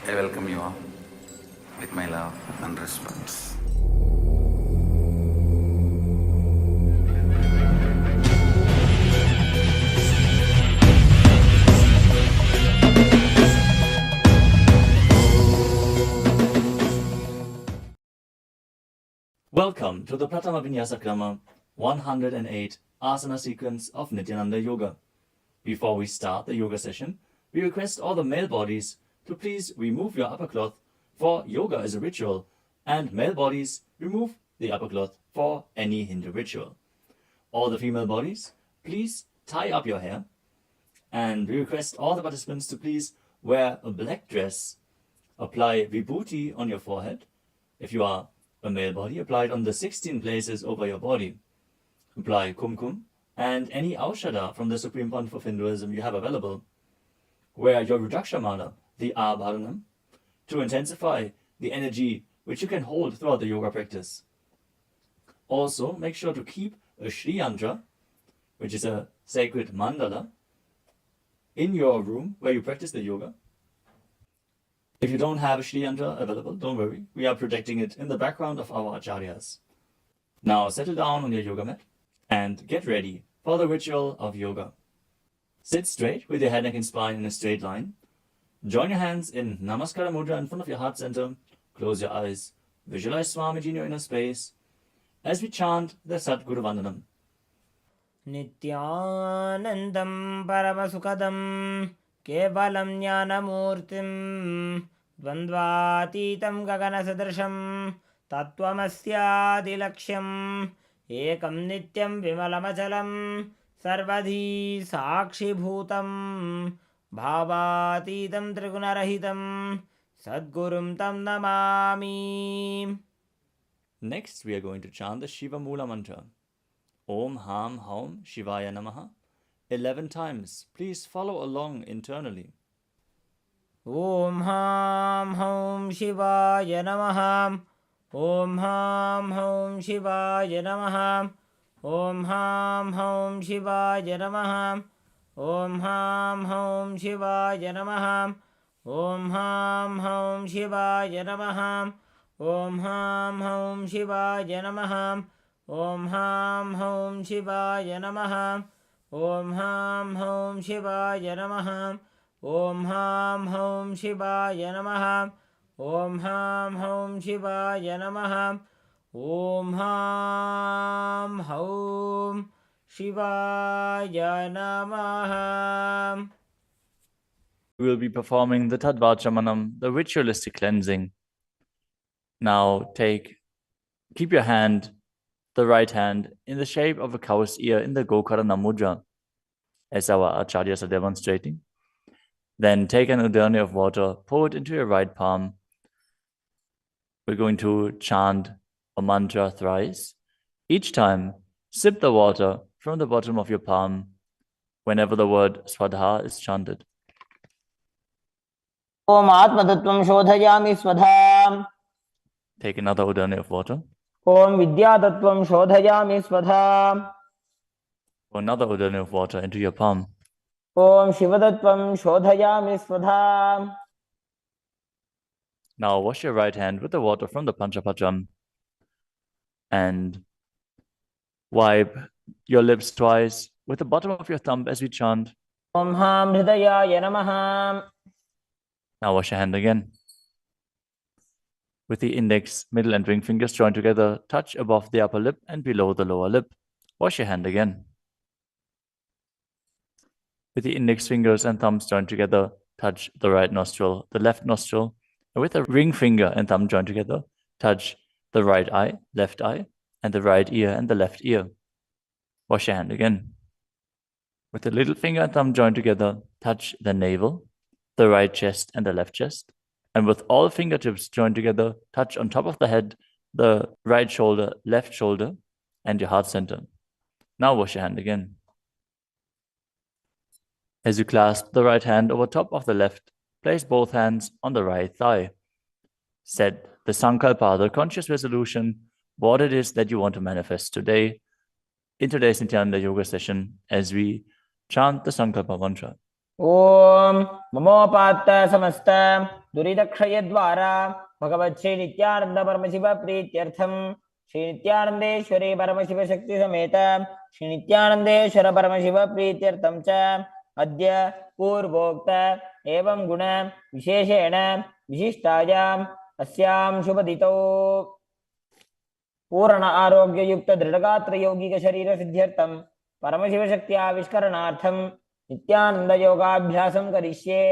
I welcome you all with my love and respect. Welcome to the Pratama Vinyasa Krama 108 Asana sequence of Nityananda Yoga. Before we start the yoga session, we request all the male bodies to please remove your upper cloth, for yoga is a ritual, and male bodies remove the upper cloth for any Hindu ritual. All the female bodies, please tie up your hair, and we request all the participants to please wear a black dress, apply vibhuti on your forehead. If you are a male body, apply it on the 16 places over your body. Apply kumkum and any aushadha from the Supreme Pontiff of Hinduism you have available. Wear your Rudraksha mala, the Abharanam, to intensify the energy which you can hold throughout the yoga practice. Also, make sure to keep a Shri Yantra, which is a sacred mandala, in your room where you practice the yoga. If you don't have a Shri Yantra available, don't worry, we are protecting it in the background of our acharyas. Now settle down on your yoga mat and get ready for the ritual of yoga. Sit straight with your head, neck and spine in a straight line. Join your hands in Namaskara Mudra in front of your heart center. Close your eyes. Visualize Swamiji in your inner space as we chant the Sadguru Vandanam. Nityanandam Paramasukadam Kevalam Jnanamurtim Dvandvatitam Gaganasadrasham Tattvamasyaadilaksham Ekam Nityam Vimalamachalam Sarvadhi Sakshibhutam Bhavatitam Trigunarahitam Sadgurum Tam Namami. Next, we are going to chant the Shiva Mula mantra. Om Ham Haum Shivaya Namaha 11 times. Please follow along internally. Om Ham Haum Shivaya Namaha. Om Ham Haum Shivaya Namaha. Om Ham Haum Shivaya Namaha. Om Ham Haum Shivaya Namaha. Om Ham Haum Shivaya Namaha. Om Ham Haum Shivaya Namaha. Om Ham Haum Shivaya Namaha. Om Ham Haum Shivaya Namaha. Om Ham Haum Shivaya Namaha. Om Ham Haum Shivaya Namaha. Om Ham Haum Shivaya Namaha. We will be performing the Tadvachamanam, the ritualistic cleansing. Now keep your hand, the right hand, in the shape of a cow's ear in the Gokarana Mudra, as our acharyas are demonstrating. Then take an udani of water, pour it into your right palm. We're going to chant a mantra thrice. Each time, sip the water from the bottom of your palm whenever the word Swadha is chanted. Om Atmatattvam Shodhayami Swadham. Take another udani of water. Om Vidyatattvam Shodhayami Swadham. Pour another udani of water into your palm. Om Shivadattvam Shodhayami Swadham. Now wash your right hand with the water from the Panchapatram and wipe your lips twice with the bottom of your thumb as we chant. Om Ham Hridayaya Namaha. Now wash your hand again. With the index, middle and ring fingers joined together, touch above the upper lip and below the lower lip. Wash your hand again. With the index fingers and thumbs joined together, touch the right nostril, the left nostril. And with the ring finger and thumb joined together, touch the right eye, left eye, and the right ear and the left ear. Wash your hand again. With the little finger and thumb joined together, touch the navel, the right chest and the left chest. And with all fingertips joined together, touch on top of the head, the right shoulder, left shoulder, and your heart center. Now wash your hand again. As you clasp the right hand over top of the left, place both hands on the right thigh. Set the sankalpa, the conscious resolution, what it is that you want to manifest today in today's Nityananda Yoga session as we chant the sankalpa mantra. Om Mamopatta Samasta दुरितक्षयद्वारा भगवच्छ्री Nityanand Paramshiva प्रीत्यर्थम Shri नित्यानंदेश्वरी Paramshiva शक्ति समेत श्री नित्यानंदेश्वर परमशिव प्रीत्यर्थम च अद्य पूर्वोक्त एवं गुण विशेषेण विशिष्टायाम् अस्यां शुभदितौ पूर्ण आरोग्य युक्त दृढ़गात्र यौगिक शरीर सिद्ध्यर्थम परमशिव शक्ति आविष्करणार्थम नित्यानंद योगाभ्यासं करिष्ये.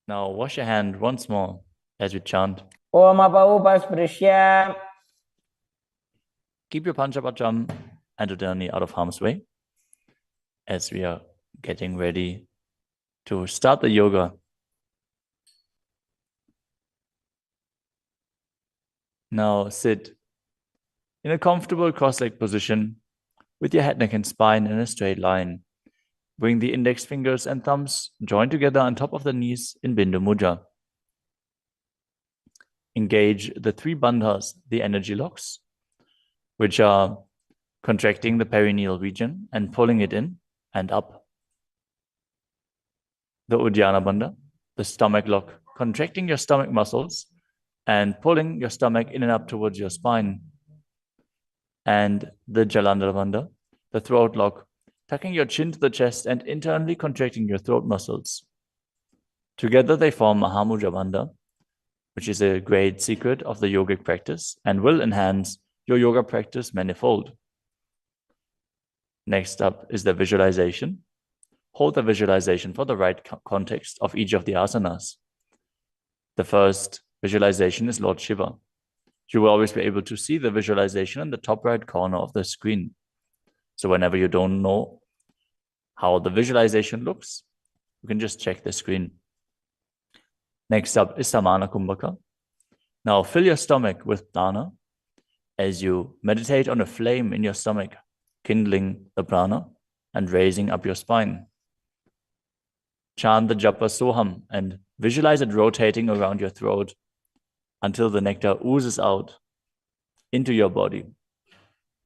Now wash your hand once more as we chant. Om अपौपस्पृश्य. Keep your panchapacham and udani out of harm's way as we are getting ready to start the yoga. Now sit in a comfortable cross-legged position with your head, neck, and spine in a straight line. Bring the index fingers and thumbs joined together on top of the knees in Bindu Mudra. Engage the three bandhas, the energy locks, which are contracting the perineal region and pulling it in and up. The Uddiyana Bandha, the stomach lock, contracting your stomach muscles and pulling your stomach in and up towards your spine. And the Jalandhara Bandha, the throat lock, tucking your chin to the chest and internally contracting your throat muscles. Together they form Mahamudra Bandha, which is a great secret of the yogic practice and will enhance your yoga practice manifold. Next up is the visualization. Hold the visualization for the right context of each of the asanas. The first visualization is Lord Shiva. You will always be able to see the visualization in the top right corner of the screen. So whenever you don't know how the visualization looks, you can just check the screen. Next up is Samana Kumbhaka. Now fill your stomach with prana as you meditate on a flame in your stomach, kindling the prana and raising up your spine. Chant the japa soham and visualize it rotating around your throat until the nectar oozes out into your body.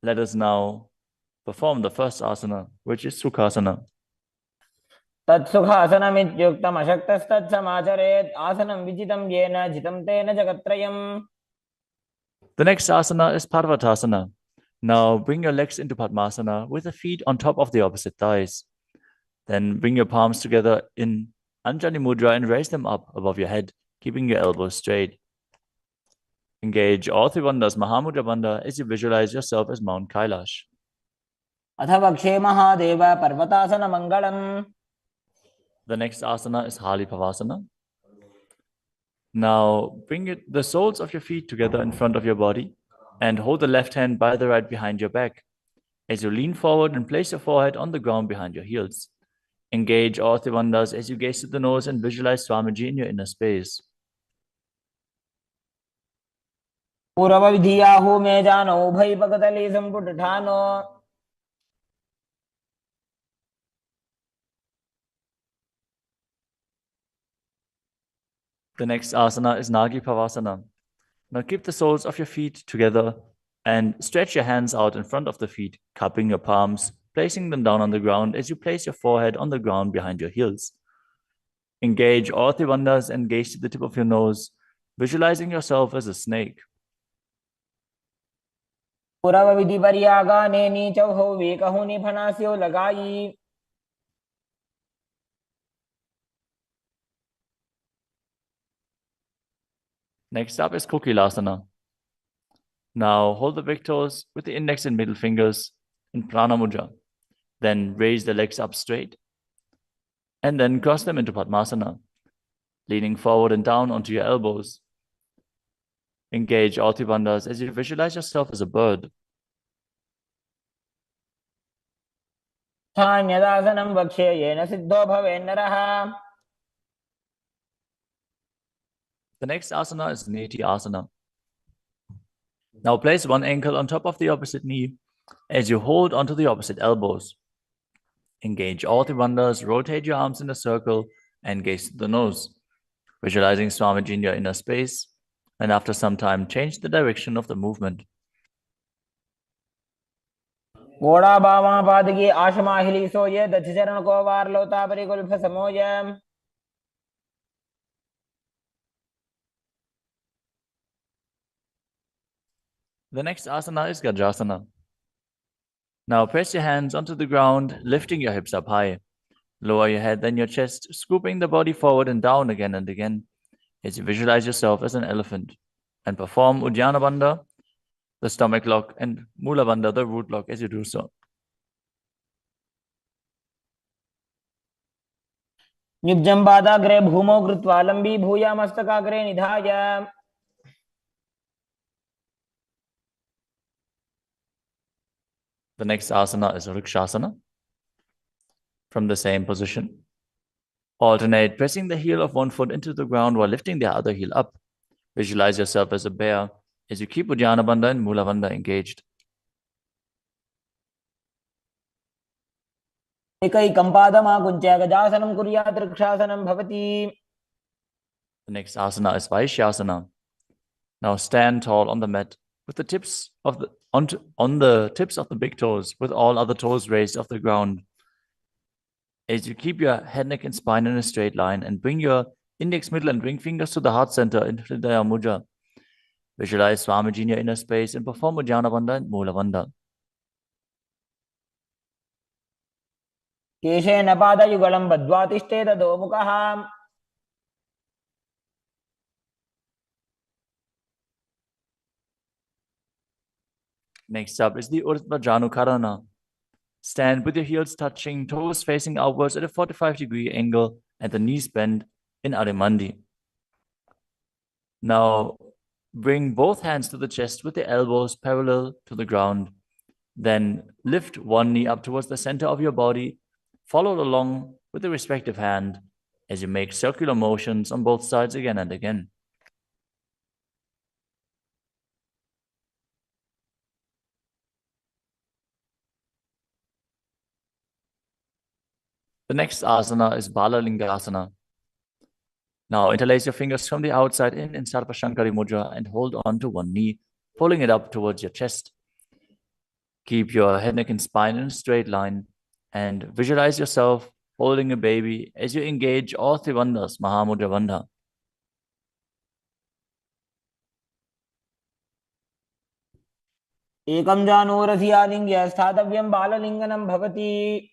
Let us now perform the first asana, which is Sukhasana. तत्सुखासनमित्युक्तम् अशक्तस्तत्समाचरेत् आसनं विजितं येन जितं तेन जगत्त्रयम्. The next asana is Parvatasana. Now bring your legs into Padmasana with the feet on top of the opposite thighs. Then bring your palms together in Anjali Mudra and raise them up above your head, keeping your elbows straight. Engage all three bandhas, Mahamudra Bandha, as you visualize yourself as Mount Kailash. अथ वक्षे Mahadev पर्वतासनमङ्गलम्. The next asana is Halipavasana. Now bring the soles of your feet together in front of your body and hold the left hand by the right behind your back as you lean forward and place your forehead on the ground behind your heels. Engage all three bandhas as you gaze to the nose and visualize Swamiji in your inner space. पूर्वविधियाहु मे जानो उभय पकतली संपुटठानो. The next asana is Nagi Pavasana. Now keep the soles of your feet together and stretch your hands out in front of the feet, cupping your palms, placing them down on the ground as you place your forehead on the ground behind your heels. Engage all three bandhas and gaze to the tip of your nose, visualizing yourself as a snake. पूर्वविधि पर्यागाने नीचौ वेकहु निफनास्यो लगाई. Next up is Kokilasana. Now hold the big toes with the index and middle fingers in Prana Mudra. Then raise the legs up straight and then cross them into Padmasana, leaning forward and down onto your elbows. Engage all three bandhas as you visualize yourself as a bird. स्थान्यदासनं वक्ष्ये yen Sidho भवेन्नरः. The next asana is Neti Asana. Now place one ankle on top of the opposite knee as you hold onto the opposite elbows. Engage all three bandhas, rotate your arms in a circle and gaze to the nose, visualizing Swamiji in your inner space, and after some time change the direction of the movement. घोड़ा बामा पादगी आशमाहिली सोये दक्षचरण को वार लोता परिकुल्फ समोय. The next asana is Gajasana. Now press your hands onto the ground, lifting your hips up high. Lower your head, then your chest, scooping the body forward and down again and again as you visualize yourself as an elephant. And perform Uddiyana Bandha, the stomach lock, and Mula Bandha, the root lock, as you do so. युज्यं पादाग्रे भूमौ कृत्वा लम्बी भूया मस्तकाग्रे निधाय The next asana is Vrikshasana. From the same position, alternate pressing the heel of one foot into the ground while lifting the other heel up. Visualize yourself as a bear as you keep Uddiyana Bandha and Mula Bandha engaged. एकैकं पादमाकुञ्च्य गजासनं कुर्यात् वृक्षासनं भवति. The next asana is Vaishyasana. Now stand tall on the mat with the tips of the on the tips of the big toes, with all other toes raised off the ground. As you keep your head, neck, and spine in a straight line, and bring your index, middle, and ring fingers to the heart center in Hridaya Mudra. Visualize Swamiji in your inner space and perform Uddiyana Bandha and Mula Bandha. केशेन पादयुगलं बद्ध्वा तिष्ठेत दोमुखः. Next up is the Urdhva Janukarana. Stand with your heels touching, toes facing outwards at a 45-degree angle, and the knees bend in Adimandi. Now, bring both hands to the chest with the elbows parallel to the ground. Then lift one knee up towards the center of your body. Follow along with the respective hand as you make circular motions on both sides again and again. The next asana is Balalingasana. Now interlace your fingers from the outside in Sarvashankari Mudra and hold on to one knee, pulling it up towards your chest. Keep your head, neck, and spine in a straight line and visualize yourself holding a baby as you engage all three bandhas, Mahamudra Bandha. एकं जानूरसि आलिङ्ग्य स्थातव्यं बाललिङ्गनं भवति.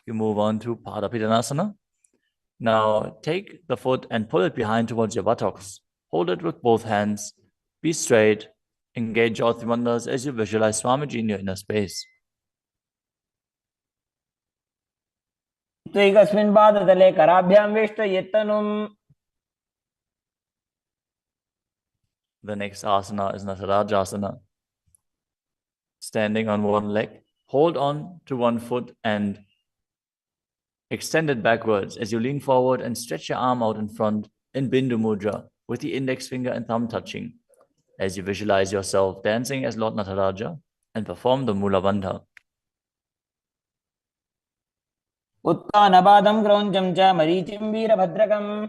You move on to Padapidanasana. Now take the foot and pull it behind towards your buttocks. Hold it with both hands. Be straight. Engage all three bandhas as you visualize Swamiji in your inner space. त्वैकस्मिन् पादतले कराभ्यां वेष्टयेत्तनुम्. The next asana is Natarajasana. Standing on one leg, hold on to one foot and extend it backwards as you lean forward and stretch your arm out in front in Bindu Mudra with the index finger and thumb touching as you visualize yourself dancing as Lord Nataraja and perform the Mula Bandha. उत्तानपादं क्रौञ्चं च मरीचिं वीरभद्रकम्.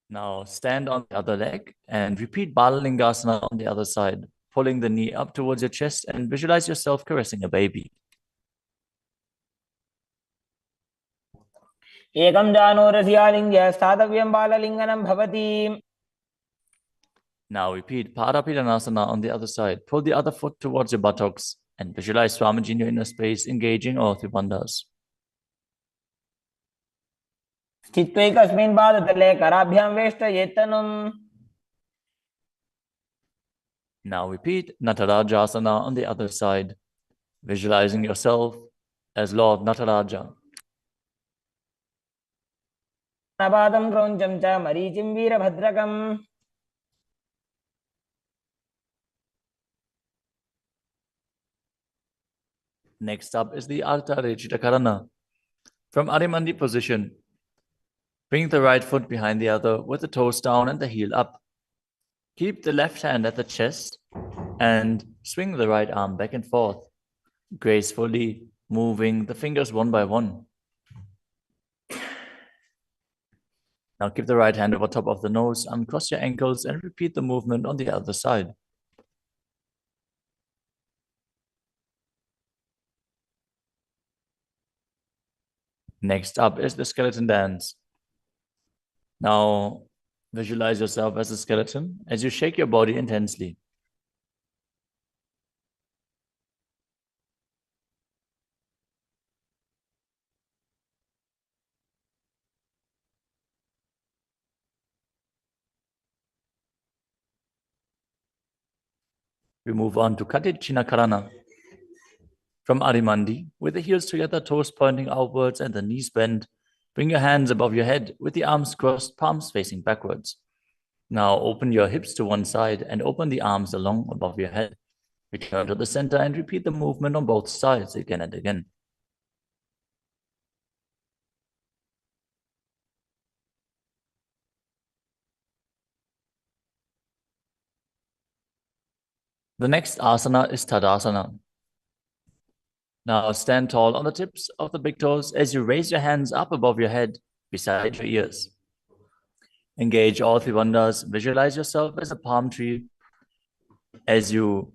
Now stand on the other leg and repeat Balalingasana on the other side, pulling the knee up towards your chest and visualize yourself caressing a baby. एकं जानूरसि आलिङ्ग्य स्थातव्यं बाललिङ्गनं भवति. Now repeat Padapidanasana on the other side. Pull the other foot towards your buttocks and visualize Swamiji in your inner space, engaging all three bandhas. स्थित्वैकस्मिन् पादतले कराभ्यां वेष्टयेत्तनुम्. Now repeat Natarajasana on the other side, visualizing yourself as Lord Nataraja. उत्तानपादं क्रौञ्चं च मरीचिं वीरभद्रकम्. Next up is the Ardha Rechita Karana. From Adimandi position, bring the right foot behind the other with the toes down and the heel up. Keep the left hand at the chest and swing the right arm back and forth, gracefully moving the fingers one by one. Now keep the right hand over top of the nose, uncross your ankles, and repeat the movement on the other side. Next up is the skeleton dance. Now Visualize yourself as a skeleton as you shake your body intensely. We move on to Karana. From Arimandi, with the heels together, toes pointing outwards and the knees bent, bring your hands above your head with the arms crossed, palms facing backwards. Now open your hips to one side and open the arms along above your head. Return to the center and repeat the movement on both sides again and again. The next asana is Tadasana. Now stand tall on the tips of the big toes as you raise your hands up above your head, beside your ears. Engage all three bandhas. Visualize yourself as a palm tree as you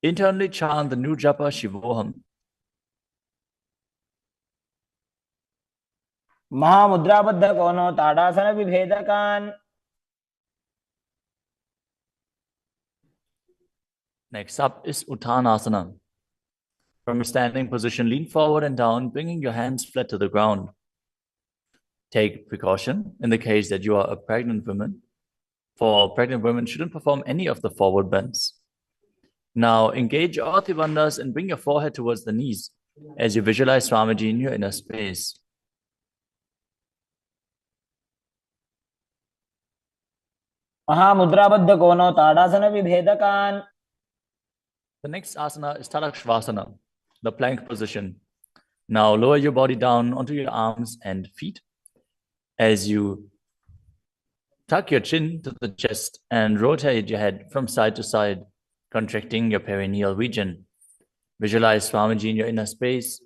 internally chant the new japa Shivoham. महामुद्राबद्ध कोनो ताड़ासन विभेदकान. Next up is Uttanasana. From a standing position, lean forward and down, bringing your hands flat to the ground. Take precaution in the case that you are a pregnant woman, for pregnant women shouldn't perform any of the forward bends. Now engage all three bandhas and bring your forehead towards the knees as you visualize Swamiji in your inner space. महामुद्राबद्ध कोनो ताड़ासन विभेदकान. The next asana is Tadakshvasana, the plank position. Now lower your body down onto your arms and feet as you tuck your chin to the chest and rotate your head from side to side, contracting your perineal region. Visualize Swamiji in your inner space.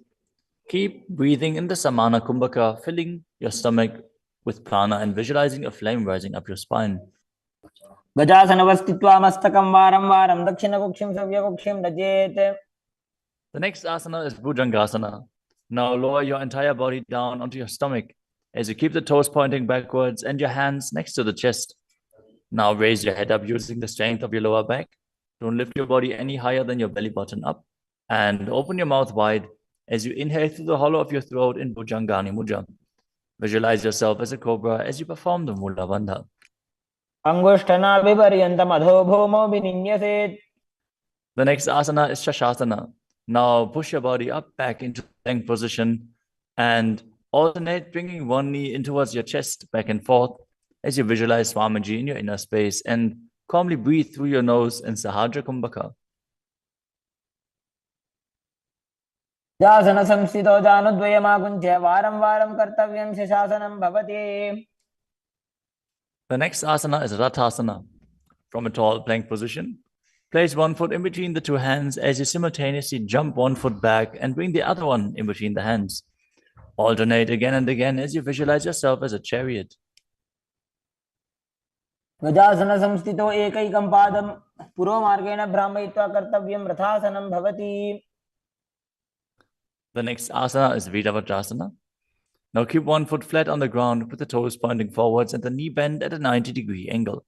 Keep breathing in the Samana Kumbhaka, filling your stomach with prana and visualizing a flame rising up your spine. गजासनवस्थित्वा मस्तकं वारं वारं दक्षिणकुक्षिं सव्यकुक्षिं नजेत्. The next asana is Bhujangasana. Now lower your entire body down onto your stomach as you keep the toes pointing backwards and your hands next to the chest. Now raise your head up using the strength of your lower back. Don't lift your body any higher than your belly button up. And open your mouth wide as you inhale through the hollow of your throat in Bhujangani Mudra. Visualize yourself as a cobra as you perform the Mula Bandha. अंगुष्ठनाभिपर्यन्तम् अधो भूमौ विनिन्यसेत्. The next asana is Shasasana. Now push your body up back into the plank position and alternate bringing one knee in towards your chest back and forth as you visualize Swamiji in your inner space and calmly breathe through your nose in Sahadra Kumbhaka. जासन संस्थितो जानुद्वयमाकुञ्च्य वारं वारं कर्तव्यं शशासनं भवति. The next asana is Rathasana. From a tall plank position, place one foot in between the two hands as you simultaneously jump one foot back and bring the other one in between the hands. Alternate again and again as you visualize yourself as a chariot. गजासन संस्थितो एकैकं पादं पुरोमार्गेण भ्रामयित्वा कर्तव्यं रथासनं भवति. The next asana is Vidavajrasana. Now keep one foot flat on the ground with the toes pointing forwards and the knee bent at a 90-degree angle.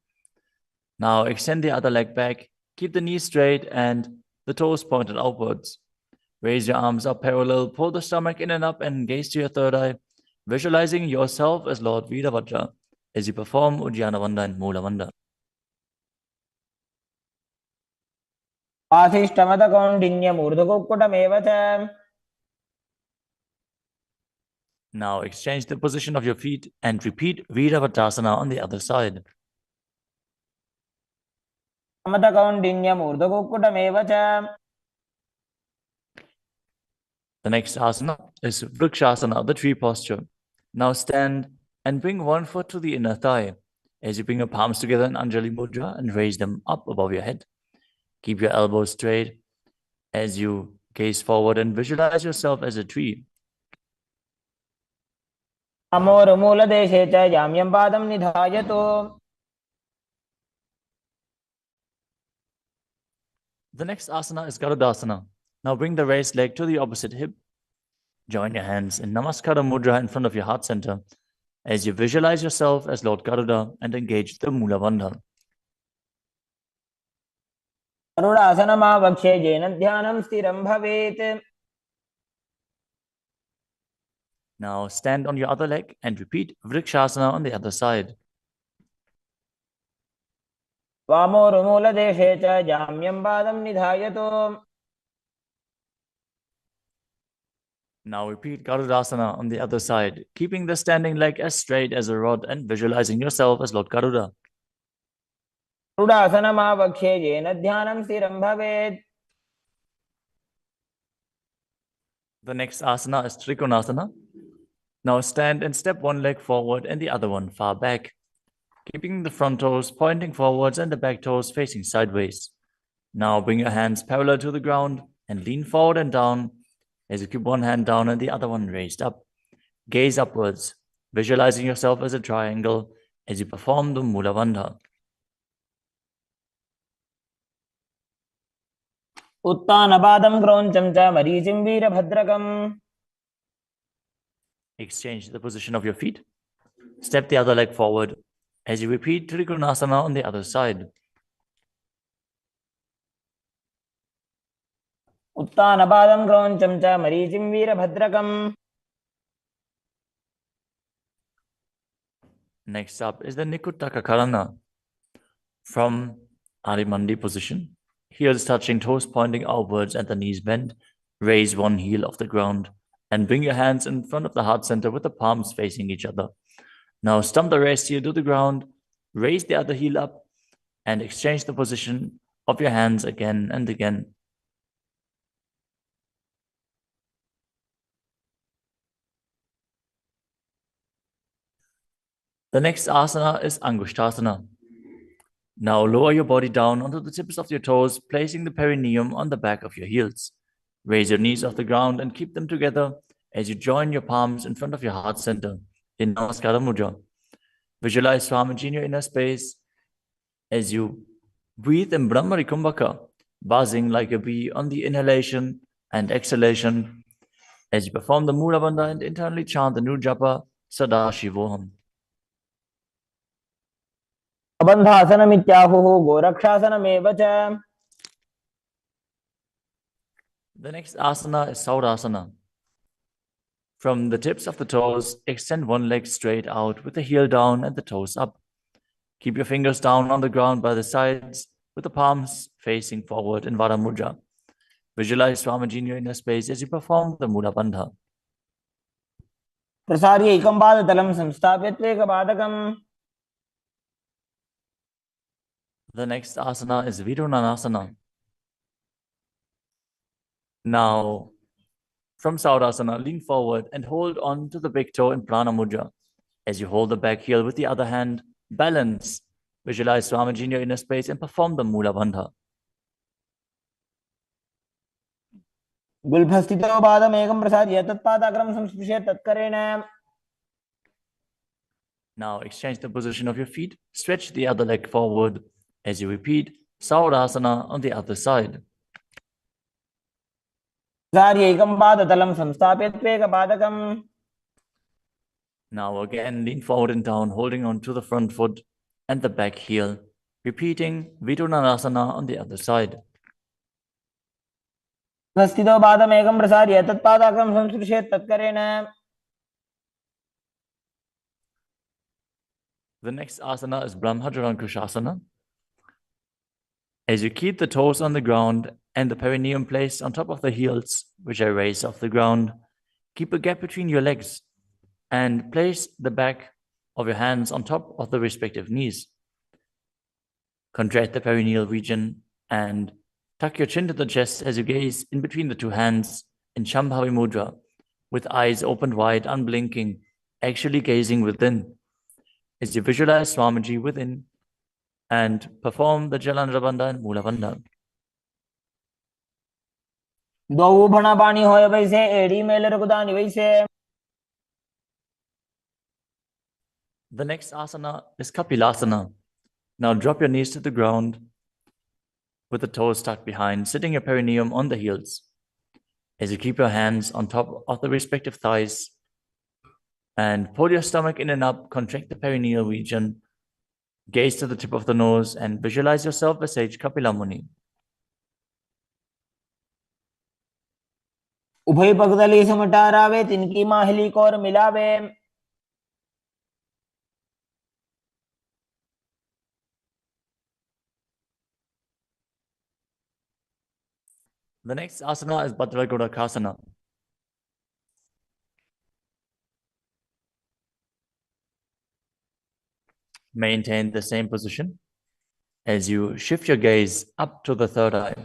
Now extend the other leg back, keep the knee straight and the toes pointed outwards. Raise your arms up parallel, pull the stomach in and up and gaze to your third eye, visualizing yourself as Lord Vidavajra as you perform Uddiyana Bandha and Mula Bandha. आशिष्टमदकौण्डिन्यमूर्धकुक्कुटमेव च. Now exchange the position of your feet and repeat Viravatasana on the other side. मदकौण्डिन्यमूर्धकुक्कुटमेव च. The next asana is Vrikshasana, the tree posture. Now stand and bring one foot to the inner thigh as you bring your palms together in Anjali Mudra and raise them up above your head. Keep your elbows straight as you gaze forward and visualize yourself as a tree. अमोरमूलदेशे च याम्यं पादं निधायतु. The next asana is Garudasana. Now bring the raised leg to the opposite hip. Join your hands in Namaskara Mudra in front of your heart center as you visualize yourself as Lord Garuda and engage the Mula Bandha. गरुडासनमावक्षे येन ध्यानं स्थिरं भवेत्. Now stand on your other leg and repeat Vrikshasana on the other side. वामोरुमूलदेशे च जाम्यं पादं निधायतो. Now repeat Garudasana on the other side, keeping the standing leg as straight as a rod and visualizing yourself as Lord Garuda. गरुडासनमावक्षे येन ध्यानं स्थिरं भवेत्. The next asana is Trikonasana. Now stand and step one leg forward and the other one far back, keeping the front toes pointing forwards and the back toes facing sideways. Now bring your hands parallel to the ground and lean forward and down as you keep one hand down and the other one raised up. Gaze upwards, visualizing yourself as a triangle as you perform the Mula Bandha. उत्तानपादं क्रौञ्चं च मरीचिं वीरभद्रकम्. Exchange the position of your feet. Step the other leg forward as you repeat Trikonasana on the other side. उत्तानपादं क्रौञ्चं च मरीचिं वीरभद्रकम्. Next up is the Nikuttaka Karana. From Adimandi position, heels touching, toes pointing outwards and the knees bent, raise one heel off the ground and bring your hands in front of the heart center with the palms facing each other. Now stump the rest heel to the ground, raise the other heel up and exchange the position of your hands again and again. The next asana is Angushtasana. Now lower your body down onto the tips of your toes, placing the perineum on the back of your heels. Raise your knees off the ground and keep them together as you join your palms in front of your heart center in Namaskara Mudra. Visualize Swamiji in your inner space as you breathe in Brahmari Kumbhaka, buzzing like a bee on the inhalation and exhalation as you perform the Mula Bandha and internally chant the Nujapa Sadashivoham. बन्धासनमित्याहुः गोरक्षासनमेव च. The next asana is Saurasana. From the tips of the toes, extend one leg straight out with the heel down and the toes up. Keep your fingers down on the ground by the sides with the palms facing forward in Vara Mudra. Visualize Swamiji in your inner space as you perform the Mula Bandha. प्रसार्य एकं पादतलं संस्थाप्य त्वेकपादकम्. The next asana is Vidunanasana. Now, from Saurasana, lean forward and hold on to the big toe in Prana Mudra. As you hold the back heel with the other hand, balance. Visualize Swamiji in your inner space and perform the Mula Bandha. गुल्फस्थितो पादमेकं प्रसार्य तत्पादाग्रं संस्पृश्य तत्करेण. Now exchange the position of your feet. Stretch the other leg forward as you repeat Saurasana on the other side. प्रसार्य एकं पादतलं संस्थाप्य त्वेकपादकम्. Now again, lean forward and down, holding on to the front foot and the back heel, repeating Vidunanasana on the other side. स्थितो पादमेकं प्रसार्य तत्पादाग्रं संस्पृश्य तत्करेण. The next asana is Brahmajarankushasana. As you keep the toes on the ground and the perineum placed on top of the heels, which are raised off the ground, keep a gap between your legs and place the back of your hands on top of the respective knees. Contract the perineal region and tuck your chin to the chest as you gaze in between the two hands in Shambhavi Mudra, with eyes opened wide, unblinking, actually gazing within. As you visualize Swamiji within and perform the Jalandhara Bandha and Mula Bandha. द्वौ भणापाणि होय वैसे एड़ी mail रघुदानि वैसे. The next asana is Kapilasana. Now drop your knees to the ground with the toes tucked behind, sitting your perineum on the heels. As you keep your hands on top of the respective thighs And pull your stomach in and up, contract the perineal region, gaze to the tip of the nose, and visualize yourself as Sage Kapila Muni. उभय पगदली समटारावे तिनकी Mahuli core मिलावे. The next asana is Bhadragodakasana. Maintain the same position as you shift your gaze up to the third eye.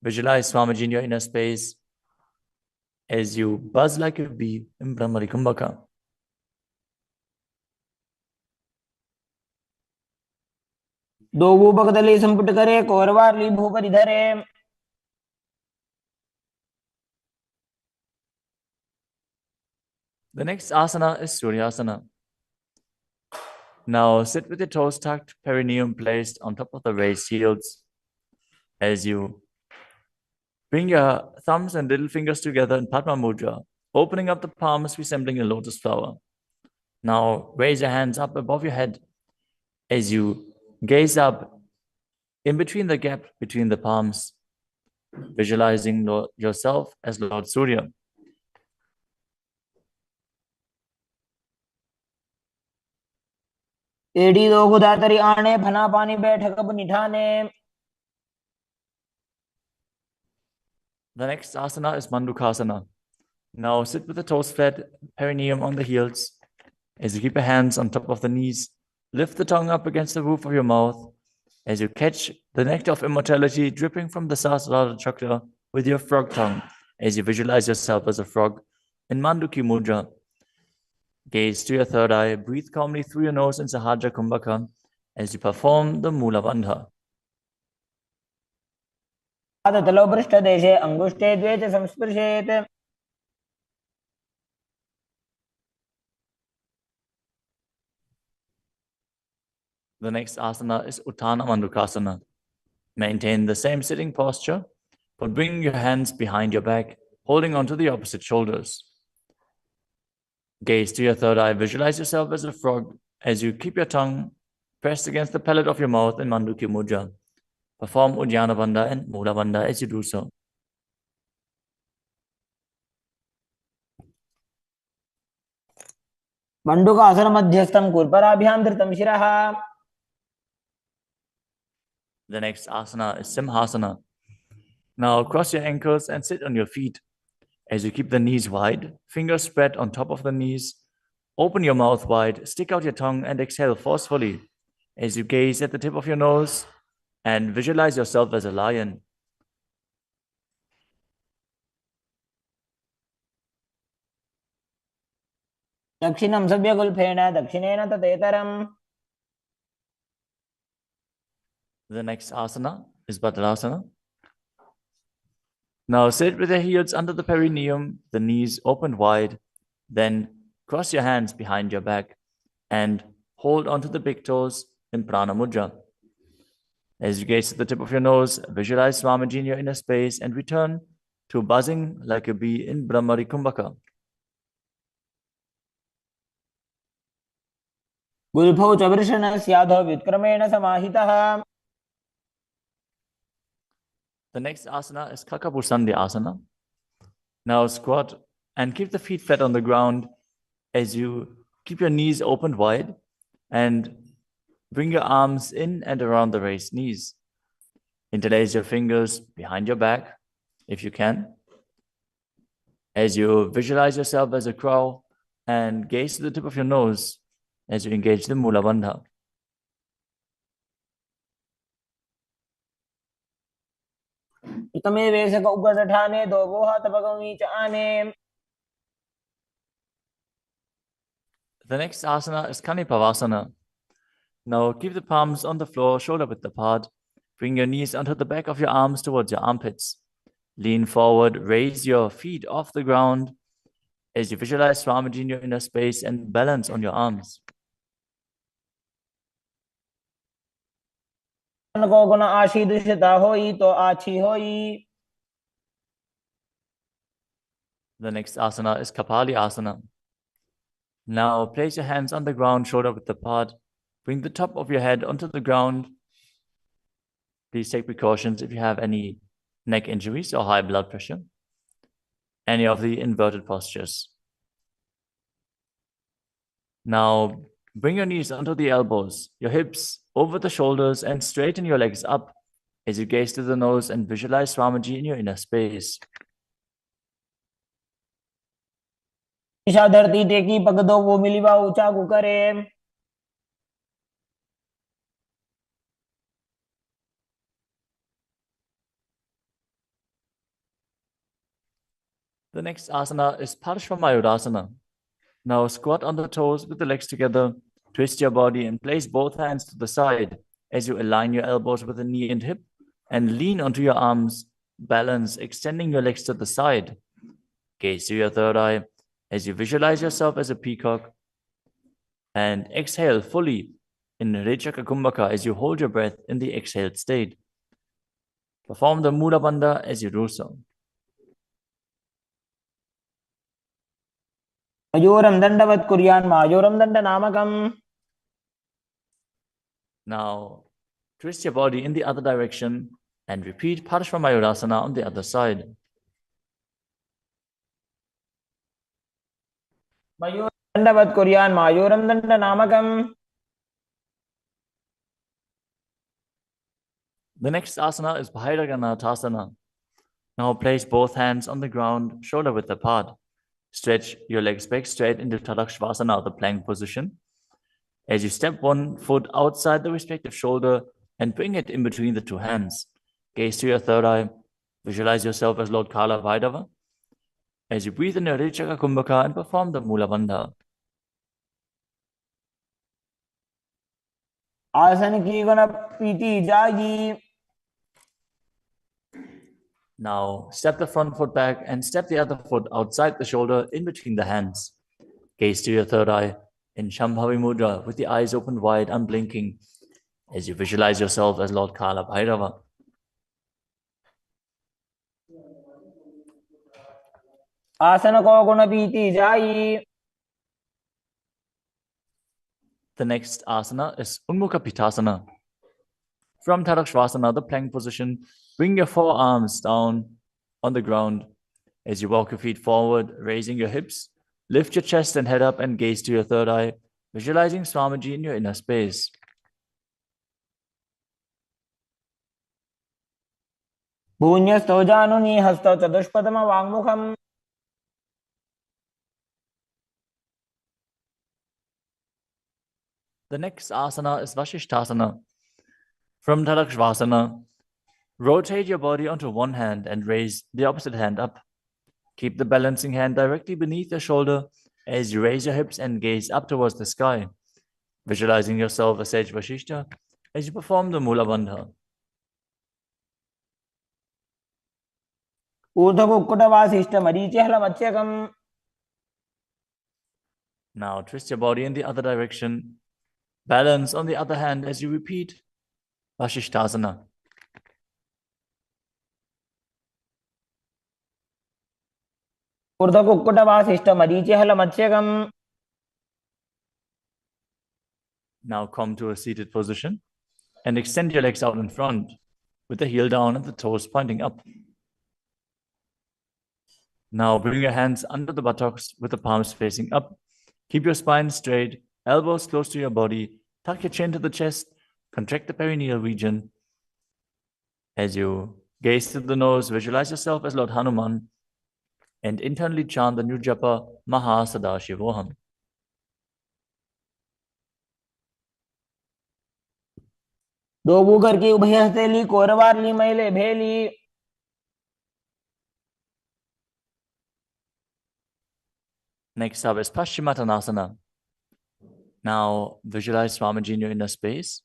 Visualize Swamiji in your inner space as you buzz like a bee in Brahmari Kumbhaka. दो वो पगदली संपुट करे कोरवाली भूपरि धरे. The next asana is Suryasana. Now sit with your toes tucked, perineum placed on top of the raised heels. As you bring your thumbs and little fingers together in Padma Mudra, opening up the palms resembling a lotus flower. Now raise your hands up above your head as you gaze up in between the gap between the palms, visualizing yourself as Lord Surya. एडी दो गुदातरी आने फना पानी बैठक अब निठाने. The next asana is Mandukasana. Now sit with the toes flat, perineum on the heels. As you keep your hands on top of the knees, lift the tongue up against the roof of your mouth. As you catch the nectar of immortality dripping from the Sahasrara chakra with your frog tongue, as you visualize yourself as a frog in Manduki Mudra. Gaze to your third eye, breathe calmly through your nose in Sahajra Kumbhaka as you perform the Mula Bandha. तलो पृष्ठदेशे अंगुष्ठे द्वे च संस्पृशेत्. The next asana is Uttana Mandukasana. Maintain the same sitting posture, but bring your hands behind your back, holding onto the opposite shoulders. Gaze to your third eye, visualize yourself as a frog as you keep your tongue pressed against the palate of your mouth in Manduki Mudra. Perform Uddiyana Bandha and Mula Bandha as you do so. मंडूकासन मध्यस्थं कुर्पराभ्यां धृतं शिरः. The next asana is Simhasana. Now cross your ankles and sit on your feet. As you keep the knees wide, fingers spread on top of the knees, open your mouth wide, stick out your tongue and exhale forcefully as you gaze at the tip of your nose and visualize yourself as a lion. दक्षिणं सव्यगुल्फेन दक्षिणेन ततेतरम्. The next asana is Bhadrasana. Now sit with your heels under the perineum, the knees open wide, then cross your hands behind your back and hold onto the big toes in Prana Mudra. As you gaze at the tip of your nose, visualize Swamiji in your inner space and return to buzzing like a bee in Brahmari Kumbhaka. गुल्फौ च वृषणस्याधो व्युत्क्रमेण समाहितः. The next asana is Kakapusandhi Asana. Now squat and keep the feet flat on the ground as you keep your knees open wide and bring your arms in and around the raised knees. Interlace your fingers behind your back if you can. As you visualize yourself as a crow and gaze to the tip of your nose as you engage the Mula Bandha. तमे वेशक उगठाने दो वो हाथ भगवी च आने. The next asana is Kanipavasana. Now keep the palms on the floor, shoulder width apart. Bring your knees onto the back of your arms towards your armpits. Lean forward, raise your feet off the ground as you visualize Swamiji in your inner space and balance on your arms. को गुण आशी दुष्टता होई तो आछी होई. The next asana is Kapali Asana. Now place your hands on the ground, shoulder width apart. Bring the top of your head onto the ground. Please take precautions if you have any neck injuries or high blood pressure. Any of the inverted postures. Now bring your knees onto the elbows, your hips over the shoulders, and straighten your legs up as you gaze to the nose and visualize Swamiji in your inner space. Isha धरती टेकी पग दो वो मिलीवा ऊंचा कुकरे. The next asana is Parshvamayurasana. Now squat on the toes with the legs together, twist your body and place both hands to the side as you align your elbows with the knee and hip and lean onto your arms, balance, extending your legs to the side. Gaze to your third eye as you visualize yourself as a peacock and exhale fully in Rechaka Kumbhaka as you hold your breath in the exhaled state. Perform the Mula Bandha as you do so. मयूरं दंडवत् कुर्यान् मायूरं दंडनामकम्. Now, twist your body in the other direction and repeat Parshvamayurasana on the other side. मयूरं दंडवत् कुर्यान् मायूरं दंडनामकम्. The next asana is Bhairaganathasana. Now place both hands on the ground, shoulder width apart. Stretch your legs back straight into Tadakshvasana, the plank position. As you step one foot outside the respective shoulder and bring it in between the two hands. Gaze to your third eye. Visualize yourself as Lord Kala Vaidava. As you breathe in your Rechaka Kumbhaka and perform the Mula Bandha. आसन की गुण पीती जागी. Now, step the front foot back and step the other foot outside the shoulder in between the hands. Gaze to your third eye in Shambhavi Mudra with the eyes open wide, unblinking, as you visualize yourself as Lord Kala Bhairava. आसन को गुण पीती जाई. The next asana is Unmukha Pitasana. From Tadakshvasana, the plank position, bring your forearms down on the ground as you walk your feet forward, raising your hips. Lift your chest and head up and gaze to your third eye, visualizing Swamiji in your inner space. भून्यस्थो जानुनी हस्तौ चतुष्पदम वाङ्मुखम्. The next asana is Vashishthasana. From Tadakshvasana, rotate your body onto one hand and raise the opposite hand up. Keep the balancing hand directly beneath your shoulder as you raise your hips and gaze up towards the sky, visualizing yourself as Sage Vashishta as you perform the Mula Bandha. ऊर्ध्वकुक्कुटवासिष्ठ मरीचिहलमत्स्यकम्. Now twist your body in the other direction. Balance on the other hand as you repeat Vashishthasana. ऊर्ध्वकुक्कुटवासिष्ठ मरीचिहलमत्स्यकम्. Now come to a seated position and extend your legs out in front with the heel down and the toes pointing up. Now bring your hands under the buttocks with the palms facing up. Keep your spine straight, elbows close to your body. Tuck your chin to the chest. Contract the perineal region. As you gaze to the nose, visualize yourself as Lord Hanuman and internally chant the new japa Mahasada-shivoham. दो Booker की उभय हथेली कोरवार ली मैले भेली. Next up is Paschimottanasana. Now visualize Swamiji in your inner space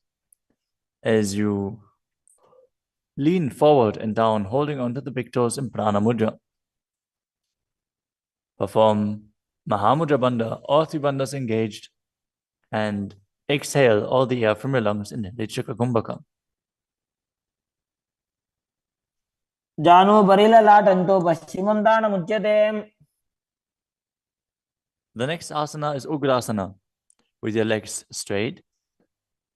as you lean forward and down, holding onto the big toes in Prana Mudra. Perform Mahamudra Bandha, all three bandhas engaged, and exhale all the air from your lungs in Rechaka Kumbhaka. जानो Burrill लाटंतो पश्चिमं दानमुच्यते. The next asana is Ugrasana, with your legs straight.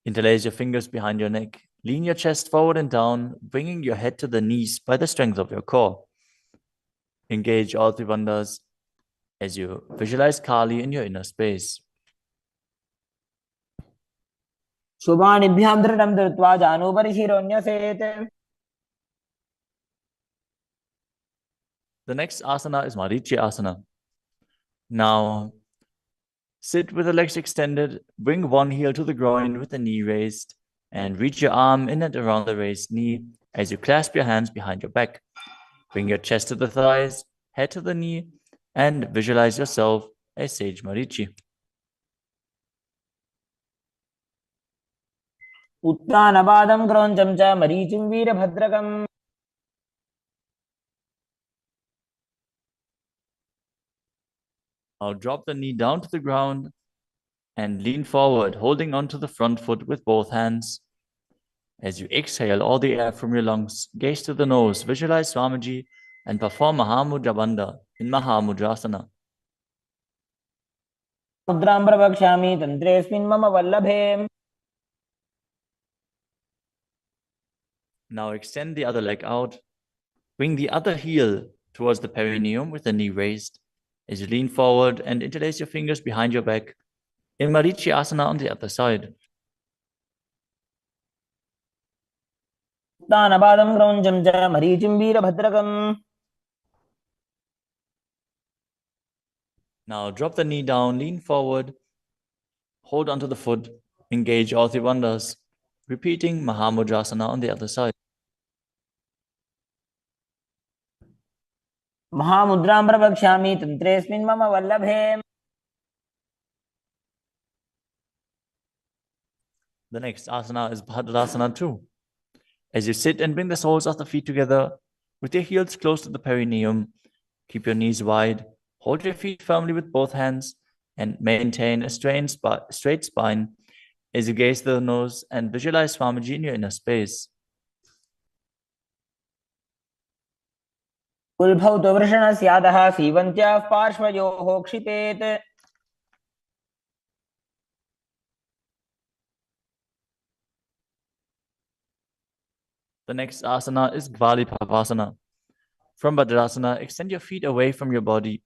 Interlace your fingers behind your neck. Lean your chest forward and down, bringing your head to the knees by the strength of your core. Engage all three bandhas as you visualize Kali in your inner space. शुभानिभ्यां दृढं धृत्वा जानुभरि शिरोन्यसेत्. The next asana is Marichi Asana. Now, sit with the legs extended, bring one heel to the groin with the knee raised, and reach your arm in and around the raised knee as you clasp your hands behind your back. Bring your chest to the thighs, head to the knee, and visualize yourself as Sage Marichi. उत्तानपादं क्रौञ्चं च मरीचिं वीरभद्रकम्. Now drop the knee down to the ground and lean forward, holding onto the front foot with both hands. As you exhale all the air from your lungs, gaze to the nose, visualize Swamiji, and perform Mahamudra Bandha in Mahamudrasana. मुद्रां प्रवक्ष्यामि तन्त्रेऽस्मिन् मम वल्लभे. Now extend the other leg out. Bring the other heel towards the perineum with the knee raised. As you lean forward and interlace your fingers behind your back, in Marichi Asana on the other side. उत्तानपादं क्रौञ्चं च मरीचिं वीरभद्रकम्. Now drop the knee down, lean forward, hold onto the foot, engage all three bandhas, repeating Mahamudrasana on the other side. महामुद्रां प्रवक्ष्यामि तन्त्रेऽस्मिन् मम वल्लभे. The next asana is Bhadrasana 2. As you sit and bring the soles of the feet together with your heels close to the perineum, keep your knees wide, hold your feet firmly with both hands, and maintain a straight spine as you gaze to the nose and visualize Swamiji in your inner space. उल्भौ तु वृषणस्यादः सीवन्त्याः पार्श्वयोः क्षिपेत्. The next asana is Gvalipavasana. From Bhadrasana, extend your feet away from your body.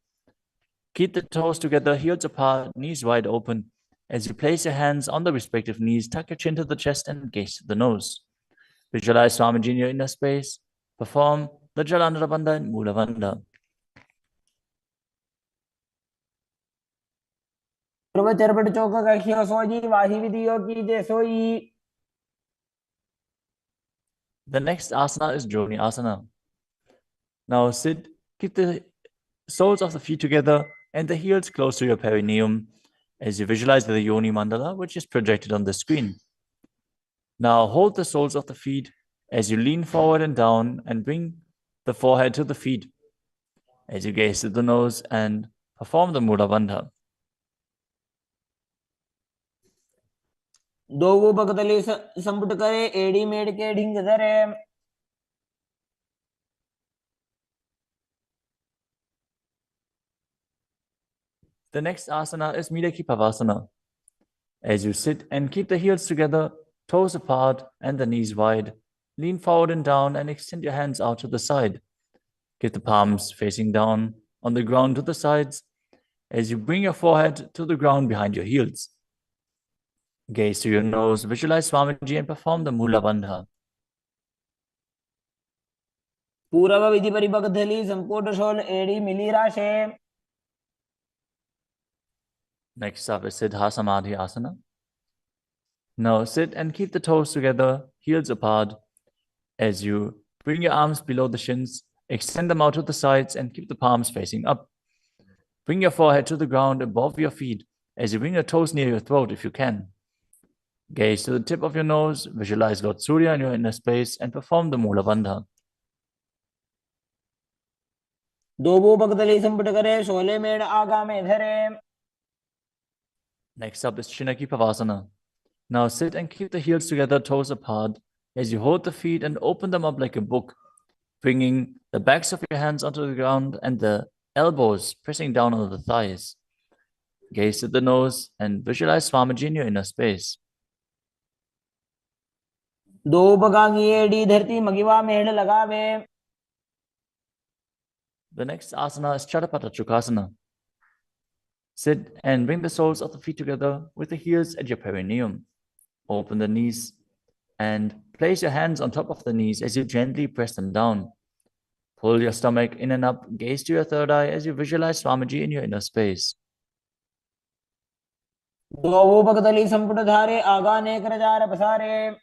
Keep the toes together, heels apart, knees wide open. As you place your hands on the respective knees, tuck your chin to the chest and gaze to the nose. Visualize Swamiji in your inner space. Perform the Jalandhara Bandha and Mula Bandha. पूर्वचरपट चौक कहियो सोई वाही विधियो कीजे सोई. The next asana is Joni Asana. Now sit, keep the soles of the feet together and the heels close to your perineum as you visualize the Yoni Mandala, which is projected on the screen. Now hold the soles of the feet as you lean forward and down and bring the forehead to the feet as you gaze to the nose and perform the Mula Bandha. दो बगतली संपुट करे एड़ी मेड़ के ढिंग धरे. The next asana is Midakipavasana. As you sit and keep the heels together, toes apart and the knees wide, lean forward and down and extend your hands out to the side. Keep the palms facing down on the ground to the sides as you bring your forehead to the ground behind your heels. Gaze to your nose, visualize Swamiji and perform the Mula Bandha. पूर्व विधि परिबगधली संपुट शोल एड़ी मिली राशे. Next up is Siddha Samadhi Asana. Now sit and keep the toes together, heels apart, as you bring your arms below the shins, extend them out to the sides and keep the palms facing up. Bring your forehead to the ground above your feet as you bring your toes near your throat if you can. Gaze to the tip of your nose, visualize Lord Surya in your inner space and perform the Mula Bandha. दो बगतली संपुट करे शोले मेड़ आगा में धरे. Next up is Chinaki Pavasana. Now sit and keep the heels together, toes apart, as you hold the feet and open them up like a book, bringing the backs of your hands onto the ground and the elbows pressing down on the thighs. Gaze to the nose and visualize Swamiji in your inner space. दो बगांगी धरती मगिवा मेढ़ लगावे. The next asana is Chadapata Chukasana. Sit and bring the soles of the feet together with the heels at your perineum. Open the knees and place your hands on top of the knees as you gently press them down. Pull your stomach in and up, gaze to your third eye as you visualize Swamiji in your inner space. दो भगतली संपुट धारे आगा नेक रजार पसारे.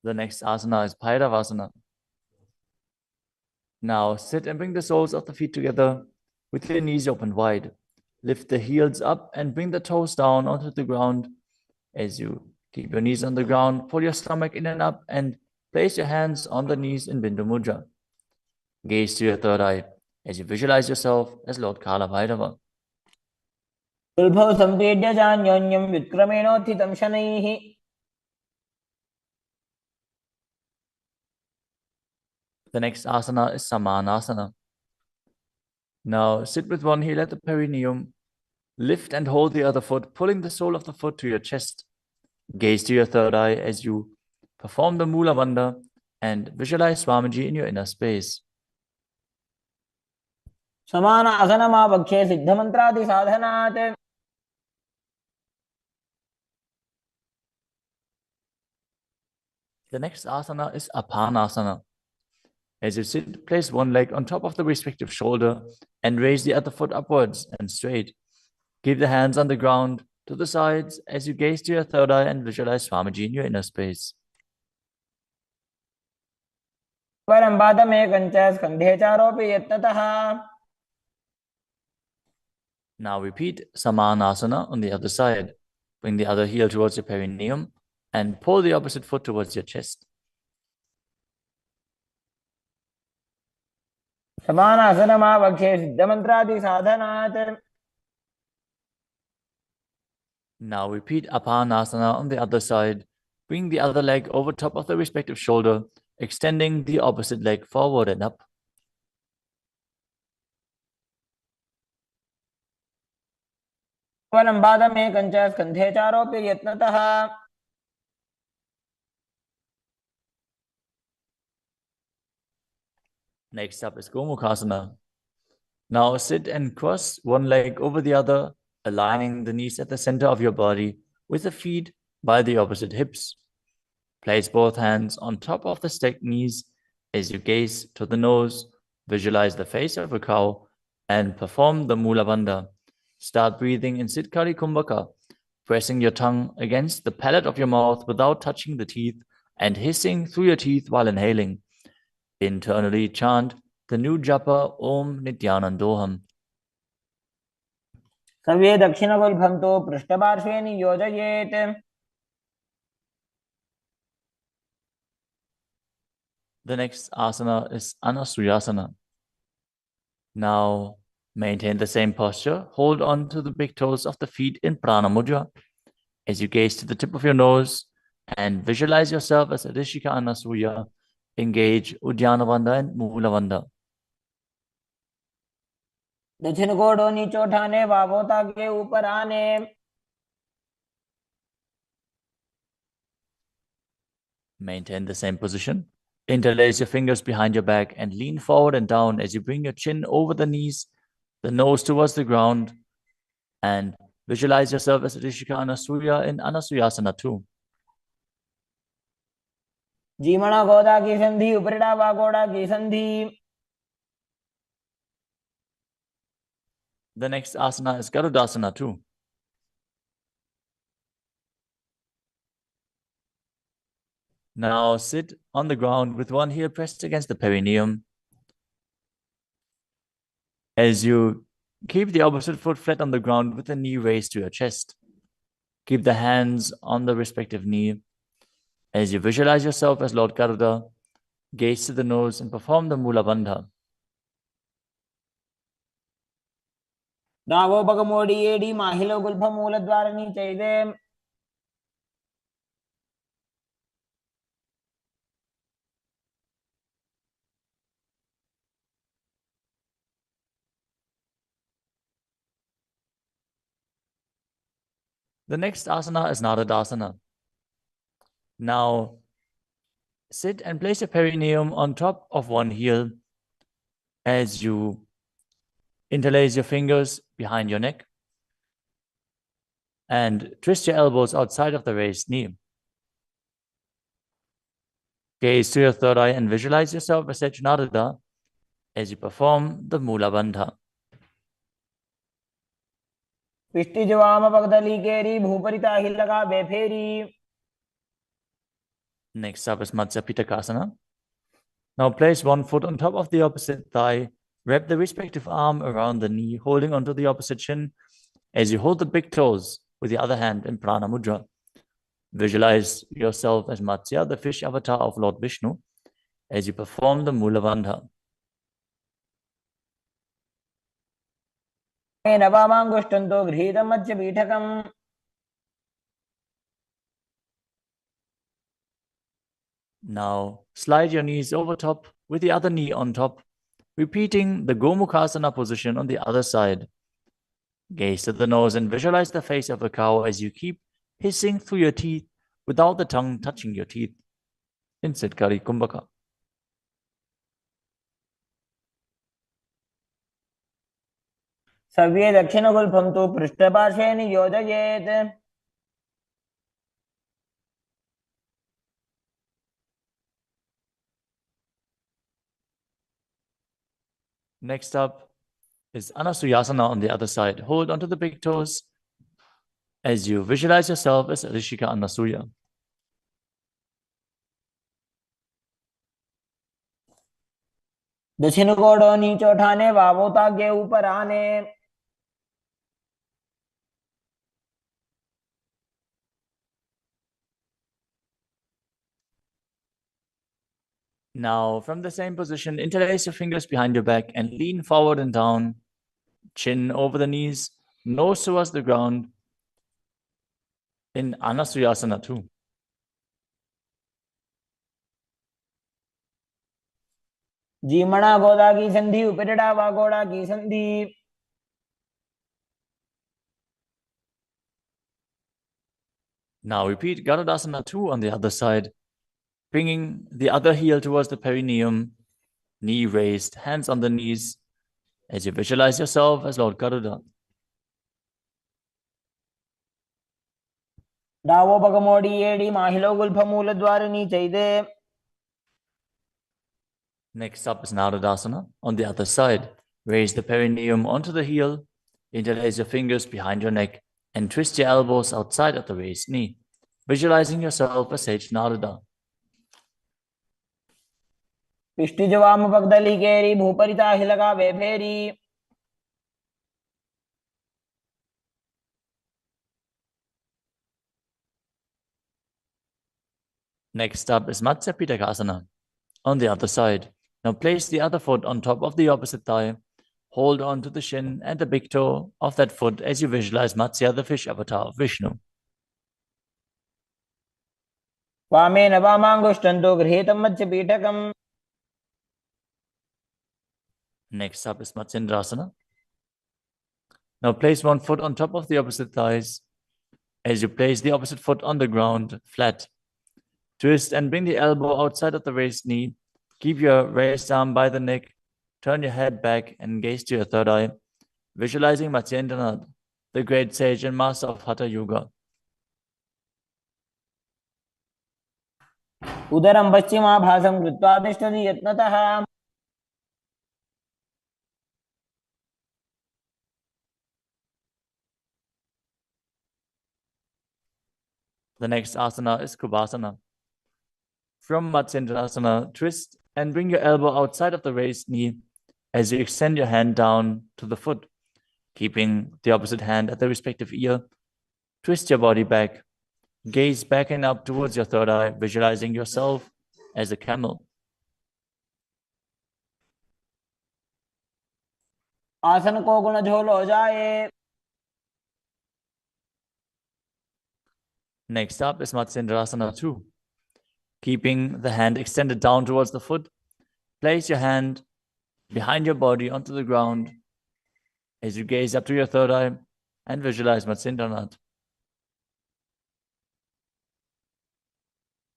The next asana is Bhairavasana. Now sit and bring the soles of the feet together with your knees open wide. Lift the heels up and bring the toes down onto the ground. As you keep your knees on the ground, pull your stomach in and up and place your hands on the knees in Bindu Mudra. Gaze to your third eye as you visualize yourself as Lord Kala Bhairava. उल्भव संपेड्य जान्योन्यं विक्रमेणोत्थितं शनैः. The next asana is Samanasana. Now sit with one heel at the perineum. Lift and hold the other foot, pulling the sole of the foot to your chest. Gaze to your third eye as you perform the Mula Bandha and visualize Swamiji in your inner space. समान आसनमावक्षे सिद्धमन्त्रादि साधनात्. The next asana is Apanasana. As you sit, place one leg on top of the respective shoulder and raise the other foot upwards and straight. Keep the hands on the ground to the sides as you gaze to your third eye and visualize Swamiji in your inner space. परं पादमेकञ्च स्कन्धे चारोपि यत्नतः. Now repeat Samanasana on the other side. Bring the other heel towards your perineum and pull the opposite foot towards your chest. समान आसनमावक्षे सिद्धमन्त्रादि साधनात्. Now repeat Apanasana on the other side. Bring the other leg over top of the respective shoulder, extending the opposite leg forward and up. परं पादमेकञ्च स्कन्धे चारोपि यत्नतः. Next up is Gomukhasana. Now sit and cross one leg over the other, aligning the knees at the center of your body with the feet by the opposite hips. Place both hands on top of the stacked knees as you gaze to the nose, visualize the face of a cow, and perform the Mula Bandha. Start breathing in Siddhkari Kumbhaka, pressing your tongue against the palate of your mouth without touching the teeth and hissing through your teeth while inhaling. Internally chant the new japa Om Nityanandoham. सव्ये दक्षिणगुल्फं तु पृष्ठपार्श्वे नियोजयेत्. The next asana is Anasuyasana. Now maintain the same posture. Hold on to the big toes of the feet in Prana Mudra as you gaze to the tip of your nose and visualize yourself as a Rishika Anasuya. Engage Udyana Bandha and Mula Bandha. दक्षिण कोडो नीचो ठाने वावोता के ऊपर आने. Maintain the same position. Interlace your fingers behind your back and lean forward and down as you bring your chin over the knees, the nose towards the ground, and visualize yourself as Rishika Anasuya in Anasuyasana too. जीमणा गोदा की संधि उपरिड़ा वागोड़ा की संधि. The next asana is Garudasana too. Now sit on the ground with one heel pressed against the perineum. As you keep the opposite foot flat on the ground with the knee raised to your chest. Keep the hands on the respective knee. As you visualize yourself as Lord Garuda, gaze to the nose and perform the Mula Bandha. दावो बगमोडी एडी माहिलो गुल्फ मूलद्वारणी चैदे. The next asana is Nadadasana. Now, sit and place your perineum on top of one heel as you interlace your fingers behind your neck and twist your elbows outside of the raised knee. Gaze to your third eye and visualize yourself as Sajnadada as you perform the Mula Bandha. पिष्टि जवाम पगदली केरी भूपरिता ही लगा बेफेरी. Next up is Matsya Pitakasana. Now place one foot on top of the opposite thigh. Wrap the respective arm around the knee, holding onto the opposite shin as you hold the big toes with the other hand in Prana Mudra. Visualize yourself as Matsya, the fish avatar of Lord Vishnu, as you perform the Mula Bandha. नवामाङ्गुष्ठन्तो गृहीतं Matsya पीठकम्. Now slide your knees over top with the other knee on top, repeating the Gomukhasana position on the other side. Gaze to the nose and visualize the face of a cow as you keep hissing through your teeth without the tongue touching your teeth in Siddhkari Kumbhaka. सव्ये दक्षिणगुल्फं तु पृष्ठपार्श्वे नियोजयेत्. Next up is Anasuyasana on the other side. Hold onto the big toes as you visualize yourself as Rishika Anasuya. दक्षिण कोडो नीचे उठाने wow तागे ऊपर आने. Now, from the same position, interlace your fingers behind your back and lean forward and down, chin over the knees, nose towards the ground in Anasuyasana 2. जीमणा गोदा की संधि उपरिड़ा वा गोड़ा की संधि. Now repeat Garudasana 2 on the other side, bringing the other heel towards the perineum, knee raised, hands on the knees, as you visualize yourself as Lord Garuda. डावो पगमोड़ी एडी माहिलो गुल्फमूल द्वार नीचे दे. Next up is Narudasana on the other side. Raise the perineum onto the heel, interlace your fingers behind your neck, and twist your elbows outside of the raised knee, visualizing yourself as Sage Naruda. पिष्टि जवाम पगदली केरी भूपरिता ही लगा बेफेरी. Next up is Matsya Pitakasana on the other side. Now place the other foot on top of the opposite thigh. Hold on to the shin and the big toe of that foot as you visualize Matsya, the fish avatar of Vishnu. वामे नवामाङ्गुष्ठन्तो गृहीतं मत्स्य पीठकम्. Next up is Matsendrasana. Now place one foot on top of the opposite thighs as you place the opposite foot on the ground, flat. Twist and bring the elbow outside of the raised knee. Keep your raised arm by the neck. Turn your head back and gaze to your third eye, visualizing Matsyendranath, the great sage and master of Hatha Yoga. उदरं पश्चिमाभासं कृत्वा तिष्ठति यत्नतः. The next asana is Kubhasana. From Matsyendrasana, twist and bring your elbow outside of the raised knee as you extend your hand down to the foot, keeping the opposite hand at the respective ear. Twist your body back. Gaze back and up towards your third eye, visualizing yourself as a camel. आसन को गुण झोल हो जाए. Next up is Matsyendrasana 2. Keeping the hand extended down towards the foot, place your hand behind your body onto the ground as you gaze up to your third eye and visualize Matsyendranath.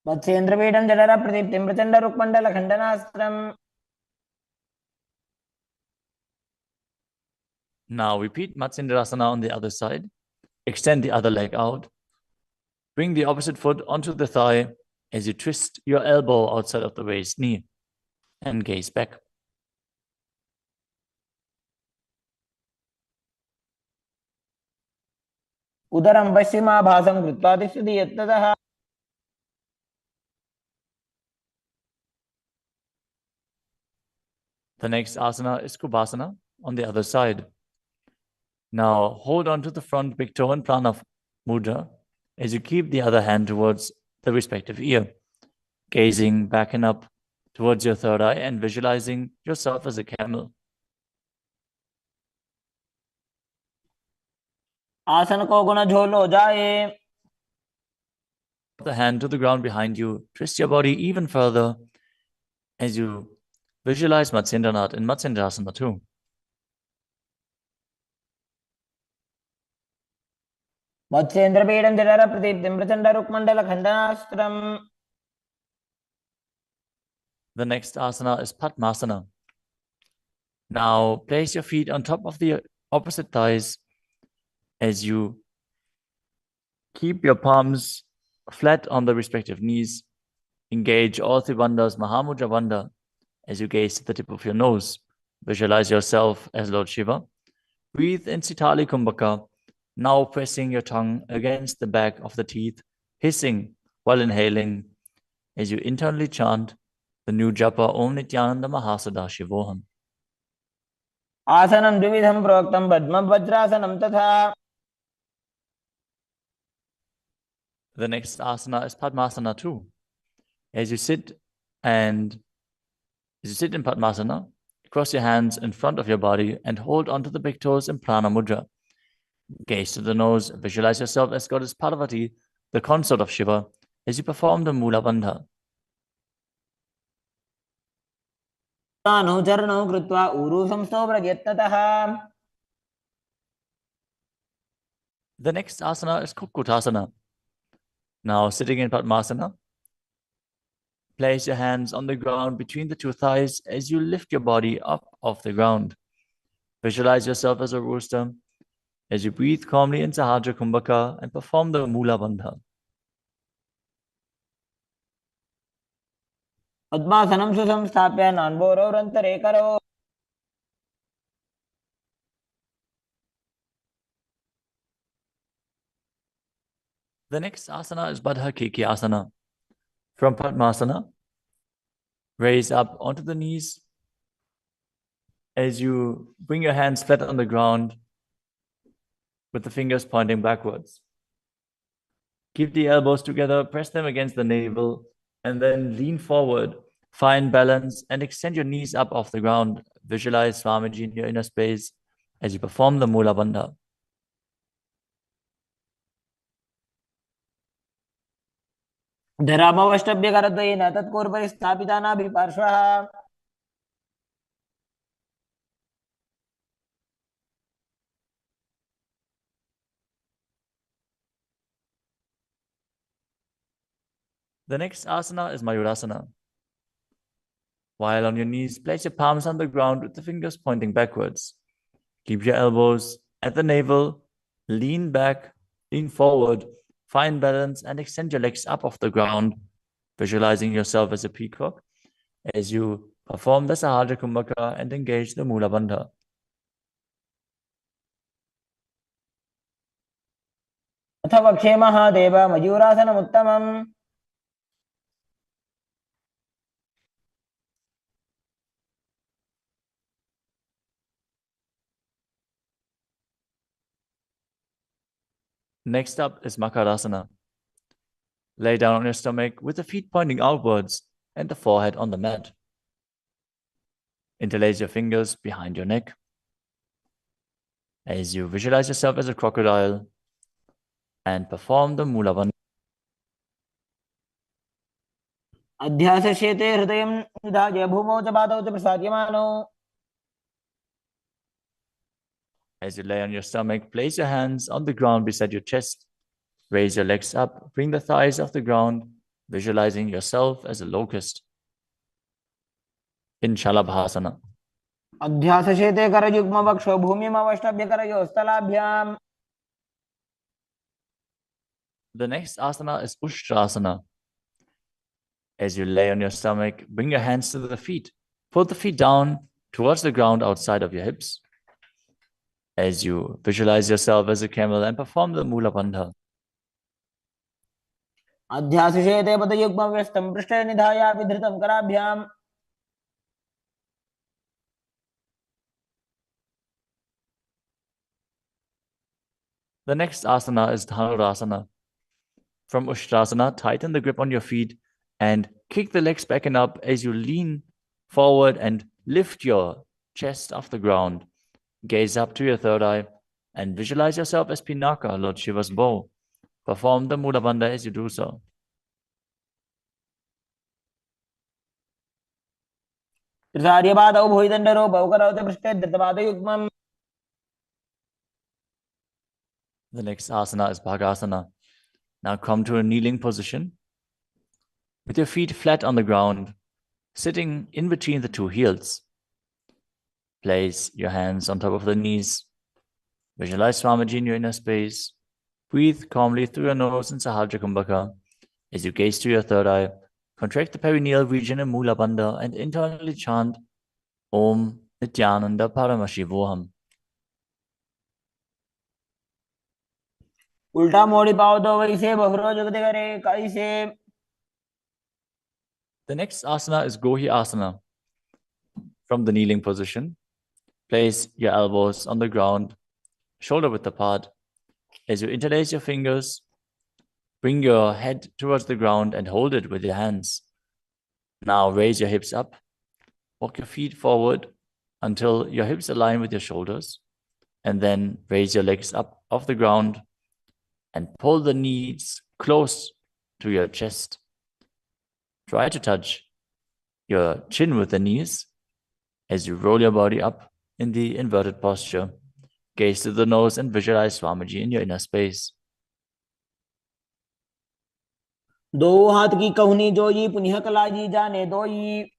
मत्स्येन्द्रपीठं जठरप्रदीप्तिं प्रचण्डरुक्मण्डलखण्डनास्त्रम्. Now repeat Matsendrasana on the other side. Extend the other leg out. Bring the opposite foot onto the thigh as you twist your elbow outside of the raised knee and gaze back. उदरं पश्चिमाभासं कृत्वा तिष्ठति यत्ततः. The next asana is Kubhasana on the other side. Now hold on to the front big toe in Prana Mudra as you keep the other hand towards the respective ear, gazing back and up towards your third eye and visualizing yourself as a camel. आसन को गुण झोलो जाए. The hand to the ground behind you, twist your body even further as you visualize Matsyendranath in Matsendrasana too. मत्स्येन्द्रपीठं जठरप्रदीप्तिं प्रचण्डरुक्मण्डलखण्डनास्त्रम्. The next asana is Padmasana. Now place your feet on top of the opposite thighs as you keep your palms flat on the respective knees. Engage all three bandhas, Mahamudra Bandha, as you gaze at the tip of your nose. Visualize yourself as Lord Shiva. Breathe in Sitali Kumbhaka, now pressing your tongue against the back of the teeth, hissing while inhaling as you internally chant the new japa Om Nityananda Mahasada-Shivoham. आसनं द्विविधं प्रोक्तं पद्मं वज्रासनं तथा. The next asana is Padmasana too. As you sit in Padmasana, cross your hands in front of your body and hold onto the big toes in Prana Mudra. Gaze to the nose, visualize yourself as Goddess Parvati, the consort of Shiva, as you perform the Mula Bandha. अनुचरणं कृत्वा ऊरू संस्थो प्रयत्नतः. The next asana is Kukutasana. Now sitting in Padmasana, place your hands on the ground between the two thighs as you lift your body up off the ground. Visualize yourself as a rooster as you breathe calmly in Sahajra Kumbhaka and perform the Mula Bandha. पद्मासनं सुसंस्थाप्य नान्बोरोरन्तरे करो. The next asana is Baddha Keki Asana. From Padmasana, raise up onto the knees as you bring your hands flat on the ground with the fingers pointing backwards. Keep the elbows together, press them against the navel, and then lean forward. Find balance and extend your knees up off the ground. Visualize Swamiji in your inner space as you perform the Mula Bandha. धरामवष्टभ्यकरद्वयेन तत्पूर्वपरि स्थापिता नाभिपार्श्वः. The next asana is Mayurasana. While on your knees, place your palms on the ground with the fingers pointing backwards. Keep your elbows at the navel, lean back, lean forward, find balance, and extend your legs up off the ground, visualizing yourself as a peacock as you perform the Sahajra Kumbhaka and engage the Mula Bandha. अथ वक्षे Mahadev मयूरासनमुत्तमम्. Next up is Makarasana. Lay down on your stomach with the feet pointing outwards and the forehead on the mat. Interlace your fingers behind your neck as you visualize yourself as a crocodile and perform the Mula Bandha. अध्यासश्येते हृदयं निधाय भूमौ च पादौ च प्रसाद्यमानौ. As you lay on your stomach, place your hands on the ground beside your chest. Raise your legs up, bring the thighs off the ground, visualizing yourself as a locust in Shalabhasana. अध्यासशेते करयुग्मवक्षो भूमिमवष्टभ्य करयोस्तलाभ्याम्. The next asana is Ushtrasana. As you lay on your stomach, bring your hands to the feet. Pull the feet down towards the ground outside of your hips. As you visualize yourself as a camel and perform the Mula Bandha. अध्यासशेते पदयुग्मव्यस्तं पृष्ठे निधायापि धृतं कराभ्याम्. The next asana is Dhanurasana. From Ushtrasana, tighten the grip on your feet and kick the legs back and up as you lean forward and lift your chest off the ground. Gaze up to your third eye and visualize yourself as Pinaka, Lord Shiva's bow. Perform the Mula Bandha as you do so. त्रिसार्यपादौ भुविदण्डरूपौ करौते पृष्ठे धृतपादयुग्मम्. The next asana is Bhagasana. Now come to a kneeling position with your feet flat on the ground, sitting in between the two heels. Place your hands on top of the knees. Visualize Swamiji in your inner space. Breathe calmly through your nose in Sahasrara Kumbhaka. As you gaze to your third eye, contract the perineal region in Mula Bandha and internally chant Om Jayanti Paramashivoham. उल्टा मोड़ी पाओ दो वैसे बहुरो जगते करे कैसे. The next asana is Gohi Asana. From the kneeling position, place your elbows on the ground, shoulder width apart. As you interlace your fingers, bring your head towards the ground and hold it with your hands. Now raise your hips up. Walk your feet forward until your hips align with your shoulders. And then raise your legs up off the ground and pull the knees close to your chest. Try to touch your chin with the knees as you roll your body up in the inverted posture. Gaze to the nose and visualize Swamiji in your inner space. दो हाथ की कहुनी जोई पुनिह कलाजी जाने दोई.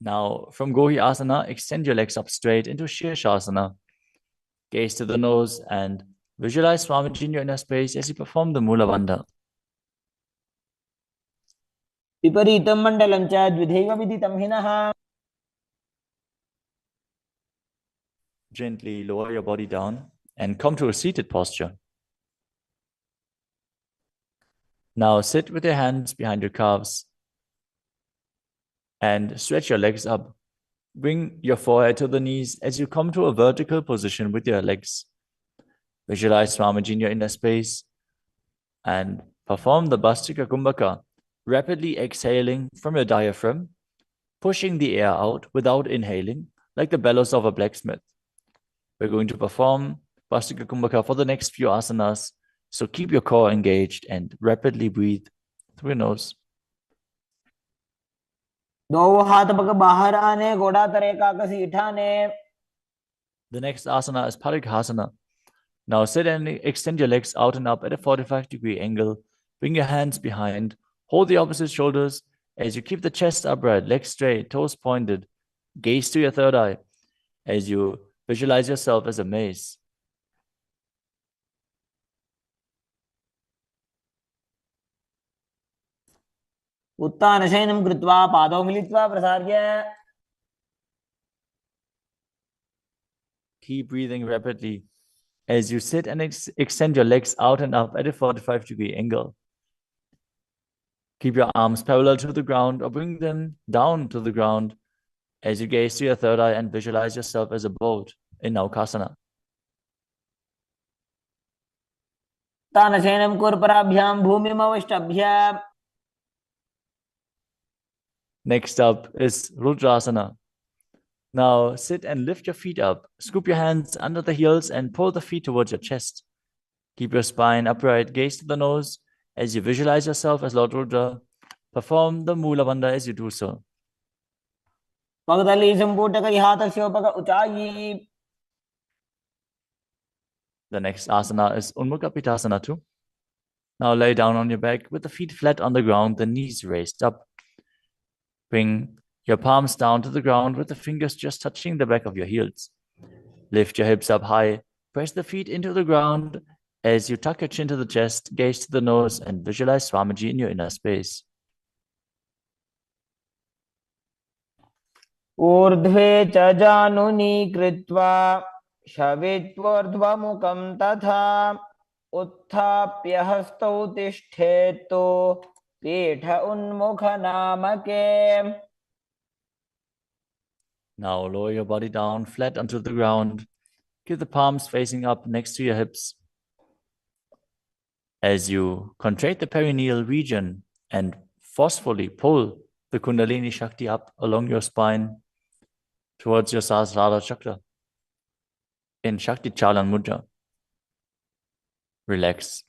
Now, from Gohi Asana, extend your legs up straight into Shirshasana. Gaze to the nose and visualize Swamiji in your inner space as you perform the Mula Bandha. विपरीतं मण्डलं च द्विधैव विदितं हिनः. Gently lower your body down and come to a seated posture. Now sit with your hands behind your calves and stretch your legs up. Bring your forehead to the knees as you come to a vertical position with your legs. Visualize Swamiji in your inner space and perform the Bhastika Kumbhaka, rapidly exhaling from your diaphragm, pushing the air out without inhaling, like the bellows of a blacksmith. We're going to perform Bhastika Kumbhaka for the next few asanas, so keep your core engaged and rapidly breathe through your nose. दो हाथ पग बाहर आने घोड़ा तरे काकसी ठाने. The next asana is Parighasana. Now sit and extend your legs out and up at a 45-degree angle. Bring your hands behind. Hold the opposite shoulders as you keep the chest upright, legs straight, toes pointed. Gaze to your third eye as you visualize yourself as a mace. उत्तानशयनं कृत्वा पादौ मिलित्वा प्रसार्य. Keep breathing rapidly as you sit and extend your legs out and up at a 45-degree angle. Keep your arms parallel to the ground or bring them down to the ground as you gaze to your third eye and visualize yourself as a boat in Naukasana. तानशयनं कुर्पराभ्यां भूमिमवष्टभ्य. Next up is Rudrasana. Now sit and lift your feet up. Scoop your hands under the heels and pull the feet towards your chest. Keep your spine upright, gaze to the nose as you visualize yourself as Lord Rudra. Perform the Mula Bandha as you do so. पगदली संपूटक हाथस्योपक ऊंचाई. The next asana is Unmukha Pitasana too. Now lay down on your back with the feet flat on the ground, the knees raised up. Bring your palms down to the ground with the fingers just touching the back of your heels. Lift your hips up high. Press the feet into the ground as you tuck your chin to the chest, gaze to the nose, and visualize Swamiji in your inner space. ऊर्ध्वे च जानुनी कृत्वा शवित्वोर्ध्वमुखं तथा उत्थाप्य हस्तौ तिष्ठेत्तु पीठ उन्मुखनामके. Now lower your body down flat onto the ground. Keep the palms facing up next to your hips. As you contract the perineal region and forcefully pull the Kundalini Shakti up along your spine towards your Sahasrara chakra in Shakti Chalan Mudra. Relax.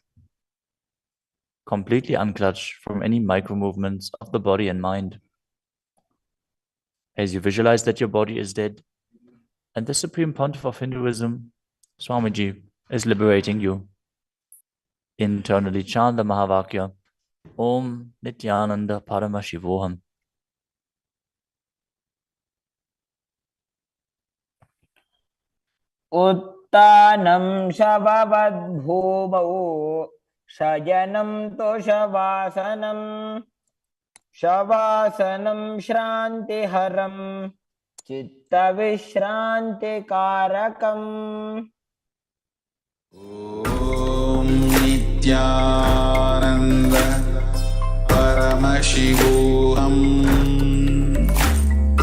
Completely unclutch from any micro movements of the body and mind. As you visualize that your body is dead and the Supreme Pontiff of Hinduism, Swamiji, is liberating you. Internally chant the Mahavakya, Om Nityananda Paramashivoham. उत्तानं शववद्भूमौ शयनं तोषवासनं शवासनं श्रान्तिहरं चित्तविश्रान्तिकारकम्. ॐ नित्यानन्द परमशिवोऽहम्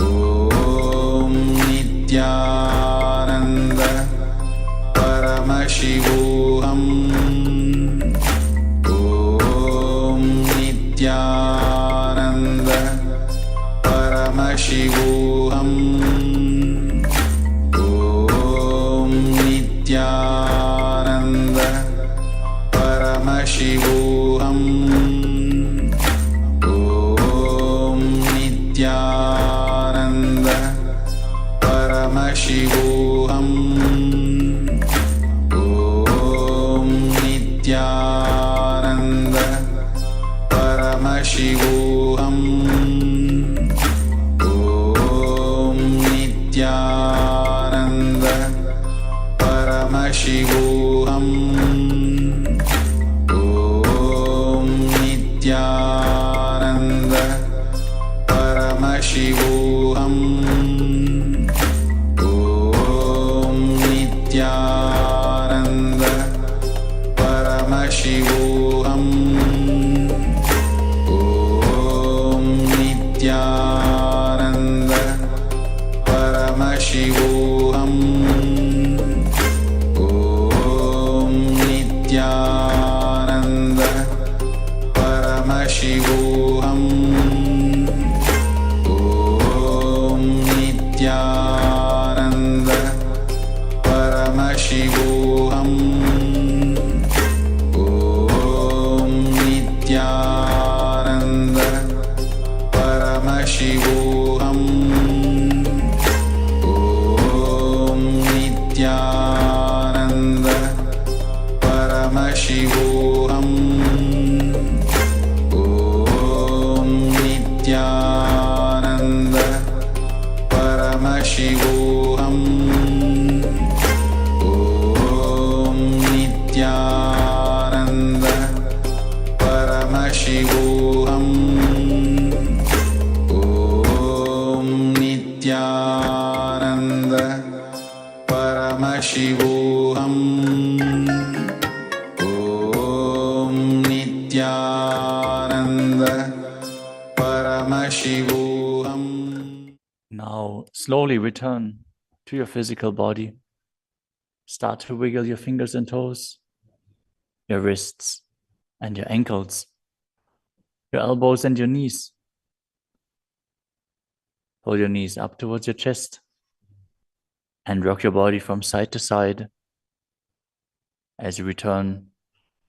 ॐ नित्यानन्द परमशिवोऽहम् ॐ नित्यानन्द परमशिवोऽहम् ॐ नित्यानन्द परमशिवोऽहम् ॐ नित्यानन्द परमशिवोऽहम् ॐ नित्यानन्द परमशिवोऽहम् ॐ नित्यानन्द परमशिवोऽहम् ॐ नित्यानन्द परमशिवोऽहम् ॐ नित्यानन्द परमशिवोऽहम् ॐ नित्यानन्द परमशिवोऽहम् ॐ नित्यानन्द परमशिवोऽहम् ॐ नित्यानन्द परमशिवोऽहम् ॐ नित्यानन्द परमशिवोऽहम् ॐ नित्यानन्द परमशिवोऽहम् ॐ नित्यानन्द परमशिवोऽहम् ॐ नित्यानन्द परमशिवोऽहम् ॐ नित्यानन्द परमशिवोऽहम् ॐ नित्यानन्द परमशिवोऽहम्. Now slowly return to your physical body. Start to wiggle your fingers and toes, your wrists and your ankles, your elbows and your knees. Pull your knees up towards your chest and rock your body from side to side as you return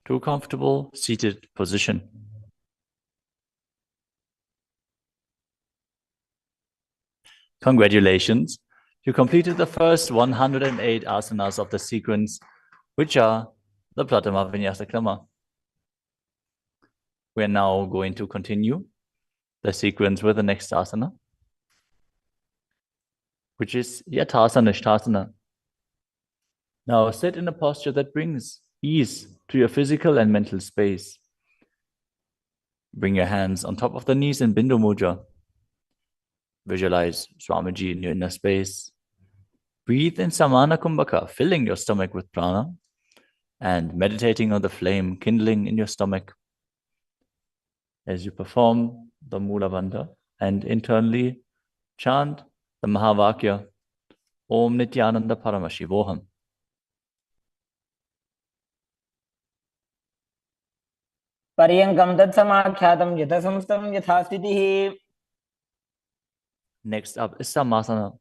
to a comfortable seated position. Congratulations! You completed the first 108 asanas of the sequence, which are the Pratama Vinyasa Krama. We are now going to continue the sequence with the next asana, which is Yathasana Ishtasana. Now sit in a posture that brings ease to your physical and mental space. Bring your hands on top of the knees in Bindu Mudra. Visualize Swamiji in your inner space. Breathe in Samana Kumbhaka, filling your stomach with prana and meditating on the flame kindling in your stomach as you perform the Mula Bandha and internally chant the Mahavakya, Om Nityananda Paramashivoham. पर्यङ्कं तत्समाख्यातं यथासंस्थं यथास्थितिः. Next up is Samasana.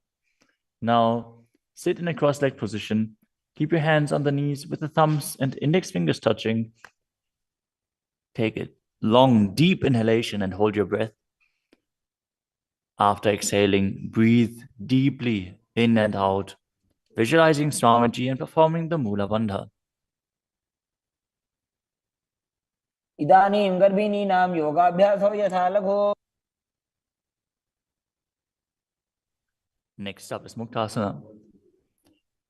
Now sit in a cross-legged position. Keep your hands on the knees with the thumbs and index fingers touching. Take a long, deep inhalation and hold your breath. After exhaling, breathe deeply in and out, visualizing Swamiji and performing the Mula Bandha. इदानीं गर्भिणीनां योगाभ्यासो यथा लघो. Next up is Muktasana.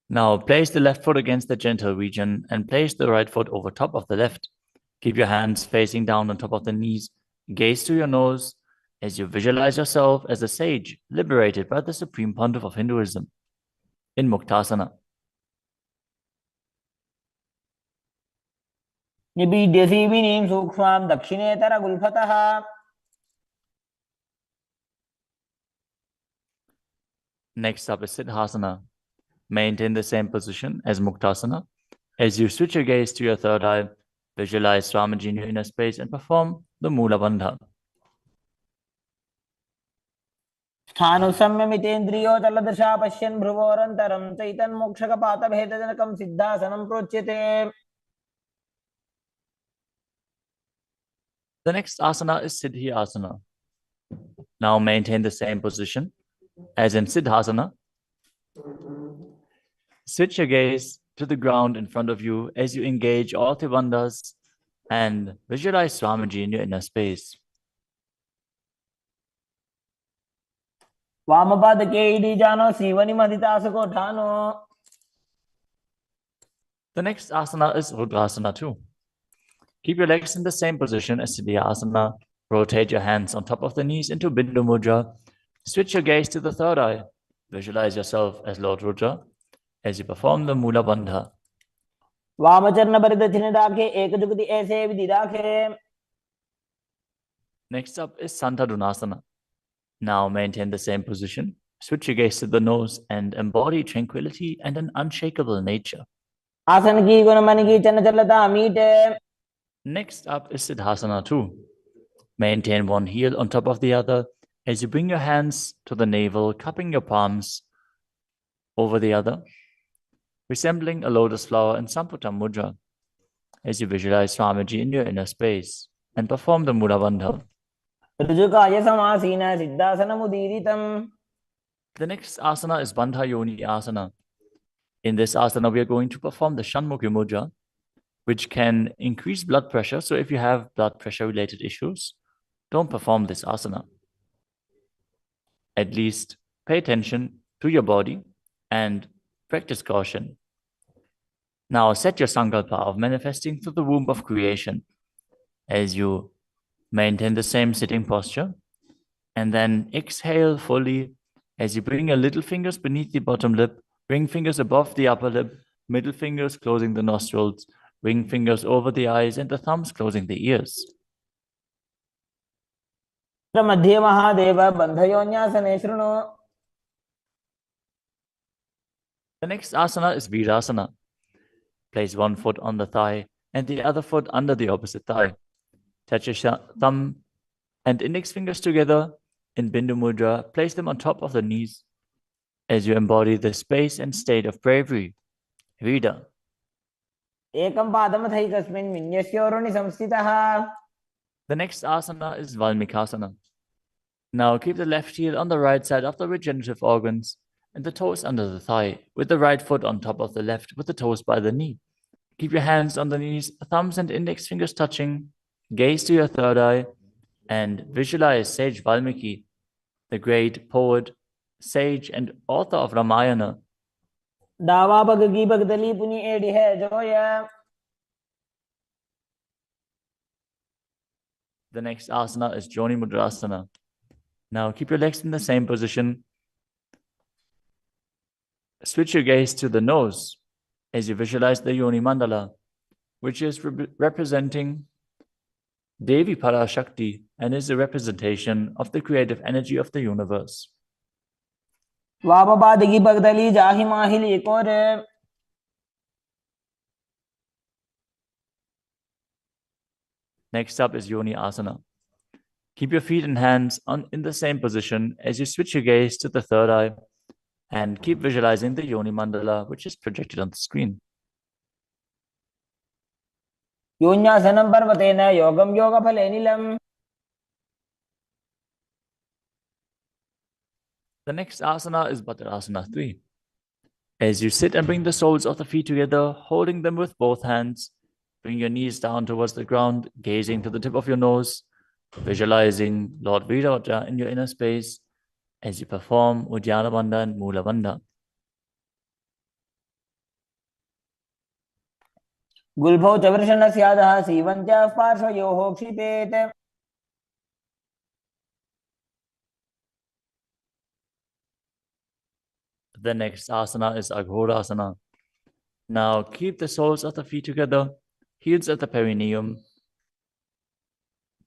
Now place the left foot against the genital region and place the right foot over top of the left. Keep your hands facing down on top of the knees. Gaze to your nose as you visualize yourself as a sage liberated by the Supreme Pontiff of Hinduism in Muktasana. निबीड्य सीविनीं सूक्ष्मां दक्षिणेतरगुल्फतः. Next up is Siddhasana. Maintain the same position as Muktasana. As you switch your gaze to your third eye, visualize Swamiji in your inner space and perform the Mula Bandha. स्थानुसंयमितेन्द्रियो तलदशा पश्यन् भ्रुवोरन्तरं चैतन्मोक्षकपातभेदजनकं सिद्धासनं प्रोच्यते. The next asana is Siddhi Asana. Now maintain the same position as in Siddhasana. Switch your gaze to the ground in front of you as you engage all the bandhas and visualize Swamiji in your inner space. वामपादके इडीजानो सीवनिमधितासुकोठानो. The next asana is Rudrasana too. Keep your legs in the same position as Siddhi Asana. Rotate your hands on top of the knees into Bindu Mudra. Switch your gaze to the third eye. Visualize yourself as Lord Rudra as you perform the Mula Bandha. वामचरण परिदक्षिण दाखे एकजुगति ऐसे विधि दाखे. Next up is Santadunasana. Now maintain the same position. Switch your gaze to the nose and embody tranquility and an unshakable nature. आसन की गुण मन की चंचलता मीटे. Next up is Siddhasana too. Maintain one heel on top of the other as you bring your hands to the navel, cupping your palms over the other, resembling a lotus flower in Samputa Mudra as you visualize Swamiji in your inner space and perform the Mula Bandha. ऋजुकाय समासीन सिद्धासनमुदीरितम्. The next asana is Bandha Yoni Asana. In this asana, we are going to perform the Shanmukhi Mudra, which can increase blood pressure. So if you have blood pressure related issues, don't perform this asana. At least pay attention to your body and practice caution. Now set your sankalpa of manifesting through the womb of creation as you maintain the same sitting posture, and then exhale fully as you bring your little fingers beneath the bottom lip, ring fingers above the upper lip, middle fingers closing the nostrils, ring fingers over the eyes, and the thumbs closing the ears. मध्ये महादेव बन्धयोन्यासने शृणु. The next asana is Virasana. Place one foot on the thigh and the other foot under the opposite thigh. Touch your thumb and index fingers together in Bindu Mudra. Place them on top of the knees as you embody the space and state of bravery. Vida. एकं पादमथैकस्मिन् विन्यस्योरुणि संस्थितः. The next asana is Valmikasana. Now keep the left heel on the right side of the regenerative organs and the toes under the thigh, with the right foot on top of the left, with the toes by the knee. Keep your hands on the knees, thumbs and index fingers touching. Gaze to your third eye and visualize Sage Valmiki, the great poet, sage, and author of Ramayana. डावा पग की भगदली पुनि एड़ी है Zoya. The next asana is Joni Mudrasana. Now keep your legs in the same position. Switch your gaze to the nose as you visualize the Yoni Mandala, which is representing Devi Parashakti and is a representation of the creative energy of the universe. वापा की भगदली जाहि माहिली core. Next up is Yoni Asana. Keep your feet and hands in the same position as you switch your gaze to the third eye and keep visualizing the Yoni Mandala, which is projected on the screen. योन्यासनं पर्वतेन योगं योगफले नीलम्. The next asana is Bhadrasana 3. As you sit and bring the soles of the feet together, holding them with both hands, bring your knees down towards the ground, gazing to the tip of your nose, visualizing Lord Virata in your inner space as you perform Uddiyana Bandha and Mula Bandha. गुल्भौ च वृषणस्यादः सीवन्त्याः पार्श्वयोः क्षिपेत्. The next asana is Aghorasana. Now keep the soles of the feet together, heels at the perineum.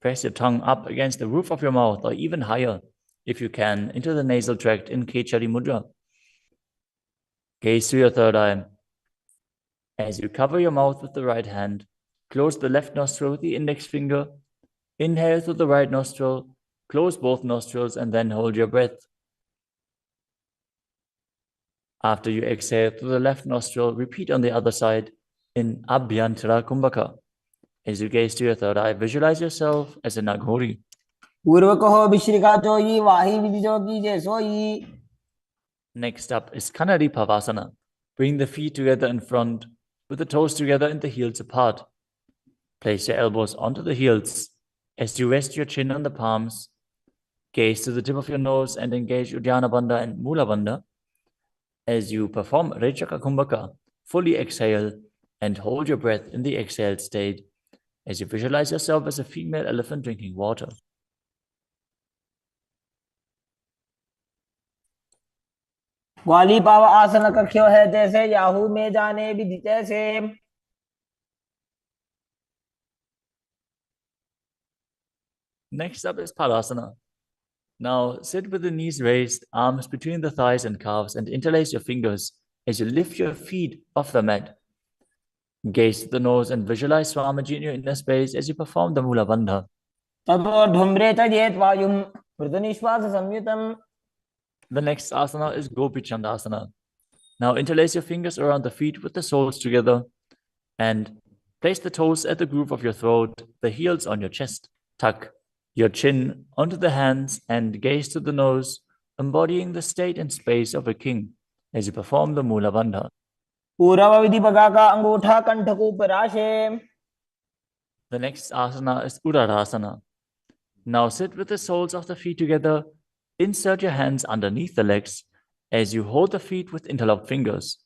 Press your tongue up against the roof of your mouth or even higher, if you can, into the nasal tract in Kechari Mudra. Gaze to your third eye. As you cover your mouth with the right hand, close the left nostril with the index finger. Inhale through the right nostril, close both nostrils, and then hold your breath. After you exhale through the left nostril, repeat on the other side in Abhyantara Kumbhaka. As you gaze to your third eye, visualize yourself as a Naghori. Next up is Kanadi Pavasana. Bring the feet together in front, with the toes together and the heels apart. Place your elbows onto the heels. As you rest your chin on the palms, gaze to the tip of your nose and engage Uddiyana Bandha and Mula Bandha. As you perform Rechaka Kumbhaka, fully exhale and hold your breath in the exhaled state as you visualize yourself as a female elephant drinking water. ग्वाली पाव आसन कख्यो है जैसे Yahoo में जाने विधि जैसे. Next up is Padasana. Now sit with the knees raised, arms between the thighs and calves, and interlace your fingers as you lift your feet off the mat. Gaze to the nose and visualize Swamiji in your inner space as you perform the Mula Bandha. The next asana is Gopi Chandasana. Now interlace your fingers around the feet with the soles together and place the toes at the groove of your throat, the heels on your chest. Tuck your chin onto the hands and gaze to the nose, embodying the state and space of a king as you perform the Mula Bandha. The next asana is Uddarasana. Now sit with the soles of the feet together. Insert your hands underneath the legs as you hold the feet with interlocked fingers.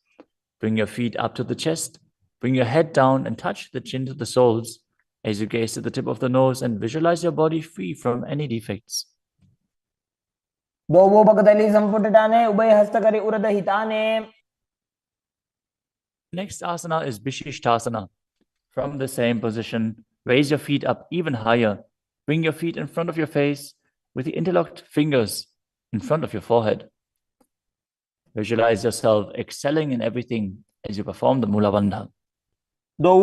Bring your feet up to the chest. Bring your head down and touch the chin to the soles as you gaze to the tip of the nose and visualize your body free from any defects. Next asana is Vishishtasana. From the same position, raise your feet up even higher. Bring your feet in front of your face with the interlocked fingers in front of your forehead. Visualize yourself excelling in everything as you perform the Mula Bandha. The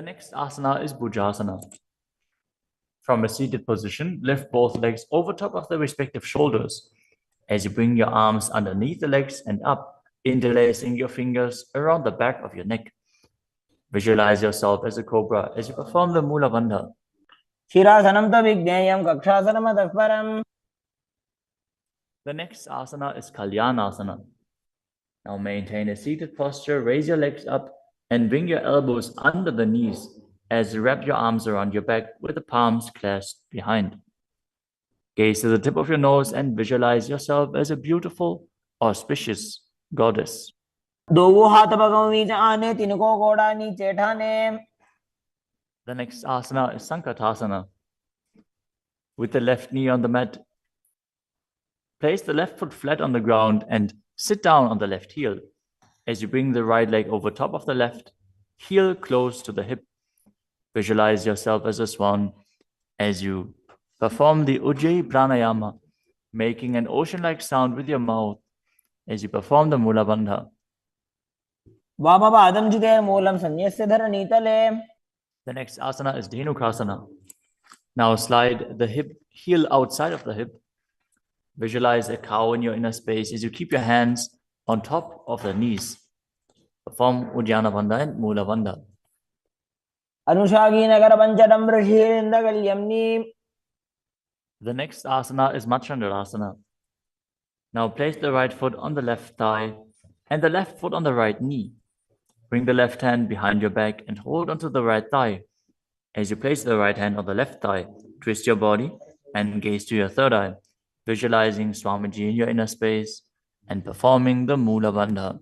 next asana is Bhujasana. From a seated position, lift both legs over top of the respective shoulders as you bring your arms underneath the legs and up, interlacing your fingers around the back of your neck. Visualize yourself as a cobra as you perform the Mula Bandha. The next asana is Kalyanasana. Now maintain a seated posture, raise your legs up, And bring your elbows under the knees as you wrap your arms around your back with the palms clasped behind. Gaze to the tip of your nose and visualize yourself as a beautiful, auspicious goddess. दो हाथ भगों बीच आने, तिनको घोड़ा नीचे ठाने. The next asana is Sankatasana. With the left knee on the mat, place the left foot flat on the ground and sit down on the left heel. As you bring the right leg over top of the left, heel close to the hip. Visualize yourself as a swan as you perform the Ujjayi Pranayama, making an ocean-like sound with your mouth as you perform the Mula Bandha. वामपादं चितेर्मूलं संन्यस्य धरणीतले. The next asana is Dhenukasana. Now slide the heel outside of the hip. Visualize a cow in your inner space as you keep your hands on top of the knees. Perform Uddiyana Bandha and Mula Bandha. अनुषागी Nagar पंचडं ऋषिरिन्दगल्यम्नि. The next asana is Machandrasana. Now place the right foot on the left thigh and the left foot on the right knee. Bring the left hand behind your back and hold onto the right thigh. As you place the right hand on the left thigh, twist your body and gaze to your third eye, visualizing Swamiji in your inner space and performing the Mula Bandha.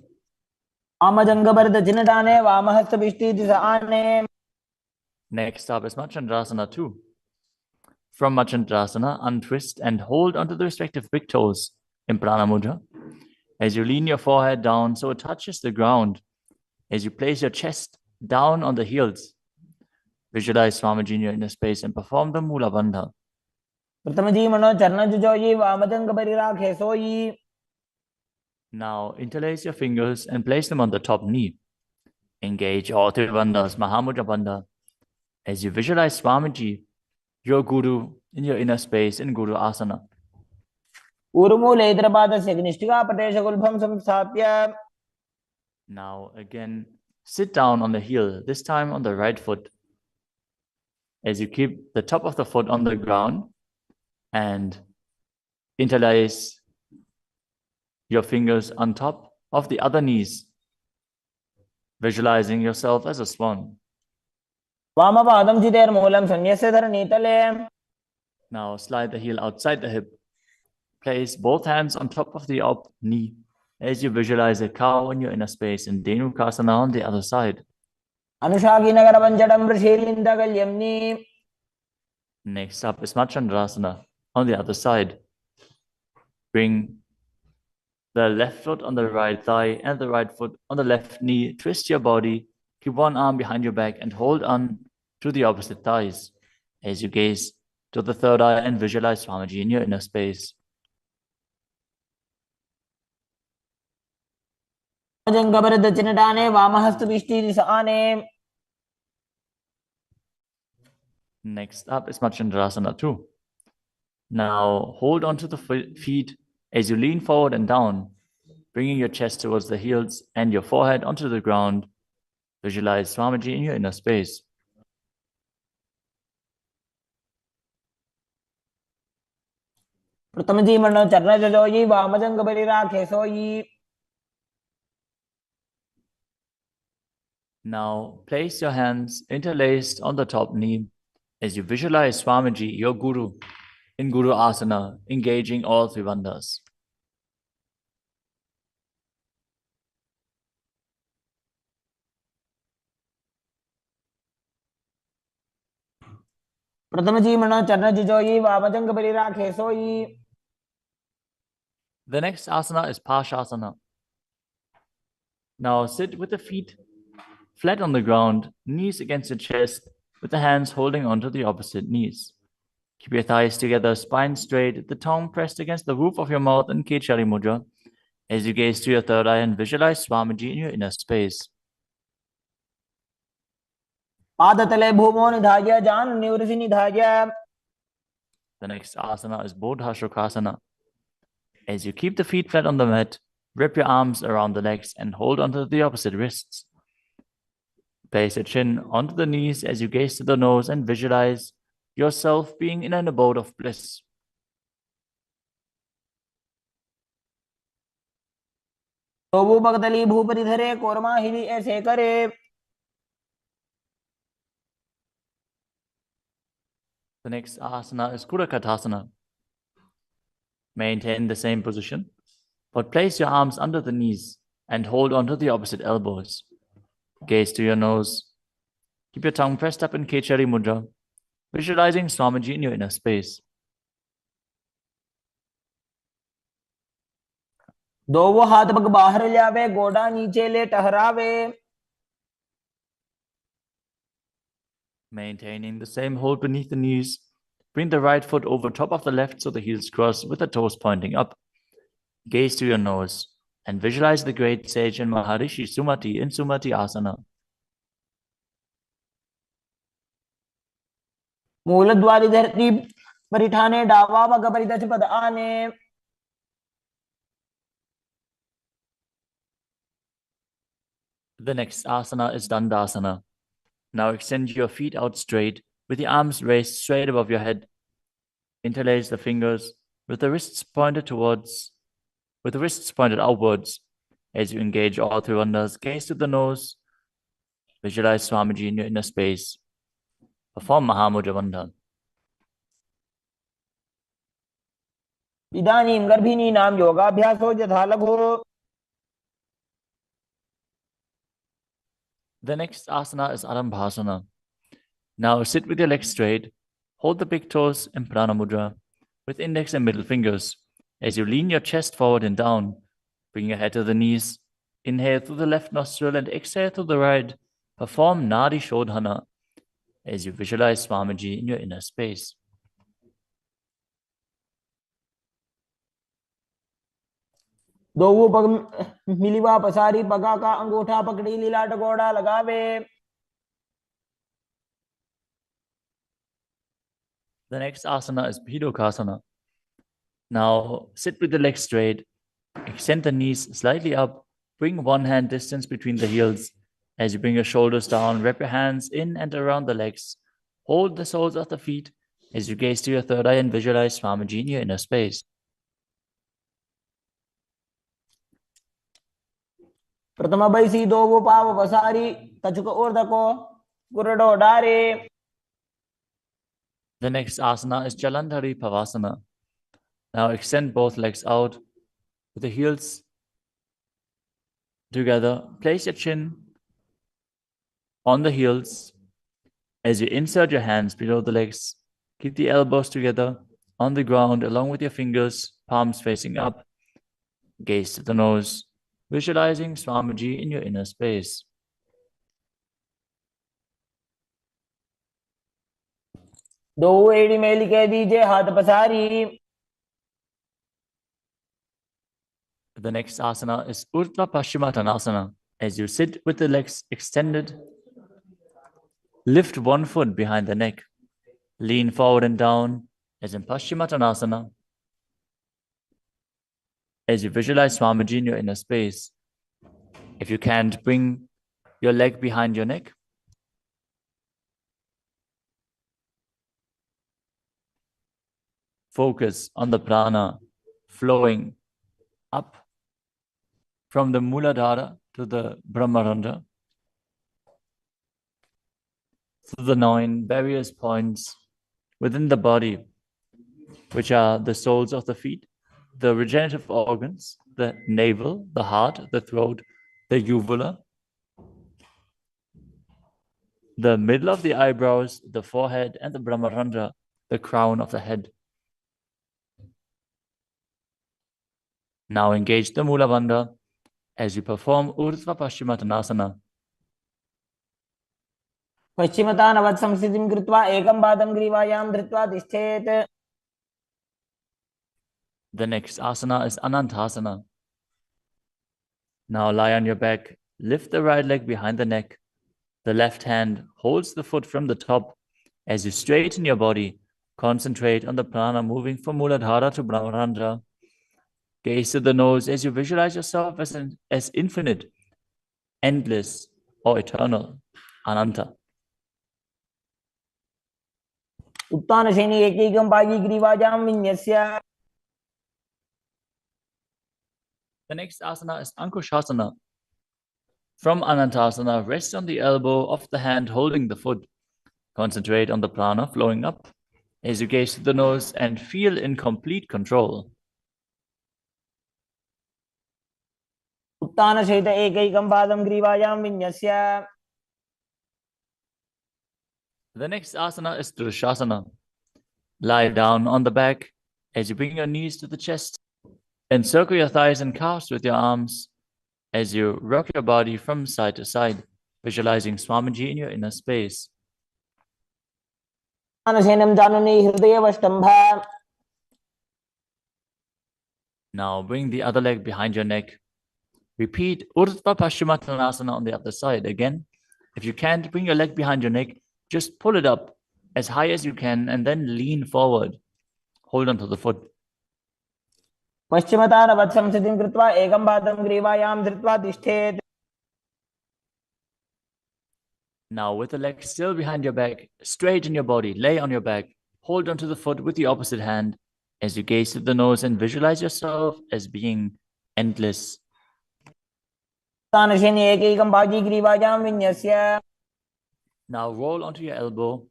वामजङ्घभरदचिनटाने वामहस्तभिष्टीति स आने. Next up is Machandrasana 2. From Machandrasana, untwist and hold onto the respective big toes in Prana Mudra. As you lean your forehead down so it touches the ground, as you place your chest down on the heels, visualize Swamiji in your inner space and perform the Mula Bandha. प्रथमजी मनो चरणजुजोयि वामजङ्घपरिराखे सोयि. Now interlace your fingers and place them on the top knee. Engage all three bandhas, Mahamudra Bandha. As you visualize Swamiji, your Guru, in your inner space in Guru Asana. ऊर्मूलेतरपादस्य निष्ठिकापटेशगुल्भं संस्थाप्य. Now again, sit down on the heel, this time on the right foot. As you keep the top of the foot on the ground and interlace your fingers on top of the other knees, visualizing yourself as a swan. वामपादं चितेर्मूलं संन्यस्य धरणीतले. Now slide the heel outside the hip. Place both hands on top of the up knee as you visualize a cow in your inner space in Dhenukasana on the other side. अनुषागी Nagar पंचडं ऋषिरिन्दगल्यम्नि. Next up is Machandrasana on the other side. Bring the left foot on the right thigh and the right foot on the left knee. Twist your body. Keep one arm behind your back and hold on to the opposite thighs as you gaze to the third eye and visualize Swamiji in your inner space. वामजङ्घभरदचिनटाने वामहस्तभिष्टीति स आने. Next up is Machandrasana 2. Now hold on to the feet as you lean forward and down, bringing your chest towards the heels and your forehead onto the ground. Visualize Swamiji in your inner space. प्रथमजी मनो चरणजुजोयि वामजङ्घपरिराखे सोयि. Now place your hands interlaced on the top knee as you visualize Swamiji, your Guru, in Guru Asana, engaging all three bandhas. प्रथमजी मनो चरणजुजोयि वामजङ्घपरिराखे सोयि. The next asana is Pashasana. Now sit with the feet flat on the ground, knees against the chest, with the hands holding onto the opposite knees. Keep your thighs together, spine straight, the tongue pressed against the roof of your mouth in Kechari Mudra as you gaze to your third eye and visualize Swamiji in your inner space. पादतले भूमो निधाय जानुनिवृषि निधाय. The next asana is Bodhashokasana. As you keep the feet flat on the mat, wrap your arms around the legs and hold onto the opposite wrists. Place your chin onto the knees as you gaze to the nose and visualize yourself being in an abode of bliss. तो वो भगतली भूपरिधरे कोरमा हिरि ऐसे करे. The next asana is Kurakatasana. Maintain the same position, but place your arms under the knees and hold onto the opposite elbows. Gaze to your nose. Keep your tongue pressed up in Kechari Mudra, visualizing Swamiji in your inner space. दोवो हाथ पग बाहर जावे, गोडा नीचे ले टहरावे. Maintaining the same hold beneath the knees, bring the right foot over top of the left so the heels cross with the toes pointing up. Gaze to your nose and visualize the great sage and Maharishi Sumati in Sumati Asana. मूलद्वारी धरती परिठाने, डावा पग परिदच पद आने. The next asana is Dandasana. Now extend your feet out straight with the arms raised straight above your head. Interlace the fingers with the wrists pointed outwards. As you engage all three bandhas, gaze to the nose. Visualize Swamiji in your inner space. Perform Mahamudra Bandha. इदानीं गर्भिणीनां योगाभ्यासो यथा लघो. The next asana is Arambhasana. Now sit with your legs straight. Hold the big toes in Prana Mudra with index and middle fingers. As you lean your chest forward and down, bring your head to the knees. Inhale through the left nostril and exhale through the right. Perform Nadi Shodhana as you visualize Swamiji in your inner space. दोवो पग मिलिवा पसारी, पगा का अंगूठा पकड़ी लीलाट गोड़ा लगावे. The next asana is Bhidokasana. Now sit with the legs straight. Extend the knees slightly up. Bring one hand distance between the heels. As you bring your shoulders down, wrap your hands in and around the legs. Hold the soles of the feet as you gaze to your third eye and visualize Swamiji in your inner space. प्रथम बैसी दोवो पाव पसारी, कछुक ऊर्धको गुरडो डारे. The next asana is Jalandhari Pavasana. Now extend both legs out with the heels together. Place your chin on the heels as you insert your hands below the legs. Keep the elbows together on the ground along with your fingers, palms facing up. Gaze to the nose, visualizing Swamiji in your inner space. दोवो एड़ी मेली के दीजिए, हाथ पसारी. The next asana is Urdhva Paschimottanasana. As you sit with the legs extended, lift one foot behind the neck. Lean forward and down as in Paschimottanasana. As you visualize Swamiji in your inner space. If you can't, bring your leg behind your neck. Focus on the prana flowing up from the Muladhara to the Brahmarandha, through the 9 various points within the body, which are the soles of the feet, the regenerative organs, the navel, the heart, the throat, the uvula, the middle of the eyebrows, the forehead, and the Brahmarandha, the crown of the head. Now engage the Mula Bandha as you perform Urdhva Paschimottanasana. पश्चिमतानवत् संस्थितिं कृत्वा एकं पादं ग्रीवायां धृत्वा तिष्ठेत्. The next asana is Anantasana. Now lie on your back, lift the right leg behind the neck. The left hand holds the foot from the top. As you straighten your body, concentrate on the prana moving from Muladhara to Brahmarandha. Gaze to the nose as you visualize yourself as infinite, endless, or eternal, Ananta. उत्तानशयनी एकैकं पायी ग्रीवायां विन्यस्य. The next asana is Ankushasana. From Anantasana, rest on the elbow of the hand holding the foot. Concentrate on the prana flowing up. as you gaze to the nose and feel in complete control. उत्तानसहित एकैकं पादं ग्रीवायां विन्यस्य. The next asana is Dhrishasana. Lie down on the back as you bring your knees to the chest. Encircle your thighs and calves with your arms as you rock your body from side to side, visualizing Swamiji in your inner space. मानसेनं जानुनी हृदयवष्टम्भ. Now bring the other leg behind your neck. Repeat Urdhva Paschimottanasana on the other side. Again, if you can't bring your leg behind your neck, just pull it up as high as you can and then lean forward. Hold on to the foot. पश्चिमतानवत् संस्थितिं कृत्वा एकं पादं ग्रीवायां धृत्वा तिष्ठेत्. Now with the leg still behind your back, straighten your body, lay on your back, hold onto the foot with the opposite hand as you gaze to the nose and visualize yourself as being endless. उत्तानशयने एकैकं बाजी ग्रीवायां विन्यस्य. Now roll onto your elbow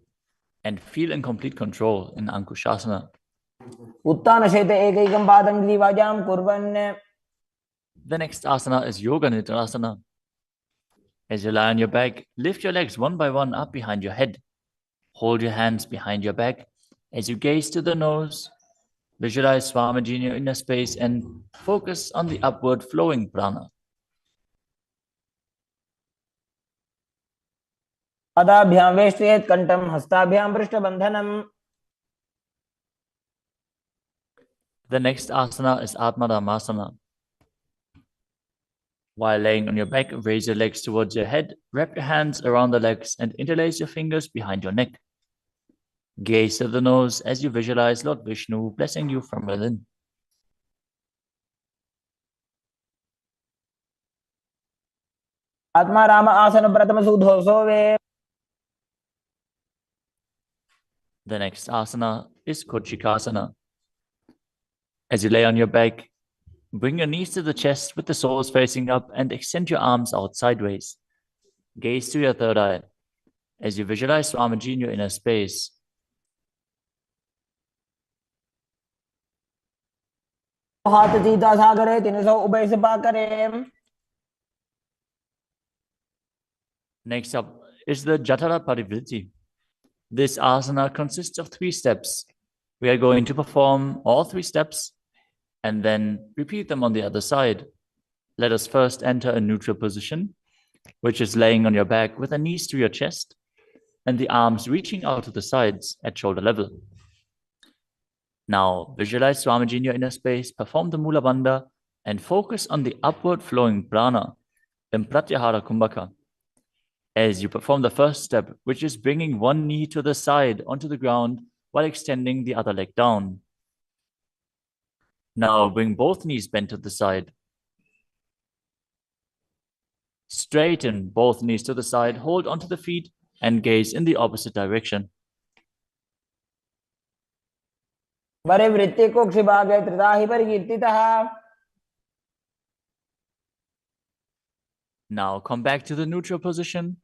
and feel in complete control in Ankushasana. उत्तानशयित एकैकं पादं ग्रीवायां कुर्वन्. The next asana is Yoga Nidrasana. As you lie on your back, lift your legs one by one up behind your head. Hold your hands behind your back as you gaze to the nose. Visualize Swamiji in your inner space and focus on the upward flowing prana. पादाभ्यां वेष्टयेत् कण्ठं हस्ताभ्यां पृष्ठबन्धनम्. The next asana is Atmadhammasana. While laying on your back, raise your legs towards your head, wrap your hands around the legs and interlace your fingers behind your neck. Gaze to the nose as you visualize Lord Vishnu blessing you from within. आत्मा राम आसन प्रथम सुधो सोवे. The next asana is Kochikasana. As you lay on your back, bring your knees to the chest with the soles facing up and extend your arms out sideways. Gaze to your third eye as you visualize Swamiji in your inner space. हाथ सीधा सा करे 300 उभय सभा करे. Next up is the Jatara Parivritti. This asana consists of 3 steps. We are going to perform all 3 steps and then repeat them on the other side. Let us first enter a neutral position, which is laying on your back with the knees to your chest and the arms reaching out to the sides at shoulder level. Now visualize Swamiji in your inner space, perform the Mula Bandha and focus on the upward flowing prana in Pratyahara Kumbhaka. As you perform the first step, which is bringing one knee to the side onto the ground while extending the other leg down. Now bring both knees bent to the side. Straighten both knees to the side, hold onto the feet and gaze in the opposite direction. परिवृत्ति कोक्षिभागे त्रिधा हि परिकीर्तितः. Now come back to the neutral position,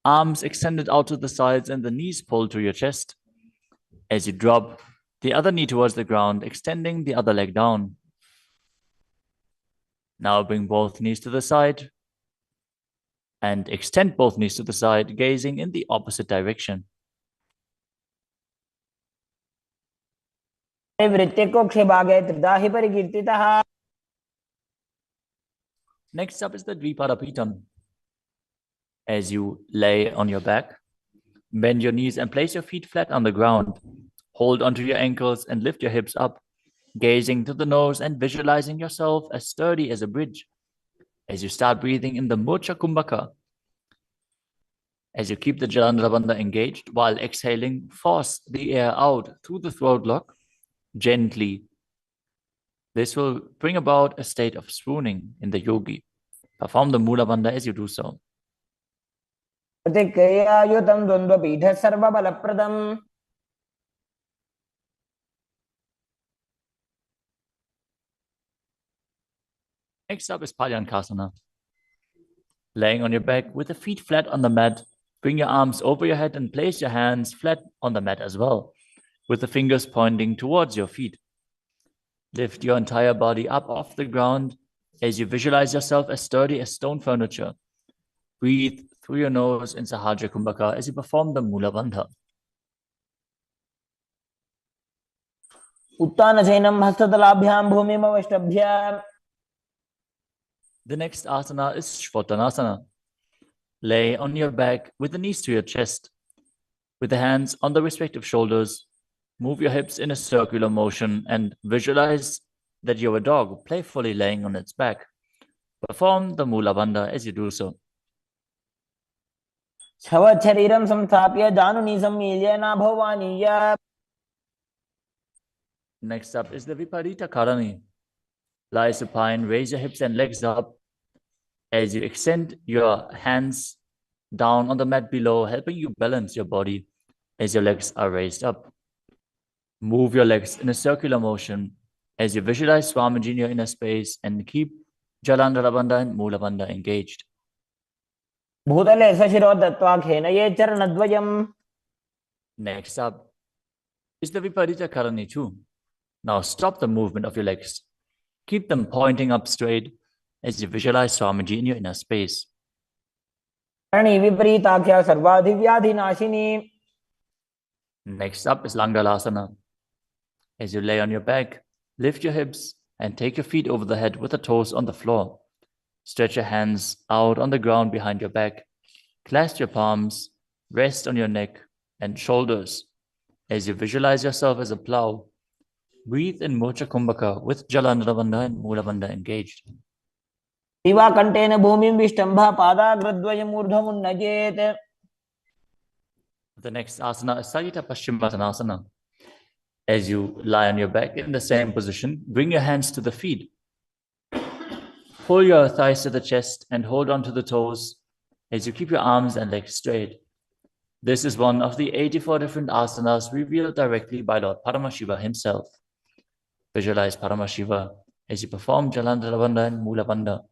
arms extended out to the sides and the knees pulled to your chest. As you drop the other knee towards the ground, extending the other leg down. Now bring both knees to the side and extend both knees to the side, gazing in the opposite direction. परिवृत्ति कोक्षिभागे त्रिधा हि परिकीर्तितः. Next up is the Dvipadapitam. As you lay on your back, bend your knees and place your feet flat on the ground. Hold onto your ankles and lift your hips up, gazing to the nose and visualizing yourself as sturdy as a bridge. As you start breathing in the Mocha Kumbhaka, as you keep the Jalandhara Bandha engaged while exhaling, force the air out through the throat lock gently. This will bring about a state of swooning in the yogi. Perform the Mula Bandha as you do so. प्रतिक्रियायुतं द्वन्द्वपीठः सर्वबलप्रदम्. Next up is Palyankasana. Laying on your back with the feet flat on the mat, bring your arms over your head and place your hands flat on the mat as well. with the fingers pointing towards your feet. Lift your entire body up off the ground as you visualize yourself as sturdy as stone furniture. Breathe through your nose in Sahajra Kumbhaka as you perform the Mula Bandha. उत्तानशयनं हस्ततलाभ्यां भूमिमवष्टभ्य. The next asana is Shvatanasana. Lay on your back with the knees to your chest. With the hands on the respective shoulders, move your hips in a circular motion and visualize that you're a dog playfully laying on its back. Perform the Mula Bandha as you do so. शवच्छरीरं संस्थाप्य जानुनी सम्मील्य नाभवानीय. Next up is the Viparita Karani. Lie supine, raise your hips and legs up as you extend your hands down on the mat below, helping you balance your body as your legs are raised up. Move your legs in a circular motion as you visualize Swamiji in your inner space and keep Jalandhara Bandha and Mula Bandha engaged. भूतले सशिरो दत्त्वा खेनये चरणद्वयम्. Next up is the Viparita Karani too. Now stop the movement of your legs. Keep them pointing up straight as you visualize Swamiji in your inner space. Karni विपरीताख्या सर्वाधिव्याधिनाशिनी. Next up is Langalasana. As you lay on your back, lift your hips and take your feet over the head with the toes on the floor. Stretch your hands out on the ground behind your back. Clasp your palms, rest on your neck and shoulders as you visualize yourself as a plow. Breathe in Mocha Kumbhaka with Jalandhara Bandha and Mula Bandha engaged. दिवाकण्ठेन भूमिं विष्टम्भा पादाग्रद्वयम् ऊर्ध्वमुन्नयेत्. The next asana is Sajita Paschimottanasana. As you lie on your back in the same position, bring your hands to the feet. Pull your thighs to the chest and hold on to the toes as you keep your arms and legs straight. This is one of the 84 different asanas revealed directly by Lord Paramashiva himself. Visualize Paramashiva as you perform Jalandhara Bandha and Mula Bandha.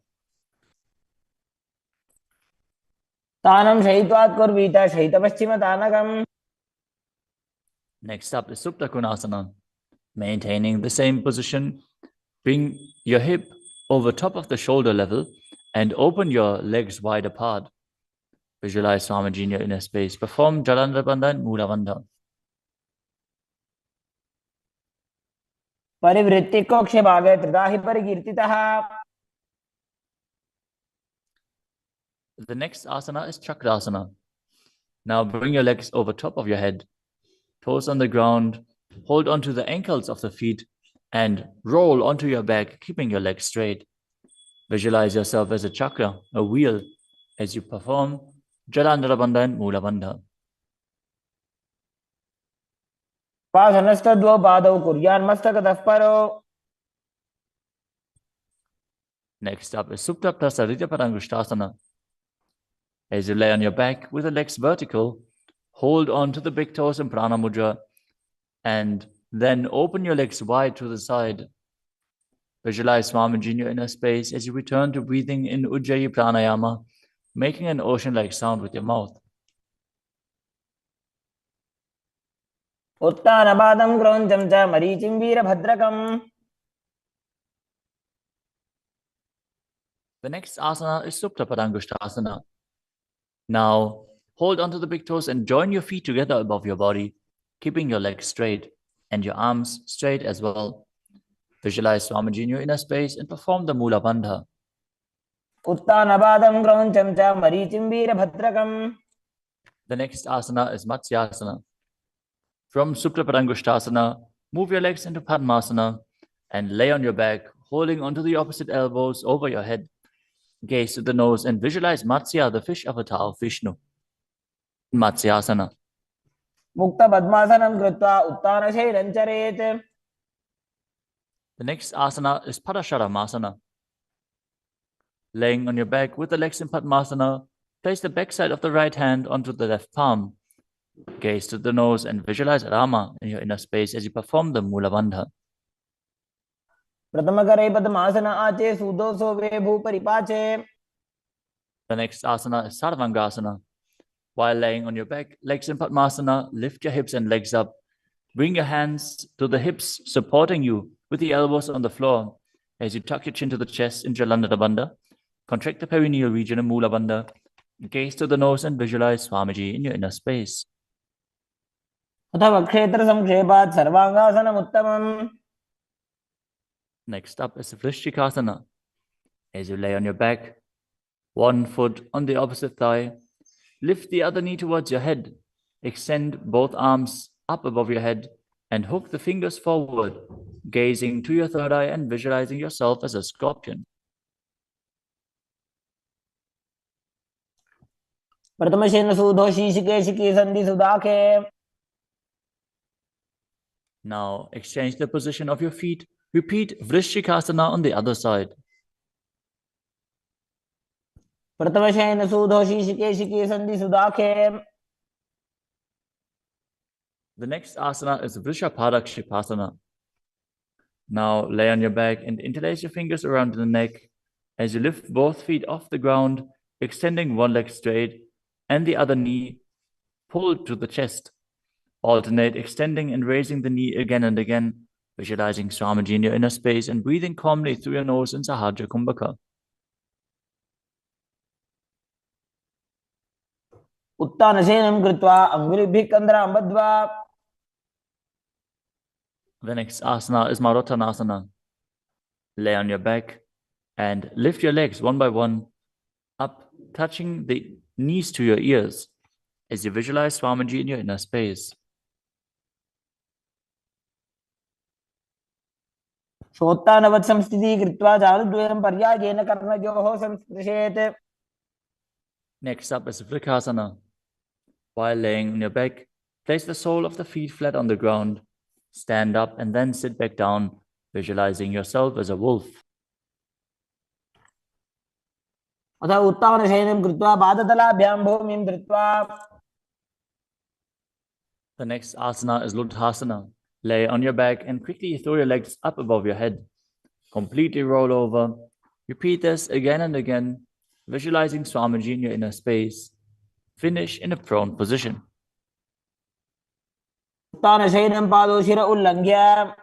तानं शयित्वात् कुर्वीत शयितपश्चिमतानकम्. Next up is Supta Konasana. Maintaining the same position, bring your hip over top of the shoulder level and open your legs wide apart. Visualize Swamiji in your inner space. Perform Jalandhara Bandha and Mula Bandha. परिवृत्ति कोक्षे भागे त्रिदाहि परिकीर्तितः. The next asana is Chakrasana. Now bring your legs over top of your head, toes on the ground, hold onto the ankles of the feet and roll onto your back, keeping your legs straight. Visualize yourself as a chakra, a wheel, as you perform Jalandhara Bandha and Mula Bandha. पासनस्तद्वौ पादौ कुर्यान्मस्तकतः परो. Next up is Supta Prasarita Parangushtasana. As you lay on your back with the legs vertical, hold on to the big toes in Prana Mudra and then open your legs wide to the side. Visualize Swamiji in your inner space as you return to breathing in Ujjayi Pranayama, making an ocean-like sound with your mouth. उत्तानपादं क्रौञ्चं च मरीचिं वीरभद्रकम्. The next asana is Supta Padangushtasana. Now, hold onto the big toes and join your feet together above your body, keeping your legs straight and your arms straight as well. Visualize Swamiji in your inner space and perform the Mula Bandha. उत्तानपादं क्रौञ्चं च मरीचिं वीरभद्रकम्. The next asana is Matsyasana. From Supta Padangushtasana, move your legs into Padmasana and lay on your back, holding onto the opposite elbows over your head. Gaze to the nose and visualize Matsya, the fish avatar of Vishnu. Matsyasana. मुक्तपद्मासनं कृत्वा उत्तानशैलं चरेत्. The next asana is Padasharamasana. Laying on your back with the legs in Padmasana, place the backside of the right hand onto the left palm. Gaze to the nose and visualize Rama in your inner space as you perform the Mula Bandha. प्रथमकरे पद्मासन आचे सुदोषो वे भूपरिपाचे. The next asana is Sarvangasana. While laying on your back, legs in Padmasana, lift your hips and legs up Bring your hands to the hips, supporting you with the elbows on the floor. As you tuck your chin to the chest in Jalandhara Bandha, contract the perineal region in Mula Bandha. Gaze to the nose and visualize Swamiji in your inner space. अथ वक्षेत्र संक्षेपात् सर्वांगासनम् उत्तमम्. Next up is Vrishchikasana. As you lay on your back, one foot on the opposite thigh, lift the other knee towards your head. Extend both arms up above your head and hook the fingers forward, gazing to your third eye and visualizing yourself as a scorpion. प्रथमशेन सुधोषी शिकेशिकी संधि सुदाखे. Now exchange the position of your feet. Repeat Vrishchikasana on the other side. प्रथमशेन सुधोषी शिकेशिकी संधि सुदाखे. The next asana is Vrishabhadakshipasana. Now lay on your back and interlace your fingers around the neck as you lift both feet off the ground, extending one leg straight and the other knee pulled to the chest. Alternate extending and raising the knee again and again, visualizing Swamiji in your inner space and breathing calmly through your nose in Sahaja Kumbhaka. उत्तानशयनं कृत्वा अङ्गुलिभिः कन्द्रां बद्ध्वा. The next asana is Marottanasana. Lay on your back and lift your legs one by one up, touching the knees to your ears as you visualize Swamiji in your inner space. शोत्तानवत् संस्थितिः कृत्वा जानुद्वयं पर्यायेन कर्णयोः संस्पृशेत्. Next up is Vrikasana. While laying on your back, place the sole of the feet flat on the ground. Stand up and then sit back down, visualizing yourself as a wolf. अथ उत्तानशयनं कृत्वा पादतलाभ्यां भूमिं धृत्वा. The next asana is Luddhasana. Lay on your back and quickly throw your legs up above your head. Completely roll over. Repeat this again and again, visualizing Swamiji in your inner space. Finish in a prone position. उत्तानशयनं पादौ शिर उल्लङ्घ्य.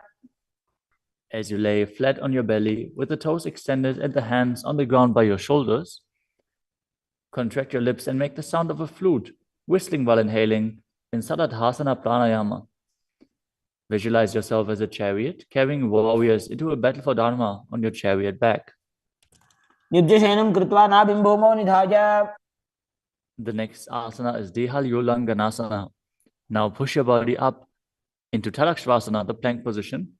As you lay flat on your belly with the toes extended and the hands on the ground by your shoulders, contract your lips and make the sound of a flute, whistling while inhaling in Saradhasana Pranayama. Visualize yourself as a chariot, carrying warriors into a battle for Dharma on your chariot back. युद्धशयनं कृत्वा नाभिं भूमौ निधाय. The next asana is Dehalyulanganasana. Now push your body up into Tadakshvasana, the plank position,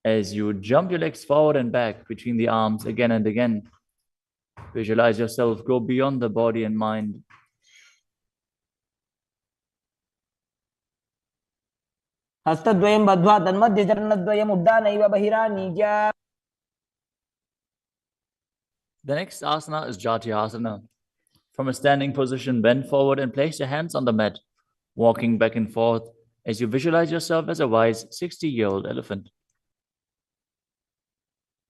as you jump your legs forward and back between the arms again and again. Visualize yourself go beyond the body and mind. हस्तद्वयं बद्ध्वा तन्मध्यचरणद्वयम् उड्डानैव बहिरानीय. The next asana is Jatyasana. From a standing position, bend forward and place your hands on the mat, walking back and forth as you visualize yourself as a wise 60-year-old elephant.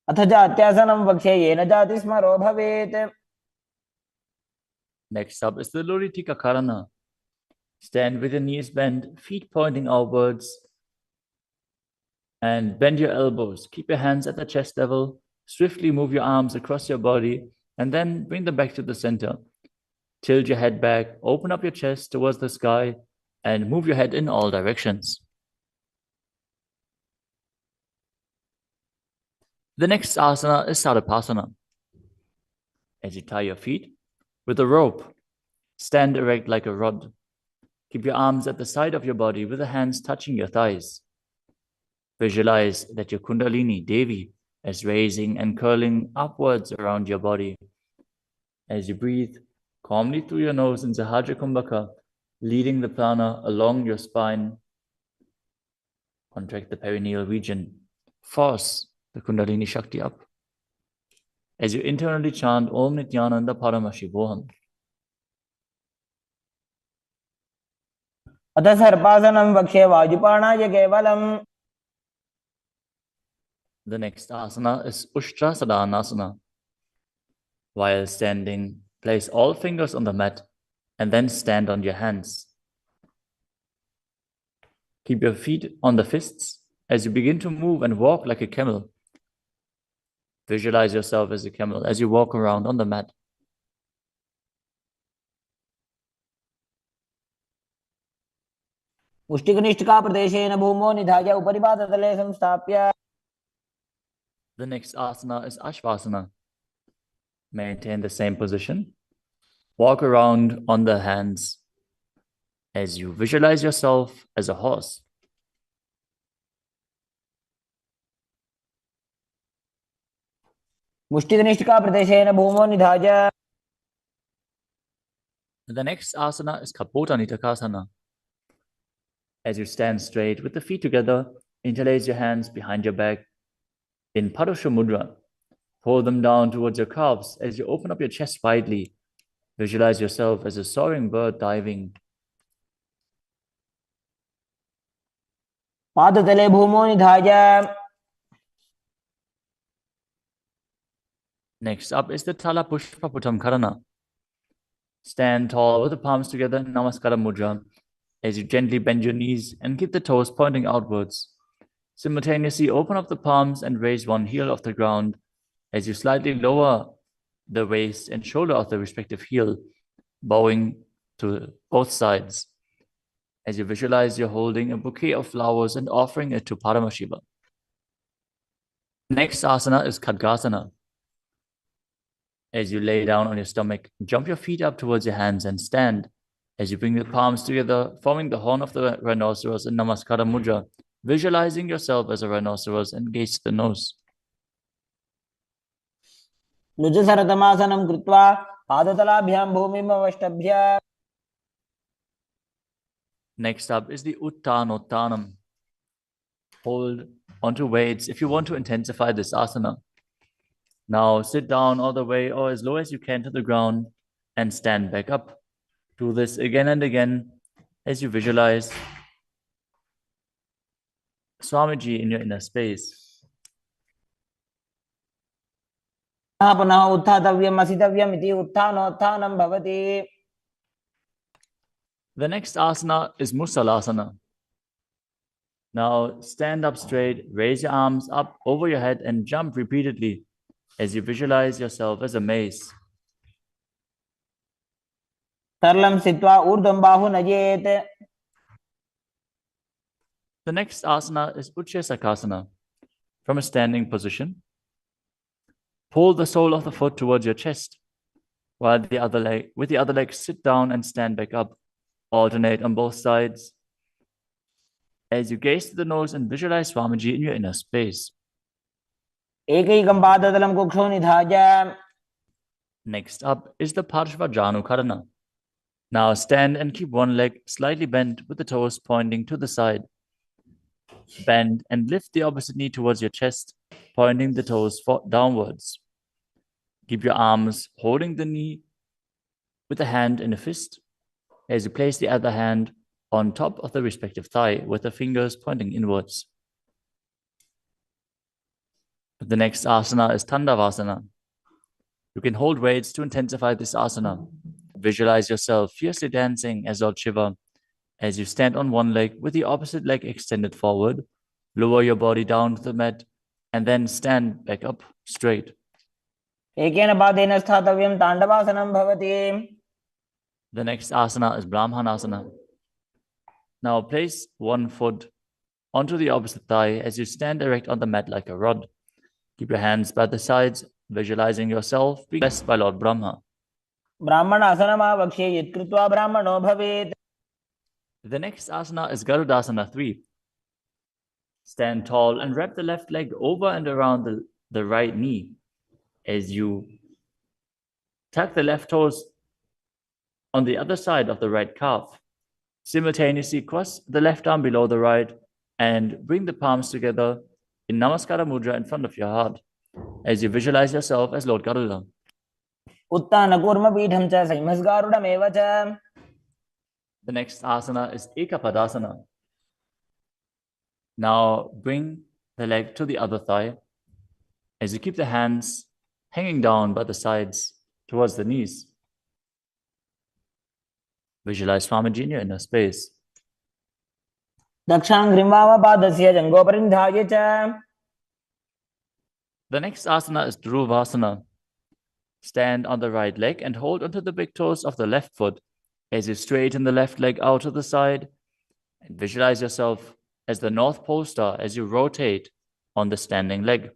अथ जात्यासनं वक्ष्ये येन जाति स्मरो भवेत्. Next up is the Luritika Karana. Stand with your knees bent, feet pointing outwards, and bend your elbows. Keep your hands at the chest level. Swiftly move your arms across your body and then bring them back to the center. Tilt your head back, open up your chest towards the sky, and move your head in all directions. The next asana is Sarapasana. As you tie your feet with a rope, stand erect like a rod. Keep your arms at the side of your body with the hands touching your thighs. Visualize that your Kundalini, Devi, is raising and curling upwards around your body. As you breathe calmly through your nose in Sahaja Kumbhaka, leading the prana along your spine, contract the perineal region. Force the Kundalini Shakti up. As you internally chant Om Nityananda Paramashivoham. अथ सर्पासनं वक्ष्ये वायुपाणाय केवलम्. The next asana is Ushtrasadhanasana. While standing, place all fingers on the mat and then stand on your hands. Keep your feet on the fists as you begin to move and walk like a camel. Visualize yourself as a camel as you walk around on the mat. मुष्टिकनिष्ठिकाप्रदेशेन भूमौ निधाय उपरि पादतले संस्थाप्य. The next asana is Ashvasana. Maintain the same position. Walk around on the hands as you visualize yourself as a horse. मुष्टिकनिष्ठिकाप्रदेशेन भूमौ निधाय. The next asana is Kapota Nitakasana. As you stand straight with the feet together, interlace your hands behind your back in Padusha Mudra. Pull them down towards your calves as you open up your chest widely. Visualize yourself as a soaring bird diving. पादतले भूमौ निधाय. Next up is the Tala Pushpa Putam Karana. Stand tall with the palms together in Namaskara Mudra as you gently bend your knees and keep the toes pointing outwards. Simultaneously open up the palms and raise one heel off the ground as you slightly lower the waist and shoulder of the respective heel, bowing to both sides. As you visualize you're holding a bouquet of flowers and offering it to Paramashiva. Next asana is Khadgasana. As you lay down on your stomach, jump your feet up towards your hands and stand. As you bring the palms together, forming the horn of the rhinoceros in Namaskara Mudra, visualizing yourself as a rhinoceros and gaze to the nose. लुजसरतमासनं कृत्वा पादतलाभ्यां भूमिम् अवष्टभ्य. Next up is the Uttanottanam. Hold onto weights if you want to intensify this asana. Now sit down all the way or as low as you can to the ground and stand back up. Do this again and again as you visualize Swamiji in your inner space. पुनः उत्थातव्यम् असितव्यम् इति उत्थानोत्थानं भवति. The next asana is Musalasana. Now stand up straight, raise your arms up over your head and jump repeatedly as you visualize yourself as a mace. सरलं स्थित्वा ऊर्ध्वं बाहु नयेत्. The next asana is Utshesakasana. From a standing position, pull the sole of the foot towards your chest, while with the other leg sit down and stand back up. Alternate on both sides as you gaze to the nose and visualize Swamiji in your inner space. एकैकं पादतलं कुक्षौ निधाय. Next up is the Parshvajanu Karana. Now stand and keep one leg slightly bent with the toes pointing to the side. Bend and lift the opposite knee towards your chest, pointing the toes downwards. Keep your arms holding the knee with a hand in a fist as you place the other hand on top of the respective thigh with the fingers pointing inwards. The next asana is Tandavasana. You can hold weights to intensify this asana. Visualize yourself fiercely dancing as Lord Shiva as you stand on one leg with the opposite leg extended forward. Lower your body down to the mat and then stand back up straight. एकेन पादेन स्थातव्यं ताण्डवासनं भवति. The next asana is Brahmanasana. Now place one foot onto the opposite thigh as you stand erect on the mat like a rod. Keep your hands by the sides, visualizing yourself being blessed by Lord Brahma. ब्राह्मणासनमावक्ष्ये यत्कृत्वा ब्राह्मणो भवेत्. The next asana is Garudasana 3. Stand tall and wrap the left leg over and around the right knee as you tuck the left toes on the other side of the right calf. Simultaneously cross the left arm below the right and bring the palms together in Namaskara Mudra in front of your heart as you visualize yourself as Lord Garuda. उत्तानकूर्मपीठं च संहिमस्गारुडमेव च. The next asana is Ekapadasana. Now bring the leg to the other thigh as you keep the hands hanging down by the sides towards the knees. Visualize Swamiji in your inner space. दक्षाङ्घ्रिं वामपादस्य जङ्घोपरि निधाय च. The next asana is Dhruvasana. Stand on the right leg and hold onto the big toes of the left foot as you straighten the left leg out to the side and visualize yourself as the North Pole star as you rotate on the standing leg.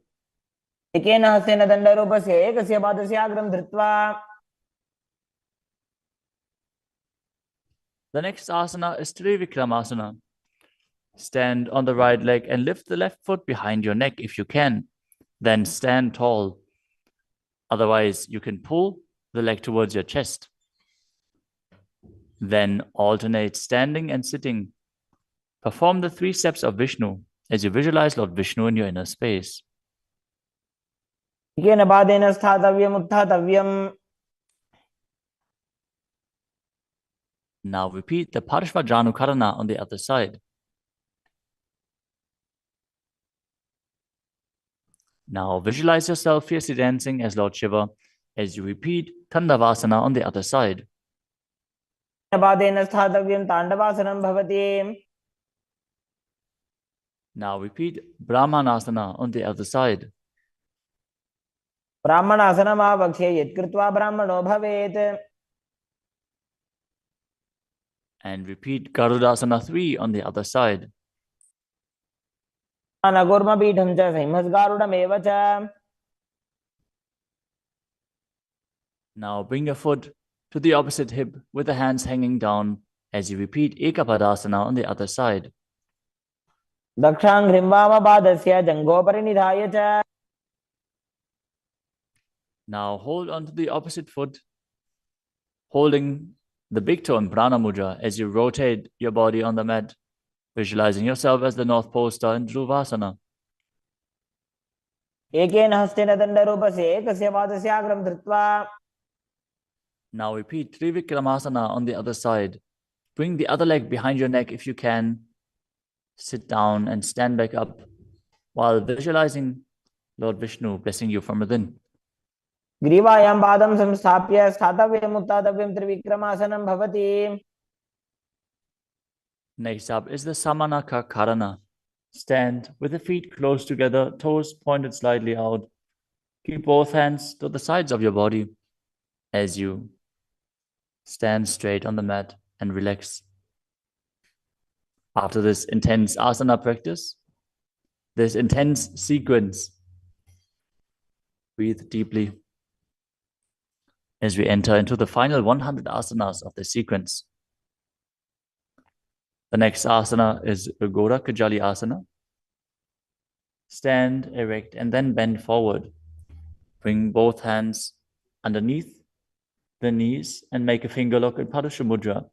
एकेन हस्तेन दण्डरूपस्य एकस्य पादस्य अग्रं धृत्वा. The next asana is Trivikramasana. Stand on the right leg and lift the left foot behind your neck if you can. Then stand tall. Otherwise, you can pull the leg towards your chest. Then alternate standing and sitting. Perform the 3 steps of Vishnu as you visualize Lord Vishnu in your inner space. एकेन पादेन स्थातव्यम् उत्थातव्यम्. Now repeat the Parshvajanukarana on the other side. Now visualize yourself fiercely dancing as Lord Shiva as you repeat Tandavasana on the other side. पादेन स्थातव्यं ताण्डवासनं भवति. Now repeat Brahmanasana on the other side. ब्राह्मणासनमावक्ष्ये यत्कृत्वा ब्राह्मणो भवेत्. And repeat Garudasana 3 on the other side. नगुर्मपीठं च सिंहस्गारुडमेव च. Now bring your foot to the opposite hip with the hands hanging down as you repeat Ekapadasana on the other side. दक्षाङ्घ्रिं वामपादस्य जङ्घोपरि निधाय च. Now hold on to the opposite foot, holding the big toe in Prana Mudra as you rotate your body on the mat, visualizing yourself as the North Pole star in Dhruvasana. एकेन हस्तेन दण्डरूपस्य एकस्य पादस्य अग्रं धृत्वा. Now repeat Trivikramasana on the other side. Bring the other leg behind your neck if you can. Sit down and stand back up while visualizing Lord Vishnu blessing you from within. ग्रीवायां पादं संस्थाप्य स्थातव्यम् उत्थातव्यं त्रिविक्रमासनं भवति. Next up is the Samanaka Karana. Stand with the feet close together, toes pointed slightly out. Keep both hands to the sides of your body as you stand straight on the mat and relax. After this intense asana practice, this intense sequence, breathe deeply as we enter into the final 100 asanas of the sequence. The next asana is Gora Kajali Asana. Stand erect and then bend forward. Bring both hands underneath the knees and make a finger lock in Padusha Mudra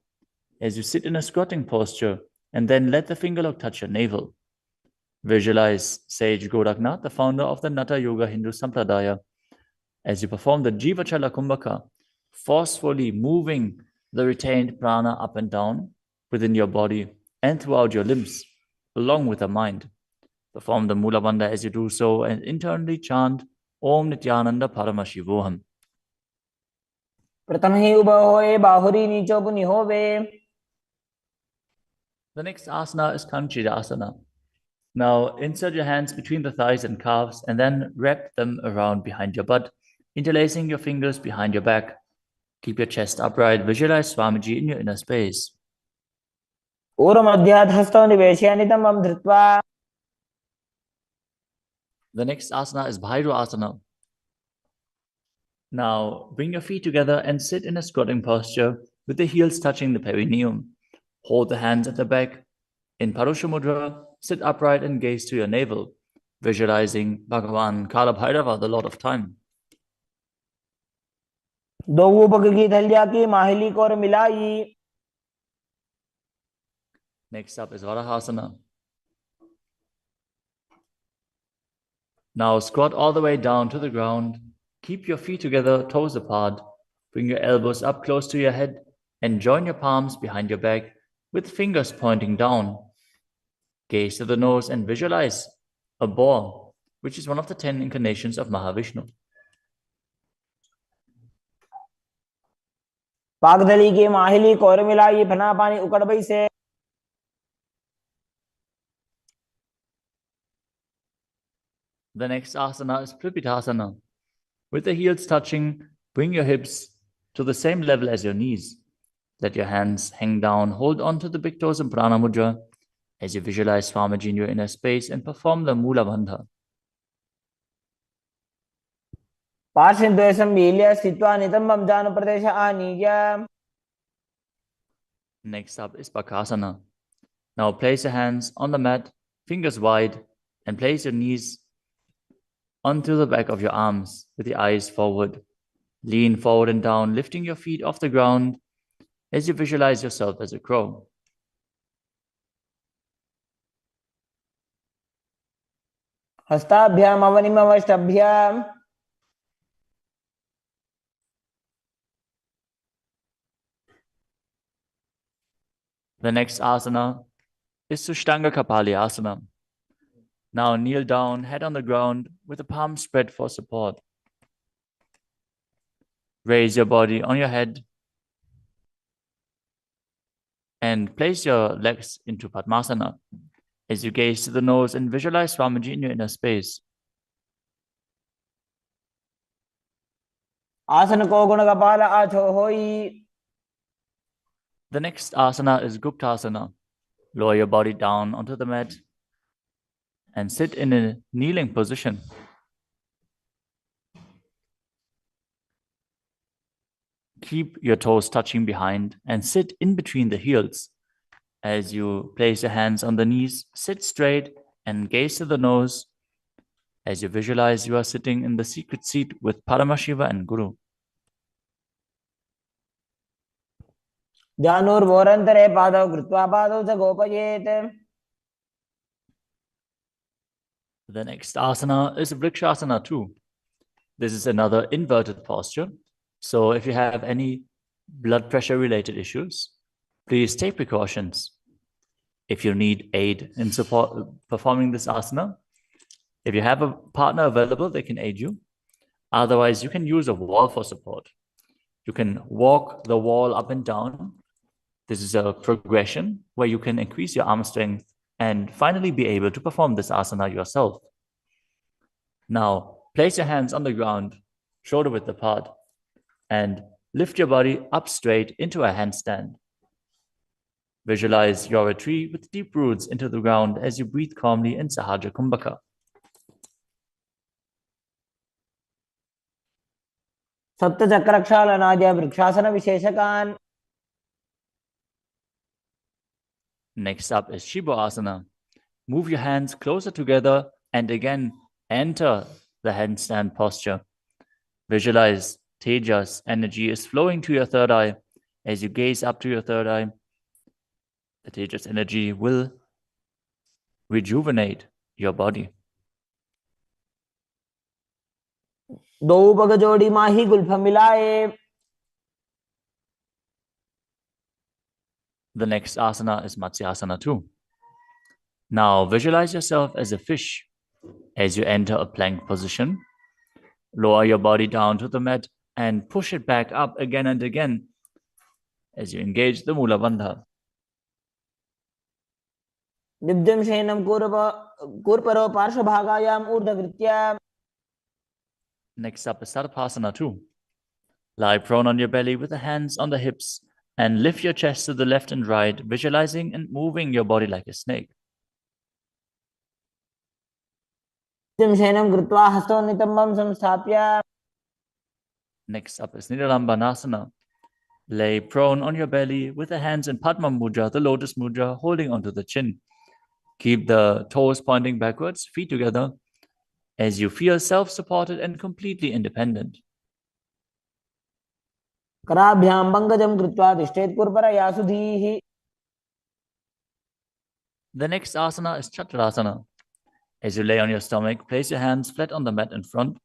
as you sit in a squatting posture, and then let the finger lock touch your navel. Visualize Sage Goraknath, the founder of the Nata Yoga Hindu Sampradaya, as you perform the Jivachala Kumbhaka, forcefully moving the retained prana up and down within your body and throughout your limbs, along with the mind. Perform the Mula Bandha as you do so and internally chant Om Nityananda Paramashivoham. प्रथम ही उभो होए बाहुरी नीचो पुनि होवे. The next asana is Kanchira Asana. Now insert your hands between the thighs and calves and then wrap them around behind your butt, interlacing your fingers behind your back. Keep your chest upright. Visualize Swamiji in your inner space. ऊर्ध्वमध्यात् हस्तौ निवेशय नितम्बं धृत्वा. The next asana is Bhairu Asana. Now bring your feet together and sit in a squatting posture with the heels touching the perineum. Hold the hands at the back. In Parusha Mudra, sit upright and gaze to your navel, visualizing Bhagavan Kala Bhairava, the Lord of Time. दो ऊपक की थलिया की माहिली को और मिलाई. Next up is Varahasana. Now squat all the way down to the ground. Keep your feet together, toes apart. Bring your elbows up close to your head and join your palms behind your back with fingers pointing down. Gaze to the nose and visualize a boar, which is one of the 10 incarnations of Mahavishnu. पागदली की माहिली को और मिलाई फना पानी उकड़ बई से. The next asana is perpetuating. With the heels touching, bring your hips to the same level as your knees. Let your hands hang down, hold on to the big toes in prana mudra as you visualize Swamiji in your inner space and perform the Mula Bandha. पार्श्वद्वयं मील्य स्थित्वा नितम्बं जानुप्रदेश आनीय. Next up is Bakasana. Now place your hands on the mat, fingers wide, and place your knees onto the back of your arms with the eyes forward. Lean forward and down, lifting your feet off the ground as you visualize yourself as a crow. हस्ताभ्याम अवनिमवष्टभ्याम. The next asana is Sushtanga Kapali Asana. Now kneel down, head on the ground with the palms spread for support. Raise your body on your head and place your legs into Padmasana as you gaze to the nose and visualize Swamiji in your inner space. आसन को गुण कपाल आछो होई. The next asana is Guptasana. Lower your body down onto the mat and sit in a kneeling position. Keep your toes touching behind and sit in between the heels. As you place your hands on the knees, sit straight and gaze to the nose as you visualize you are sitting in the secret seat with Paramashiva and Guru. ध्यानोर्वोरन्तरे पादौ कृत्वा पादौ च गोपयेत्. The next asana is Vrikshasana too. This is another inverted posture. So if you have any blood pressure related issues, please take precautions. If you need aid in support performing this asana, if you have a partner available, they can aid you. Otherwise, you can use a wall for support. You can walk the wall up and down. This is a progression where you can increase your arm strength and finally be able to perform this asana yourself. Now, place your hands on the ground, shoulder width apart, and lift your body up straight into a handstand. Visualize you're a tree with deep roots into the ground as you breathe calmly in Sahaja Kumbhaka. सप्तचक्रक्षालनाद्य vrikshasana विशेषकान्. Next up is Shiva Asana. Move your hands closer together and again enter the handstand posture. Visualize Tejas energy is flowing to your third eye. As you gaze up to your third eye, the Tejas energy will rejuvenate your body. दो पग जोड़ी माही Gulf मिलाए. The next asana is Matsyasana too. Now visualize yourself as a fish as you enter a plank position. Lower your body down to the mat and push it back up again and again as you engage the Mula Bandha. दिव्यं शयनं कूर्परो पार्श्वभागायाम् ऊर्ध्वकृत्य. Next up is Sarpasana too. Lie prone on your belly with the hands on the hips and lift your chest to the left and right, visualizing and moving your body like a snake. दिव्यं शयनं कृत्वा हस्तौ नितम्बं संस्थाप्य. Next up is Nidalambanasana. Lay prone on your belly with the hands in Padma Mudra, the lotus mudra, holding onto the chin. Keep the toes pointing backwards, feet together, as you feel self-supported and completely independent. कराभ्यां पंकजं कृत्वा तिष्ठेत् कूर्परया सुधीः. The next asana is Chaturasana. As you lay on your stomach, place your hands flat on the mat in front.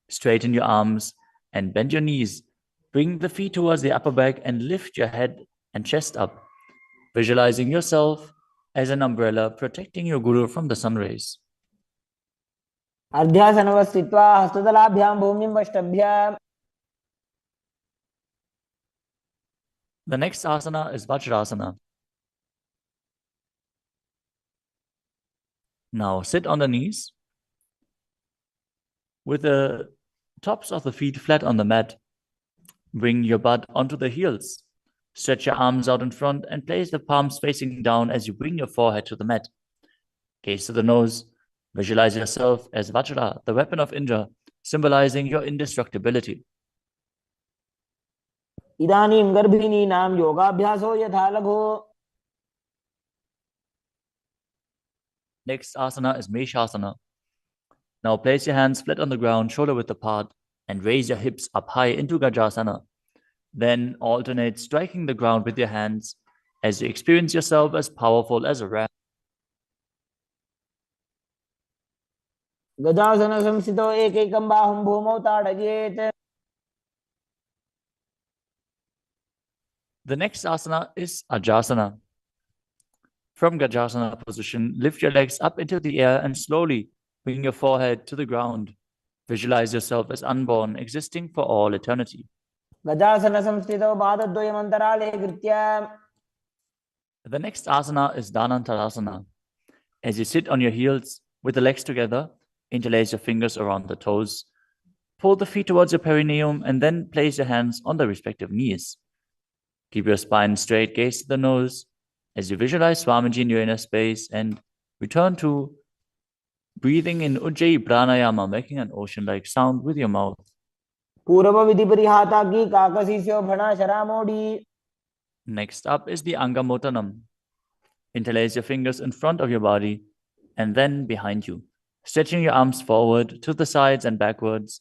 Straighten your arms and bend your knees. Bring the feet towards the upper back and lift your head and chest up, visualizing yourself as an umbrella protecting your guru from the sun rays. अर्ध्यासनवत् स्थित्वा हस्ततलाभ्यां भूमिं वष्टभ्य. The next asana is Vajrasana. Now sit on the knees, With the tops of the feet flat on the mat, bring your butt onto the heels. Stretch your arms out in front and place the palms facing down as you bring your forehead to the mat. Gaze to the nose. Visualize yourself as Vajra, the weapon of Indra, symbolizing your indestructibility. इदानीं गर्भिणीनां योगाभ्यासो यथा लघु. Next asana is Meshasana. Now place your hands flat on the ground, shoulder width apart, and raise your hips up high into Gajasana. Then alternate striking the ground with your hands as you experience yourself as powerful as a ram. गजासन संस्थितो एकैकं बाहुं भूमौ ताडयेत्. The next asana is Ajasana. From Gajasana position, lift your legs up into the air and slowly bring your forehead to the ground. Visualize yourself as unborn, existing for all eternity. गजासन संस्थितो पादद्वयम् अन्तराले कृत्य. The next asana is Dhanantarasana. As you sit on your heels with the legs together, interlace your fingers around the toes, pull the feet towards your perineum, and then place your hands on the respective knees. Keep your spine straight, gaze to the nose as you visualize Swamiji in your inner space and return to breathing in Ujjayi Pranayama, making an ocean-like sound with your mouth. पूर्व विधि परिहाता की काकसीस्यो भणा शरामोडी. Next up is the Angamotanam. Interlace your fingers in front of your body and then behind you, stretching your arms forward to the sides and backwards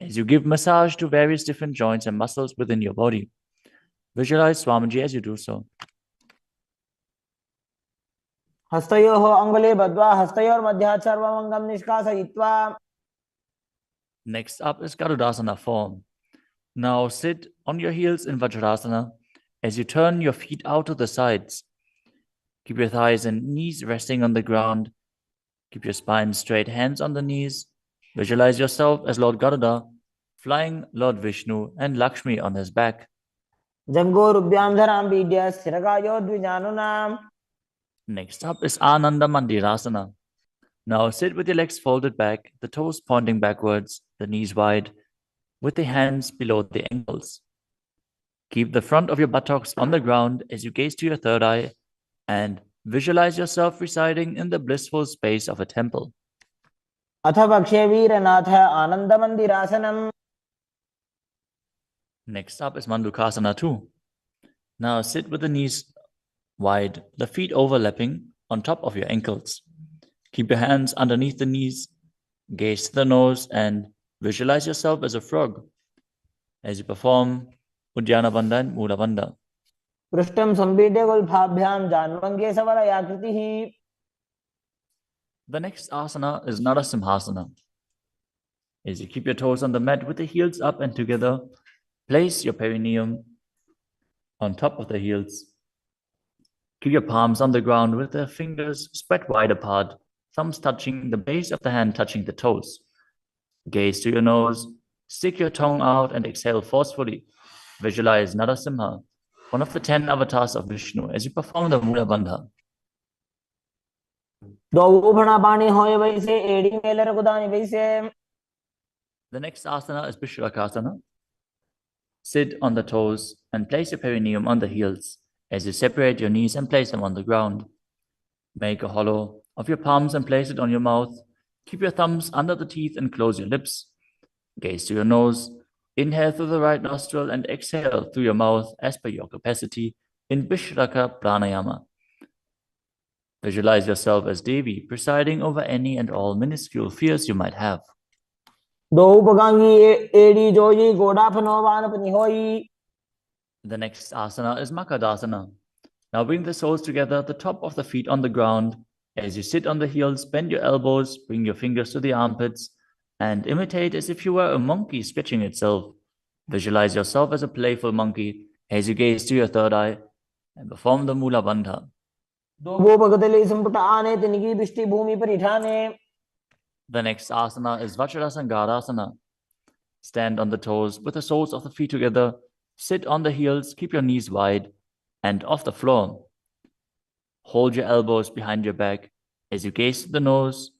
as you give massage to various different joints and muscles within your body. Visualize Swamiji as you do so. हस्तयोः अङ्गुले बद्ध्वा हस्तयोर्मध्यात् सर्वम् अङ्गं निष्कासयित्वा. Next up is Garudasana form. Now sit on your heels in Vajrasana as you turn your feet out to the sides. Keep your thighs and knees resting on the ground. Keep your spine straight, hands on the knees. Visualize yourself as Lord Garuda, flying Lord Vishnu and Lakshmi on his back. जङ्घोरुभ्यां धरां पीड्य स्थिरकायो द्विजानुनाम्. Next up is Ananda Mandirasana. Now sit with your legs folded back, the toes pointing backwards, the knees wide, with the hands below the ankles. Keep the front of your buttocks on the ground as you gaze to your third eye and visualize yourself residing in the blissful space of a temple. अथ वक्षे वीरनाथ आनन्दमन्दिरासनम्. Next up is Mandukasana 2. Now sit with the knees wide, the feet overlapping on top of your ankles. Keep your hands underneath the knees, gaze to the nose, and visualize yourself as a frog as you perform Uddiyana Bandha and Mula Bandha. पृष्ठं सम्पीड्य गुल्फाभ्यां जान्वङ्गे सवलयाकृतिः. The next asana is Narasimhasana. As you keep your toes on the mat with the heels up and together, place your perineum on top of the heels. Keep your palms on the ground with the fingers spread wide apart, thumbs touching the base of the hand, touching the toes. Gaze to your nose, stick your tongue out and exhale forcefully. Visualize Narasimha, one of the 10 avatars of Vishnu, as you perform the Mula Bandha. The next asana is Vishrakasana. Sit on the toes and place your perineum on the heels as you separate your knees and place them on the ground. Make a hollow of your palms and place it on your mouth. Keep your thumbs under the teeth and close your lips. Gaze to your nose. Inhale through the right nostril and exhale through your mouth as per your capacity in Vishraka Pranayama. Visualize yourself as Devi, presiding over any and all minuscule fears you might have. The next asana is Makadasana. Now bring the soles together, the top of the feet on the ground. As you sit on the heels, bend your elbows, bring your fingers to the armpits, and imitate as if you were a monkey stretching itself. Visualize yourself as a playful monkey as you gaze to your third eye and perform the Mula Bandha. The next asana is Vajrasangarasana. Stand on the toes with the soles of the feet together. Sit on the heels, keep your knees wide and off the floor. Hold your elbows behind your back as you gaze to the nose,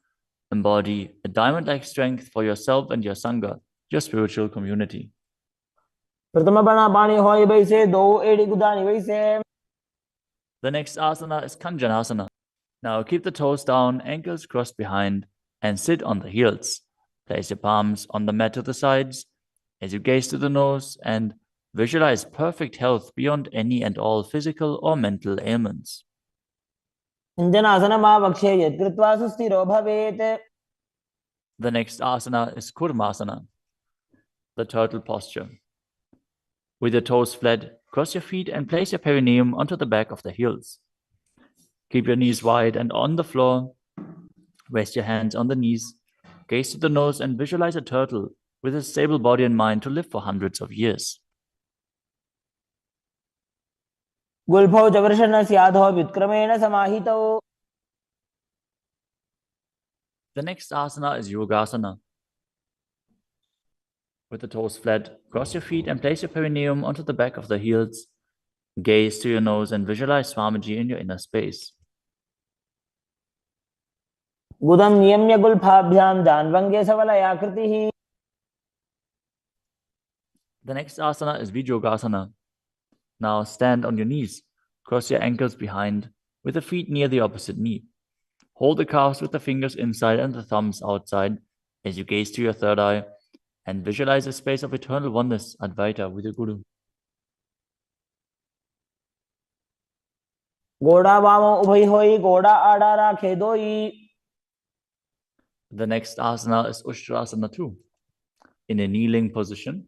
Embody a diamond-like strength for yourself and your Sangha, your spiritual community. प्रथम बना पानी होई बैसे दो एड़ी गुदानी बैसे. The next asana is Kanjanasana. Now keep the toes down, ankles crossed behind, and sit on the heels. Place your palms on the mat to the sides as you gaze to the nose and visualize perfect health beyond any and all physical or mental ailments. अंजनासनमावक्षे यत्कृत्वा सुस्थिरो भवेत्. The next asana is Kurmasana, the turtle posture. With your toes flat, cross your feet and place your perineum onto the back of the heels. Keep your knees wide and on the floor. Rest your hands on the knees. Gaze to the nose and visualize a turtle with a stable body and mind to live for hundreds of years. गुल्फौ च वृषणस्याधो व्युत्क्रमेण समाहितौ. The next asana is Yogasana. With the toes flat, cross your feet and place your perineum onto the back of the heels. Gaze to your nose and visualize Swamiji in your inner space. गुदं नियम्य गुल्फाभ्यां जान्वङ्गे सवलयाकृतिः. The next asana is Vijogasana. Now stand on your knees. Cross your ankles behind with the feet near the opposite knee. Hold the calves with the fingers inside and the thumbs outside as you gaze to your third eye and visualize a space of eternal oneness, Advaita, with your Guru. घोड़ा वामो उभय होई घोड़ा आड़ा राखे दोई. The next asana is Ushtrasana 2. In a kneeling position,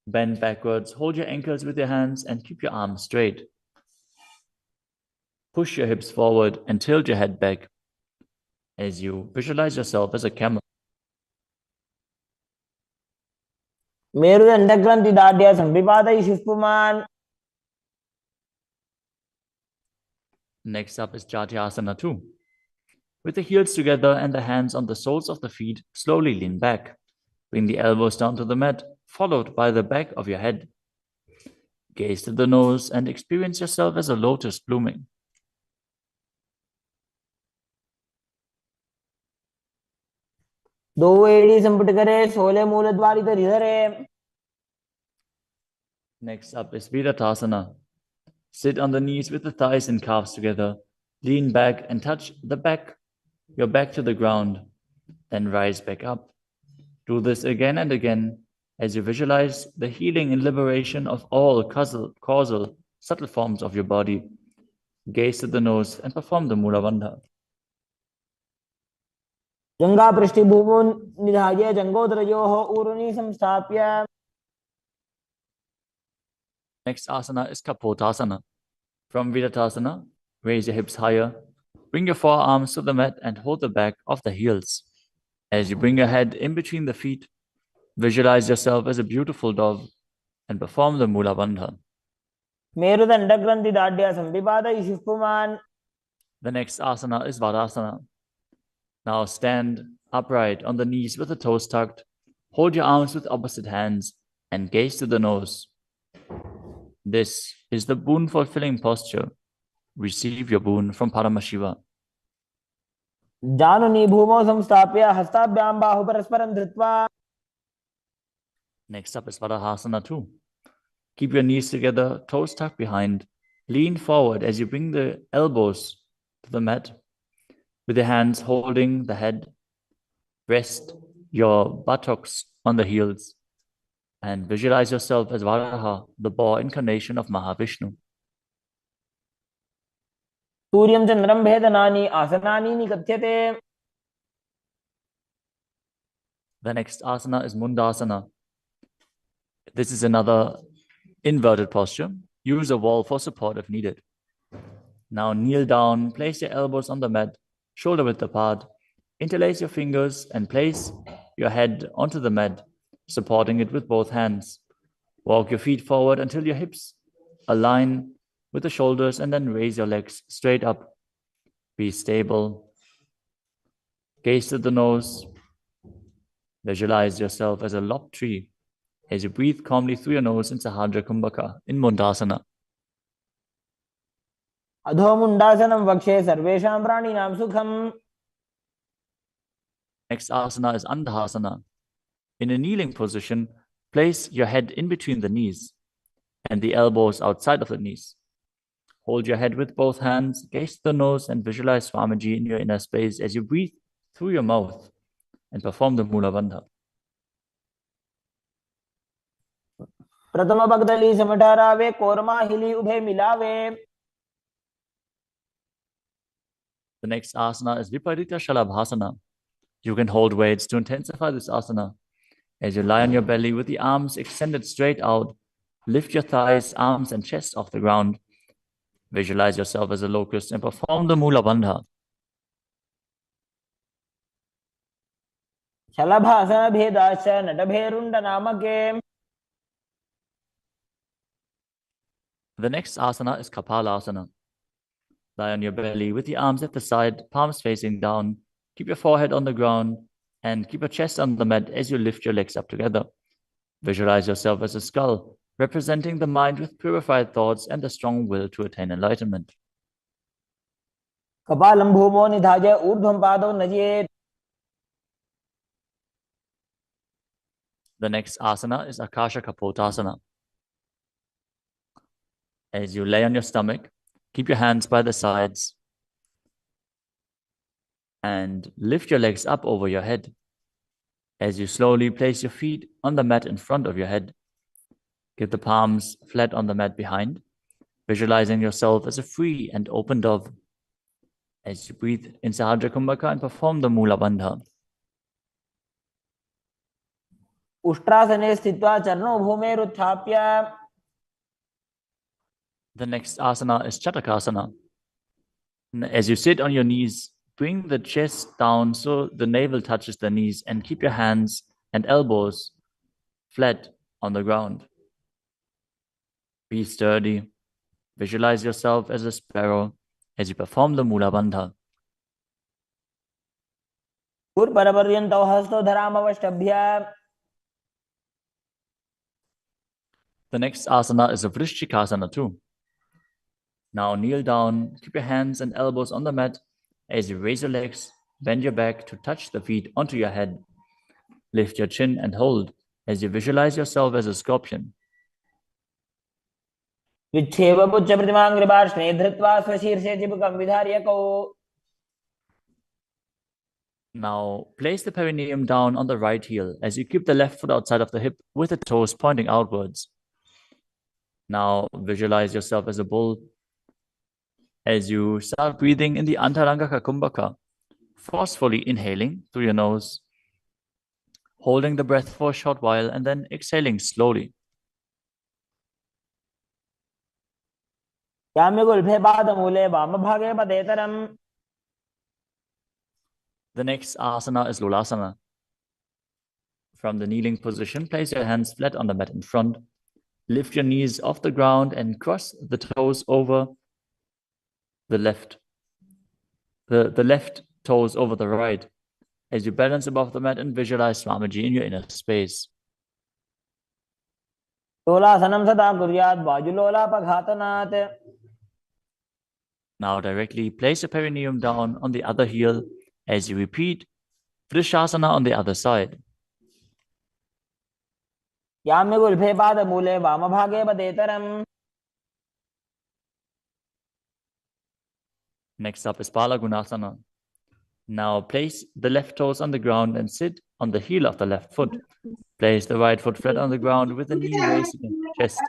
bend backwards, hold your ankles with your hands and keep your arms straight. Push your hips forward and tilt your head back as you visualize yourself as a camel. मेरुदण्डग्रन्थि दाढ्या संविपातयिषु पुमान्. Next up is Jatyasana 2. With the heels together and the hands on the soles of the feet, slowly lean back. Bring the elbows down to the mat, followed by the back of your head. Gaze to the nose and experience yourself as a lotus blooming. दो एड़ी संपुट करे सोले मूलद्वारित हृदरे. Next up is Viratasana. Sit on the knees with the thighs and calves together. Lean back and touch your back to the ground. Then rise back up. Do this again and again as you visualize the healing and liberation of all causal, subtle forms of your body. Gaze to the nose and perform the Mula Bandha. जंगा पृष्ठभूमो निधाय जंगोदरयोः ऊरुनि संस्थाप्य. Next asana is Kapotasana. From Viratasana, raise your hips higher. Bring your forearms to the mat and hold the back of the heels. As you bring your head in between the feet, visualize yourself as a beautiful dove and perform the Mula Bandha. मेरुदण्डग्रन्थि दाढ्या संविपातयिषु पुमान्. The next asana is Vadasana. Now stand upright on the knees with the toes tucked. Hold your arms with opposite hands and gaze to the nose. This is the boon-fulfilling posture. Receive your boon from Paramashiva. जानुनि भूमौ संस्थाप्य हस्ताभ्यां बाहु परस्परं धृत्वा. Next up is Vadahasana 2. Keep your knees together, toes tucked behind. Lean forward as you bring the elbows to the mat. With your hands holding the head, rest your buttocks on the heels and visualize yourself as Varaha, the boar incarnation of Mahavishnu. सूर्यं चन्द्रं भेदनानि आसनानि निकथ्यते. The next asana is Mundasana. This is another inverted posture. Use a wall for support if needed. Now kneel down, place your elbows on the mat, shoulder width apart. Interlace your fingers and place your head onto the mat, supporting it with both hands. Walk your feet forward until your hips align with the shoulders and then raise your legs straight up. Be stable. Gaze to the nose. Visualize yourself as a lopped tree as you breathe calmly through your nose in Sahadra Kumbhaka in Mundasana. अधो मुण्डासनं वक्षे सर्वेषां प्राणिनां सुखम्. Next asana is Andhasana. In a kneeling position, place your head in between the knees and the elbows outside of the knees. Hold your head with both hands, gaze to the nose, and visualize Swamiji in your inner space as you breathe through your mouth and perform the Mula Bandha. प्रथम पगदली समठहरावे कोरमा हिली उभे मिलावे. The next asana is Viparita Shalabhasana. You can hold weights to intensify this asana. As you lie on your belly with the arms extended straight out, lift your thighs, arms, and chest off the ground. Visualize yourself as a locust and perform the Mula Bandha. शलभासन भेदाश्च नटभेरुण्ड नामके. The next asana is Kapalasana. Lie on your belly with the arms at the side, palms facing down. Keep your forehead on the ground and keep your chest on the mat as you lift your legs up together. Visualize yourself as a skull, representing the mind with purified thoughts and the strong will to attain enlightenment. कपालं भूमो निधाय ऊर्ध्वं पादौ नजेत्. The next asana is Akasha Kapotasana. As you lay on your stomach, keep your hands by the sides and lift your legs up over your head. As you slowly place your feet on the mat in front of your head, keep the palms flat on the mat behind, visualizing yourself as a free and open dove. As you breathe in Sahajra Kumbhaka and perform the Mula Bandha. उष्ट्रासने स्थित्वा चरणौ भूमेरुत्थाप्य. The next asana is Chatakasana. As you sit on your knees, bring the chest down so the navel touches the knees and keep your hands and elbows flat on the ground. Be sturdy. Visualize yourself as a sparrow as you perform the Mula Bandha. पुरपरपर्यन्तौ हस्तौ धरामवष्टभ्य. The next asana is a Vrishchikasana too. Now kneel down, keep your hands and elbows on the mat as you raise your legs, bend your back to touch the feet onto your head. Lift your chin and hold as you visualize yourself as a scorpion. विच्छेव पुच्छ प्रतिमाङ्घ्रिपार्ष्णे धृत्वा स्वशीर्षे चिबुकं विधार्यकौ. Now place the perineum down on the right heel as you keep the left foot outside of the hip with the toes pointing outwards. Now visualize yourself as a bull as you start breathing in the Antaranga Kumbhaka, forcefully inhaling through your nose, holding the breath for a short while and then exhaling slowly. याम्यगुल्फे पादमूले वामभागे पदेतरम्. The next asana is Lulasana. From the kneeling position, place your hands flat on the mat in front. Lift your knees off the ground and cross the toes over the left. The left toes over the right as you balance above the mat and visualize Swamiji in your inner space. लोलासनं सदा कुर्यात् वायुलोलापघातनात्. Now directly place your perineum down on the other heel as you repeat Vrishasana on the other side. याम्यगुल्फे पादमूले वामभागे पदेतरम्. Next up is Balagunasana. Now place the left toes on the ground and sit on the heel of the left foot. Place the right foot flat on the ground with the knee raised against the chest.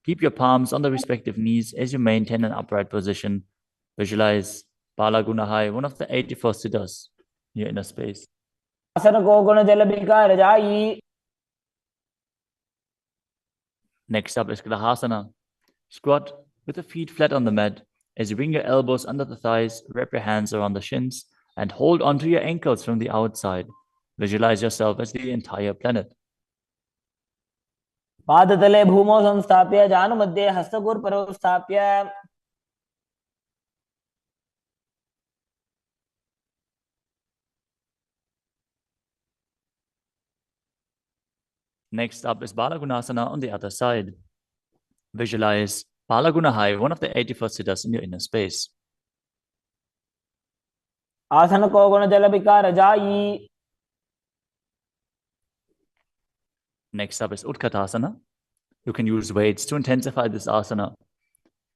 Keep your palms on the respective knees as you maintain an upright position. Visualize Balagunahai, one of the 84 siddhas in your inner space. आसन को गुण जल विकार जाई. Next up is Grahasana. Squat with the feet flat on the mat. As you bring your elbows under the thighs, wrap your hands around the shins, and hold onto your ankles from the outside. Visualize yourself as the entire planet. पादतले भूमौ संस्थाप्य जानुमध्ये हस्तगुर्परौ स्थाप्य. Next up is Balagunasana on the other side. Visualize Balagunahai, one of the 84 siddhas in your inner space. आसन को गुण जल विकार जाई. Next up is Utkatasana. You can use weights to intensify this asana.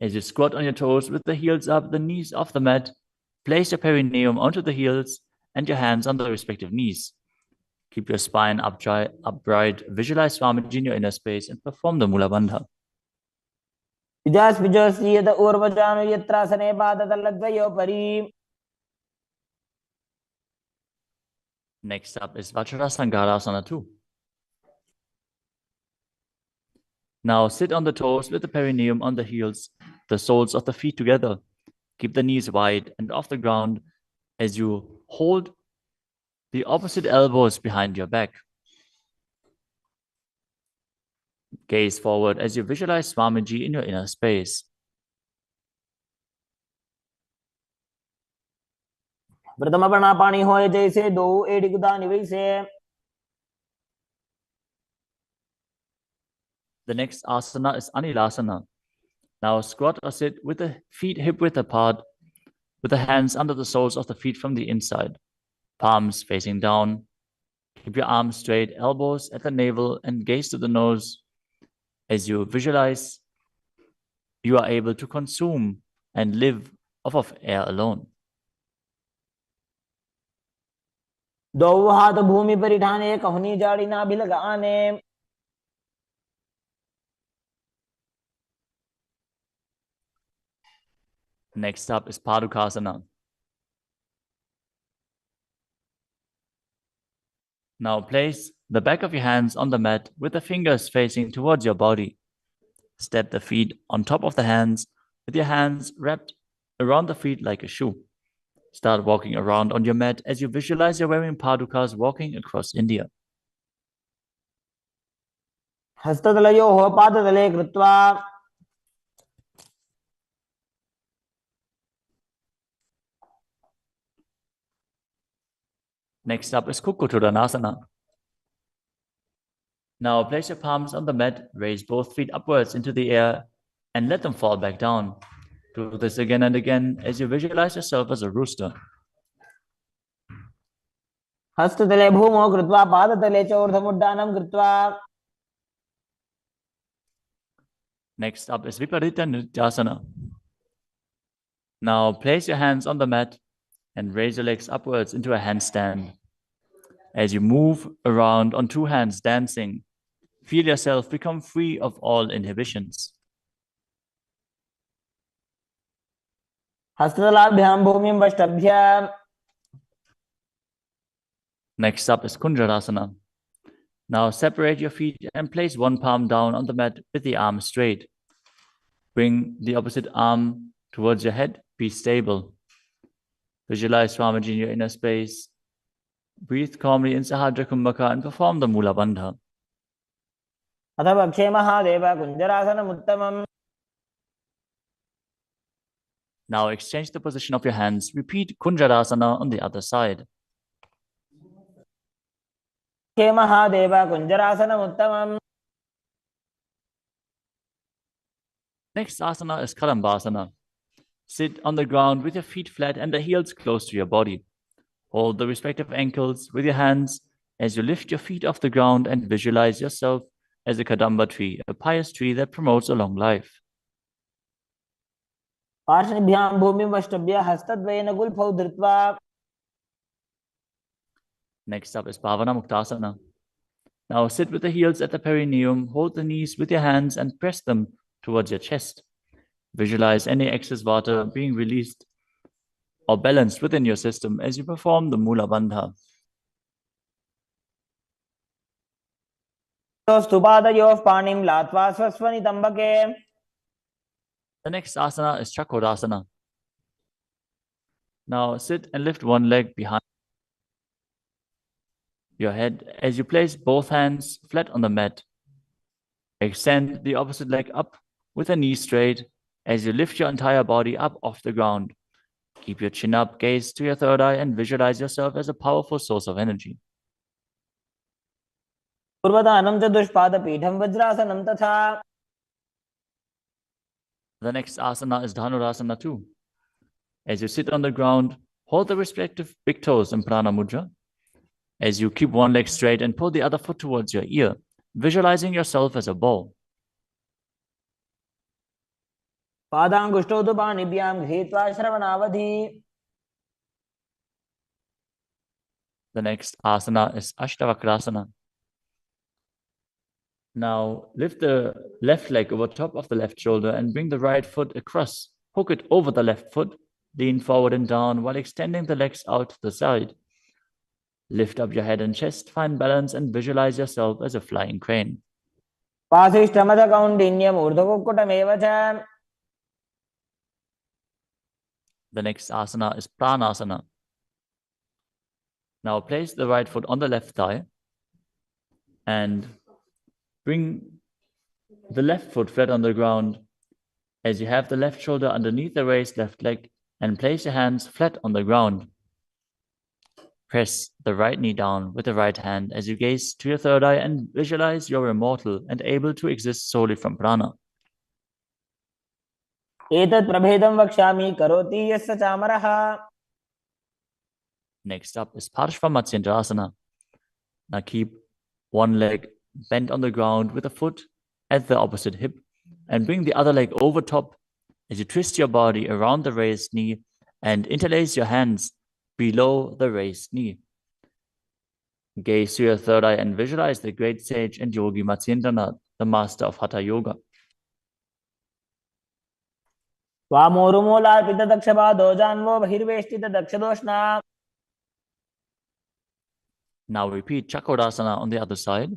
As you squat on your toes with the heels up, the knees off the mat, place your perineum onto the heels and your hands on the respective knees. Keep your spine upright, visualize Swamiji in your inner space, and perform the Mula Bandha. विजास्विजोऽस्येत ऊर्वजानु यत्रासने पादतलद्वयोपरि. Next up is Vajrasangarasana 2. Now sit on the toes with the perineum on the heels, the soles of the feet together. Keep the knees wide and off the ground as you hold the opposite elbows behind your back. Gaze forward as you visualize Swamiji in your inner space. प्रथम प्राणापानी होए जैसे दो एडिकुदा निवैसे. The next asana is Anilasana. Now squat or sit with the feet hip-width apart, with the hands under the soles of the feet from the inside, palms facing down. Keep your arms straight, elbows at the navel, and gaze to the nose. As you visualize, you are able to consume and live off of air alone. दो हाथ भूमि पर ठाने कहनी जाड़ी ना भी लगाने. Next up is Padukasana. Now place the back of your hands on the mat with the fingers facing towards your body. Step the feet on top of the hands with your hands wrapped around the feet like a shoe. Start walking around on your mat as you visualize you're wearing padukas walking across India. हस्ततलयोः पादतले कृत्वा. Next up is Kukkuttudanasana. Now place your palms on the mat, raise both feet upwards into the air, and let them fall back down. Do this again and again as you visualize yourself as a rooster. हस्ततले भूमौ कृत्वा पादतले च ऊर्ध्वमुड्डानं कृत्वा. Next up is Viparita Nrityasana. Now place your hands on the mat and raise your legs upwards into a handstand. As you move around on two hands dancing, feel yourself become free of all inhibitions. हस्ततलाभ्यां भूमिं वष्टभ्य. Next up is Kunjarasana. Now separate your feet and place one palm down on the mat with the arm straight. Bring the opposite arm towards your head. Be stable. Visualize Swamiji in your inner space. Breathe calmly in Sahadra Kumbhaka and perform the Mula Bandha. अथ वक्षे Mahadev कुञ्जरासनमुत्तमम्. Now exchange the position of your hands. Repeat Kunjarasana on the other side. वक्षे Mahadev कुञ्जरासनमुत्तमम्. Next asana is Kadambasana. Sit on the ground with your feet flat and the heels close to your body. Hold the respective ankles with your hands as you lift your feet off the ground and visualize yourself as a Kadamba tree, a pious tree that promotes a long life. पार्श्वभ्यां भूमिं वष्टभ्य हस्तद्वयेन गुल्फौ धृत्वा. Next up is Bhavana Muktasana. Now sit with the heels at the perineum, hold the knees with your hands and press them towards your chest. Visualize any excess vata being released or balanced within your system as you perform the Mula Bandha. स्तुपादयोः पाणिं लात्वा स्वस्वनितम्बके. The next asana is Chakodasana. Now sit and lift one leg behind your head as you place both hands flat on the mat. Extend the opposite leg up with the knee straight as you lift your entire body up off the ground. Keep your chin up, gaze to your third eye, and visualize yourself as a powerful source of energy. पूर्वदानं च दुष्पादपीठं वज्रासनं तथा. The next asana is Dhanurasana 2. As you sit on the ground, hold the respective big toes in Prana Mudra. As you keep one leg straight and pull the other foot towards your ear, visualizing yourself as a bow. पादाङ्गुष्ठौ तु पाणिभ्यां गृहीत्वा श्रवणावधि. The next asana is Ashtavakrasana. Now lift the left leg over top of the left shoulder and bring the right foot across. Hook it over the left foot. Lean forward and down while extending the legs out to the side. Lift up your head and chest, find balance and visualize yourself as a flying crane. पाशिष्ठमदकौण्डिन्यम् ऊर्ध्वकुक्कुटमेव च. The next asana is Pranasana. Now place the right foot on the left thigh and bring the left foot flat on the ground as you have the left shoulder underneath the raised left leg and place your hands flat on the ground. Press the right knee down with the right hand as you gaze to your third eye and visualize you're immortal and able to exist solely from prana. एतत् प्रभेदं वक्ष्यामि करोति यस्य चामरः. Next up is Parshva Now keep one leg bent on the ground with a foot at the opposite hip and bring the other leg over top as you twist your body around the raised knee and interlace your hands below the raised knee. Gaze to your third eye and visualize the great sage and yogi Matsyendranath, the master of Hatha Yoga. वामोरुमूलार्पितदक्षपादो जान्वो बहिर्वेष्टितदक्षदोष्णा. Now repeat Chakrasana on the other side.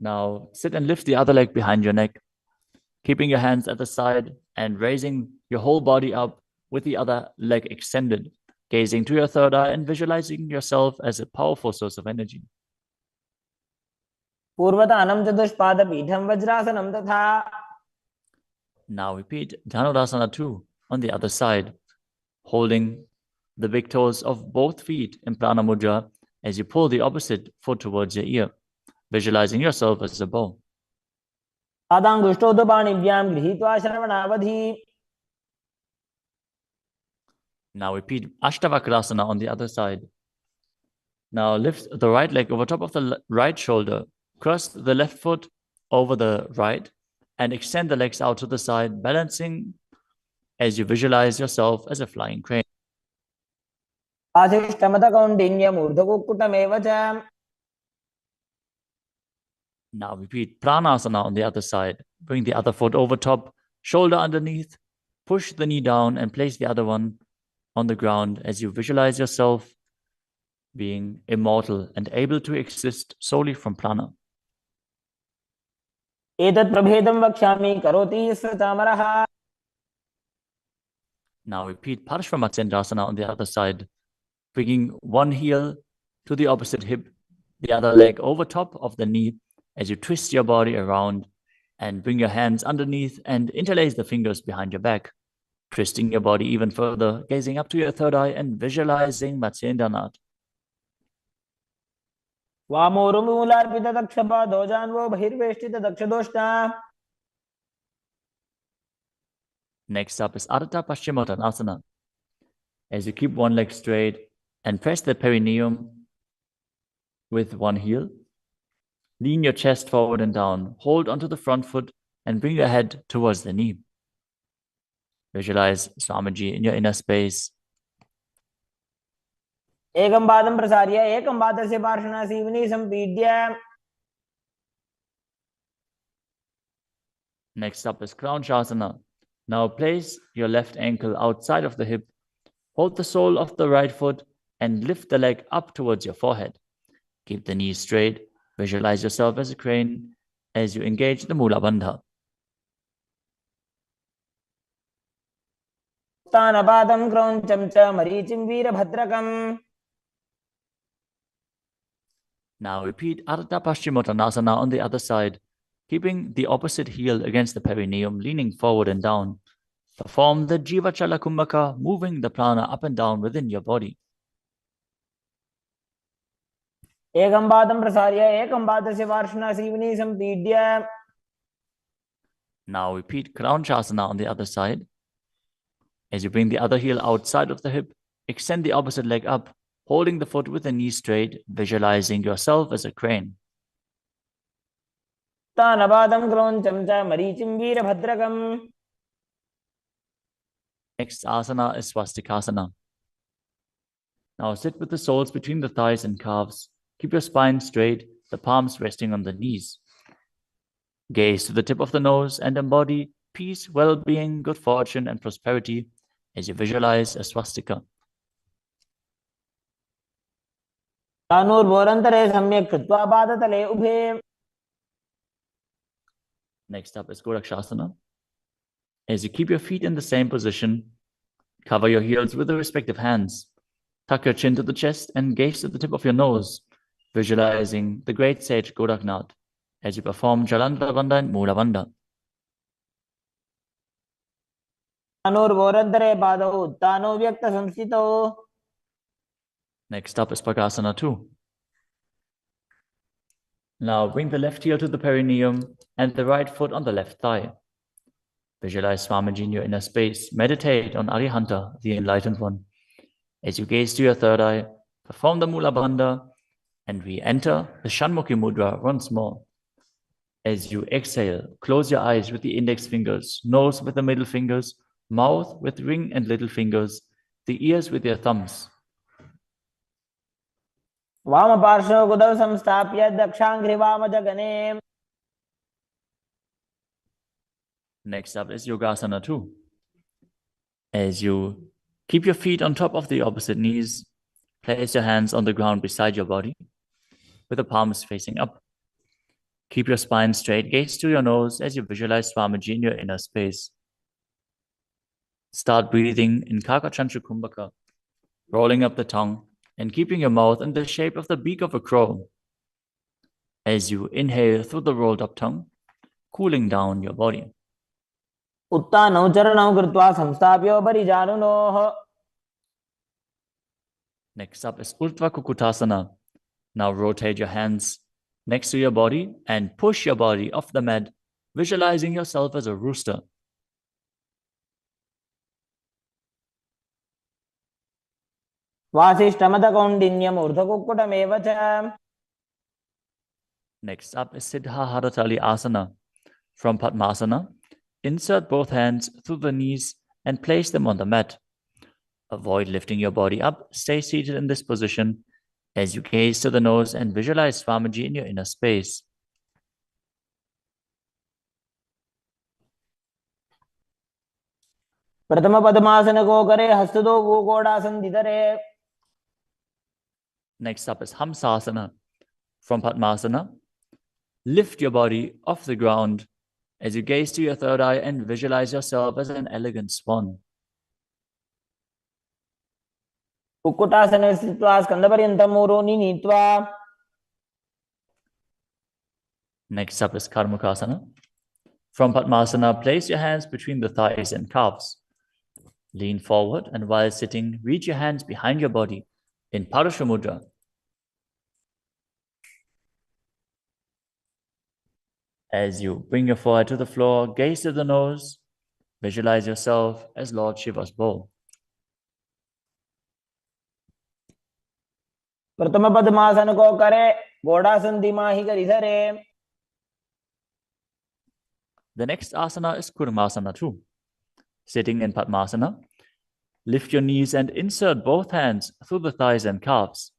Now sit and lift the other leg behind your neck, keeping your hands at the side and raising your whole body up with the other leg extended, gazing to your third eye and visualizing yourself as a powerful source of energy. पूर्वतानं चतुष्पादपीठं वज्रासनं तथा. Now repeat Dhanurasana 2 on the other side, holding the big toes of both feet in Prana Mudra as you pull the opposite foot towards your ear, visualizing yourself as a bow. पादाङ्गुष्ठौ तु पाणिभ्यां गृहीत्वा श्रवणावधि. Now repeat Ashtavakrasana on the other side. Now lift the right leg over top of the right shoulder, cross the left foot over the right, and extend the legs out to the side, balancing as you visualize yourself as a flying crane. पाशिष्ठमदकौण्डिन्यम् ऊर्ध्वकुक्कुटमेव च. Now repeat Pranasana on the other side. Bring the other foot over top, shoulder underneath, push the knee down and place the other one on the ground as you visualize yourself being immortal and able to exist solely from prana. एतत् प्रभेदं वक्ष्यामि करोति यस्य चामरः. Now repeat Parshva on the other side, bringing one heel to the opposite hip, the other leg over top of the knee as you twist your body around and bring your hands underneath and interlace the fingers behind your back, twisting your body even further, gazing up to your third eye and visualizing Matsyendranath. वामोरुमूलार्पितदक्षपादो जान्वो बहिर्वेष्टितदक्षदोष्णा. Next up is Ardha Paschimottanasana. As you keep one leg straight and press the perineum with one heel, lean your chest forward and down, hold onto the front foot and bring your head towards the knee. Visualize Swamiji in your inner space. एकं पादं प्रसार्य एकं पादस्य पार्श्वना Seoni सम्पीड्य. Next up is Kraunchasana. Now place your left ankle outside of the hip, hold the sole of the right foot and lift the leg up towards your forehead. Keep the knees straight. Visualize yourself as a crane as you engage the Mula Bandha. उत्थानपादं क्रौञ्चं च मरीचिं वीरभद्रकम्. Now repeat Ardha Paschimottanasana on the other side, keeping the opposite heel against the perineum, leaning forward and down. Perform the Jiva Chala Kumbhaka, moving the prana up and down within your body. एकं पादं प्रसार्य एकं पादस्य पार्श्वना Seoni सम्पीड्य. Now repeat Kraunchasana on the other side. As you bring the other heel outside of the hip, extend the opposite leg up, holding the foot with the knee straight, visualizing yourself as a crane. उत्तानपादं क्रोञ्चं च मरीचिं वीरभद्रकम्. Next asana is swastikasana. Now sit with the soles between the thighs and calves. Keep your spine straight, the palms resting on the knees. Gaze to the tip of the nose and embody peace, well-being, good fortune, and prosperity as you visualize a swastika. तानूर्भोरन्तरे सम्यक् कृत्वा पादतले उभे. Next up is Gorakshasana. As you keep your feet in the same position, cover your heels with the respective hands. Tuck your chin to the chest and gaze to the tip of your nose, visualizing the great sage Goraknath as you perform Jalanta Bandha and Mula Bandha. तानूर्भोरन्तरे पादौ उत्तानो व्यक्तसंस्थितौ. Next up is Pakasana 2. Now bring the left heel to the perineum and the right foot on the left thigh. Visualize Swamiji in your inner space. Meditate on Arihanta, the Enlightened One. As you gaze to your third eye, perform the Mula Bandha and re-enter the Shanmukhi Mudra once more. As you exhale, close your eyes with the index fingers, nose with the middle fingers, mouth with ring and little fingers, the ears with your thumbs. वामपार्श्वौ गुदौ संस्थाप्य दक्षाङ्घ्रिवामजगने. Next up is Yogasana 2. As you keep your feet on top of the opposite knees, place your hands on the ground beside your body, with the palms facing up. Keep your spine straight, gaze to your nose as you visualize Swamiji in your inner space. Start breathing in Kakachantra Kumbhaka, rolling up the tongue and keeping your mouth in the shape of the beak of a crow. As you inhale through the rolled up tongue, cooling down your body. उत्तानौ चरणौ कृत्वा संस्थाप्योपरि जानुनोः. Next up is Urdhva Kukutasana. Now rotate your hands next to your body and push your body off the mat, visualizing yourself as a rooster. वासिष्ठमदकौण्डिन्यम् ऊर्ध्वकुक्कुटमेव च. Next up is Siddha Haratali Asana. From Padmasana, insert both hands through the knees and place them on the mat. Avoid lifting your body up. Stay seated in this position as you gaze to the nose and visualize Swamiji in your inner space. प्रथम पद्मासन को करे हस्तदो गोकोडासन दिधरे. Next up is Hamsasana. From Padmasana, lift your body off the ground as you gaze to your third eye and visualize yourself as an elegant swan. कुक्कुटासने स्थित्वा स्कन्दपर्यन्तं मूरोनि नीत्वा. Next up is Karmukasana. From Padmasana, place your hands between the thighs and calves. Lean forward and while sitting, reach your hands behind your body in Parasha Mudra. As you bring your forehead to the floor, gaze to the nose, visualize yourself as Lord Shiva's bowl. प्रथम पद्मासन को करे Ghodasan दिमाहि करिधरे. The next asana is Kurmasana 2. Sitting in Padmasana, lift your knees and insert both hands through the thighs and calves.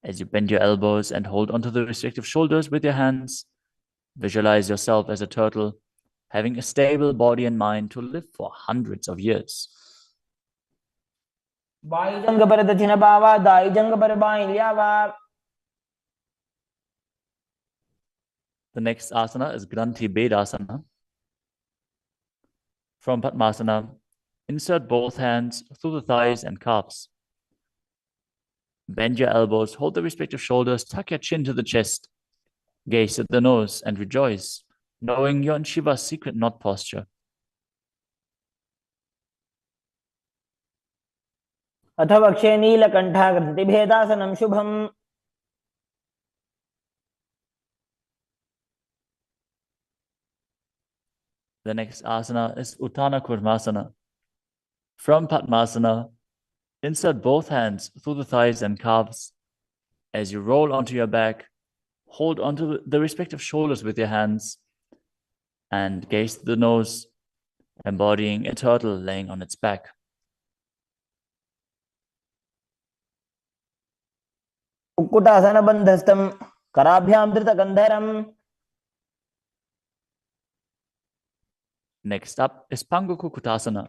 As you bend your elbows and hold onto the respective shoulders with your hands, visualize yourself as a turtle, having a stable body and mind to live for hundreds of years. बाईजंग पर दक्षिण बावा दाईजंग पर बाईं ल्यावा. The next asana is Granthi Bedasana. From Padmasana, insert both hands through the thighs and calves. Bend your elbows, hold the respective shoulders, tuck your chin to the chest, gaze at the nose and rejoice, knowing you're in Shiva's secret knot posture. अथ वक्षे नीलकण्ठाकृतिभेदासनं शुभम्. The next asana is Uttana Kurmasana. From Padmasana, insert both hands through the thighs and calves. As you roll onto your back, Hold onto the respective shoulders with your hands and gaze to the nose, embodying a turtle laying on its back. Kukkutasana बंधस्थम कराभ्याम धृतगंधरम. Next up is Pangukukutasana.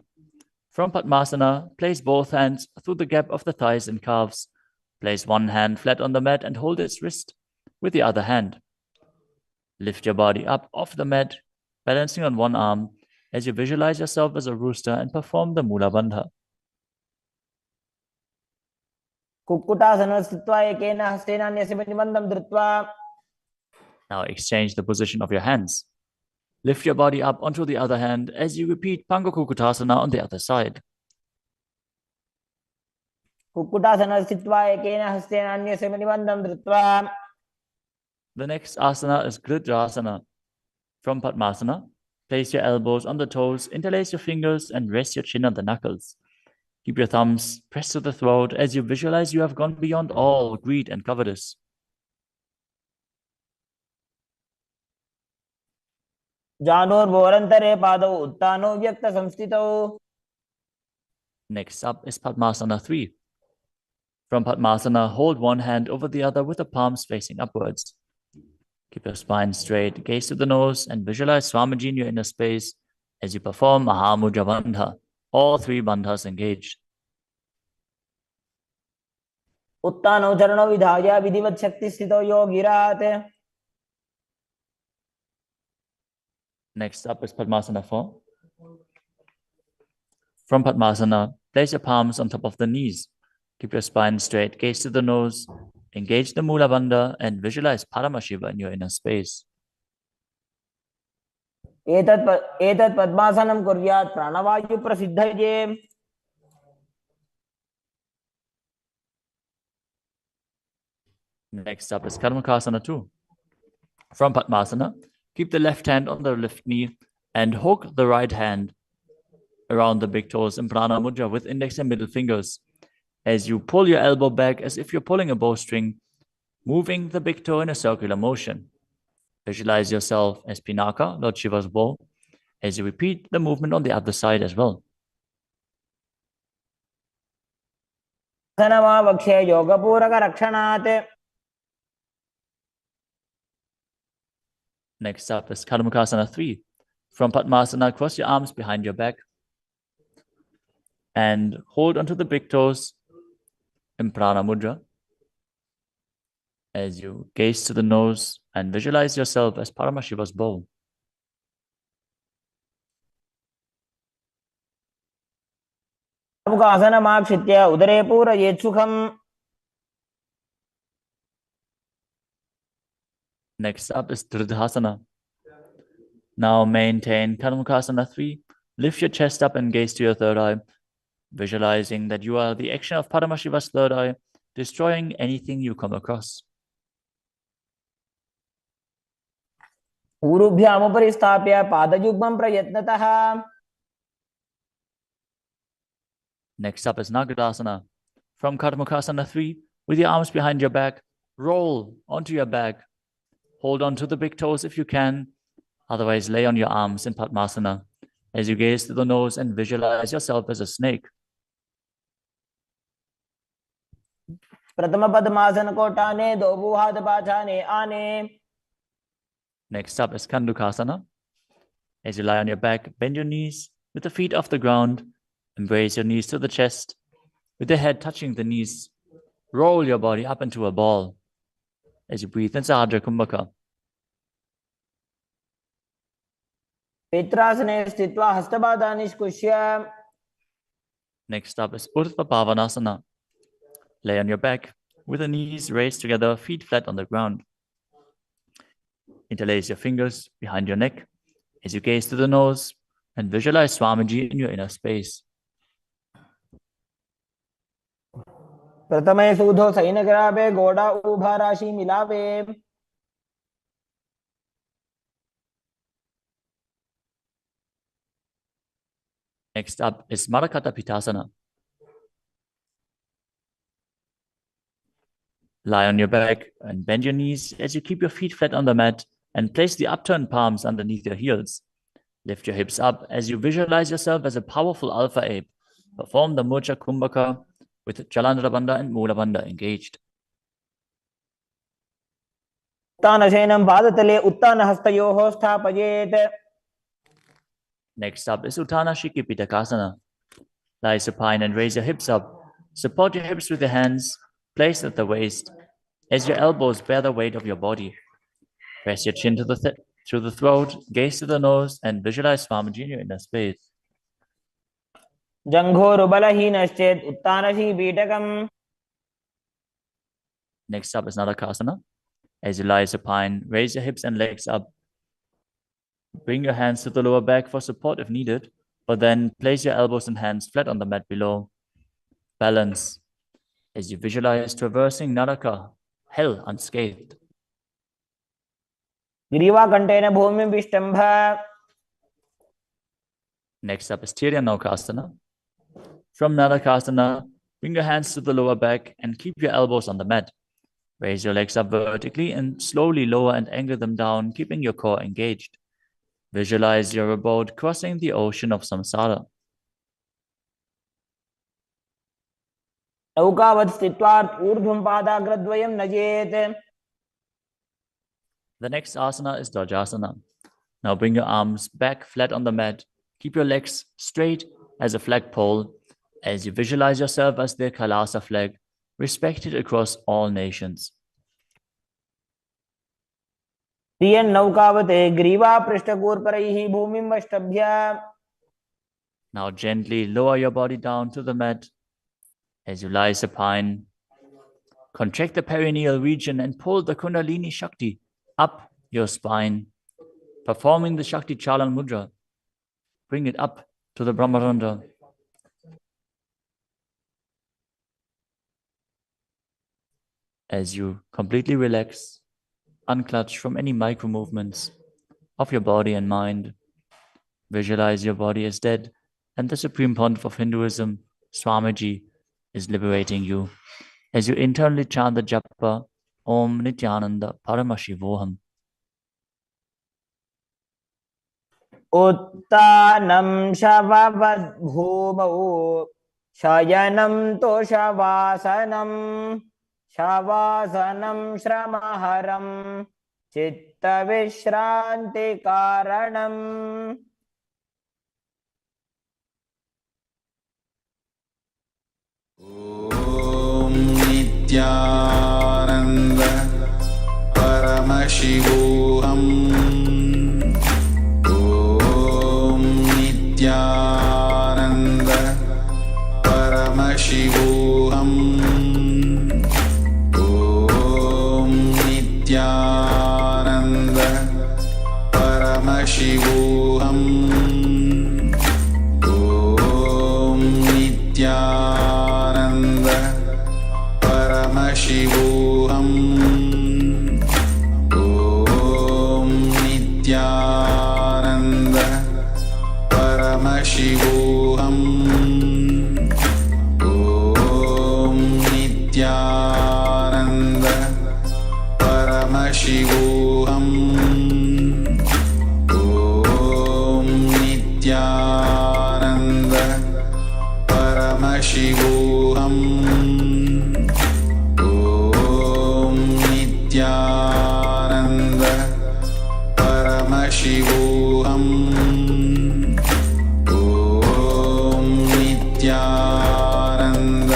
From Padmasana, place both hands through the gap of the thighs and calves. Place one hand flat on the mat and hold its wrist with the other hand. Lift your body up off the mat, balancing on one arm as you visualize yourself as a rooster and perform the Mula Bandha. Kukkutasana स्थित्वा एकेन हस्तेन अन्यस्य प्रतिबन्धं धृत्वा. Now exchange the position of your hands. Lift your body up onto the other hand as you repeat Pangukukutasana on the other side. Kukkutasana स्थित्वा एकेन हस्तेन अन्यस्य प्रतिबन्धं धृत्वा. The next asana is Gridrasana. From Padmasana, place your elbows on the toes, interlace your fingers, and rest your chin on the knuckles. Keep your thumbs pressed to the throat as you visualize you have gone beyond all greed and covetous. जानोर्भोरन्तरे पादौ उत्तानो व्यक्तसंस्थितौ. Next up is Padmasana 3. From Padmasana, hold one hand over the other with the palms facing upwards. Keep your spine straight, gaze to the nose, and visualize Swamiji in your inner space as you perform Mahamudra Bandha. All three bandhas engaged. उत्तानौ चरणौ विधाय विधिवत् शक्तिस्थितौ योगिरात्. Next up is Padmasana 4. From Padmasana, place your palms on top of the knees. Keep your spine straight, gaze to the nose, engage the Mula Bandha, and visualize Paramashiva in your inner space. एतत् पद्मासनं कुर्यात् प्राणवायु प्रसिद्धये. Next up is Karmakasana 2. From Padmasana, keep the left hand on the left knee and hook the right hand around the big toes in Prana Mudra with index and middle fingers. As you pull your elbow back as if you're pulling a bowstring, moving the big toe in a circular motion. Visualize yourself as Pinaka, Lord Shiva's bow, as you repeat the movement on the other side as well. वक्षे योगपूरक रक्षणात्. Next up is Karmakasana 3. From Padmasana, cross your arms behind your back and hold onto the big toes in Prana Mudra as you gaze to the nose and visualize yourself as Paramashiva's bow. आसनमाक्षित्य उदरे पूरयेत् सुखम्. Next up is Dridhasana. Now maintain Karmakasana 3. Lift your chest up and gaze to your third eye, visualizing that you are the action of Paramashiva's third eye, destroying anything you come across. ऊरुभ्यामुपरि स्थाप्य पादयुग्मं प्रयत्नतः. Next up is Nagadasana. From Karmakasana 3, with your arms behind your back, roll onto your back. Hold on to the big toes if you can. Otherwise, lay on your arms in Padmasana as you gaze to the nose and visualize yourself as a snake. प्रथम पद्मासन कोटाने दो भूहात पाछाने आने. Next up is Kandukasana. As you lie on your back, bend your knees with the feet off the ground. Embrace your knees to the chest with the head touching the knees. Roll your body up into a ball as you breathe in Sahadra Kumbhaka. पित्रासने स्थित्वा हस्तपादान् निष्कुष्य. Next up is Urdhva Pavanasana. Lay on your back with the knees raised together, feet flat on the ground. Interlace your fingers behind your neck as you gaze to the nose and visualize Swamiji in your inner space. प्रथमे सूधो सैनग्राभे घोड़ा उभा राशि मिलावे. Next up is Marakata Pitasana. Lie on your back and bend your knees as you keep your feet flat on the mat and place the upturned palms underneath your heels. Lift your hips up as you visualize yourself as a powerful alpha ape. Perform the Murcha Kumbhaka with Jalandhara Bandha and Mula Bandha engaged. उत्तानशयनं पादतले उत्तानहस्तयोः स्थापयेत्. Next up is Uttana Shiki Pitakasana. Lie supine and raise your hips up. Support your hips with your hands, placed at the waist, as your elbows bear the weight of your body. Press your chin through the throat, gaze to the nose, and visualize Swamiji in your inner space. जङ्घोरुबलहीनश्चेत् उत्तानशीपीठकम्. Next up is Nadakasana. As you lie supine, raise your hips and legs up. Bring your hands to the lower back for support if needed, but then place your elbows and hands flat on the mat below. Balance as you visualize traversing Naraka, hell unscathed. ग्रीवाकण्ठेन भूमिं विष्टम्भ. Next up is Tiryanokasana. From Nadakasana, bring your hands to the lower back and keep your elbows on the mat. Raise your legs up vertically and slowly lower and angle them down, keeping your core engaged. Visualize your abode crossing the ocean of samsara. नौकावत् स्थित्वा ऊर्ध्वं पादाग्रद्वयं नजेत्. The next asana is Dvajasana. Now bring your arms back flat on the mat. Keep your legs straight as a flagpole as you visualize yourself as the Kailasa flag, respected across all nations. नौकावत् ग्रीवा पृष्ठकूर्परैः भूमिं वष्टभ्य. Now gently lower your body down to the mat as you lie supine. Contract the perineal region and pull the Kundalini Shakti up your spine, performing the Shakti Chalan Mudra. Bring it up to the Brahmarandha. As you completely relax, unclutch from any micro movements of your body and mind, visualize your body as dead, and the Supreme Pontiff of Hinduism, Swamiji, is liberating you as you internally chant the japa Om Nityananda Paramashivoham. उत्तानं शववद्भूमौ शयनं तोषवासनं शवासनं श्रमहरं चित्तविश्रान्तिकारणम्. ॐ नित्यानन्द परमशिवोऽहम्. ॐ नित्यानन्द परमशिवोऽहम्. ॐ नित्यानन्द परमशिवोऽहम्. ॐ नित्यानन्द परमशिवोऽहम्. ॐ नित्यानन्द परमशिवोऽहम्. ॐ नित्यानन्द परमशिवोऽहम्. ॐ नित्यानन्द परमशिवोऽहम्. ॐ नित्यानन्द परमशिवोऽहम्. ॐ नित्यानन्द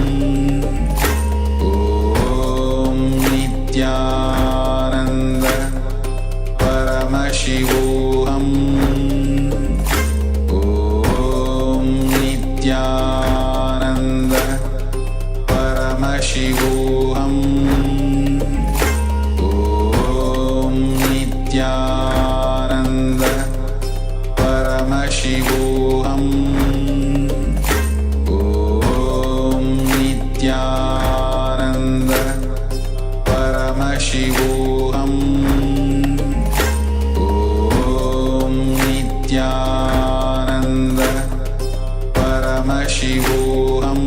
परमशिवोऽहम्. ॐ नित्यानन्द परमशिवोऽहम्. ॐ नित्यानन्द परमशिवोऽहम्. ॐ नित्यानन्द परमशिवोऽहम्. ॐ नित्यानन्द परमशिवोऽहम्. ॐ नित्यानन्द परमशिवोऽहम्.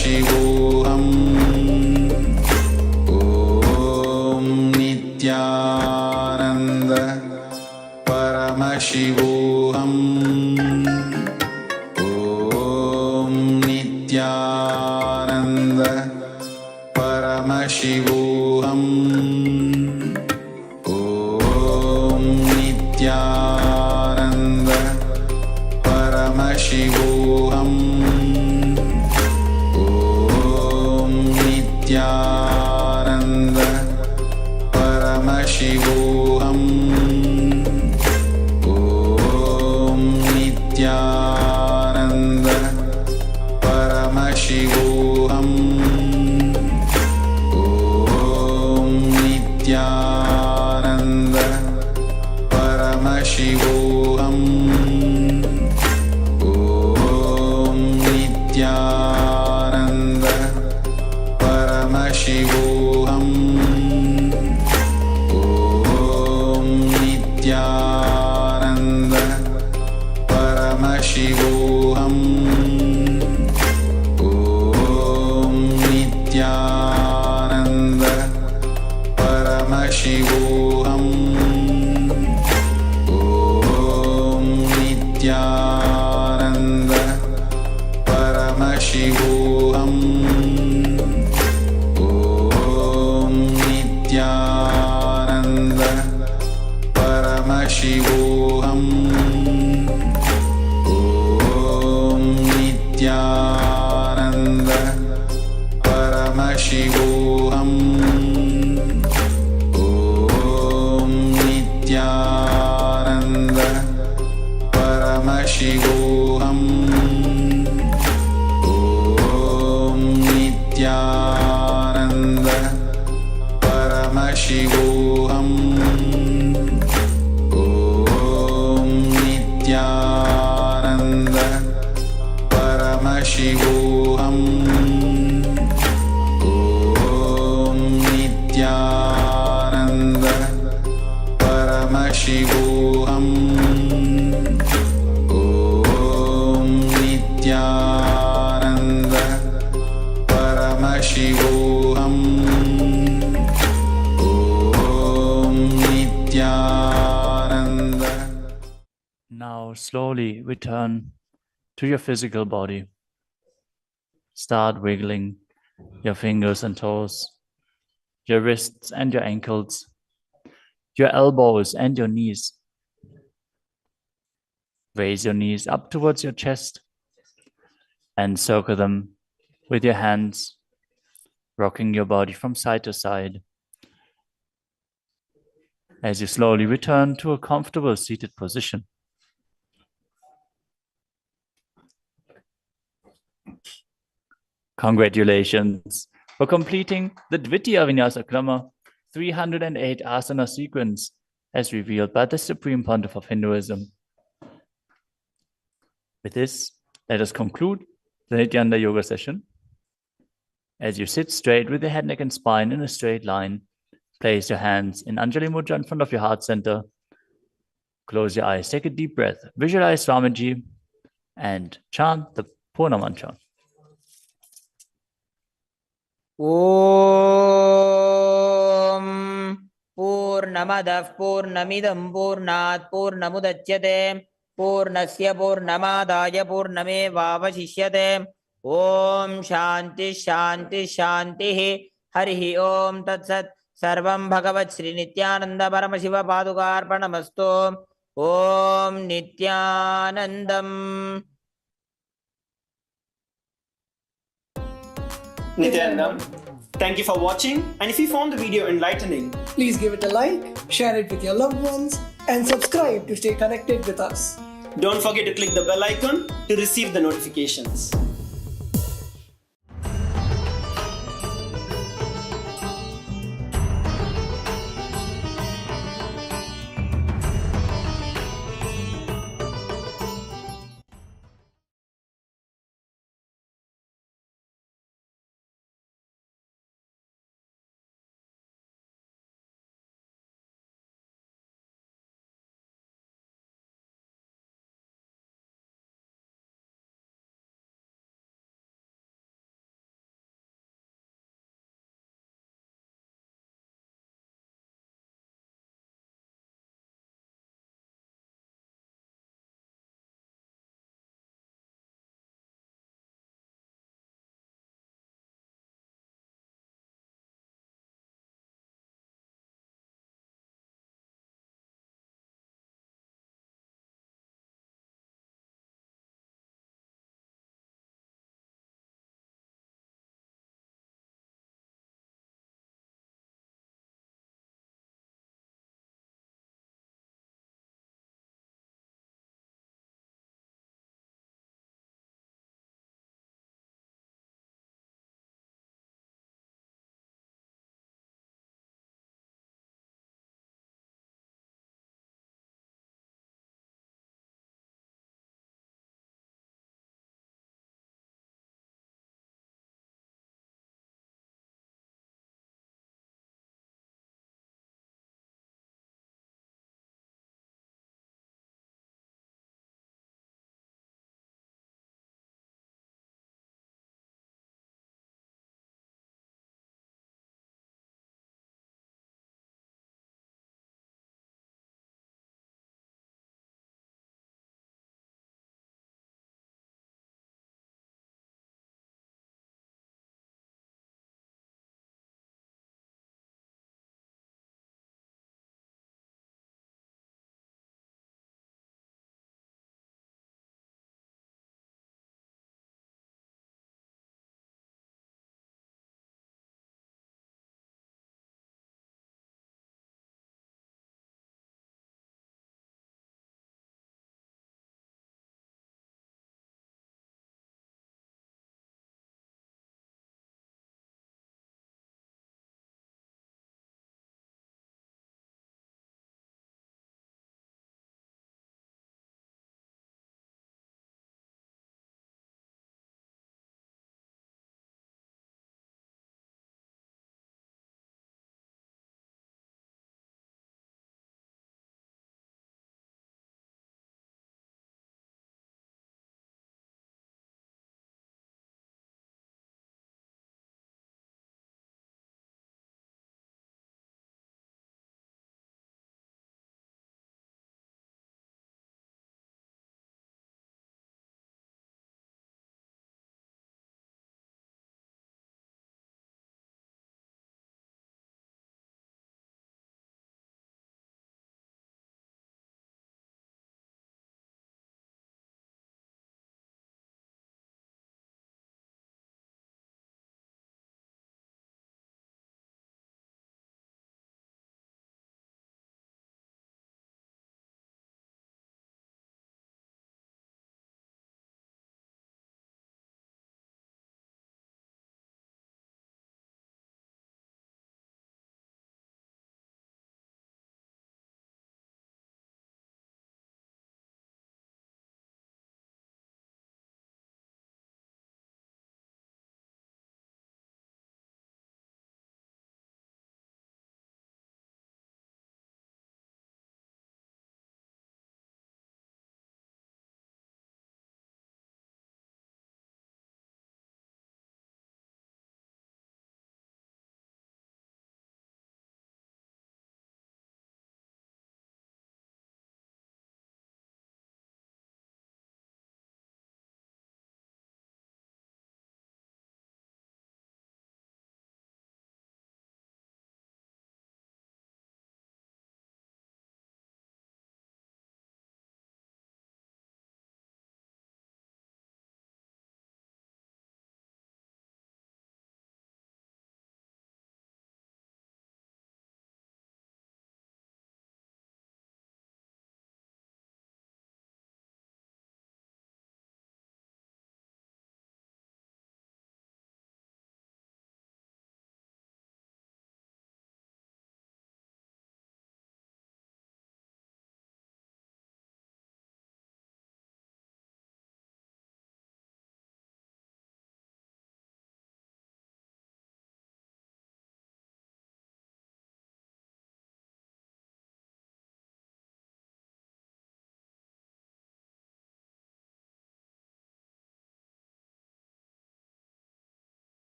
Paramashivoham Om Nityananda Paramashivoham Om Nityananda Paramashivoham Om Nityananda Paramashivoham Om Nityananda Paramashivoham Om Nityananda Paramashivoham Om Nityananda Paramashivoham Om Nityananda Paramashivoham Om Nityananda Paramashivoham Om Nityananda Paramashivoham Om Nityananda Paramashivoham Om Nityananda Paramashivoham Om Nityananda Paramashivoham Om Nityananda Paramashivoham Om Nityananda Paramashivoham Om Nityananda Paramashivoham Om Nityananda Paramashivoham Om Nityananda Paramashivoham Om Nityananda. Now slowly return to your physical body. Start wiggling your fingers and toes, your wrists and your ankles, your elbows and your knees. Raise your knees up towards your chest and circle them with your hands, rocking your body from side to side. As you slowly return to a comfortable seated position. Congratulations for completing the Dvitiya Vinyasa Krama 308 asana sequence as revealed by the Supreme Pontiff of Hinduism. With this, let us conclude the Nityananda Yoga session. As you sit straight with your head, neck, and spine in a straight line, place your hands in Anjali Mudra in front of your heart center. Close your eyes, take a deep breath, visualize Swamiji, and chant the Purna Mantra. ॐ पूर्णमदः पूर्णमिदं पूर्णात् पूर्णमुदच्यते पूर्णस्य पूर्णमादाय पूर्णमेवावशिष्यते ॐ शान्ति शान्ति शान्तिः हरिः ॐ तत्सत् सर्वं भगवत् श्रीनित्यानन्द परमशिवपादुकार्पणमस्तु ॐ नित्यानन्दम् Nityanandam. Thank you for watching, and if you found the video enlightening, please give it a like, share it with your loved ones, and subscribe to stay connected with us. don't forget to click the bell icon to receive the notifications.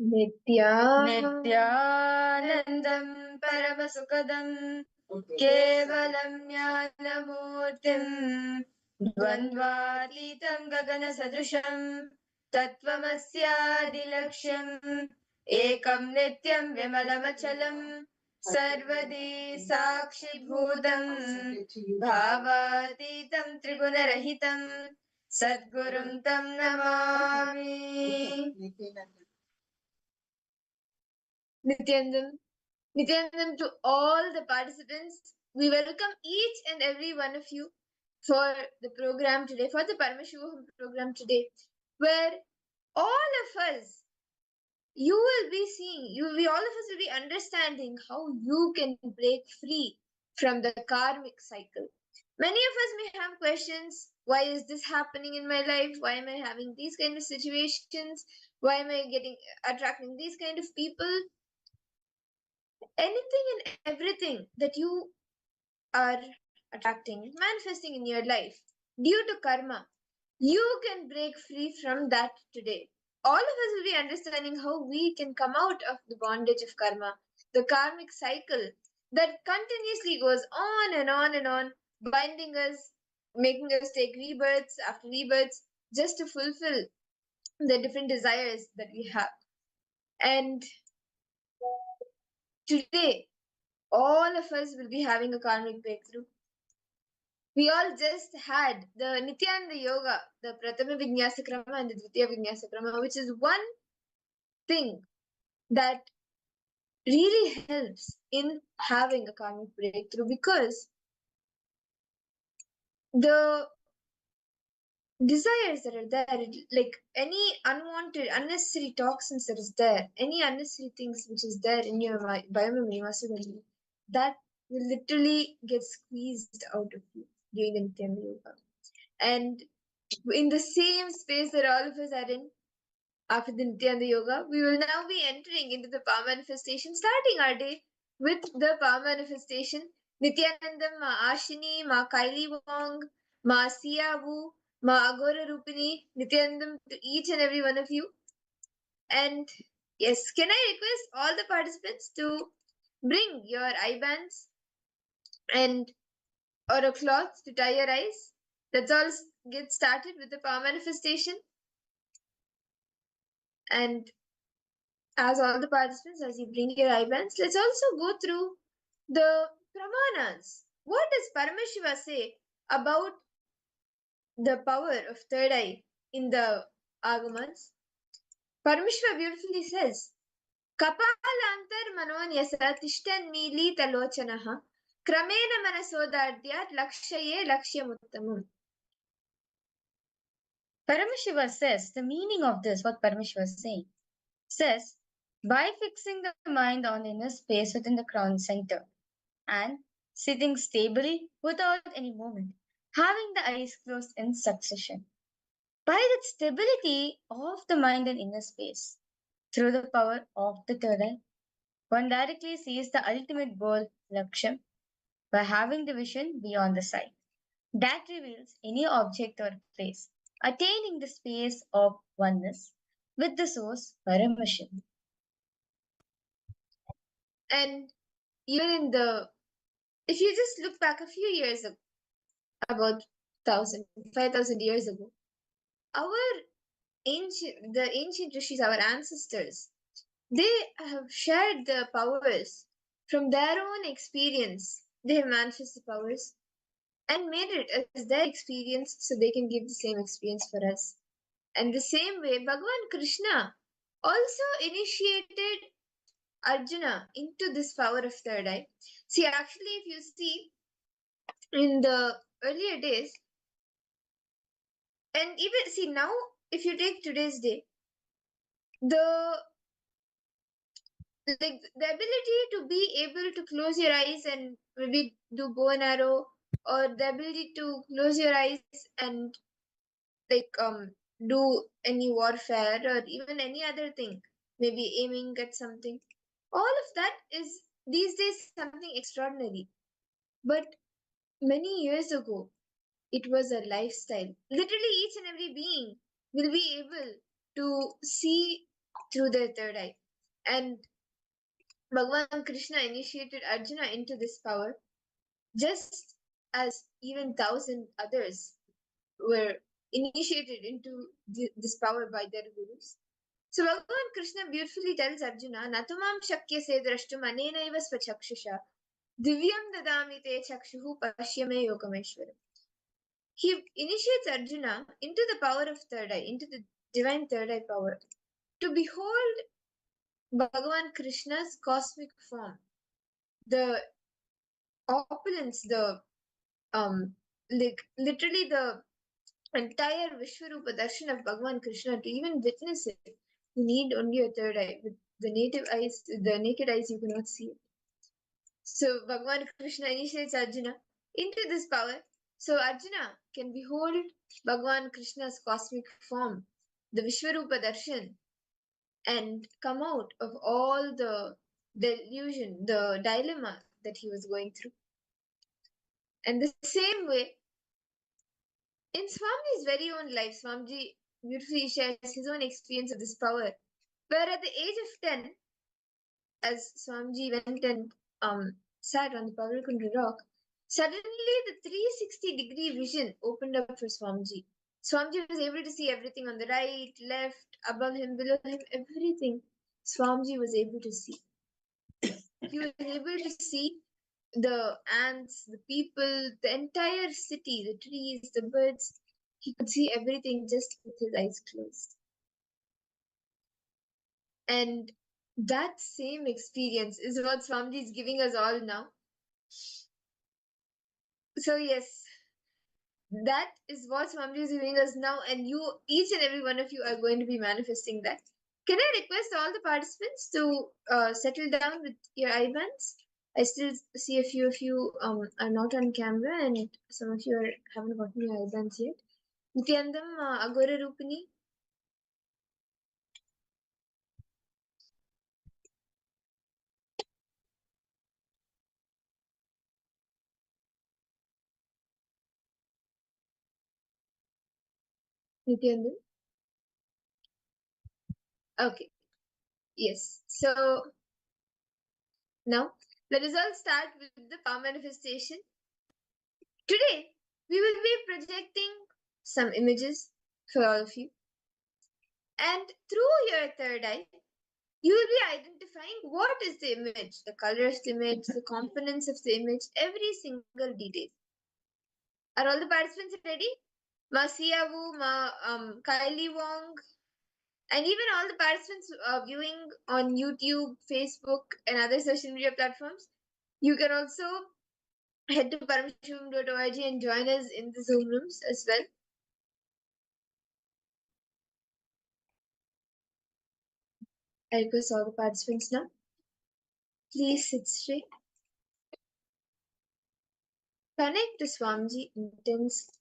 नित्यानन्दं परमसुखदं केवलं ज्ञानमूर्तिं द्वन्द्वातीतं गगनसदृशं तत्त्वमस्यादिलक्ष्यम् एकं नित्यं विमलमचलं सर्वदी साक्षिभूतं भावातीतं त्रिगुणरहितं सद्गुरुं तं Namami. Nityanandam to all the participants. We welcome each and every one of you for the program today, for the Paramashivoham program today, where all of us, you will be seeing, all of us will be understanding how you can break free from the karmic cycle. Many of us may have questions. Why is this happening in my life? Why am I having these kind of situations? Why am I attracting these kind of people? Anything and everything that you are attracting, manifesting in your life due to karma, you can break free from that today. All of us will be understanding how we can come out of the bondage of karma, the karmic cycle that continuously goes on and on and on, binding us, making us take rebirths after rebirths just to fulfill the different desires that we have. And today, all of us will be having a karmic breakthrough. We all just had the Nityananda Yoga, the Pratama Vinyasa Krama and the Dvitiya Vinyasa Krama, which is one thing that really helps in having a karmic breakthrough, because the desires that are there, like any unwanted, unnecessary toxins that is there, any unnecessary things which is there in your biomemory, that will literally get squeezed out of you during the Nityananda Yoga. And in the same space that all of us are in, after the Nityananda Yoga, we will now be entering into the power manifestation, starting our day with the power manifestation. Nityanandam, Ma Ashini, Ma Kaili Wong, Ma Sia Wu, Ma Agora Rupini, Nityanandam to each and every one of you. And yes, can I request all the participants to bring your eye bands and or a cloth to tie your eyes? Let's all get started with the power manifestation. And as all the participants, as you bring your eye bands, let's also go through the pramanas. What does Paramashiva say about the power of third eye in the Agamas? Paramashiva beautifully says, Kapalantar manonyasa tishtan mili talochanaha kramena manasodadyat lakshaye lakshyamuttamam. Paramashiva says the meaning of this, what Paramashiva is saying, says by fixing the mind on the inner space within the crown center and sitting stably without any movement, having the eyes closed in succession. By that stability of the mind and inner space, through the power of the third eye, one directly sees the ultimate goal, Laksham, by having the vision beyond the sight. That reveals any object or place, attaining the space of oneness with the source Paramashiva. And even if you just look back a few years ago, about 5,000 years ago, the ancient rishis, our ancestors, they have shared the powers from their own experience. They have manifested the powers and made it as their experience so they can give the same experience for us. And the same way, Bhagavan Krishna also initiated Arjuna into this power of third eye. See, actually, if you see in the earlier days, and even see now, if you take today's day, the ability to be able to close your eyes and maybe do bow and arrow, or the ability to close your eyes and do any warfare or even any other thing, maybe aiming at something, all of that is these days something extraordinary. But many years ago, it was a lifestyle. Literally, each and every being will be able to see through their third eye. And Bhagavan Krishna initiated Arjuna into this power, just as even thousand others were initiated into this power by their gurus. So Bhagavan Krishna beautifully tells Arjuna, Natumam shakyase drashtum anenaiva swachakshusha divyam dadami te chakshuhu pashyame yogameshwaram. He initiates Arjuna into the power of third eye, into the divine third eye power, to behold Bhagavan Krishna's cosmic form, the opulence, the literally the entire Vishwarupa darshan of Bhagavan Krishna. To even witness it, you need only a third eye. With the naked eyes, you cannot see it. So Bhagavan Krishna initiates Arjuna into this power, so Arjuna can behold Bhagavan Krishna's cosmic form, the Vishwarupa darshan, and come out of all the delusion, the dilemma that he was going through. And the same way, in Swamiji's very own life, Swamiji beautifully shares his own experience of this power, where at the age of 10, as Swamiji went and sat on the Pavalkund rock, suddenly the 360-degree vision opened up for Swamiji. Swamiji was able to see everything on the right, left, above him, below him, everything Swamiji was able to see. He was able to see the ants, the people, the entire city, the trees, the birds. He could see everything just with his eyes closed. And that same experience is what Swamiji is giving us all now. So yes, that is what Swamiji is giving us now, and you, each and every one of you, are going to be manifesting that. Can I request all the participants to settle down with your IBANs? I still see a few of you are not on camera, and some of you haven't gotten your IBANs yet. Nityandam, Agora Rupini. Nityandam. Okay. Yes. So now let us all start with the power manifestation. Today we will be projecting some images for all of you. And through your third eye, you will be identifying what is the image, the color of the image, the components of the image, every single detail. Are all the participants ready? Ma Siavu, Kylie Wong, and even all the participants viewing on YouTube, Facebook, and other social media platforms, you can also head to paramashivoham.org and join us in the Zoom rooms as well. I request all the participants now. Please sit straight. Connect to Swamiji intensely.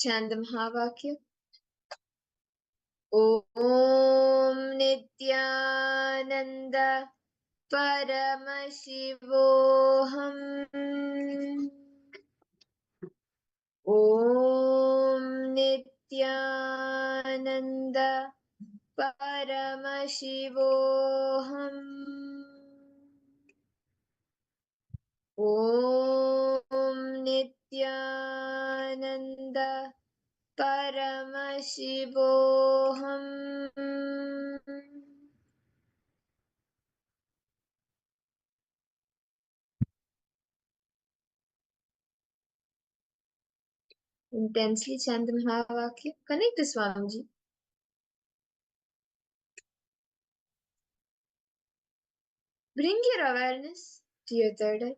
Chant the Mahavakya. Om Nityananda Paramashivoham. Om Nityananda Paramashivoham. Om Nityananda Paramashivoham. Intensely chant the Mahavakya. Connect to Swamiji. Bring your awareness to your third eye.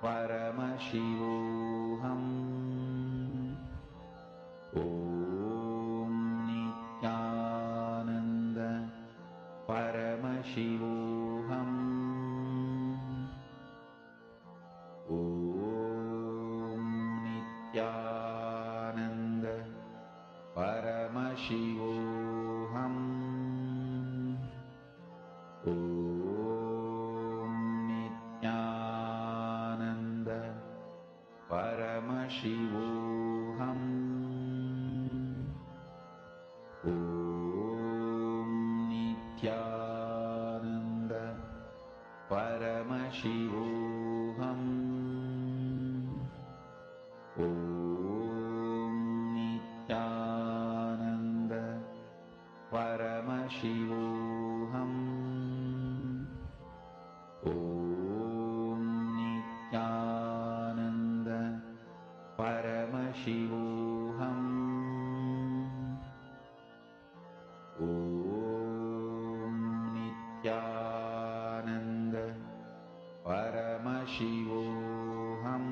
Paramashivoham. Om Nityananda Paramashivoham. Om Nityananda Paramashivoham. Om Nityananda Paramashivoham. Om Nityananda Paramashivoham. Om Nityananda Paramashivoham. Om Nityananda Paramashivoham. Om Nityananda Paramashivoham.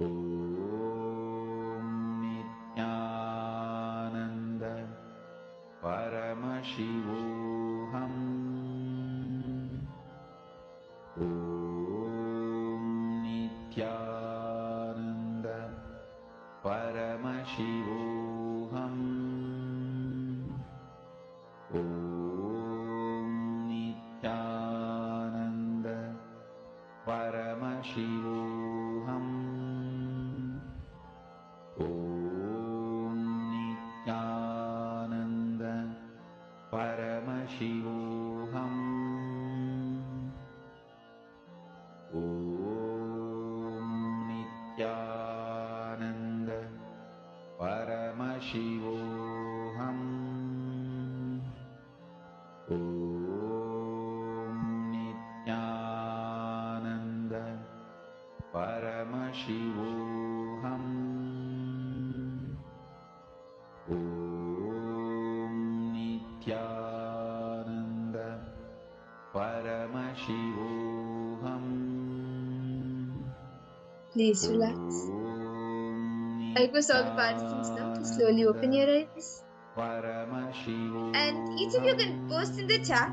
Om Nityananda Paramashivoham. Om Nityananda Paramashivoham. Om Nityananda Paramashivoham. Om Nityananda Paramashivoham. Om Nityananda Paramashivoham. Om Nityananda Paramashivoham. Om Nityananda Paramashivoham. Please relax. I request all the participants now to slowly open your eyes. And each of you can post in the chat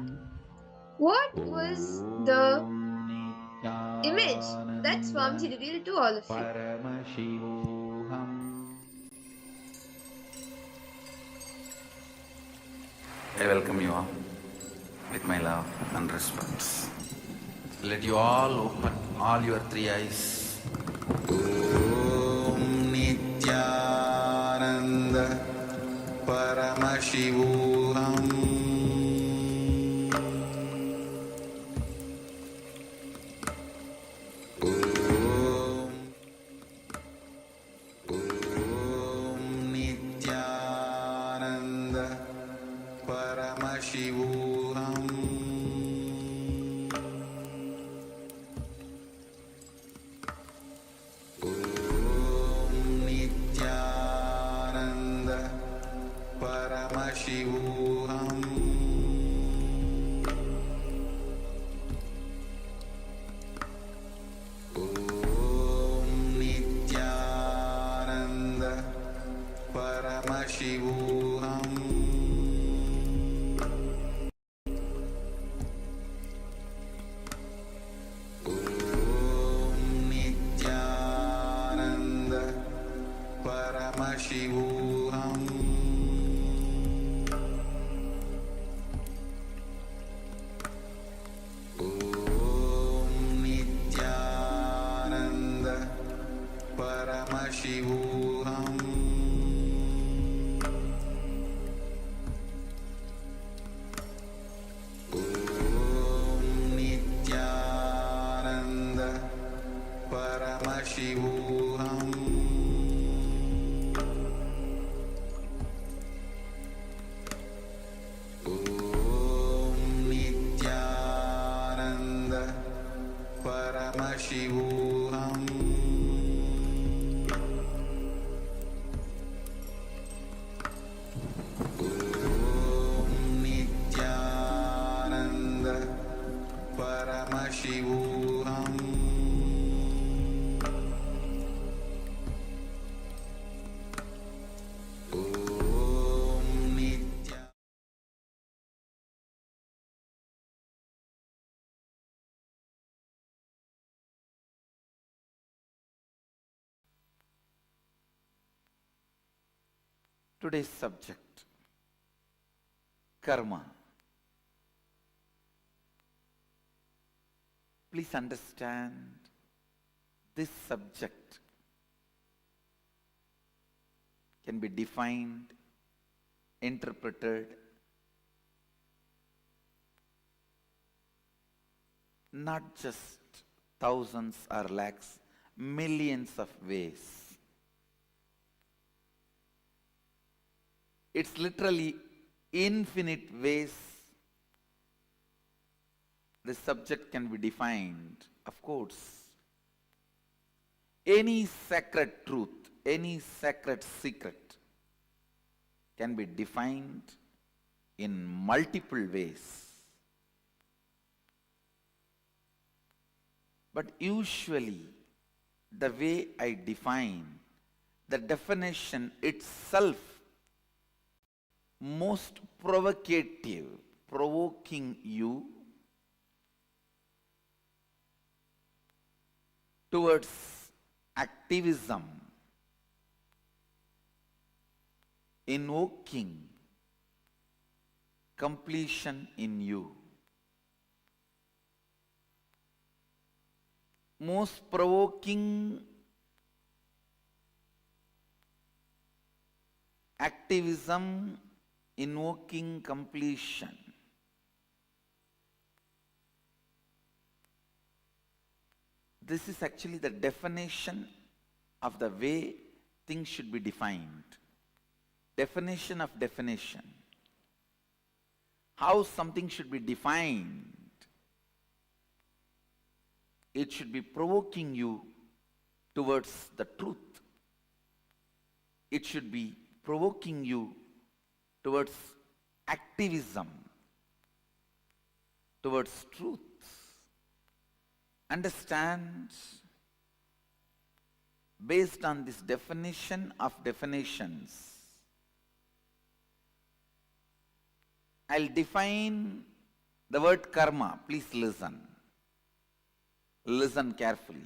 what was the image that Swamiji revealed to all of you. I welcome you all with my love and respect. Let you all open all your three eyes. Om Nityananda Paramashivoham. Om Nityananda Paramashivoham. Om Nityananda Paramashivoham. Om Nityananda Paramashivoham. Om Nityananda Paramashivoham. Om Nityananda Paramashivoham. Om Nityananda Paramashivoham. Om Nityananda Paramashivoham. Om Nityananda Paramashivoham. Today's subject, karma. Please understand this subject can be defined, interpreted, not just thousands or lakhs, millions of ways. It's literally infinite ways the subject can be defined. Of course, any sacred truth, any sacred secret can be defined in multiple ways. But usually, the way I define, the definition itself most provocative, provoking you towards activism, invoking completion in you. Most provoking activism, invoking completion. This is actually the definition of the way things should be defined. Definition of definition. How something should be defined. It should be provoking you towards the truth. It should be provoking you towards activism, towards truth. Understand, based on this definition of definitions, I'll define the word karma. Please listen. Listen carefully.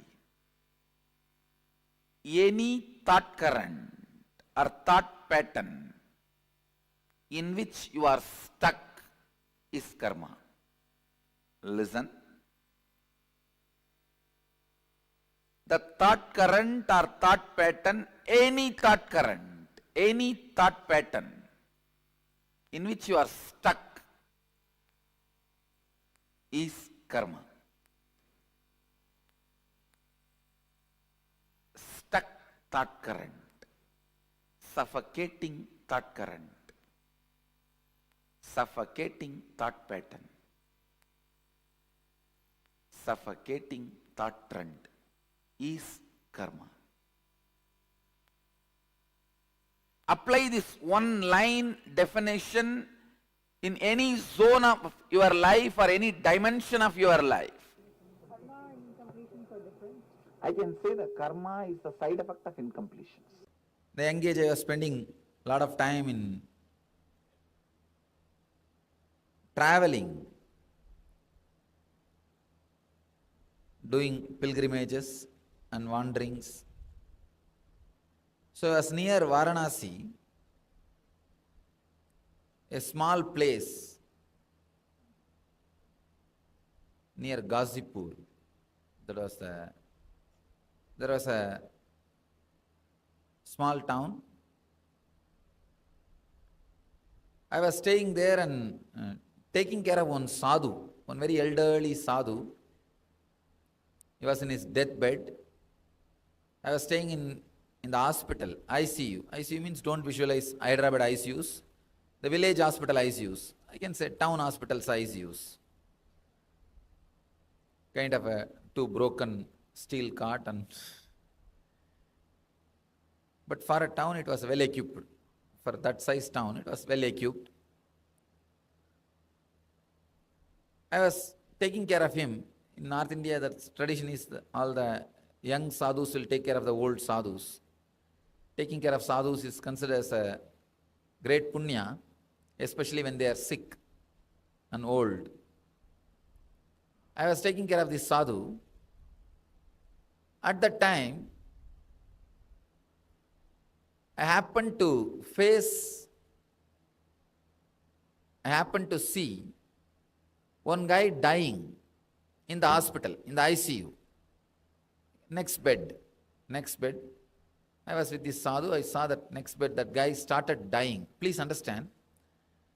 Any thought current or thought pattern in which you are stuck is karma. Listen. The thought current or thought pattern, any thought current, any thought pattern in which you are stuck is karma. Stuck thought current, suffocating thought current, suffocating thought pattern, suffocating thought trend is karma. Apply this one line definition in any zone of your life or any dimension of your life. I can say that karma is the side effect of incompletions. The young age I was spending a lot of time in traveling, doing pilgrimages and wanderings. So I was near Varanasi, a small place near Ghazipur. There was a small town. I was staying there and taking care of one sadhu, one very elderly sadhu. He was in his deathbed. I was staying in the hospital, ICU. ICU means don't visualize Hyderabad ICUs. The village hospital ICUs. I can say town hospitals ICUs. Kind of a two broken steel cot, but for a town it was well equipped. For that size town it was well equipped. I was taking care of him. In North India, the tradition is all the young sadhus will take care of the old sadhus. Taking care of sadhus is considered as a great punya, especially when they are sick and old. I was taking care of this sadhu. At that time, I happened to see one guy dying in the hospital, in the ICU. Next bed. I was with this sadhu, I saw that next bed, that guy started dying. Please understand,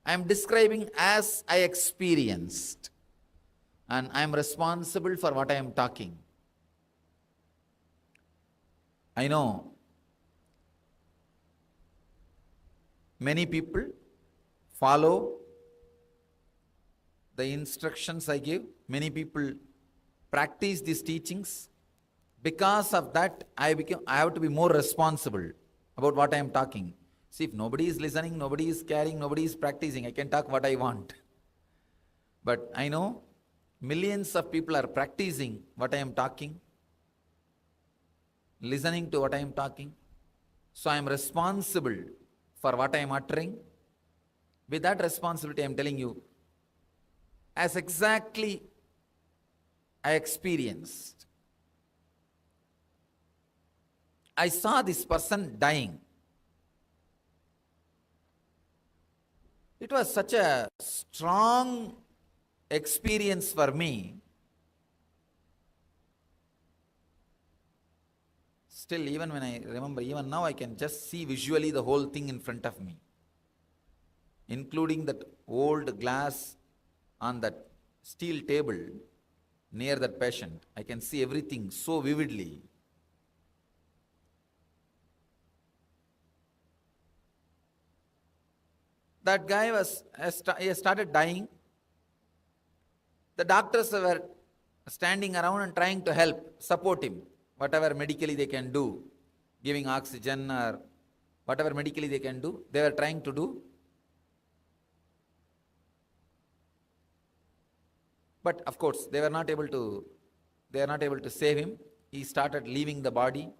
I am describing as I experienced, and I am responsible for what I am talking. I know many people follow the instructions I give. Many people practice these teachings. Because of that, I have to be more responsible about what I am talking. See, if nobody is listening, nobody is caring, nobody is practicing, I can talk what I want. But I know millions of people are practicing what I am talking, listening to what I am talking. So I am responsible for what I am uttering. With that responsibility, I am telling you, as exactly I experienced. I saw this person dying. It was such a strong experience for me. Still, even when I remember, even now I can just see visually the whole thing in front of me, including that old glass on that steel table near that patient. I can see everything so vividly. That guy he started dying. The doctors were standing around and trying to help, support him, whatever medically they can do, giving oxygen or whatever medically they can do, they were trying to do. But of course, they were not able to save him. He started leaving the body.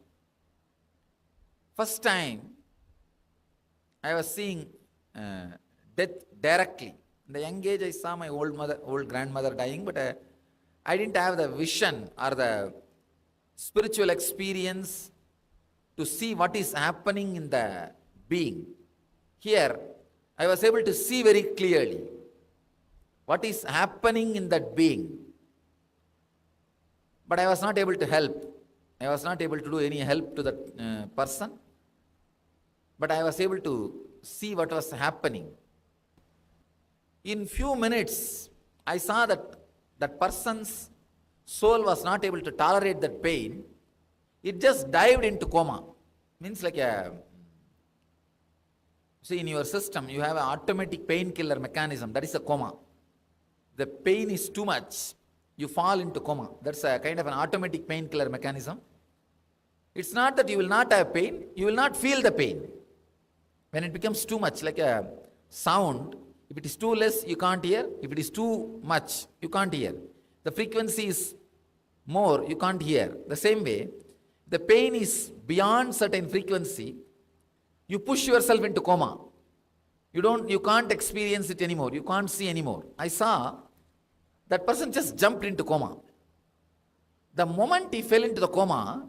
First time I was seeing death directly. In the young age, I saw my old grandmother dying, but I didn't have the vision or the spiritual experience to see what is happening in the being. Here, I was able to see very clearly what is happening in that being. But I was not able to help. I was not able to do any help to that person. But I was able to see what was happening. In few minutes, I saw that that person's soul was not able to tolerate that pain. It just dived into coma. Means like see, in your system, you have an automatic painkiller mechanism. That is a coma. The pain is too much, you fall into coma. That's a kind of an automatic painkiller mechanism. It's not that you will not have pain, you will not feel the pain. When it becomes too much, like a sound, if it is too less, you can't hear. If it is too much, you can't hear. The frequency is more, you can't hear. The same way, the pain is beyond certain frequency, you push yourself into coma. You can't experience it anymore. You can't see anymore. I saw that person just jumped into coma. The moment he fell into the coma,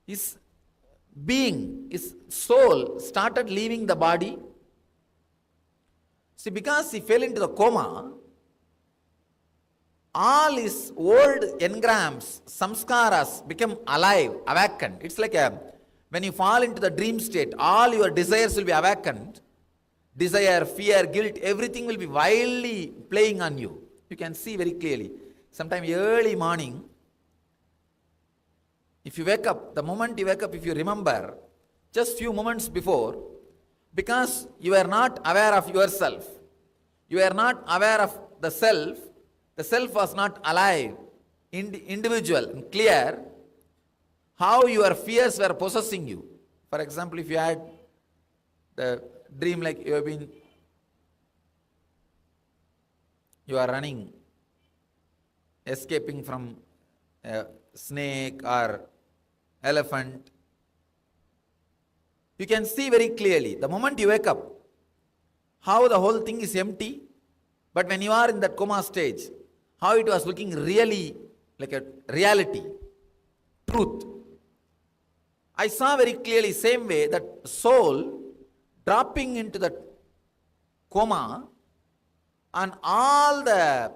his being, his soul started leaving the body. See, because he fell into the coma, all his old engrams, samskaras become alive, awakened. It's like when you fall into the dream state, all your desires will be awakened. Desire, fear, guilt, everything will be wildly playing on you. You can see very clearly. Sometime early morning, if you wake up, the moment you wake up, if you remember, just few moments before, because you are not aware of yourself, you are not aware of the self was not alive, individual and clear, how your fears were possessing you. For example, if you had the dream like you are running, escaping from a snake or elephant, you can see very clearly, the moment you wake up, how the whole thing is empty, but when you are in that coma stage, how it was looking really like a reality, truth. I saw very clearly, same way, that soul dropping into the coma and all the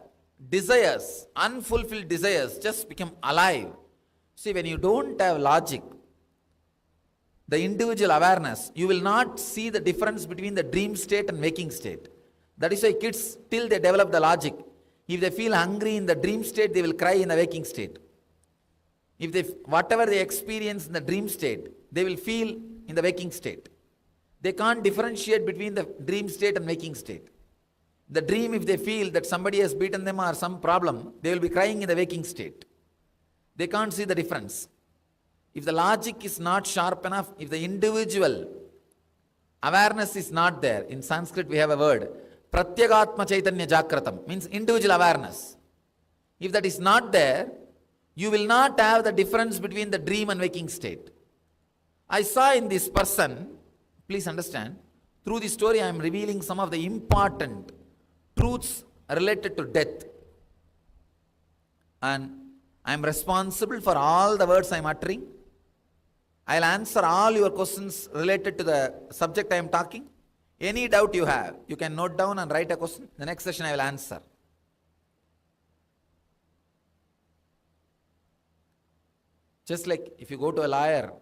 desires, unfulfilled desires, just become alive. See, when you don't have logic, the individual awareness, you will not see the difference between the dream state and waking state. That is why kids, till they develop the logic, if they feel hungry in the dream state, they will cry in the waking state. If they, whatever they experience in the dream state, they will feel in the waking state. They can't differentiate between the dream state and waking state. The dream, if they feel that somebody has beaten them or some problem, they will be crying in the waking state. They can't see the difference. If the logic is not sharp enough, if the individual awareness is not there, in Sanskrit we have a word, pratyagatma chaitanya jakratam, means individual awareness. If that is not there, you will not have the difference between the dream and waking state. I saw in this person, please understand, through this story I am revealing some of the important truths related to death. And I am responsible for all the words I am uttering. I will answer all your questions related to the subject I am talking. Any doubt you have, you can note down and write a question. The next session I will answer. Just like if you go to a lawyer,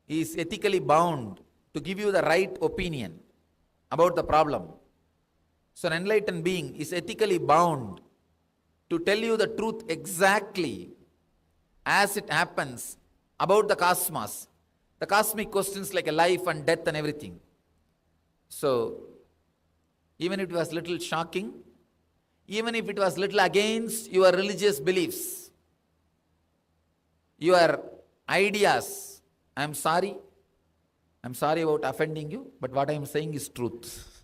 he is ethically bound to give you the right opinion about the problem. So an enlightened being is ethically bound to tell you the truth exactly as it happens about the cosmos, the cosmic questions like a life and death and everything. So, even if it was little shocking, even if it was little against your religious beliefs, your ideas, I am sorry about offending you, but what I am saying is truth.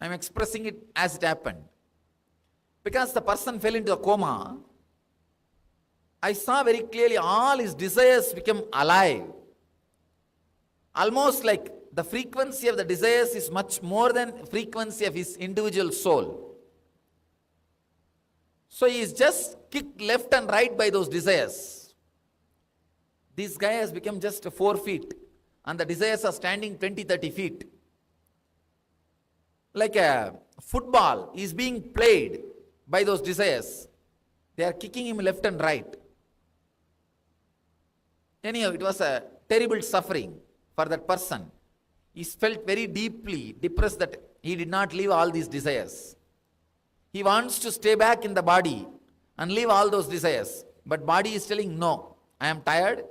I am expressing it as it happened. Because the person fell into a coma, I saw very clearly all his desires become alive. Almost like the frequency of the desires is much more than frequency of his individual soul. So he is just kicked left and right by those desires. This guy has become just 4 feet and the desires are standing 20, 30 feet. Like a football is being played by those desires. They are kicking him left and right. Anyhow, it was a terrible suffering for that person. He felt very deeply depressed that he did not leave all these desires. He wants to stay back in the body and leave all those desires. But body is telling, no, I am tired.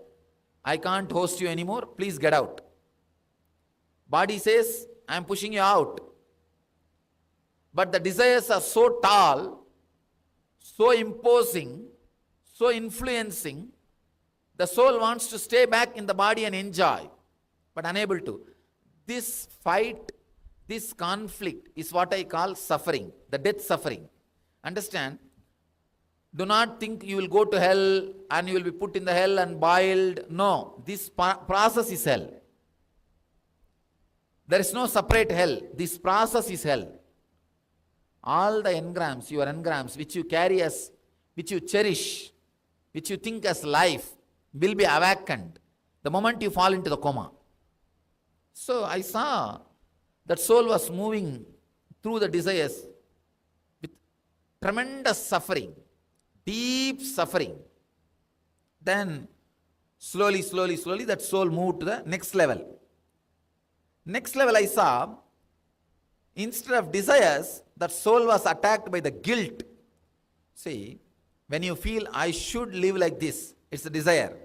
I can't host you anymore. Please get out. Body says, I am pushing you out. But the desires are so tall, so imposing, so influencing, the soul wants to stay back in the body and enjoy, but unable to. This fight, this conflict is what I call suffering, the death suffering. Understand? Do not think you will go to hell and you will be put in the hell and boiled. No, this process is hell. There is no separate hell. This process is hell. All the engrams, your engrams, which you carry as, which you cherish, which you think as life, will be awakened the moment you fall into the coma. So I saw that soul was moving through the desires with tremendous suffering, deep suffering. Then slowly that soul moved to the next level. Next level I saw, instead of desires, that soul was attacked by the guilt. See, when you feel I should live like this, it's a desire.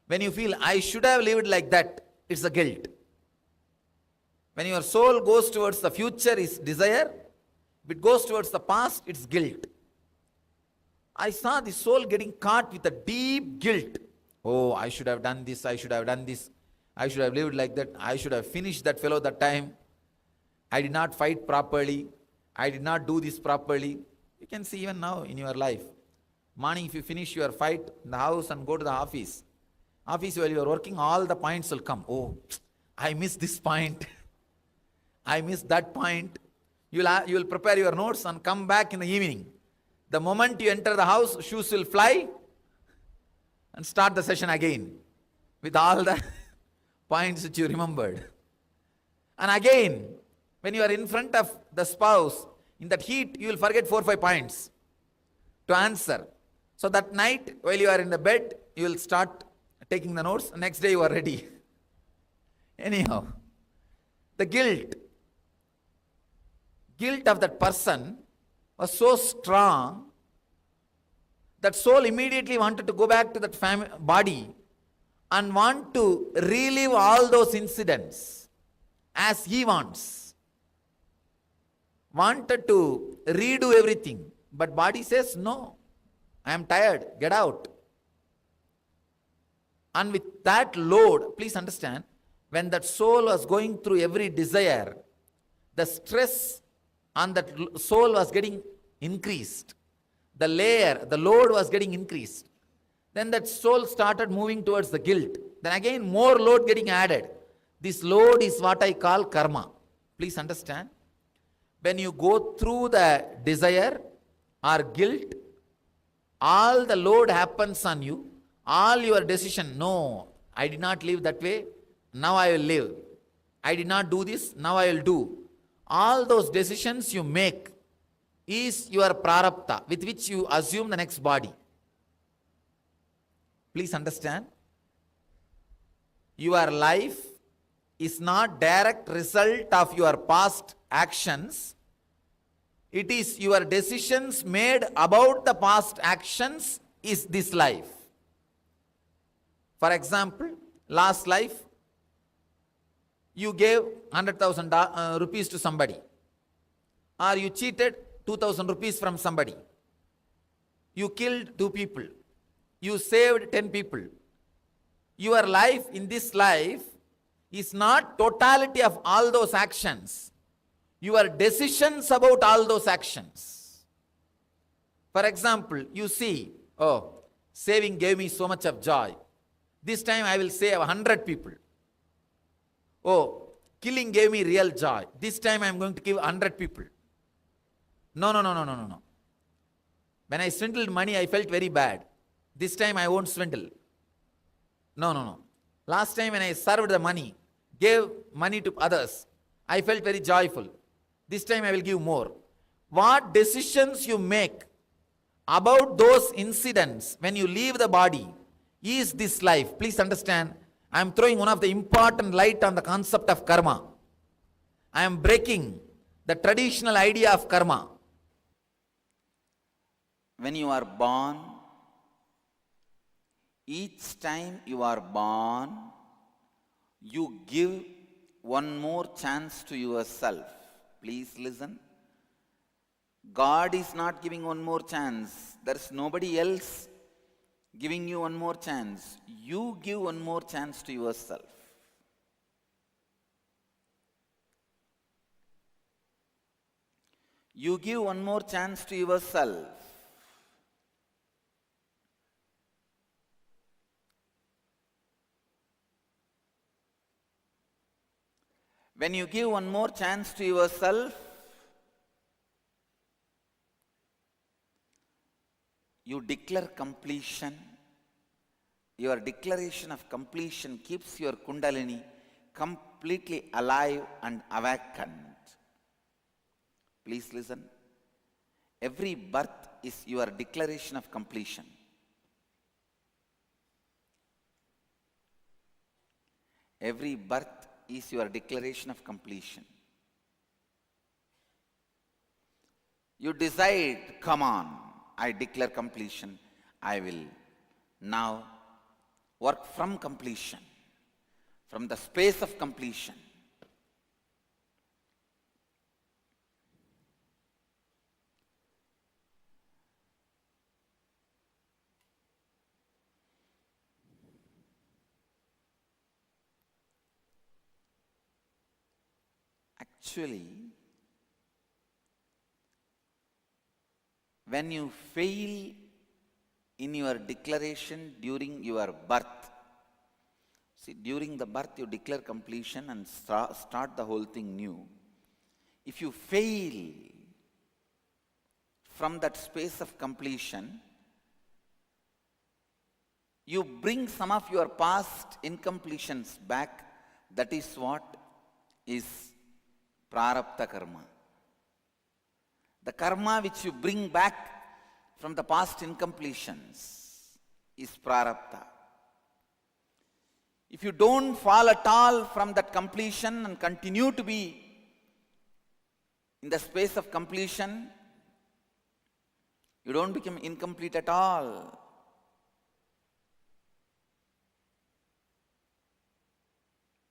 When you feel I should have lived like that, it's a guilt. When your soul goes towards the future, it's desire. If it goes towards the past, it's guilt. I saw the soul getting caught with a deep guilt. Oh, I should have done this, I should have done this, I should have lived like that, I should have finished that fellow that time. I did not fight properly, I did not do this properly. You can see even now in your life. Morning, if you finish your fight in the house and go to the office while you are working, all the points will come. Oh, I missed this point. I missed that point. You will prepare your notes and come back in the evening. The moment you enter the house, shoes will fly. and start the session again with all the points which you remembered. And again, when you are in front of the spouse, in that heat, you will forget 4 or 5 points to answer. So that night, while you are in the bed, you will start taking the notes. Next day, you are ready. Anyhow, the guilt of that person was so strong that soul immediately wanted to go back to that body and want to relive all those incidents as he wants. Wanted to redo everything. But body says, no, I am tired, get out. And with that load, please understand, when that soul was going through every desire, the stress on that soul was getting increased. The load was getting increased. Then that soul started moving towards the guilt. Then again, more load getting added. This load is what I call karma. Please understand. When you go through the desire or guilt, all the load happens on you. All your decision, no, I did not live that way, now I will live. I did not do this, now I will do. All those decisions you make is your prarabdha, with which you assume the next body. Please understand. Your life is not direct result of your past actions. It is your decisions made about the past actions is this life. For example, last life, you gave 100,000 rupees to somebody, or you cheated 2,000 rupees from somebody. You killed 2 people. You saved 10 people. Your life in this life is not totality of all those actions. Your decisions about all those actions. For example, you see, oh, saving gave me so much of joy. This time I will save 100 people. Oh, killing gave me real joy. This time I am going to give 100 people. No. When I swindled money, I felt very bad. This time I won't swindle. No. Last time when I served the money, gave money to others, I felt very joyful. This time I will give more. What decisions you make about those incidents when you leave the body is this life. Please understand, I am throwing one of the important light on the concept of karma. I am breaking the traditional idea of karma. When you are born, each time you are born, you give one more chance to yourself. Please listen. God is not giving one more chance. There is nobody else giving you one more chance. You give one more chance to yourself. You give one more chance to yourself. When you give one more chance to yourself, you declare completion. Your declaration of completion keeps your kundalini completely alive and awakened. Please listen. Every birth is your declaration of completion. Every birth is your declaration of completion. You decide, come on, I declare completion. I will now work from completion, from the space of completion. Actually, when you fail in your declaration during your birth, see, during the birth you declare completion and start the whole thing new. If you fail from that space of completion, you bring some of your past incompletions back. That is what is prarabdha karma. The karma which you bring back from the past incompletions is prarabdha. If you don't fall at all from that completion and continue to be in the space of completion, you don't become incomplete at all.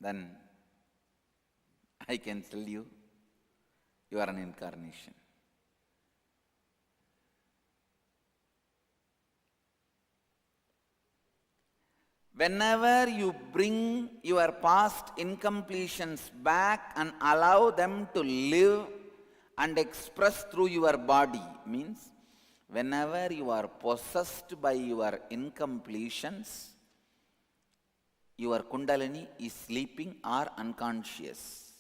Then I can tell you, you are an incarnation. Whenever you bring your past incompletions back and allow them to live and express through your body, means whenever you are possessed by your incompletions, your kundalini is sleeping or unconscious.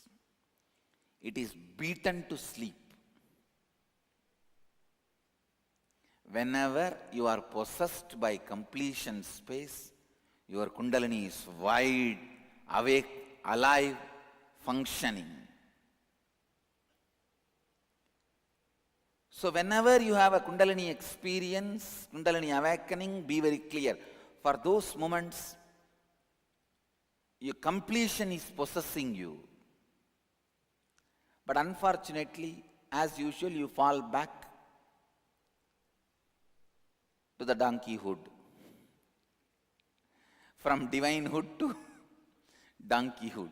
It is beaten to sleep. Whenever you are possessed by completion space, your kundalini is wide, awake, alive, functioning. So whenever you have a kundalini experience, kundalini awakening, be very clear. For those moments, your completion is possessing you. But unfortunately, as usual, you fall back to the donkeyhood. From divinehood to donkeyhood.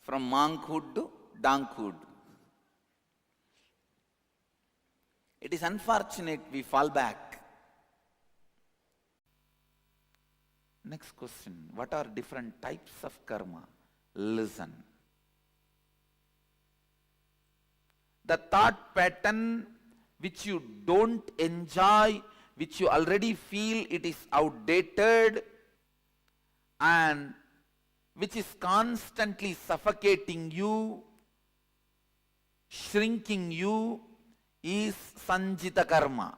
From monkhood to donkhood. It is unfortunate we fall back. Next question. What are different types of karma? Listen. The thought pattern which you don't enjoy, which you already feel it is outdated and which is constantly suffocating you, shrinking you, is sanjita karma.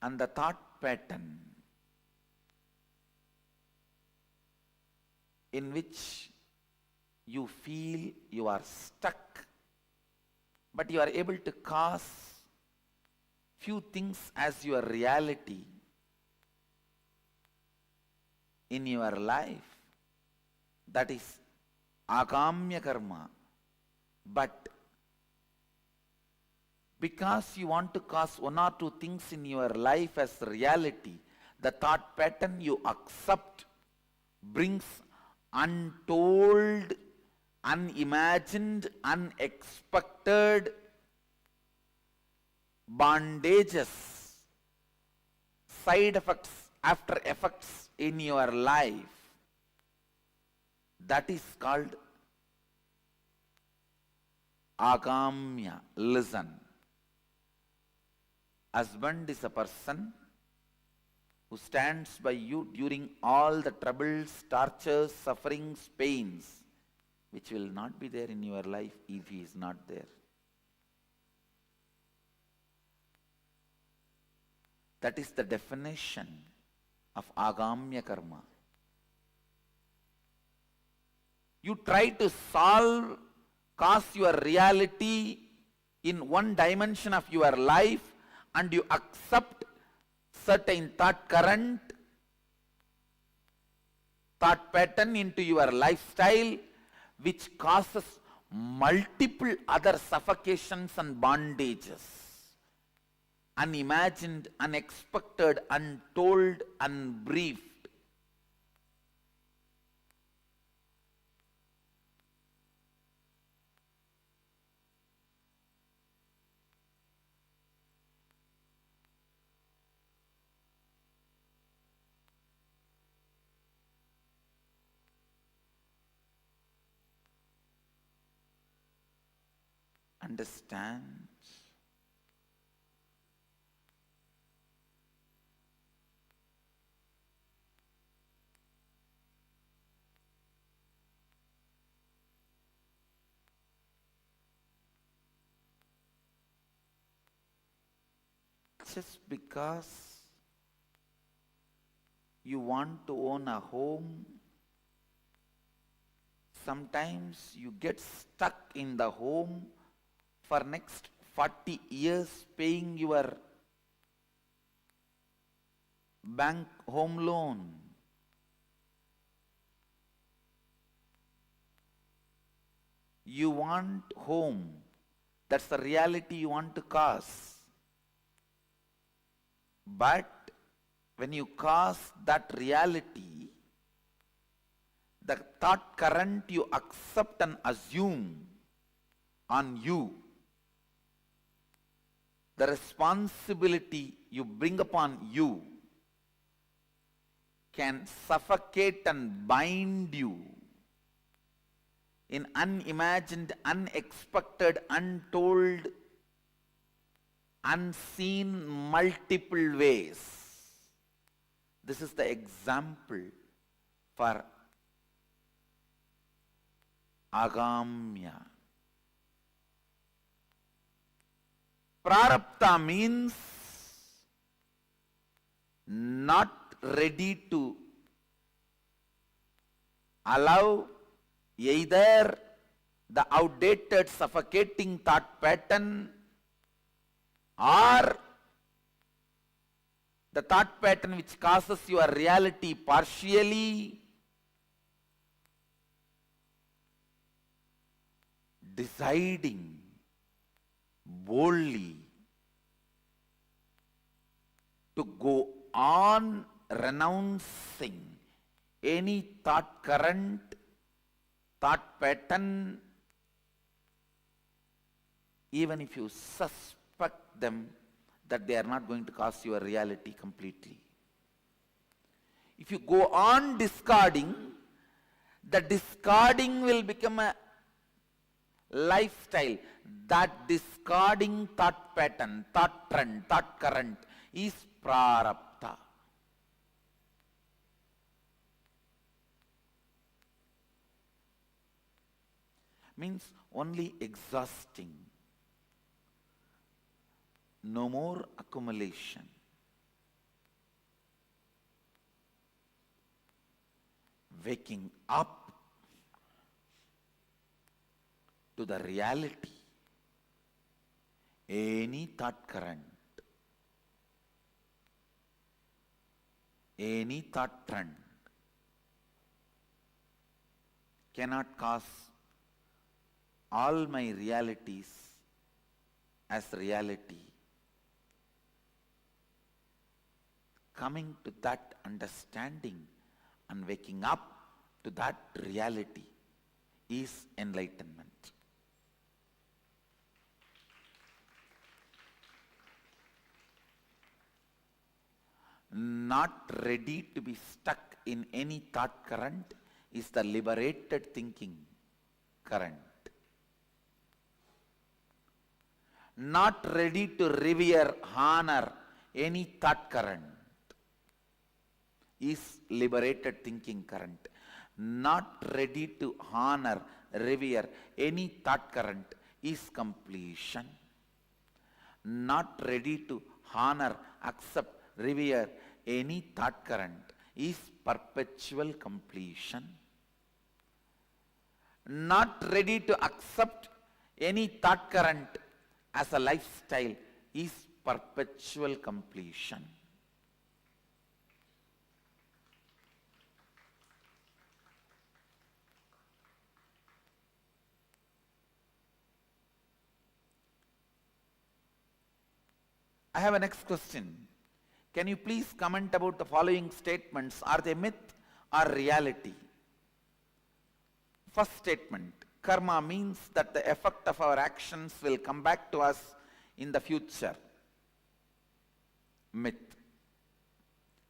And the thought pattern in which you feel you are stuck, but you are able to cause few things as your reality in your life, that is agamya karma. But because you want to cause one or two things in your life as reality, the thought pattern you accept brings untold, unimagined, unexpected bondages, side effects, after effects in your life. That is called agamya. Listen. Husband is a person who stands by you during all the troubles, tortures, sufferings, pains, which will not be there in your life if he is not there. That is the definition of agamya karma. You try to cause your reality in one dimension of your life, and you accept certain thought current, thought pattern into your lifestyle, which causes multiple other suffocations and bondages. Unimagined, unexpected, untold, unbriefed. Understand? just because you want to own a home, sometimes you get stuck in the home for next 40 years paying your bank home loan. You want home. That's the reality you want to cause. But when you cause that reality, the thought current you accept and assume on you, the responsibility you bring upon you, can suffocate and bind you in unimagined, unexpected, untold, unseen multiple ways. This is the example for agamya. Prarabdha means not ready to allow either the outdated, suffocating thought pattern or the thought pattern which causes your reality partially, deciding boldly to go on renouncing any thought current, thought pattern, even if you suspect them that they are not going to cause your reality completely. If you go on discarding, the discarding will become a lifestyle. That discarding thought pattern, thought trend, thought current is prarabdha. Means only exhausting. No more accumulation. Waking up to the reality. Any thought current, any thought trend cannot cause all my realities as reality. Coming to that understanding and waking up to that reality is enlightenment. Not ready to be stuck in any thought current is the liberated thinking current. Not ready to revere, honor any thought current is liberated thinking current. Not ready to honor, revere any thought current is completion. Not ready to honor, accept, revere any thought current is perpetual completion. Not ready to accept any thought current as a lifestyle is perpetual completion. I have a next question. Can you please comment about the following statements? Are they myth or reality? First statement, karma means that the effect of our actions will come back to us in the future. Myth.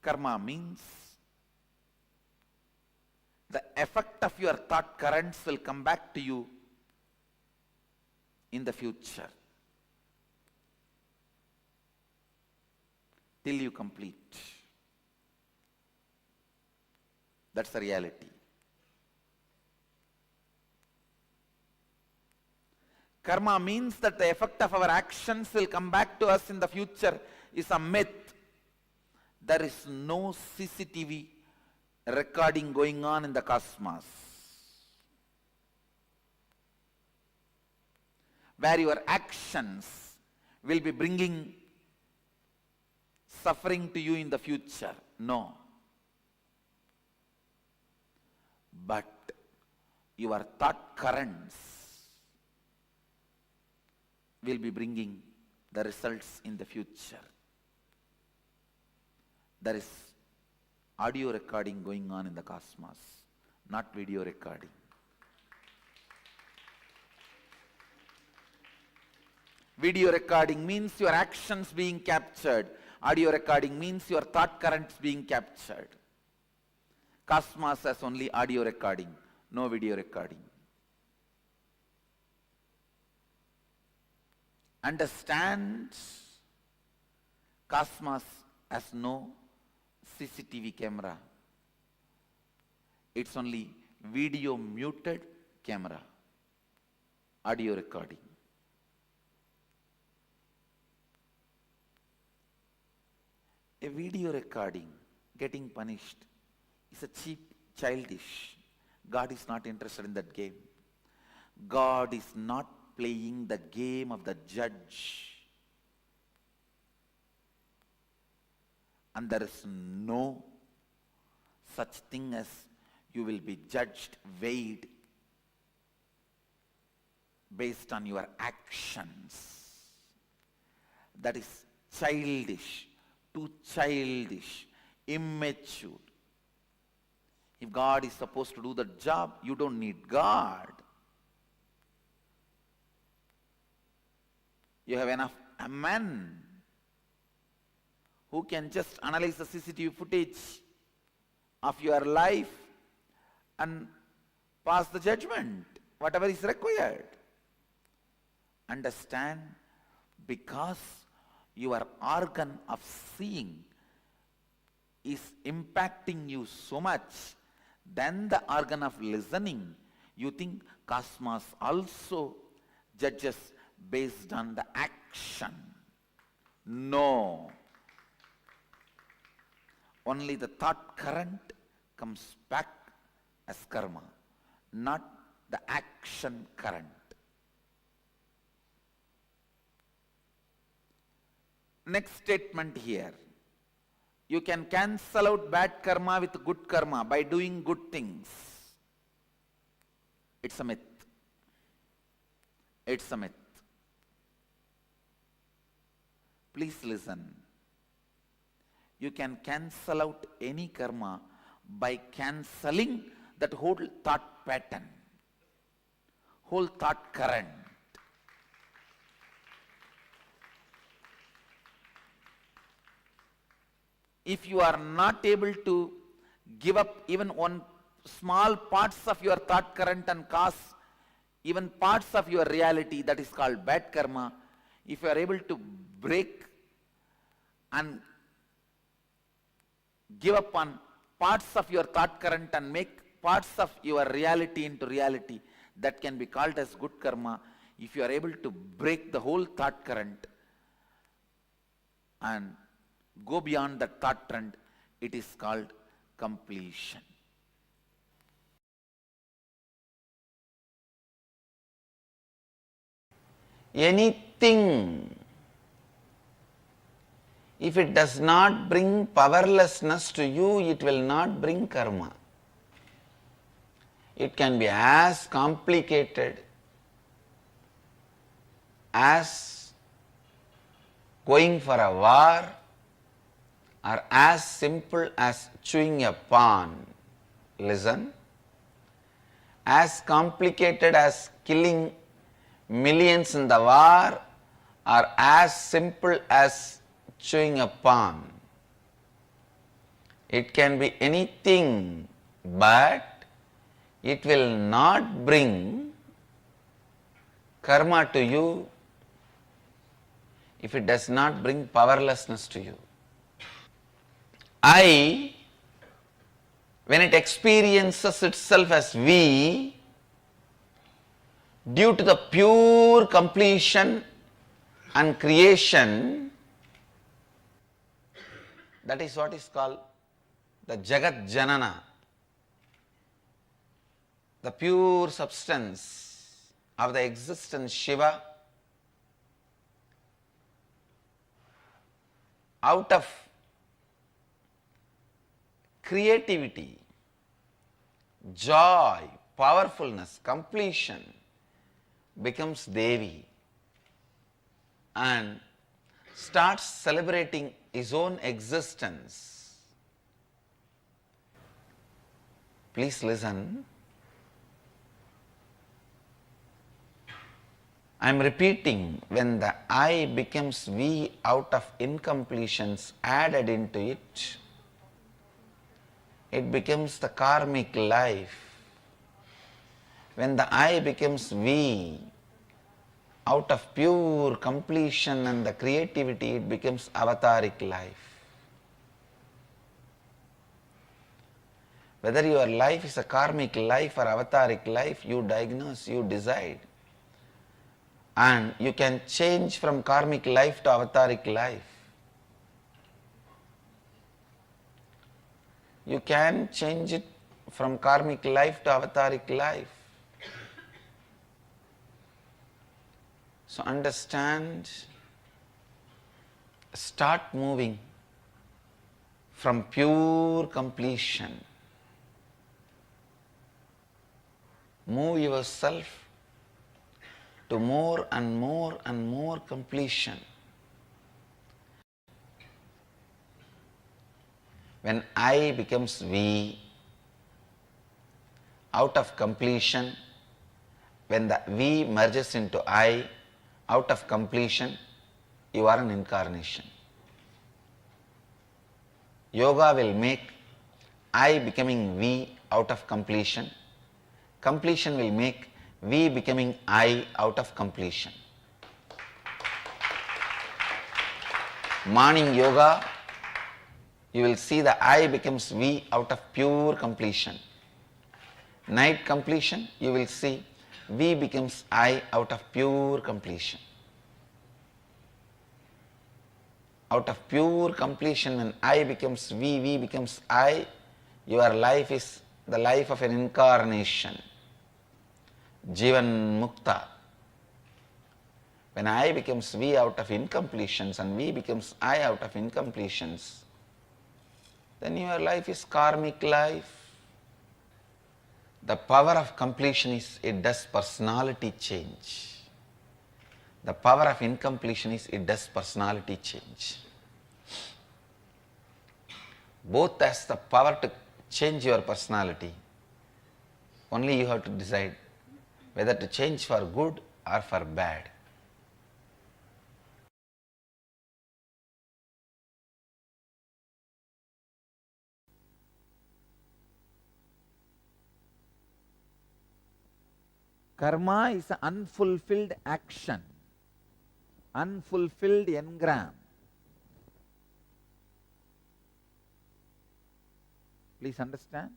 Karma means the effect of your thought currents will come back to you in the future till you complete. That's the reality. Karma means that the effect of our actions will come back to us in the future is a myth. There is no CCTV recording going on in the cosmos, where your actions will be bringing suffering to you in the future. No. But your thought currents will be bringing the results in the future. There is audio recording going on in the cosmos, not video recording. Video recording means your actions being captured. Audio recording means your thought currents being captured. Cosmos has only audio recording, no video recording. Understand, cosmos has no CCTV camera. It's only video muted camera, audio recording. A video recording getting punished is a cheap, childish. God is not interested in that game. God is not playing the game of the judge. And there is no such thing as you will be judged, weighed based on your actions. That is childish, too childish, immature. If God is supposed to do the job, you don't need God. You have enough men who can just analyze the CCTV footage of your life and pass the judgment, whatever is required. Understand, because your organ of seeing is impacting you so much, then the organ of listening, you think cosmos also judges based on the action. No. Only the thought current comes back as karma, not the action current. Next statement here. You can cancel out bad karma with good karma by doing good things. It's a myth. It's a myth. Please listen. You can cancel out any karma by cancelling that whole thought pattern, whole thought current. If you are not able to give up even one small parts of your thought current and cause even parts of your reality, that is called bad karma, if you are able to break and give up on parts of your thought current and make parts of your reality into reality, that can be called as good karma. If you are able to break the whole thought current and go beyond that thought trend, it is called completion. Anything, if it does not bring powerlessness to you, it will not bring karma. It can be as complicated as going for a war, or as simple as chewing a pan. Listen. As complicated as killing millions in the war, or as simple as chewing a pan. It can be anything, but it will not bring karma to you if it does not bring powerlessness to you. I, when it experiences itself as we, due to the pure completion and creation, that is what is called the Jagat Janana, the pure substance of the existence Shiva, out of creativity, joy, powerfulness, completion, becomes Devi and starts celebrating his own existence. Please listen. I am repeating, when the I becomes we out of incompletions added into it, it becomes the karmic life. When the I becomes we out of pure completion and the creativity, it becomes avataric life. Whether your life is a karmic life or avataric life, you diagnose, you decide. And you can change from karmic life to avataric life. You can change it from karmic life to avataric life. So understand, start moving from pure completion. Move yourself to more and more and more completion. When I becomes we out of completion, when the we merges into I out of completion, you are an incarnation. Yoga will make I becoming we out of completion. Completion will make we becoming I out of completion. Morning yoga, you will see the I becomes we out of pure completion. Night completion, you will see we becomes I out of pure completion. Out of pure completion, when I becomes we becomes I, your life is the life of an incarnation. Jivan Mukta. When I becomes we out of incompletions and we becomes I out of incompletions, then your life is karmic life. The power of completion is it does personality change. The power of incompletion is it does personality change. Both has the power to change your personality. Only you have to decide whether to change for good or for bad. Karma is an unfulfilled action, unfulfilled engram. Please understand?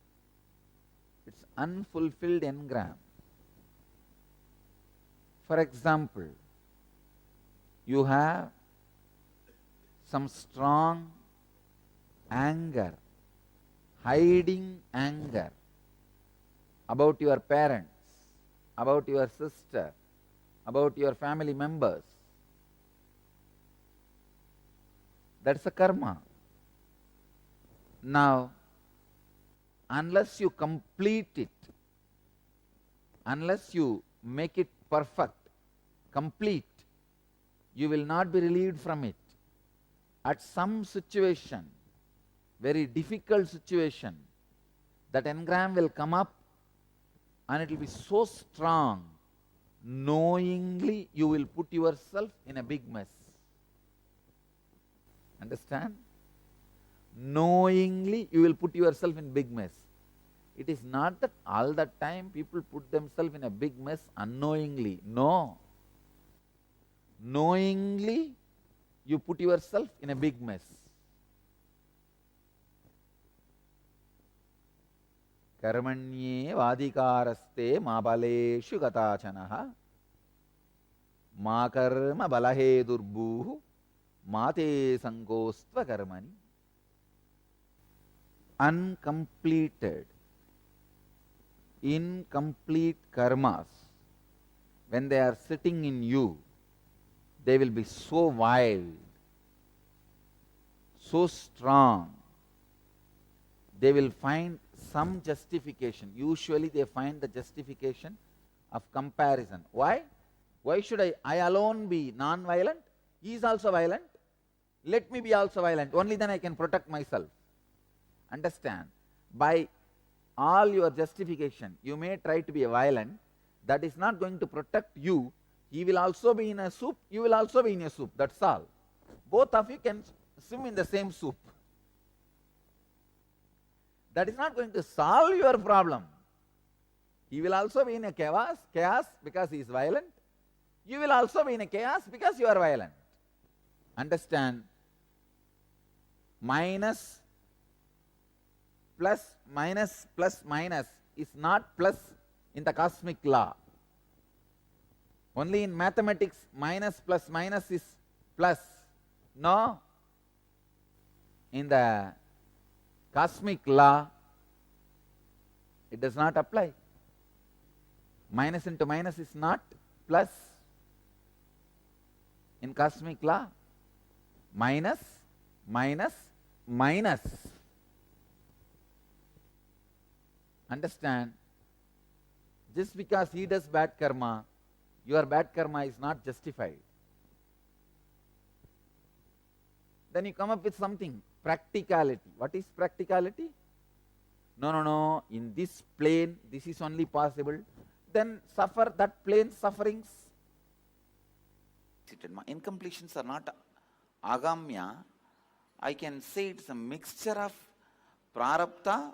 It's unfulfilled engram. For example, you have some strong anger, hiding anger about your parents, about your sister, about your family members. That's a karma. Now, unless you complete it, unless you make it perfect, complete, you will not be relieved from it. At some situation, very difficult situation, that engram will come up and it will be so strong, knowingly you will put yourself in a big mess. Understand? Knowingly you will put yourself in big mess. It is not that all the time people put themselves in a big mess unknowingly. No. Knowingly you put yourself in a big mess. कर्मण्ये वाधिकारस्ते मा बलेषु गताचनः मा कर्म बलहेतुर्भूः मा ते संकोस्त्व कर्मणि. Uncompleted, incomplete karmas, when they are sitting in you, they will be so wild, so strong. They will find some justification. Usually they find the justification of comparison. Why? Why should I alone be non-violent? He is also violent. Let me be also violent. Only then I can protect myself. Understand? By all your justification, you may try to be violent. That is not going to protect you. He will also be in a soup. You will also be in a soup. That's all. Both of you can swim in the same soup. That is not going to solve your problem. He will also be in a chaos because he is violent. You will also be in a chaos because you are violent. Understand? Minus plus minus plus minus is not plus in the cosmic law. Only in mathematics minus plus minus is plus. No. In the cosmic law, it does not apply. Minus into minus is not plus. In cosmic law, minus, minus, minus. Understand? Just because he does bad karma, your bad karma is not justified. Then you come up with something, practicality. What is practicality? No, in this plane, this is only possible. Then suffer that plane sufferings. Incompletions are not agamya. I can say it's a mixture of prarabdha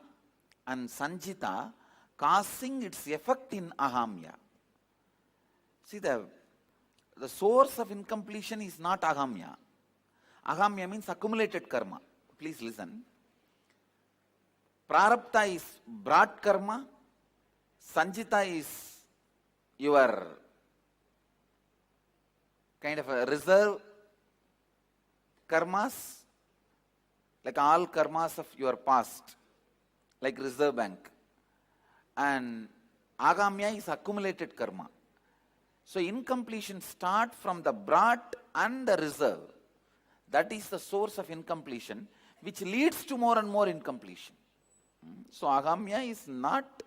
and sanjita causing its effect in ahamya. See, the source of incompletion is not ahamya. Ahamya means accumulated karma. Please listen. Prarabdha is brought karma. Sanjita is your kind of a reserve karmas, like all karmas of your past, like reserve bank. And agamya is accumulated karma. So incompletion start from the brought and the reserve. That is the source of incompletion, which leads to more and more incompletion. So agamya is not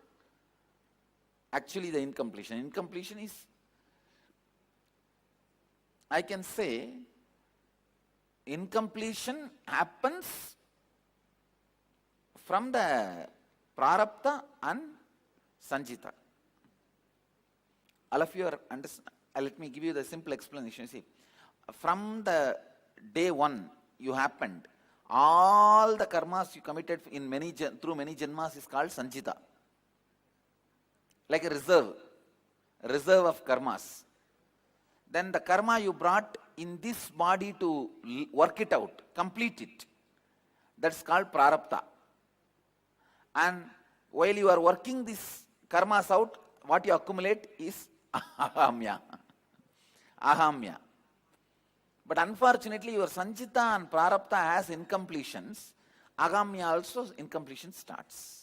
actually the incompletion. Incompletion is, I can say, incompletion happens from the prarabdha and sanjita. All of you are understand. Let me give you the simple explanation. See, from the day one you happened, all the karmas you committed in through many janmas is called sanjita. Like a reserve of karmas. Then the karma you brought in this body to work it out, complete it, that's called prarabdha. And while you are working these karmas out, what you accumulate is ahamya. Ahamya. But unfortunately, your sanjita and prarabdha has incompletions. Agamya also incompletion starts.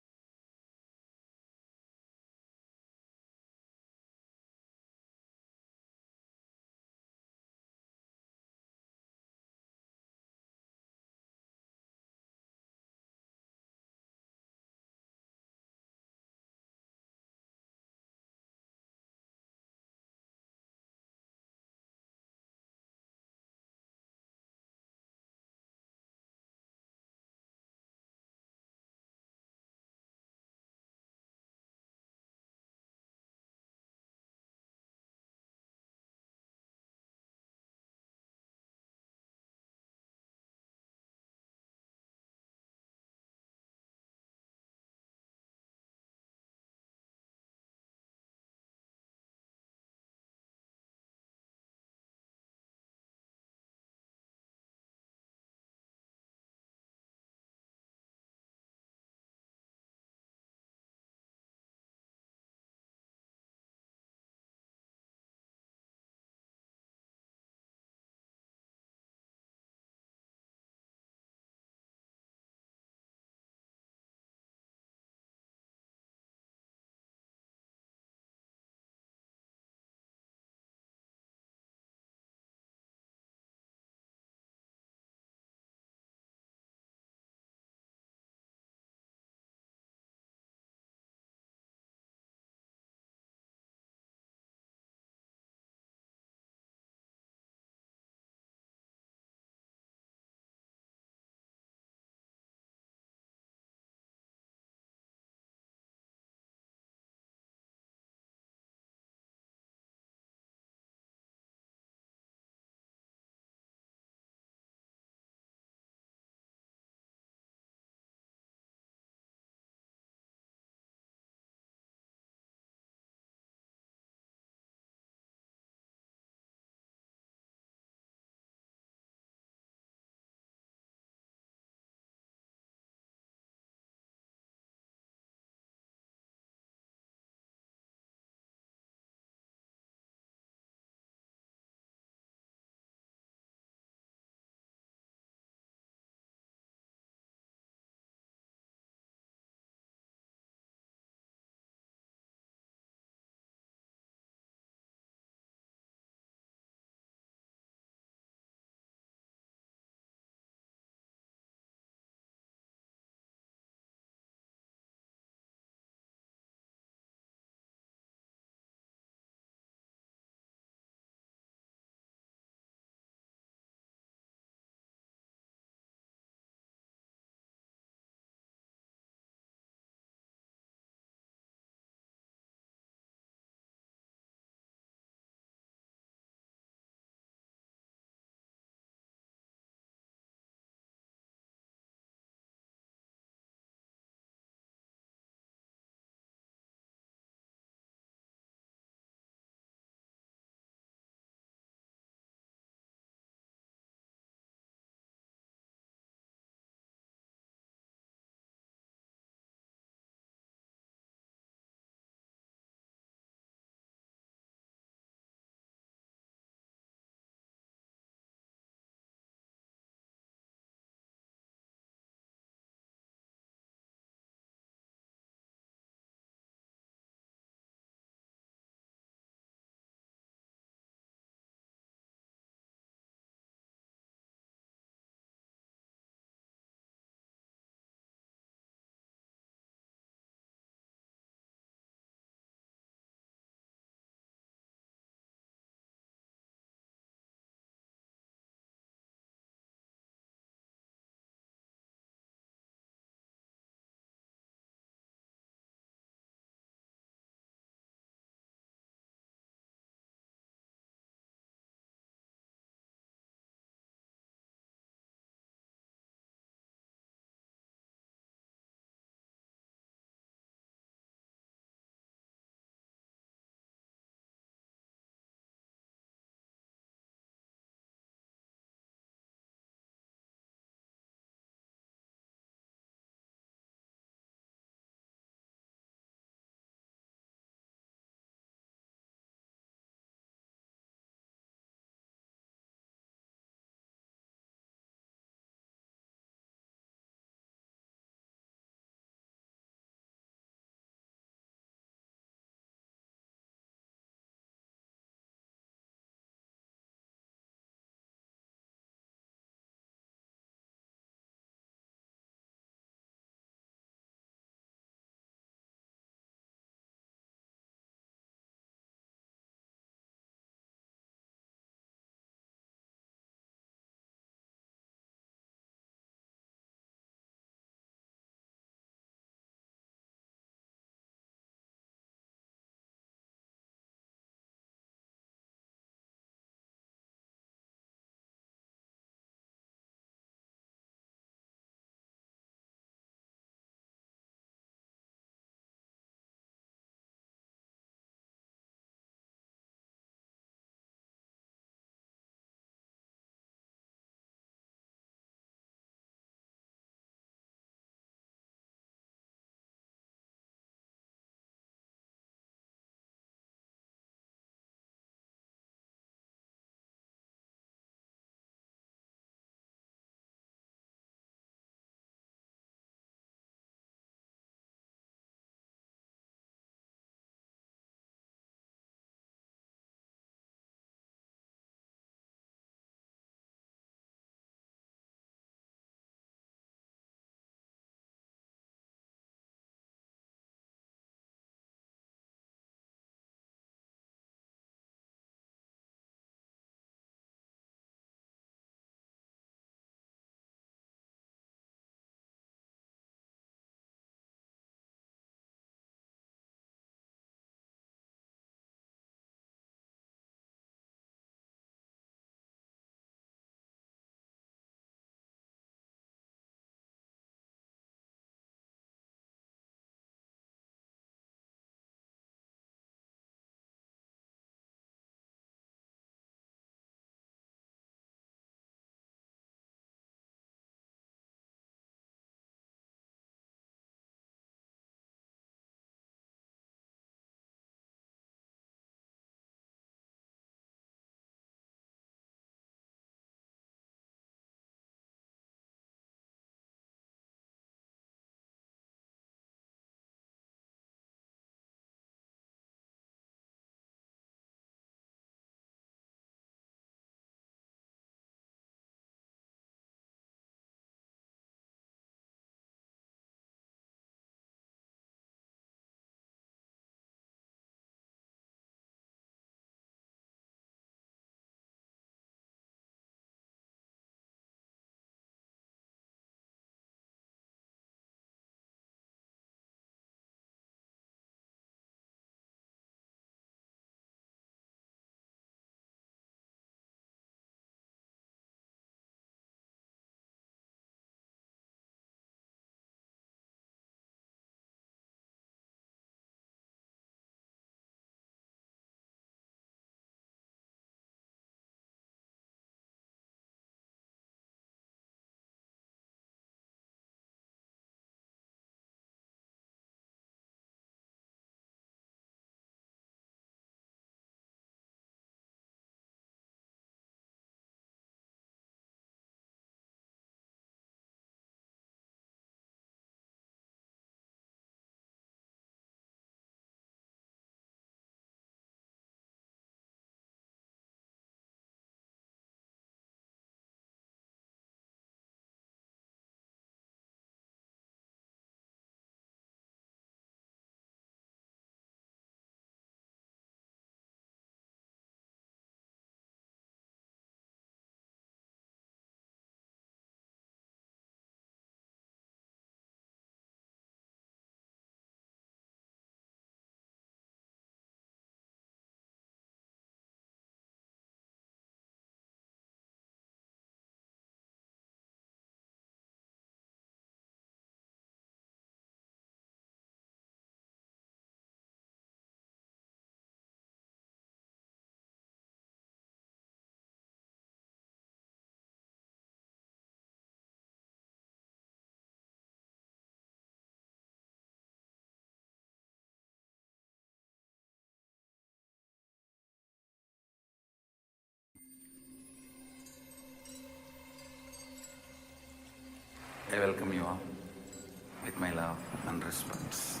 response.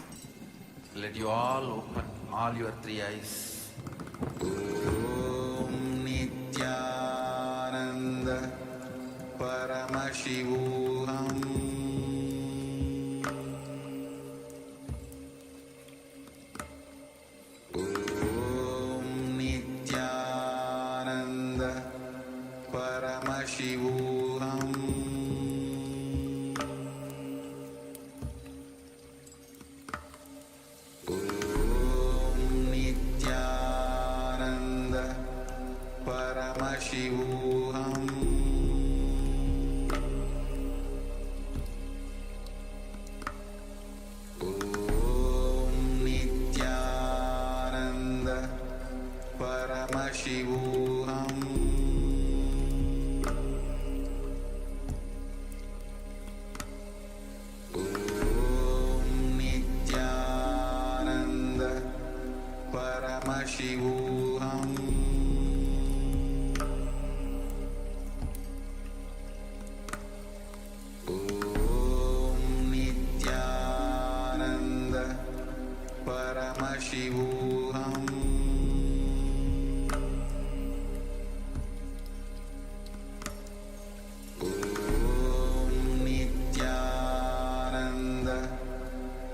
Let you all open all your three eyes. Om Nityananda Paramashivoham. Om Nityananda Paramashivoham. Om Nityananda Paramashivoham. Om Nityananda Paramashivoham. Om Nityananda Paramashivoham. Om Nityananda Paramashivoham. Om Nityananda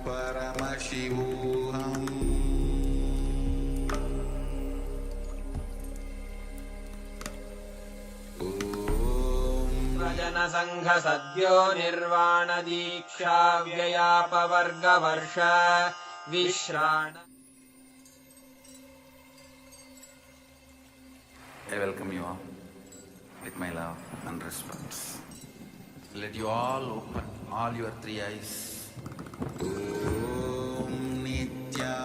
Paramashivoham. संघ सद्यो निर्वाण दीक्षा व्ययापवर्ग वर्ष विश्राण. I welcome you all with my love and respect. Let you all open all your three eyes. Om Nityananda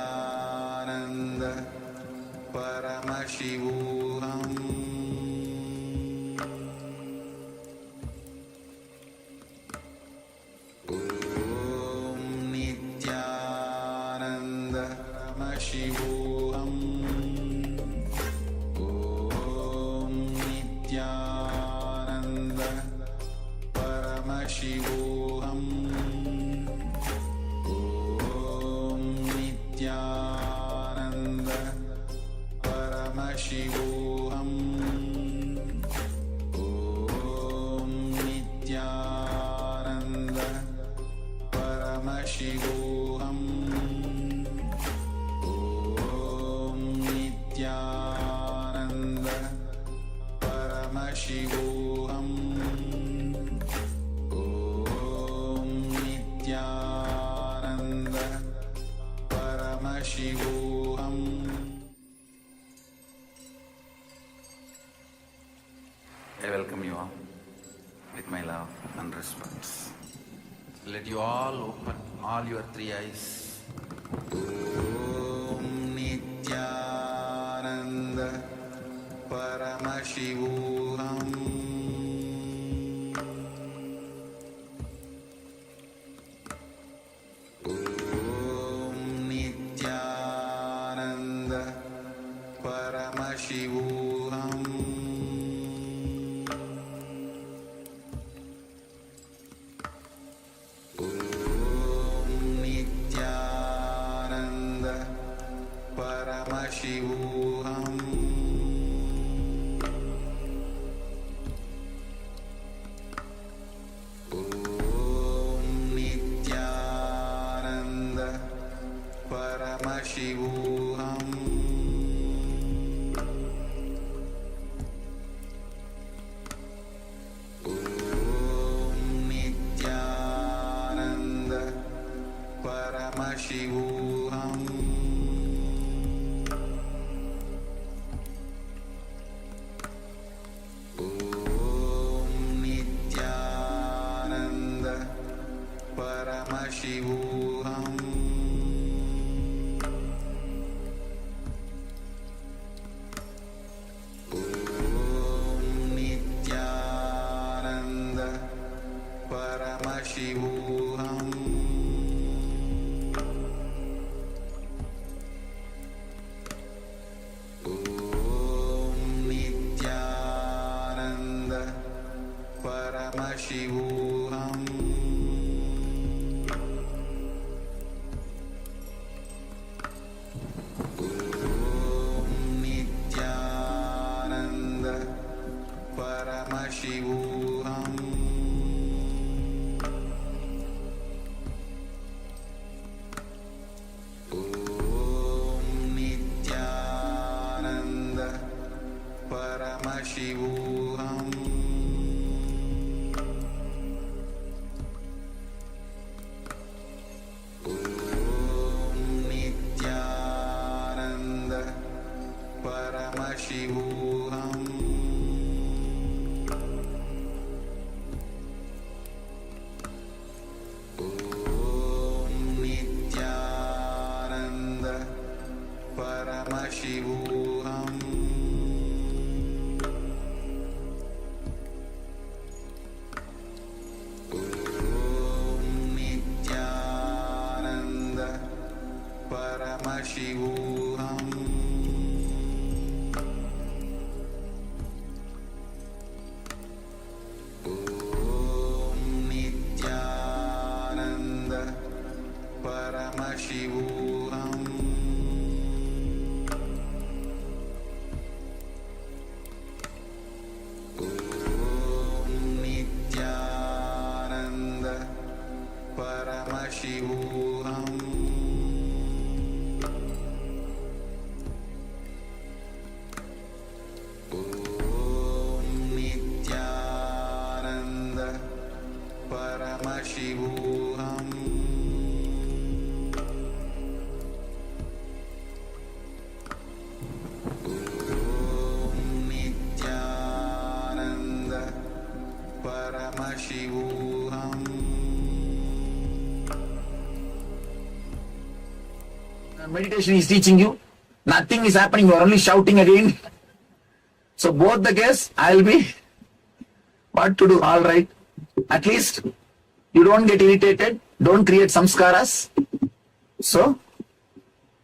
Paramashivoham. Om Nityananda Paramashivoham. Om Nityananda Paramashivoham. Om Nityananda Paramashivoham. Om Nityananda Paramashivoham. Om Nityananda Paramashivoham. Om Nityananda Paramashivoham. I welcome you all with my love and respect. Let you all open all your three eyes. Om Nityananda Paramashivoham. Om Nityananda Paramashivoham. Om Nityananda Paramashivoham. Om Nityananda Paramashivoham. Om Nityananda Paramashivoham. Om Nityananda Paramashivoham. Om Nityananda Paramashivoham. Om Nityananda Paramashivoham. Paramashivoham Om Nityananda Paramashivoham Om Nityananda Paramashivoham Om Nityananda Paramashivoham Om Nityananda Paramashivoham. Meditation is teaching you. Nothing is happening. You are only shouting again. So both the case, I'll be what to do. All right. At least you don't get irritated. Don't create samskaras. So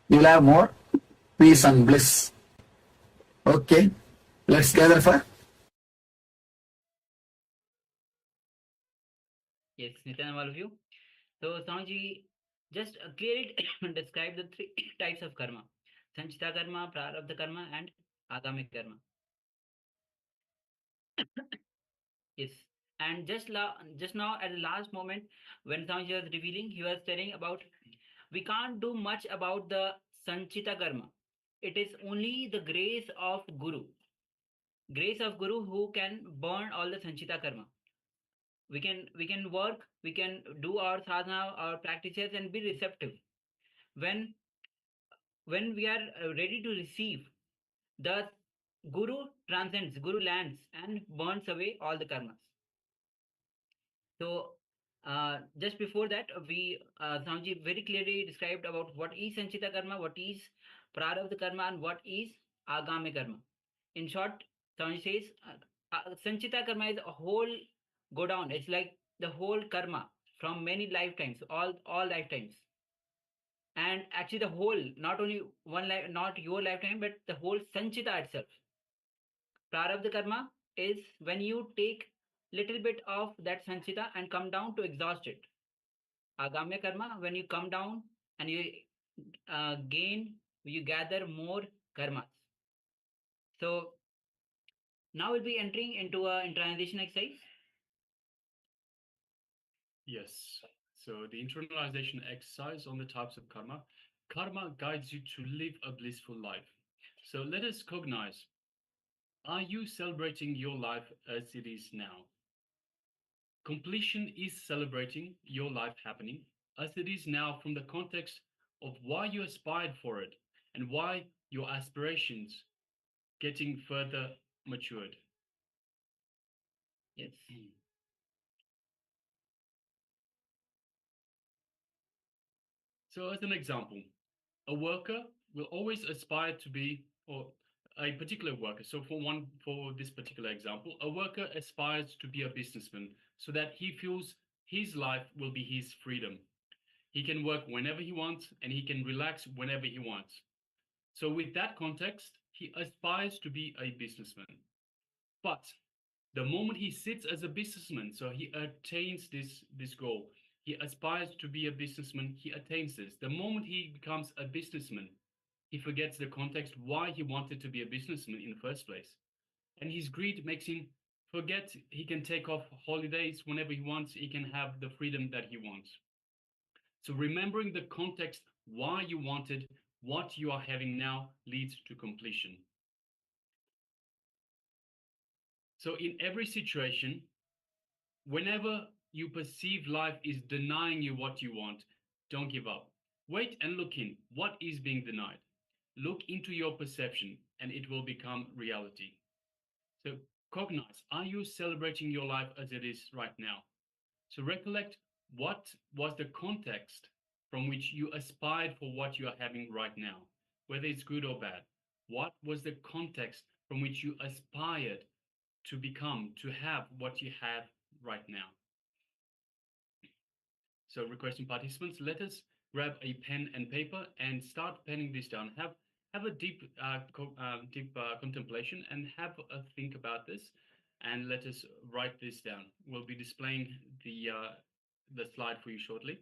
you'll have more peace and bliss. Okay. Let's gather for. Yes, Nitin, all of you. So, Swamiji, just clearly describe the three types of karma: Sanchita karma, Prarabdha karma, and Agami karma. Yes. And just now, at the last moment, when Swamiji was revealing, he was telling about we can't do much about the Sanchita karma. It is only the grace of Guru who can burn all the Sanchita karma. We can work, we can do our sadhana, our practices, and be receptive. When when we are ready to receive, the Guru lands and burns away all the karmas. So, just before that, Swamiji very clearly described about what is Sanchita karma, what is Prarabdha karma, and what is Agami karma. In short, Swamiji says Sanchita karma is a whole go down. It's like the whole karma from many lifetimes, all lifetimes, and actually the whole, not only one life, not your lifetime, but the whole Sanchita itself. Prarabdha karma is when you take little bit of that sanchita and come down to exhaust it. Agamya karma, when you come down and you gather more karmas. So now we'll be entering into a internalization exercise. Yes. So the internalization exercise on the types of karma. Karma guides you to live a blissful life. So let us cognize. Are you celebrating your life as it is now? Completion is celebrating your life happening as it is now from the context of why you aspired for it and why your aspirations getting further matured. Yes. So as an example, a worker will always aspire to be, or a particular worker. So for this particular example, a worker aspires to be a businessman so that he feels his life will be his freedom. He can work whenever he wants and he can relax whenever he wants. So with that context, he aspires to be a businessman. But the moment he sits as a businessman, so he attains this goal. He aspires to be a businessman, he attains this. The moment he becomes a businessman, he forgets the context why he wanted to be a businessman in the first place. And his greed makes him forget he can take off holidays whenever he wants, he can have the freedom that he wants. So remembering the context why you wanted what you are having now leads to completion. So in every situation, whenever you perceive life is denying you what you want, don't give up. Wait and look in. What is being denied? Look into your perception and it will become reality. So cognize, are you celebrating your life as it is right now? So recollect what was the context from which you aspired for what you are having right now, whether it's good or bad. What was the context from which you aspired to become, to have what you have right now? So requesting participants, let us grab a pen and paper and start penning this down. Have a deep contemplation and have a think about this, and let us write this down. We'll be displaying the slide for you shortly.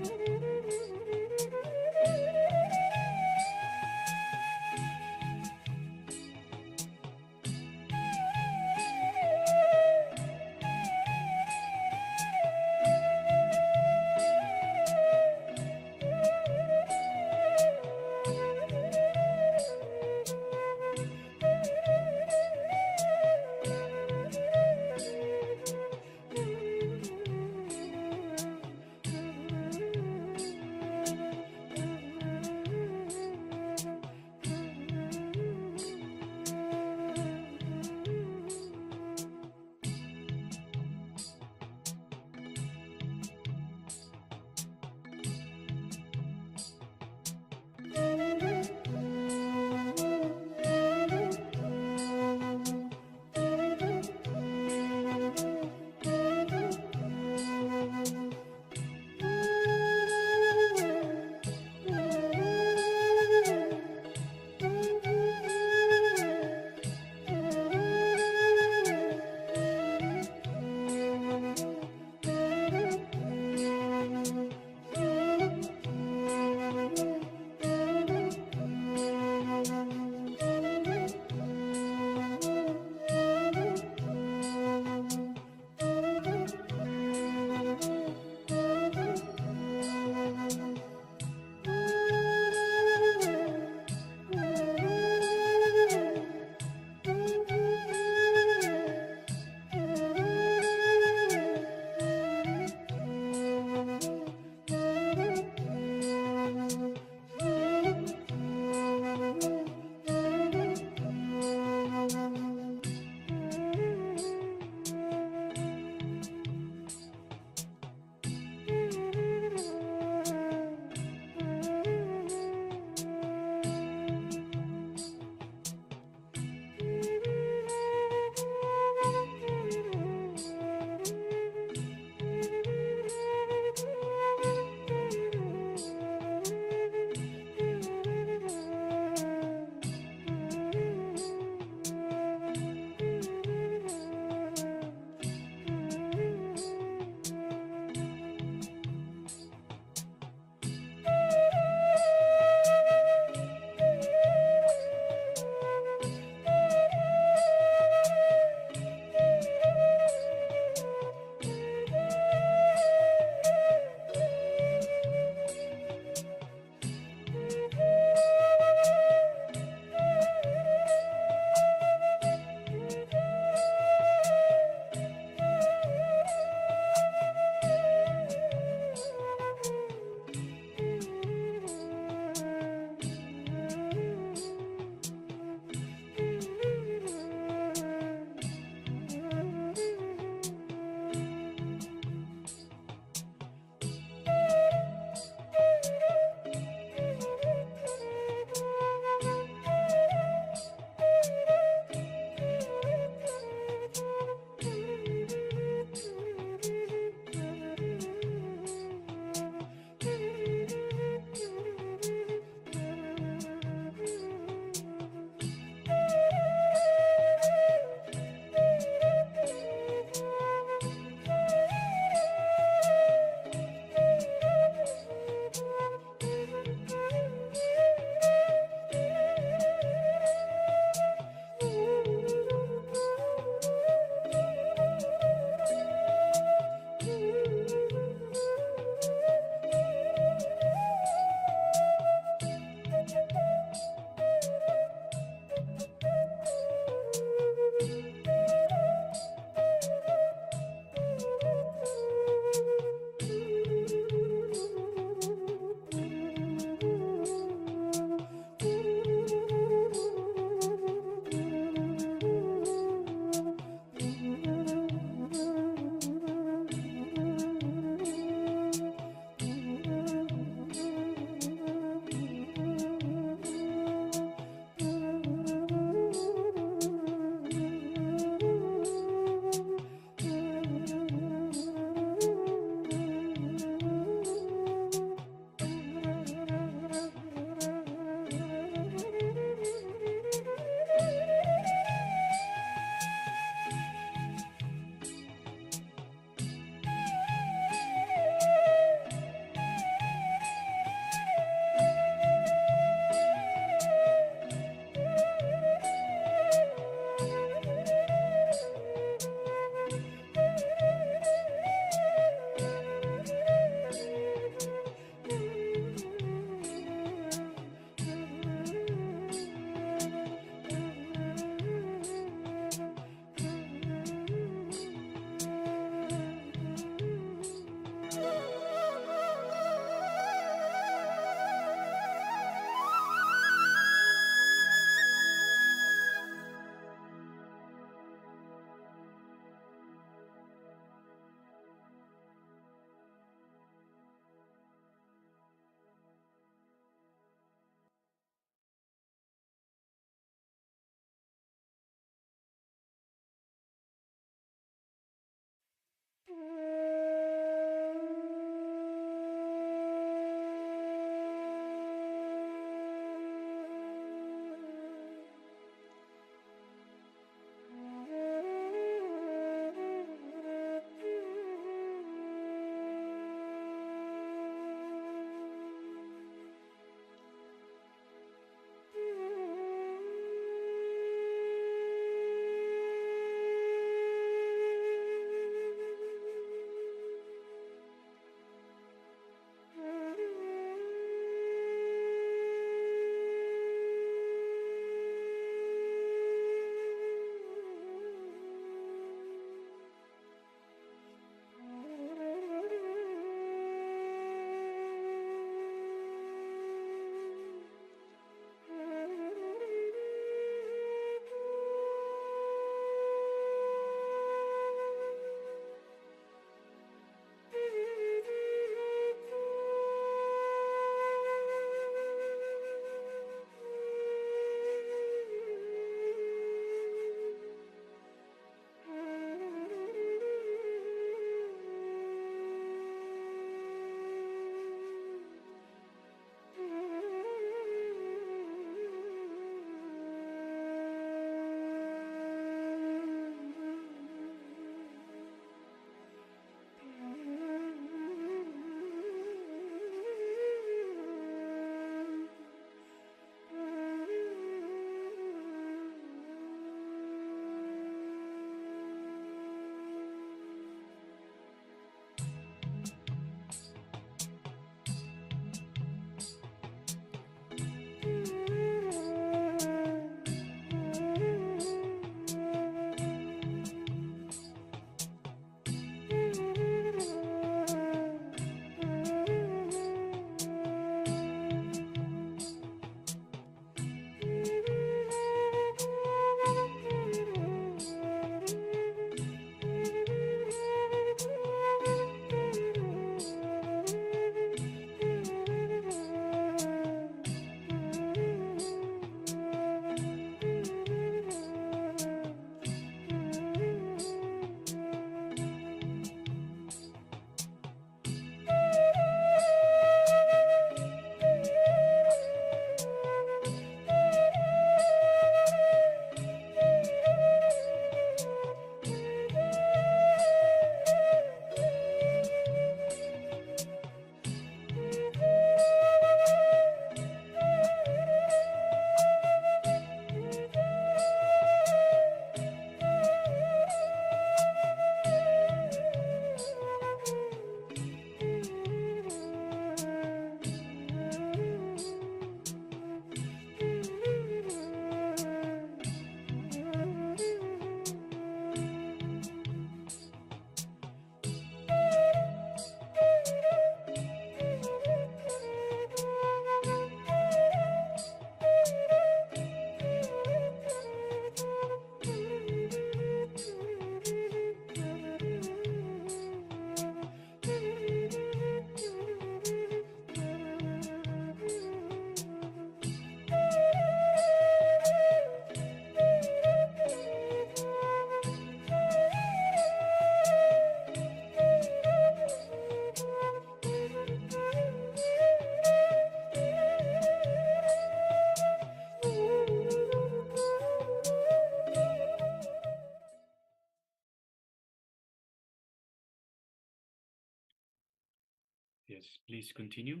Yes, please continue.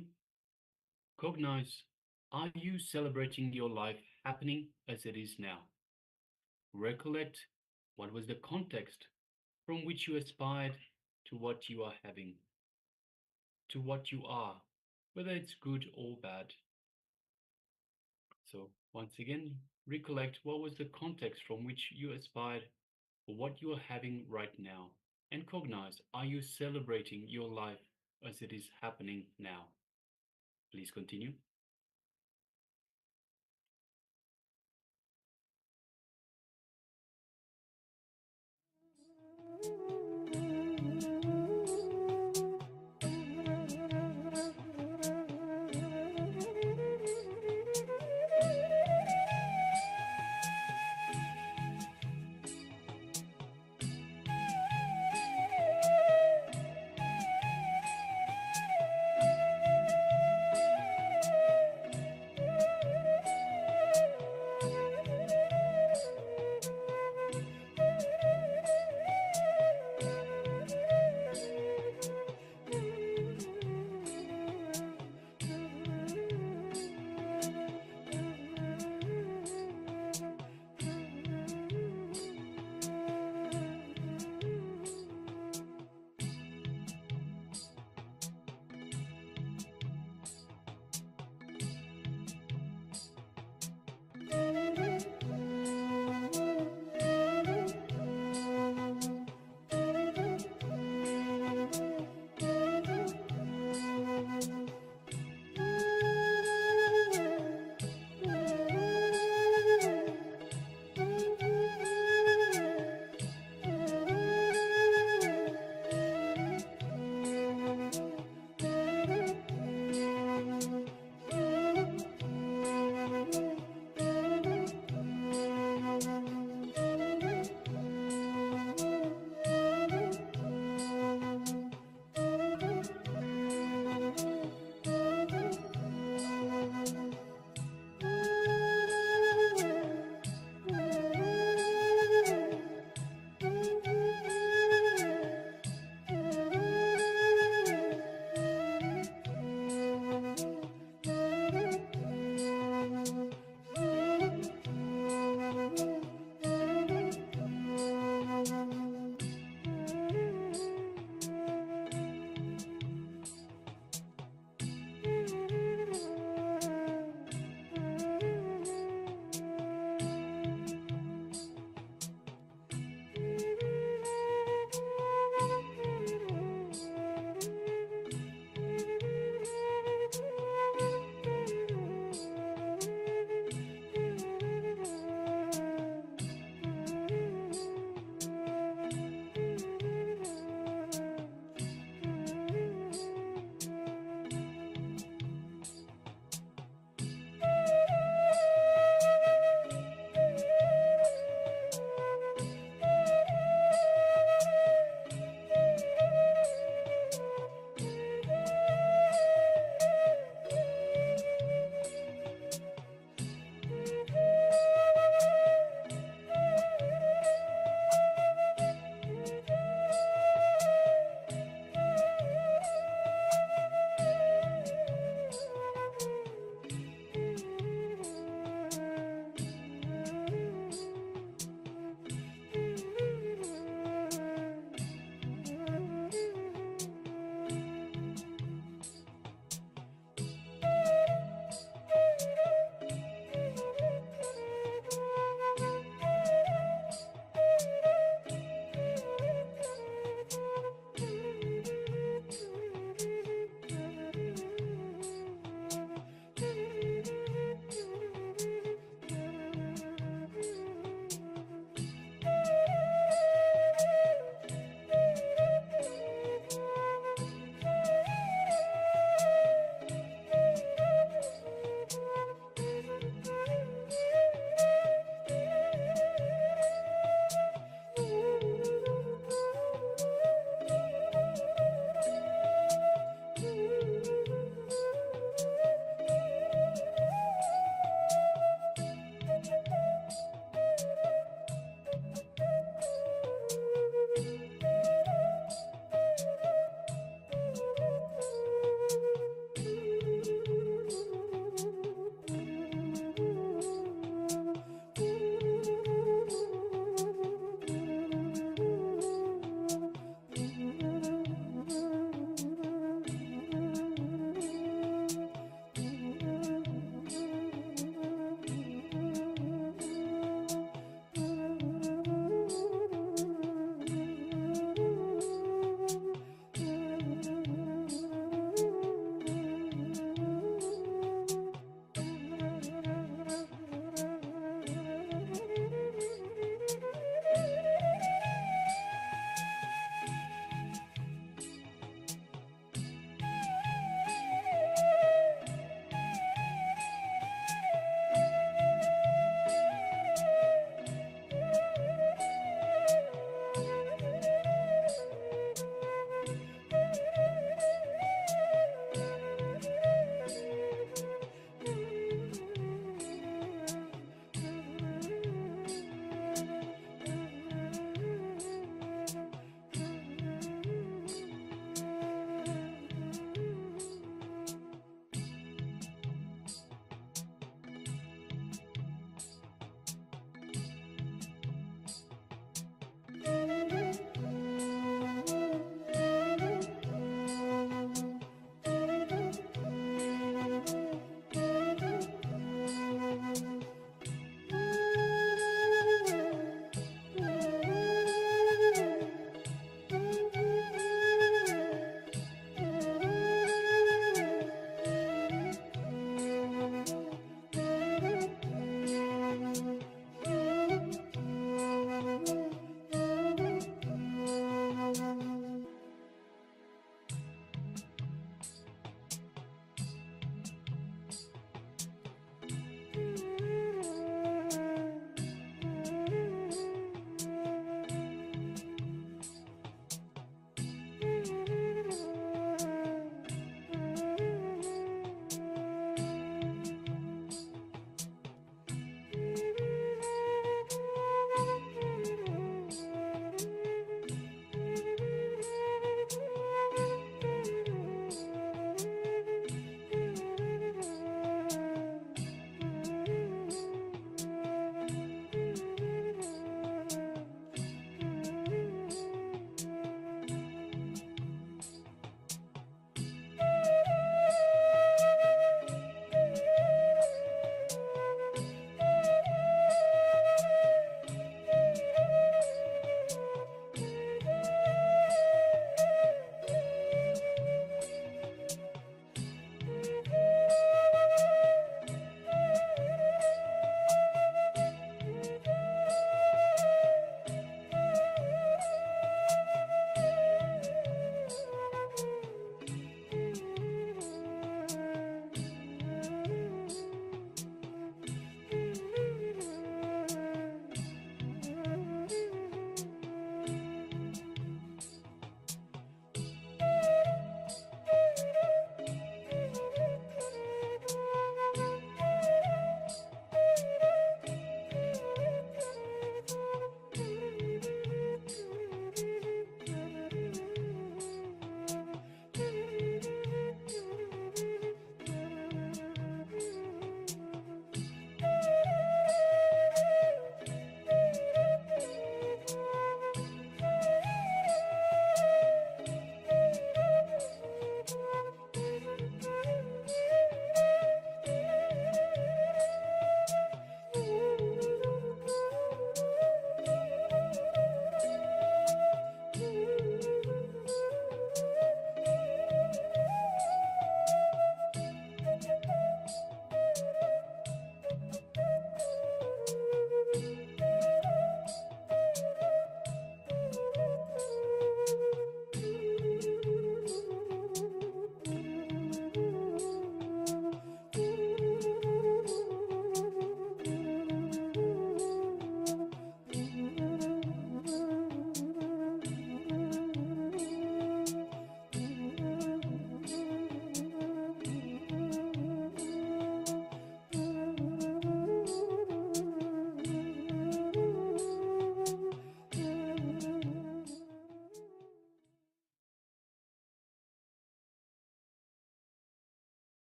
Cognize, are you celebrating your life happening as it is now? Recollect what was the context from which you aspired to what you are having, to what you are, whether it's good or bad. So once again, recollect what was the context from which you aspired for what you are having right now. And cognize, are you celebrating your life as it is happening now? Please continue.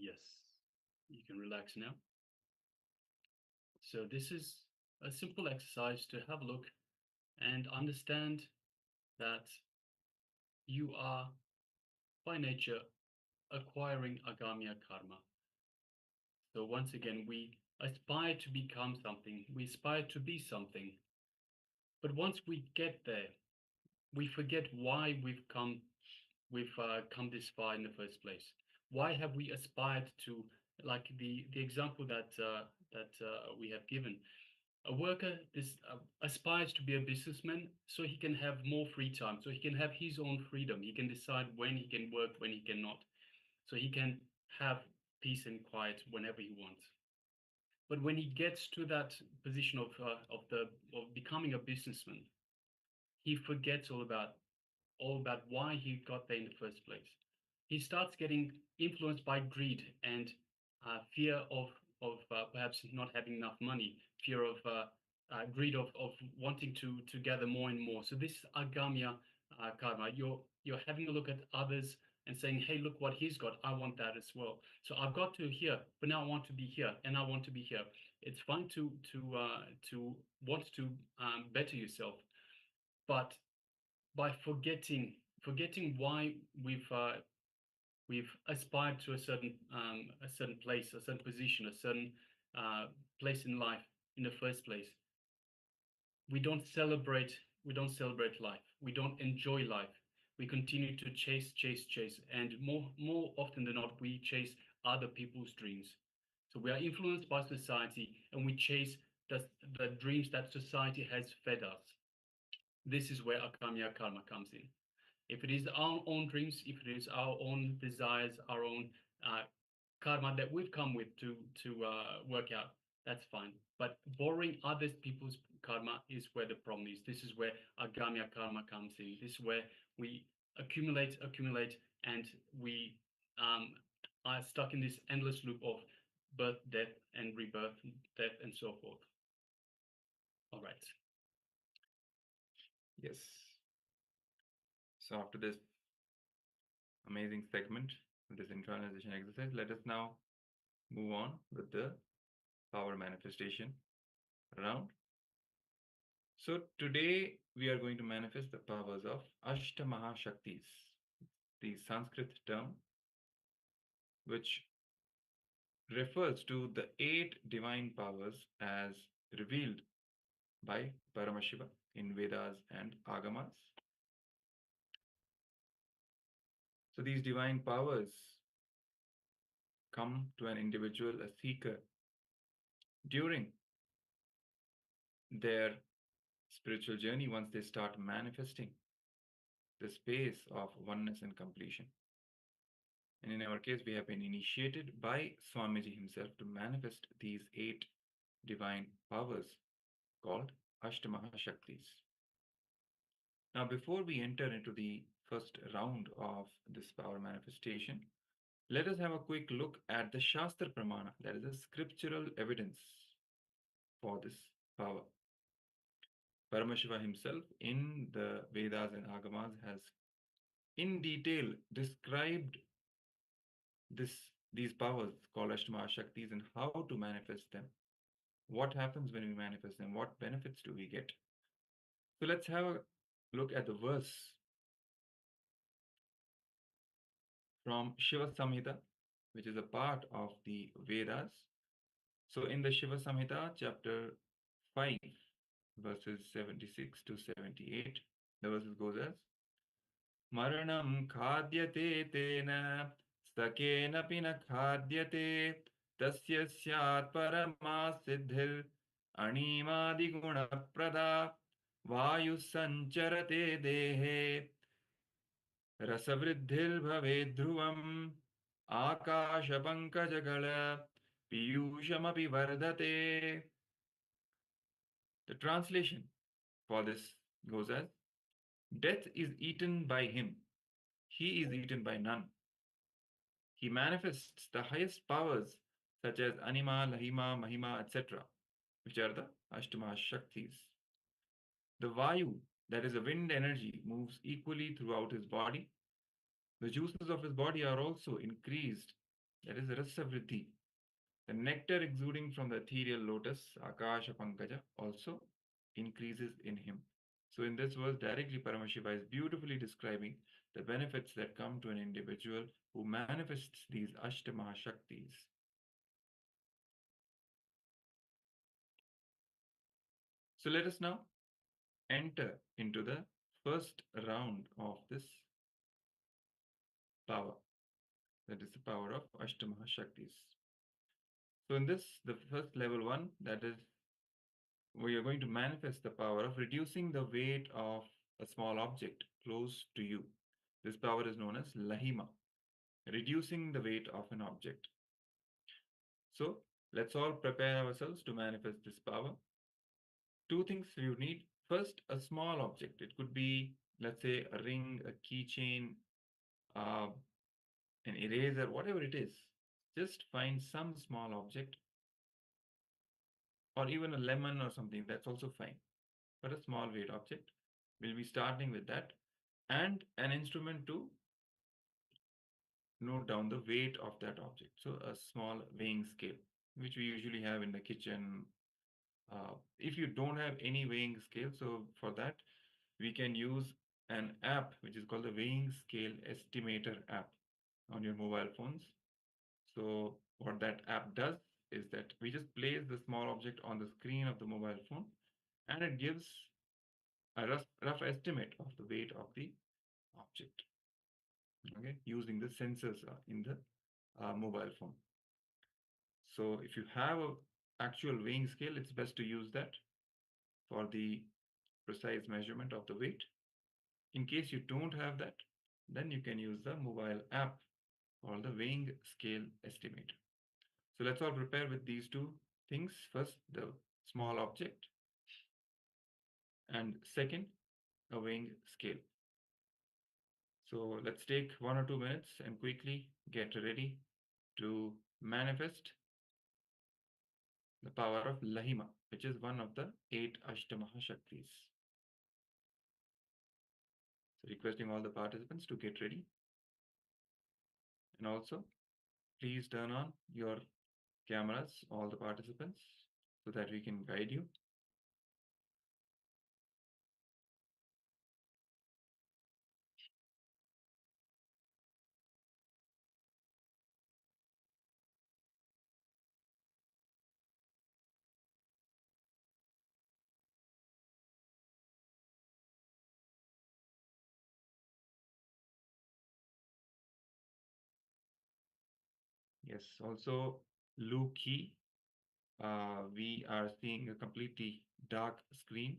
Yes, you can relax now. So this is a simple exercise to have a look and understand that you are by nature acquiring agamiya karma. So once again, we aspire to become something, we aspire to be something. But once we get there, we forget why we've come this far in the first place. Why have we aspired to, like the example that we have given? A worker aspires to be a businessman so he can have more free time, so he can have his own freedom. He can decide when he can work, when he cannot, so he can have peace and quiet whenever he wants. But when he gets to that position of becoming a businessman, he forgets all about why he got there in the first place. He starts getting influenced by greed and fear of perhaps not having enough money, fear of greed of wanting to gather more and more. So this agamiya karma, you're having a look at others and saying, hey, look what he's got. I want that as well. So I've got to here, but now I want to be here, and I want to be here. It's fine to want to better yourself, but by forgetting why we've aspired to a certain place, a certain position, a certain place in life in the first place. We don't celebrate life. We don't enjoy life. We continue to chase, and more often than not, we chase other people's dreams. So we are influenced by society, and we chase the dreams that society has fed us. This is where agamiya karma comes in. If it is our own dreams, if it is our own desires, our own karma that we've come with to work out, that's fine. But borrowing other people's karma is where the problem is. This is where agamiya karma comes in. This is where we accumulate, and we are stuck in this endless loop of birth, death, and rebirth, death, and so forth. All right. Yes. So after this amazing segment, this internalization exercise, let us now move on with the power manifestation round. So today we are going to manifest the powers of Ashtamahashaktis, the Sanskrit term which refers to the 8 divine powers as revealed by Paramashiva in Vedas and Agamas. So these divine powers come to an individual, a seeker, during their spiritual journey once they start manifesting the space of oneness and completion. And in our case, we have been initiated by Swamiji himself to manifest these 8 divine powers called Ashtamahashaktis. Now, before we enter into the first round of this power manifestation, let us have a quick look at the Shastra Pramana, that is the scriptural evidence for this power. Paramashiva himself in the Vedas and Agamas has in detail described these powers called Ashtamahashaktis and how to manifest them. What happens when we manifest them? What benefits do we get? So let's have a look at the verse from Shiva Samhita, which is a part of the Vedas. So in the Shiva Samhita, chapter 5, verses 76 to 78, the verses goes as Maranam khadyate tena sakena pina khadyate tasya syat parama siddhir animadi guna prada vayu sancharate dehe rasavriddhir bhave dhruvam akashapankajagala piyushamapi vardate. The translation for this goes as death is eaten by him. He is eaten by none. He manifests the highest powers such as Anima, Lahima, Mahima, etc., which are the Ashtama Shaktis. The Vayu, that is a wind energy, moves equally throughout his body. The juices of his body are also increased that is rasa vriddhi. The nectar exuding from the ethereal lotus, Akasha Pankaja, also increases in him. So, in this verse, directly Paramashiva is beautifully describing the benefits that come to an individual who manifests these Ashtama Shaktis. So, let us now enter into the first round of this power. That is the power of Ashtama Shaktis. So, in this, the first level 1, that is, we are going to manifest the power of reducing the weight of a small object close to you. This power is known as Lahima, reducing the weight of an object. So let's all prepare ourselves to manifest this power. Two things you need. First, a small object. It could be, let's say, a ring, a keychain, an eraser, whatever it is. Just find some small object, or even a lemon or something. That's also fine. But a small weight object. We'll be starting with that. And an instrument to note down the weight of that object. So a small weighing scale, which we usually have in the kitchen. If you don't have any weighing scale, so for that, we can use an app, which is called the Weighing Scale Estimator app on your mobile phones. So what that app does is that we just place the small object on the screen of the mobile phone, and it gives a rough estimate of the weight of the object, okay, using the sensors in the mobile phone. So if you have a actual weighing scale, it's best to use that for the precise measurement of the weight. In case you don't have that, then you can use the mobile app or the weighing scale estimator. So let's all prepare with these two things. First, the small object, and second, a weighing scale. So let's take 1 or 2 minutes and quickly get ready to manifest the power of Lahima, which is one of the 8 Ashtamaha Shaktis. So requesting all the participants to get ready. And also, please turn on your cameras, all the participants, so that we can guide you. Yes, also Luki, we are seeing a completely dark screen.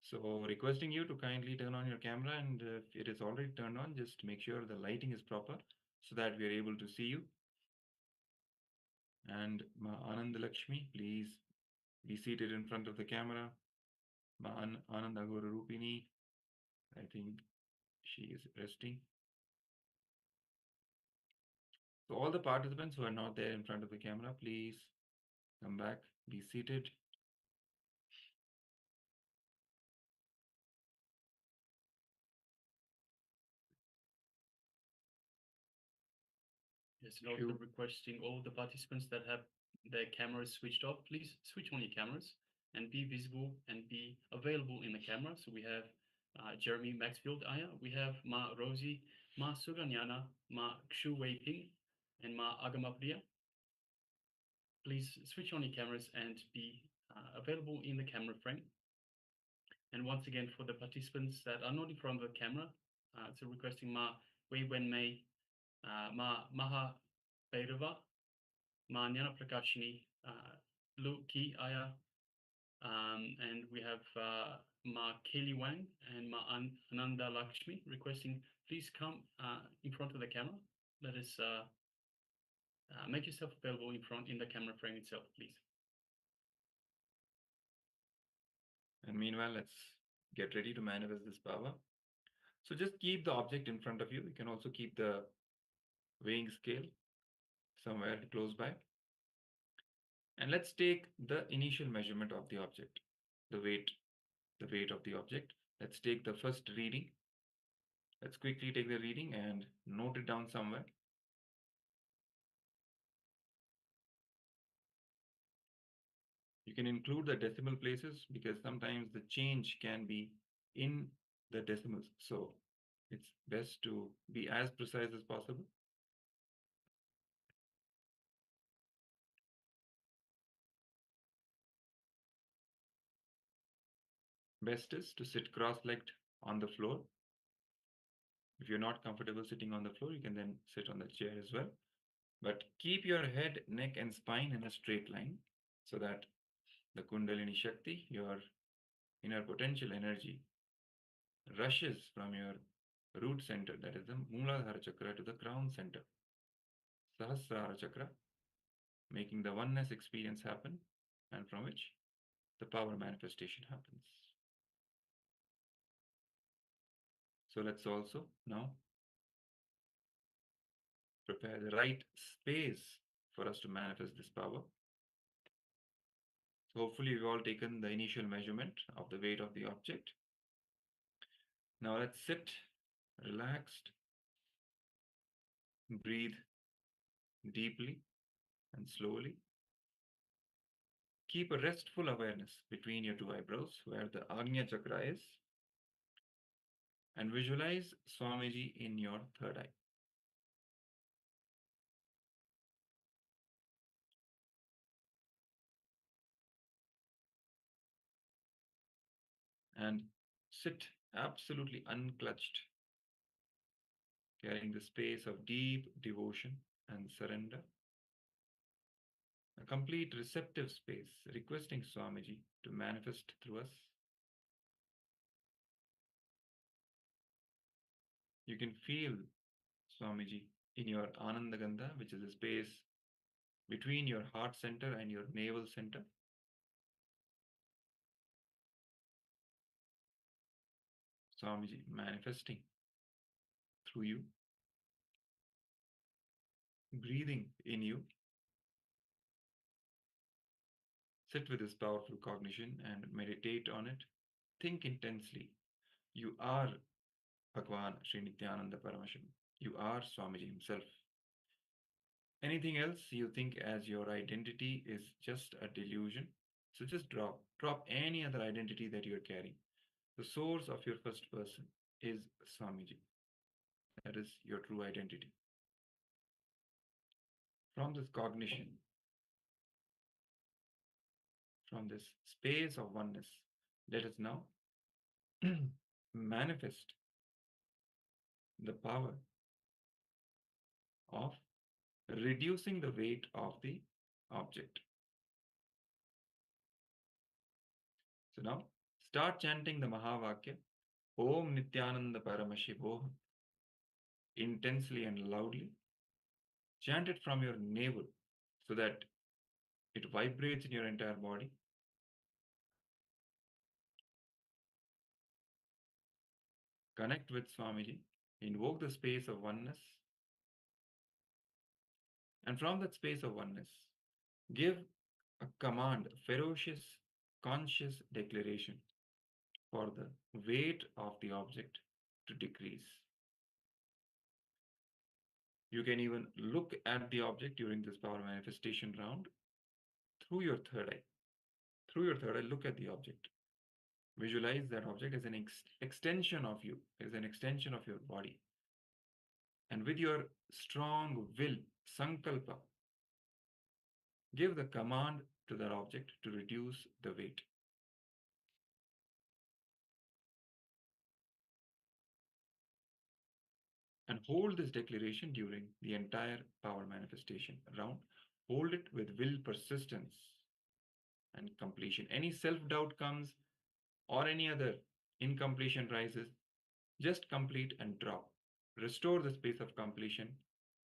So requesting you to kindly turn on your camera, and if it is already turned on, just make sure the lighting is proper so that we are able to see you. And Ma Anand Lakshmi, please be seated in front of the camera. Ma Anand Agora Rupini, I think she is resting. So all the participants who are not there in front of the camera, please come back, be seated. Yes, and also requesting all the participants that have their cameras switched off, please switch on your cameras and be visible and be available in the camera. So we have Jeremy Maxfield Aya, we have Ma Rosie, Ma Suganyana, Ma Kshu Wei Ping, and Ma Agamapriya. Please switch on your cameras and be available in the camera frame. And once again, for the participants that are not in front of the camera, so requesting Ma Wei Wen Mei, Ma Maha Bhairava, Ma Nyana Prakashini, Lu Ki Aya, and we have Ma Keli Wang and Ma Ananda Lakshmi requesting, please come in front of the camera. Let us make yourself available in the camera frame itself, please. And meanwhile, let's get ready to manifest this power. So just keep the object in front of you. You can also keep the weighing scale somewhere close by. And let's take the initial measurement of the object, the weight of the object. Let's take the first reading. Let's quickly take the reading and note it down somewhere. You can include the decimal places because sometimes the change can be in the decimals. So it's best to be as precise as possible. Best is to sit cross-legged on the floor. If you're not comfortable sitting on the floor, you can then sit on the chair as well. But keep your head, neck, and spine in a straight line so that the Kundalini Shakti, your inner potential energy, rushes from your root center, that is the Mooladhara Chakra, to the crown center, Sahasrara Chakra, making the oneness experience happen, and from which the power manifestation happens. So let's also now prepare the right space for us to manifest this power. So hopefully we've all taken the initial measurement of the weight of the object. Now let's sit relaxed, breathe deeply and slowly. Keep a restful awareness between your two eyebrows where the Agnya Chakra is, and visualize Swamiji in your third eye. And sit absolutely unclutched, carrying the space of deep devotion and surrender. A complete receptive space, requesting Swamiji to manifest through us. You can feel Swamiji in your Anandagandha, which is the space between your heart center and your navel center. Swamiji manifesting through you, breathing in you. Sit with this powerful cognition and meditate on it. Think intensely. You are Bhagwan Sri Nityananda Paramashivoham. You are Swamiji himself. Anything else you think as your identity is just a delusion. So just drop any other identity that you're carrying. The source of your first person is Swamiji. That is your true identity. From this cognition, from this space of oneness, let us now manifest the power of reducing the weight of the object. So now start chanting the Mahavakya, Om Nityananda Paramashivoham, intensely and loudly. Chant it from your navel so that it vibrates in your entire body. Connect with Swamiji, invoke the space of oneness, and from that space of oneness, give a command, a ferocious, conscious declaration for the weight of the object to decrease. You can even look at the object during this power manifestation round through your third eye. Through your third eye, look at the object. Visualize that object as an extension of you, as an extension of your body. And with your strong will, sankalpa, give the command to that object to reduce the weight. And hold this declaration during the entire power manifestation round. Hold it with will, persistence, and completion. Any self-doubt comes or any other incompletion rises, just complete and drop. Restore the space of completion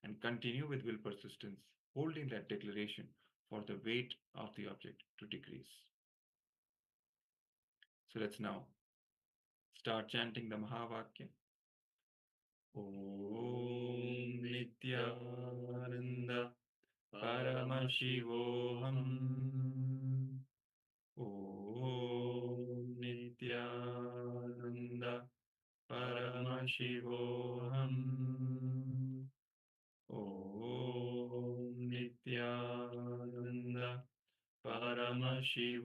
and continue with will, persistence, holding that declaration for the weight of the object to decrease. So let's now start chanting the Mahavakya. Om Nityananda Paramashivoham. Om Nityananda Paramashivoham. Om Nityananda Paramashivoham.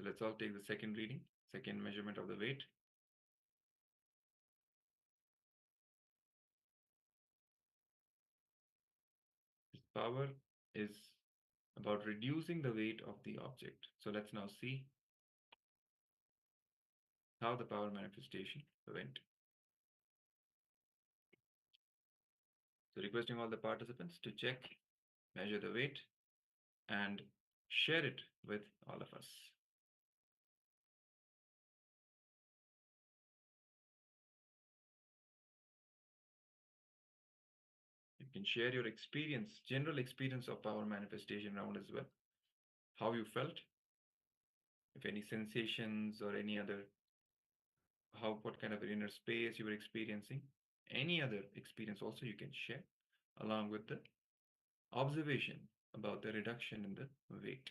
So let's all take the second reading, second measurement of the weight. This power is about reducing the weight of the object. So let's now see how the power manifestation went. So requesting all the participants to check, measure the weight, and share it with all of us. You can share your experience, general experience of power manifestation round as well. How you felt, if any sensations or any other, what kind of inner space you were experiencing, any other experience also you can share, along with the observation about the reduction in the weight.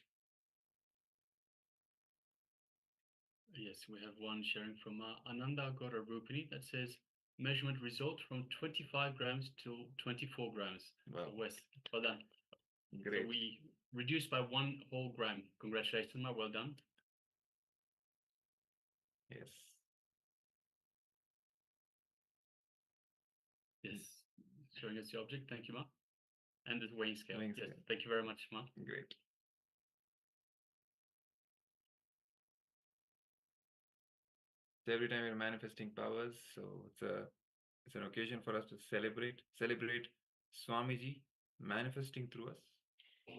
Yes, we have one sharing from Ananda Gora Rupini that says measurement result from 25 grams to 24 grams. Wow. So Wes, well done. Great. So we reduced by 1 whole gram. Congratulations, Ma. Well done. Yes. Yes. Showing us the object. Thank you, Ma. And the weighing scale. Weighing Yes. scale. Thank you very much, Ma. Great. So every time we're manifesting powers, so it's an occasion for us to celebrate Swamiji manifesting through us.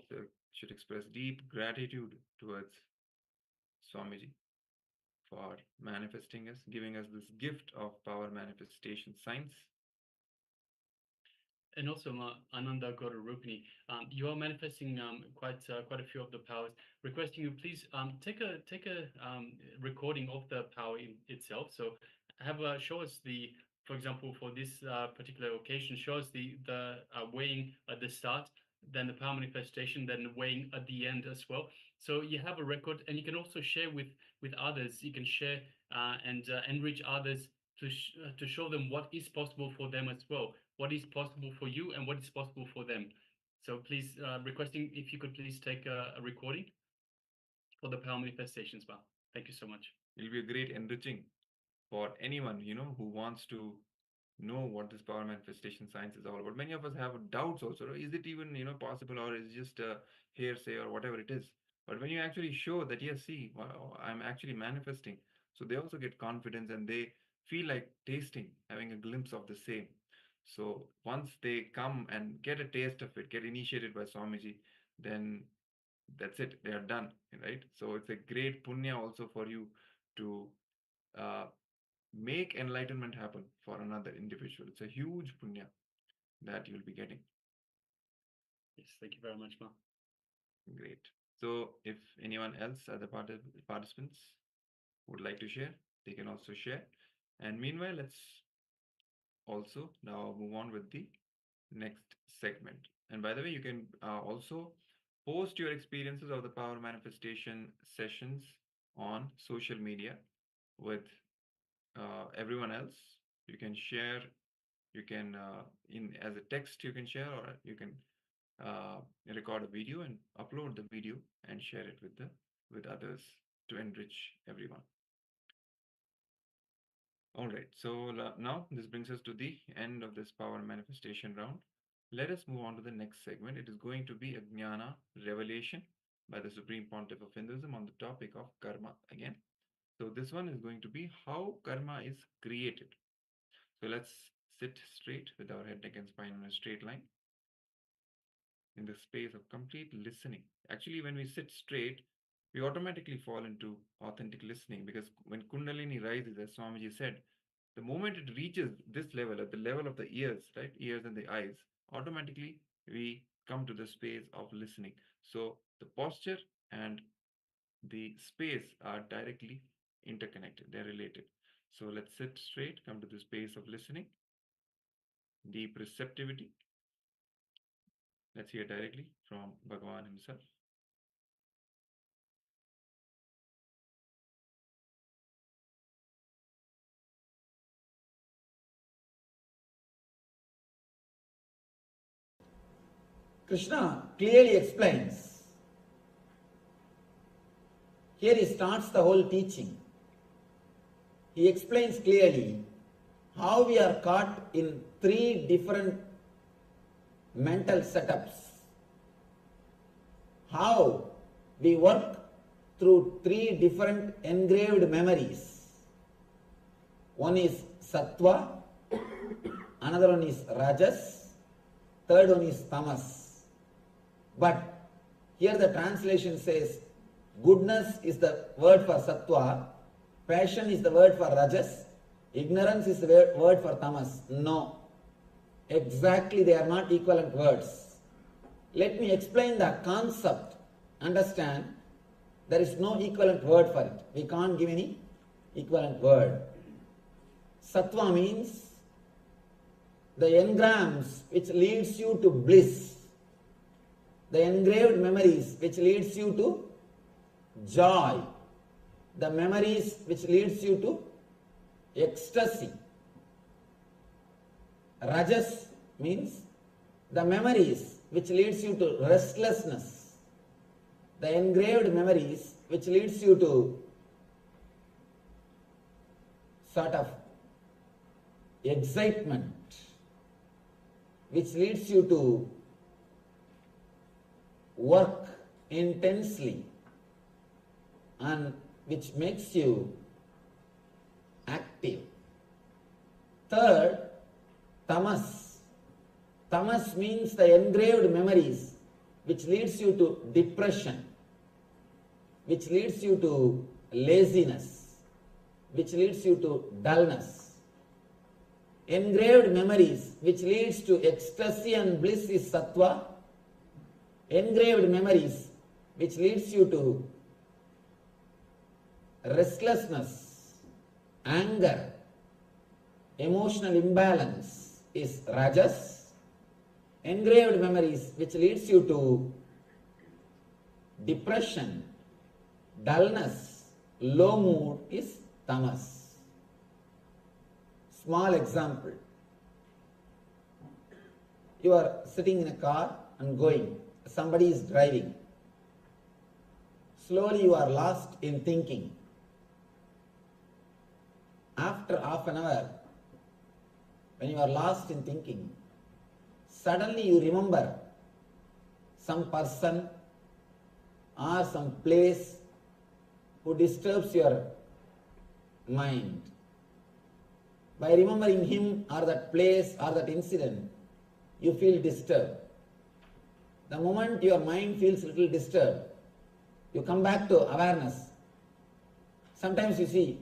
So should express deep gratitude towards Swamiji for manifesting us, giving us this gift of power manifestation science. And also, Ananda Gora Rupini, you are manifesting quite a few of the powers. Requesting you please take a recording of the power itself. So show us for example, for this particular occasion, show us the weighing at the start, then the power manifestation, then the weighing at the end as well. So you have a record, and you can also share with others. You can share and enrich others to show them what is possible for them as well, what is possible for you and what is possible for them. So please, requesting if you could please take a recording for the power manifestations bar. Thank you so much. It'll be a great enriching for anyone, who wants to know what this power manifestation science is all about. Many of us have doubts also. Is it even, possible, or is it just a hearsay or whatever it is? But when you actually show that, yes, see, wow, I'm actually manifesting. So they also get confidence and they feel like tasting, having a glimpse of the same. So once they come and get a taste of it, get initiated by Swamiji, then that's it. They are done, right? So it's a great punya also for you to make enlightenment happen for another individual. It's a huge punya that you'll be getting. Yes, thank you very much, Ma. Great. So if anyone else, other participants would like to share, they can also share. And meanwhile, let's also now move on with the next segment. And by the way, you can also post your experiences of the power manifestation sessions on social media with everyone else. You can share, you can as a text you can share, or you can record a video and upload the video and share it with others to enrich everyone. All right, so now this brings us to the end of this power manifestation round. Let us move on to the next segment. It is going to be a Jnana revelation by the Supreme Pontiff of Hinduism on the topic of karma again. So this one is going to be how karma is created. So let's sit straight with our head, neck, and spine in a straight line in the space of complete listening. Actually, when we sit straight, we automatically fall into authentic listening, because when Kundalini rises, as Swamiji said, the moment it reaches this level, at the level of the ears, right, ears and the eyes, automatically we come to the space of listening. So the posture and the space are directly interconnected, they're related. So let's sit straight, come to the space of listening, deep receptivity. Let's hear directly from Bhagavan himself. Krishna clearly explains Here he starts the whole teaching. He explains clearly how we are caught in three different mental setups. How we work through three different engraved memories. One is sattva, another one is rajas, third one is tamas. But here the translation says goodness is the word for sattva, passion is the word for rajas, ignorance is the word for tamas. No, exactly they are not equivalent words. Let me explain the concept. Understand, there is no equivalent word for it. We can't give any equivalent word. Sattva means the engrams which leads you to bliss, the engraved memories which leads you to joy, the memories which leads you to ecstasy. Rajas means the memories which leads you to restlessness, the engraved memories which leads you to sort of excitement, which leads you to work intensely and which makes you active. Third, tamas. Tamas means the engraved memories which leads you to depression, which leads you to laziness, which leads you to dullness. Engraved memories which leads to ecstasy and bliss is sattva. Engraved memories which leads you to restlessness, anger, emotional imbalance is rajas. Engraved memories which leads you to depression, dullness, low mood is tamas. Small example. You are sitting in a car and going. Somebody is driving. Slowly you are lost in thinking. After half an hour, when you are lost in thinking, suddenly you remember some person or some place who disturbs your mind. By remembering him or that place or that incident, you feel disturbed. The moment your mind feels a little disturbed, you come back to awareness. Sometimes you see,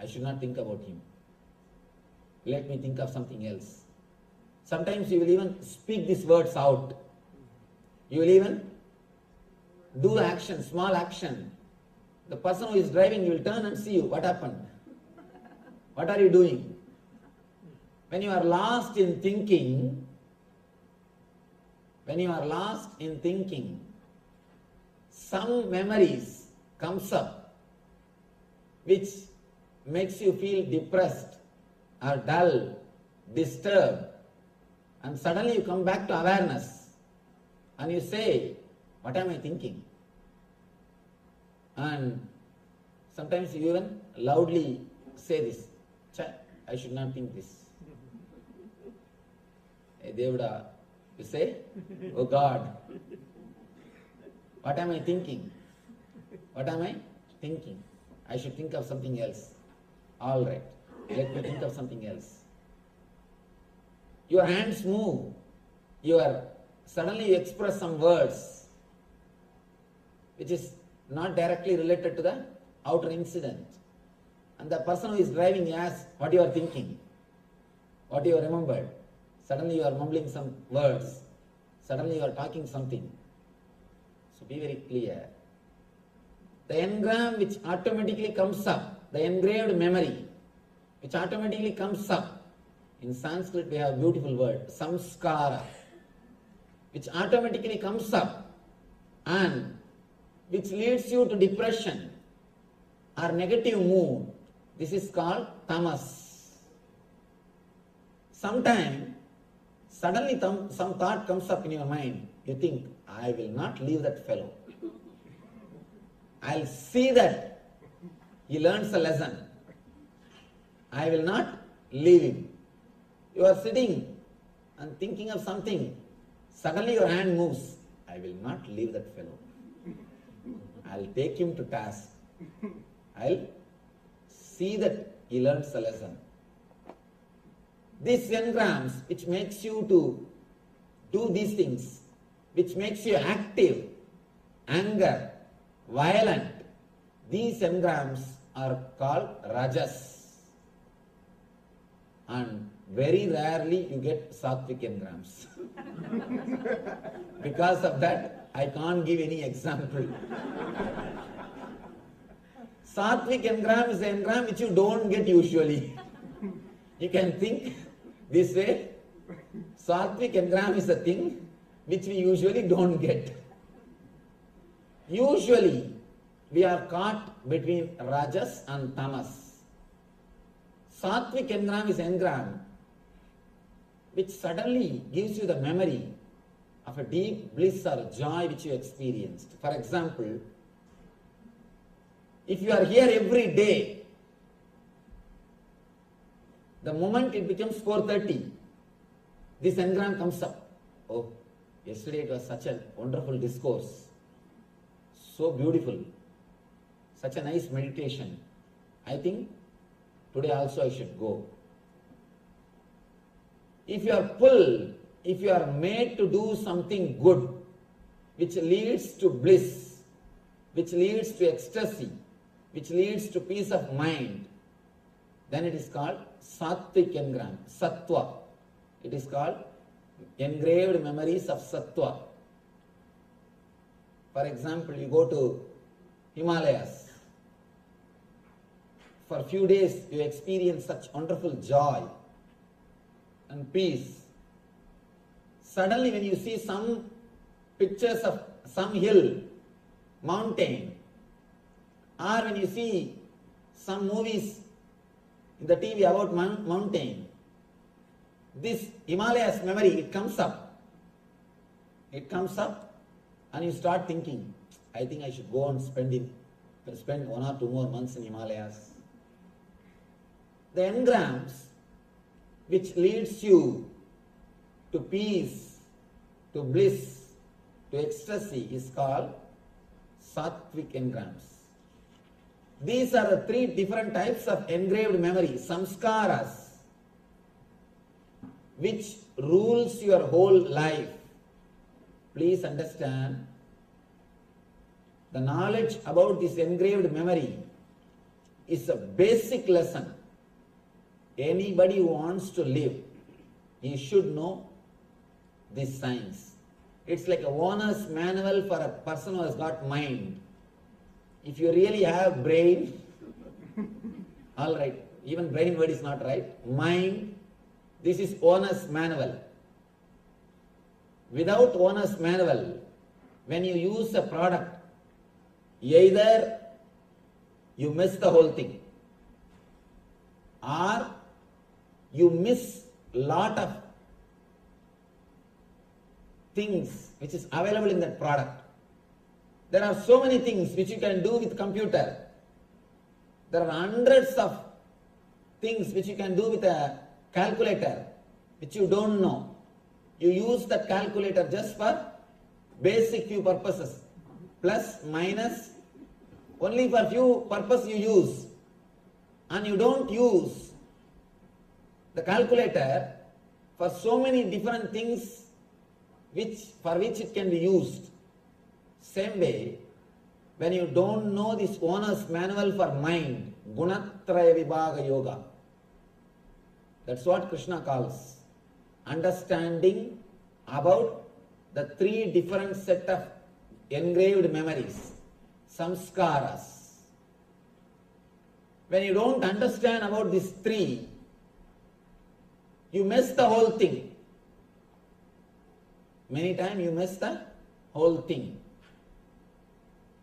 I should not think about him. Let me think of something else. Sometimes you will even speak these words out. You will even do the action, small action. The person who is driving will turn and see you. What happened? What are you doing? When you are lost in thinking, some memories comes up which makes you feel depressed or dull, disturbed, and suddenly you come back to awareness and you say, what am I thinking? And sometimes you even loudly say this, I should not think this. Hey, Devda, you say, oh God, what am I thinking? What am I thinking? I should think of something else. All right, let me think of something else. Your hands move. Suddenly you express some words which is not directly related to the outer incident. And the person who is driving asks what you are thinking, what you remembered. Suddenly you are mumbling some words. Suddenly you are talking something. So be very clear. The engram which automatically comes up, the engraved memory which automatically comes up. In Sanskrit we have a beautiful word, samskara, which automatically comes up and which leads you to depression or negative mood. This is called tamas. Sometime, suddenly some thought comes up in your mind. You think, I will not leave that fellow. I'll see that he learns a lesson. I will not leave him. You are sitting and thinking of something. Suddenly your hand moves. I will not leave that fellow. I'll take him to task. I'll see that he learns a lesson. These engrams which makes you to do these things, which makes you active, anger, violent, these engrams are called rajas. And very rarely you get sattvic engrams. Because of that, I can't give any example. Sattvic engram is an engram which you don't get usually. You can think this way. Sattvic engram is a thing which we usually don't get. Usually, we are caught between rajas and tamas. Sattvic engram is engram which suddenly gives you the memory of a deep bliss or joy which you experienced. For example, if you are here every day, the moment it becomes 4:30, this engram comes up. Oh, yesterday it was such a wonderful discourse, so beautiful, such a nice meditation. I think today also I should go. If you are pulled, if you are made to do something good, which leads to bliss, which leads to ecstasy, which leads to peace of mind, then it is called sattvic engram, sattva. It is called engraved memories of sattva. For example, you go to Himalayas. For a few days, you experience such wonderful joy and peace. Suddenly, when you see some pictures of some hill, mountain, or when you see some movies in the TV about mountain, this Himalayas memory, it comes up. It comes up and you start thinking, I think I should go and spend 1 or 2 more months in Himalayas. The engrams which leads you to peace, to bliss, to ecstasy is called sattvic engrams. These are the 3 different types of engraved memory, samskaras, which rules your whole life. Please understand, the knowledge about this engraved memory is a basic lesson. Anybody who wants to live, he should know this science. It's like a owner's manual for a person who has got mind. If you really have brain, all right, even brain word is not right, mind, this is owner's manual. Without owner's manual, when you use a product, either you miss the whole thing, or you miss lot of things which is available in that product. There are so many things which you can do with computer. There are hundreds of things which you can do with a calculator which you don't know. You use that calculator just for basic few purposes. Plus, minus, only for few purposes you use. And you don't use the calculator for so many different things for which it can be used. Same way, when you don't know this owner's manual for mind, gunatraya vibhaga yoga, that's what Krishna calls understanding about the 3 different set of engraved memories, samskaras. When you don't understand about these 3, you miss the whole thing. Many times you miss the whole thing.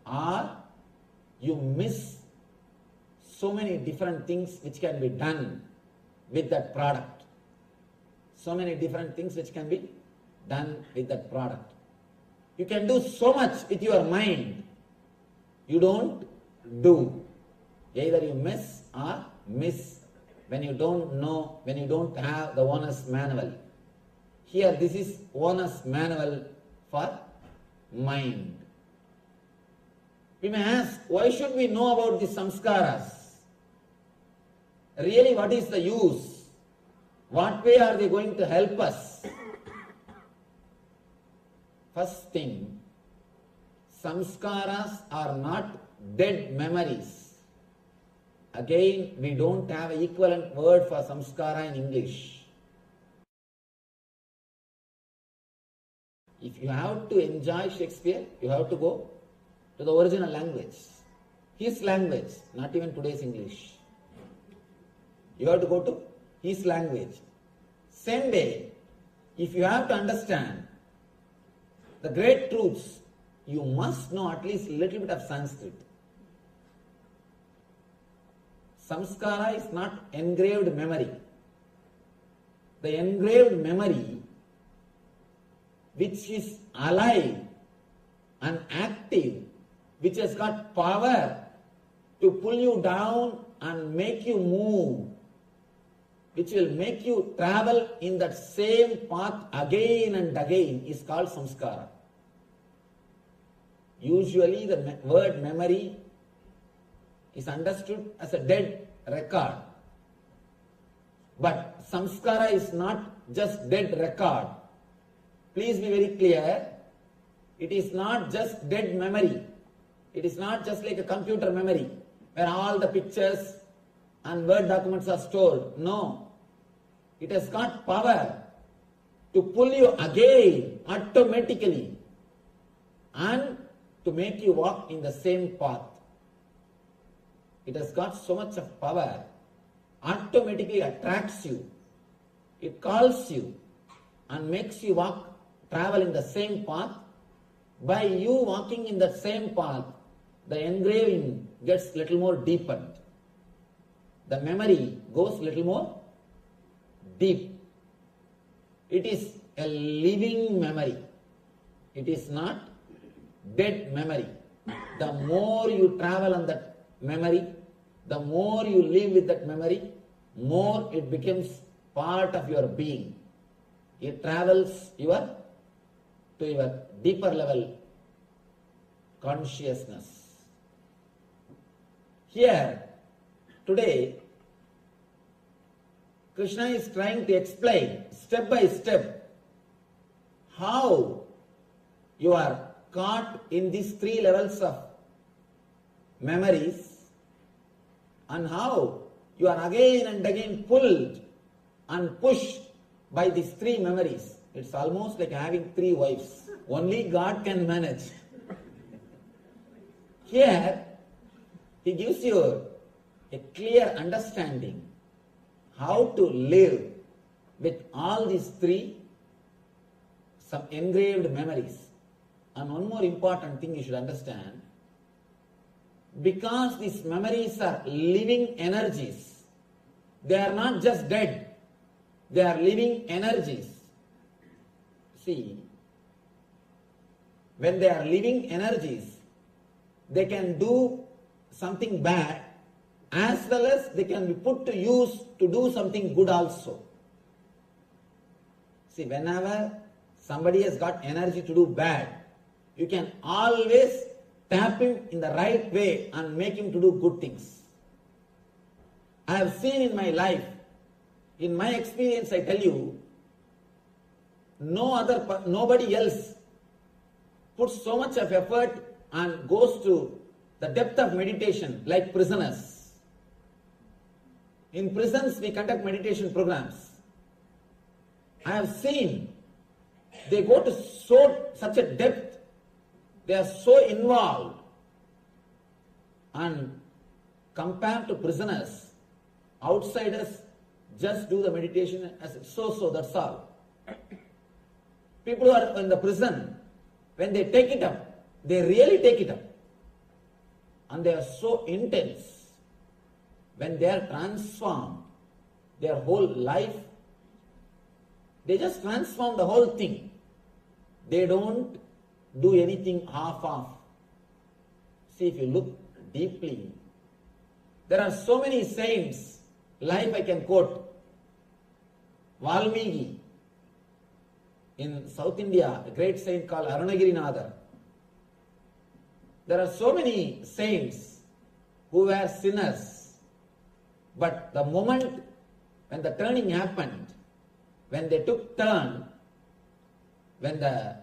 Or you miss so many different things which can be done with that product. So many different things which can be done with that product. You can do so much with your mind. you don't do. Either you miss or miss when you don't know, when you don't have the owner's manual. Here, this is owner's manual for mind. We may ask, why should we know about the samskaras? Really, what is the use? What way are they going to help us? First thing, samskaras are not dead memories. Again, we don't have an equivalent word for samskara in English. If you have to enjoy Shakespeare, you have to go to the original language. His language, not even today's English. You have to go to his language. Same way, if you have to understand the great truths, you must know at least a little bit of Sanskrit. Samskara is not engraved memory. The engraved memory, which is alive and active, which has got power to pull you down and make you move, which will make you travel in that same path again and again, is called samskara. Usually the word memory is understood as a dead record. But samskara is not just dead record. Please be very clear. It is not just dead memory. It is not just like a computer memory where all the pictures and Word documents are stored. No. It has got power to pull you again automatically and to make you walk in the same path. It has got so much of power, automatically attracts you. It calls you and makes you travel in the same path. By you walking in that same path, the engraving gets little more deepened. The memory goes little more deep. It is a living memory. It is not dead memory. The more you travel on that memory, the more you live with that memory, more it becomes part of your being. It travels to your deeper level consciousness. Here, today, Krishna is trying to explain step by step how you are caught in these three levels of memories and how you are again and again pulled and pushed by these three memories. It's almost like having three wives. Only God can manage. Here, he gives you a clear understanding how to live with all these three, some engraved memories. And one more important thing you should understand, because these memories are living energies, they are not just dead, they are living energies. See, when they are living energies, they can do something bad as well as they can be put to use to do something good also. See, whenever somebody has got energy to do bad, you can always tap him in the right way and make him to do good things. I have seen in my life, in my experience I tell you, nobody else puts so much of effort and goes to the depth of meditation like prisoners. In prisons we conduct meditation programs. I have seen they go to such a depth, they are so involved, and compared to prisoners, outsiders just do the meditation as so, that's all. People who are in the prison, when they take it up, they really take it up. And they are so intense. When they are transformed, their whole life, they just transform the whole thing. They don't do anything half-off. See, if you look deeply, there are so many saints. Life I can quote. Valmiki in South India, a great saint called Arunagirinatha. There are so many saints who were sinners, but the moment when the turning happened, when they took turn, when the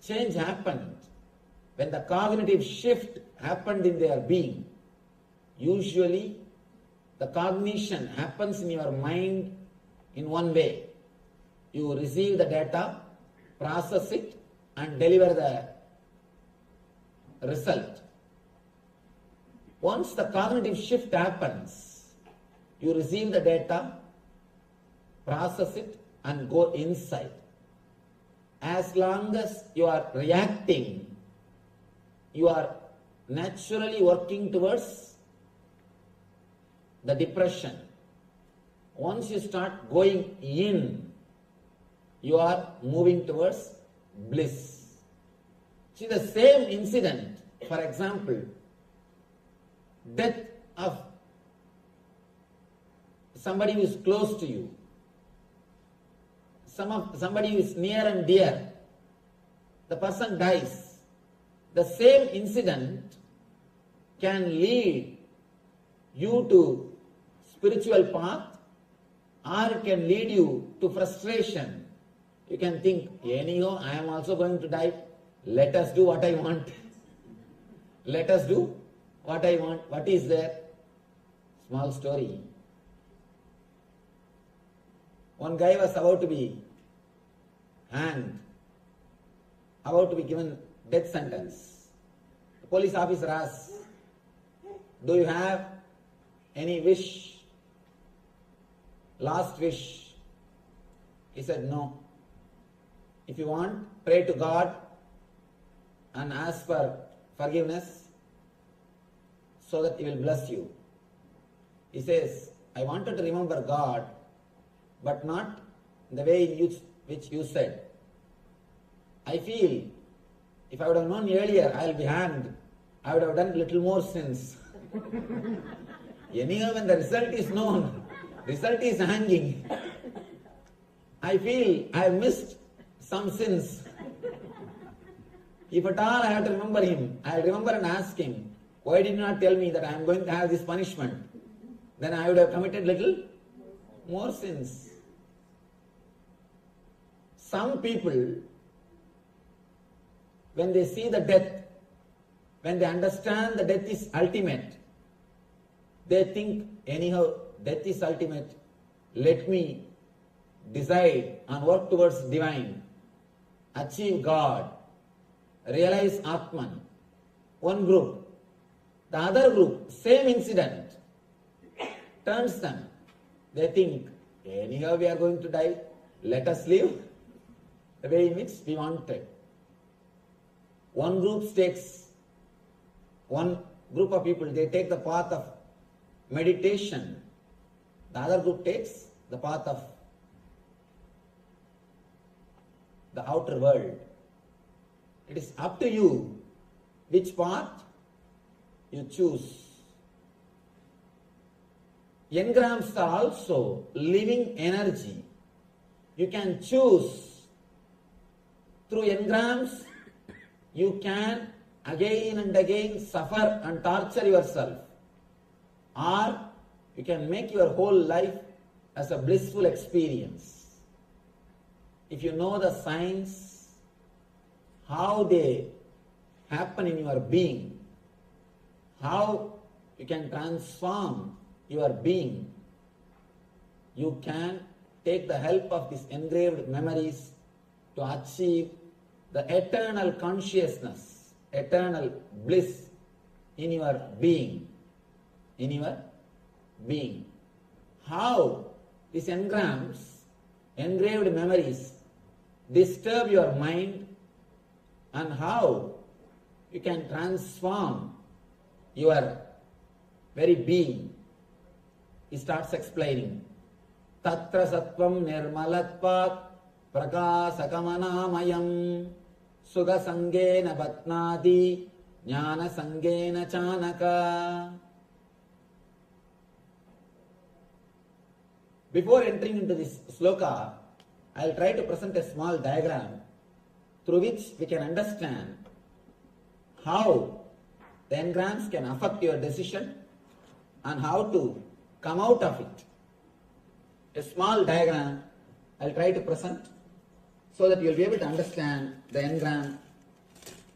change happened, when the cognitive shift happened in their being, usually the cognition happens in your mind in one way. You receive the data, process it, and deliver the result. Once the cognitive shift happens, you receive the data, process it, and go inside. As long as you are reacting, you are naturally working towards the depression. Once you start going in, you are moving towards bliss. See, the same incident, for example, death of somebody who is close to you, somebody who is near and dear, the person dies. The same incident can lead you to spiritual path, or it can lead you to frustration. You can think, anyhow, I am also going to die. Let us do what I want. Let us do what I want. What is there? Small story. One guy was about to be hanged, about to be given death sentence. The police officer asks, do you have any wish? Last wish? He said, no. If you want, pray to God and ask for forgiveness so that He will bless you. He says, I wanted to remember God, but not the way in which you said. I feel if I would have known earlier I will be hanged, I would have done little more sins. Anyhow, when the result is known, result is hanging, I feel I have missed some sins. If at all I have to remember him, I will remember and ask him, why did you not tell me that I am going to have this punishment? Then I would have committed little more sins. Some people, when they see the death, when they understand the death is ultimate, they think, anyhow, death is ultimate. Let me decide and work towards divine, achieve God, realize Atman. One group. The other group, same incident, turns them. They think, anyhow we are going to die, let us live the way in which we wanted. One group of people, they take the path of meditation. The other group takes the path of the outer world. It is up to you which path you choose. Engrams are also living energy. You can choose. Through engrams, you can again and again suffer and torture yourself. Or you can make your whole life as a blissful experience. If you know the signs, how they happen in your being, how you can transform your being, you can take the help of these engraved memories to achieve the eternal consciousness, eternal bliss in your being. In your being. How these engrams, engraved memories, disturb your mind, and how you can transform your very being. He starts explaining. Tatra sattvam nirmalatvat prakasakamanāmayam sugasangena batnādi Jnana Sangena Chanaka. Before entering into this sloka, I will try to present a small diagram through which we can understand how the engrams can affect your decision and how to come out of it. A small diagram I will try to present so that you will be able to understand the engram,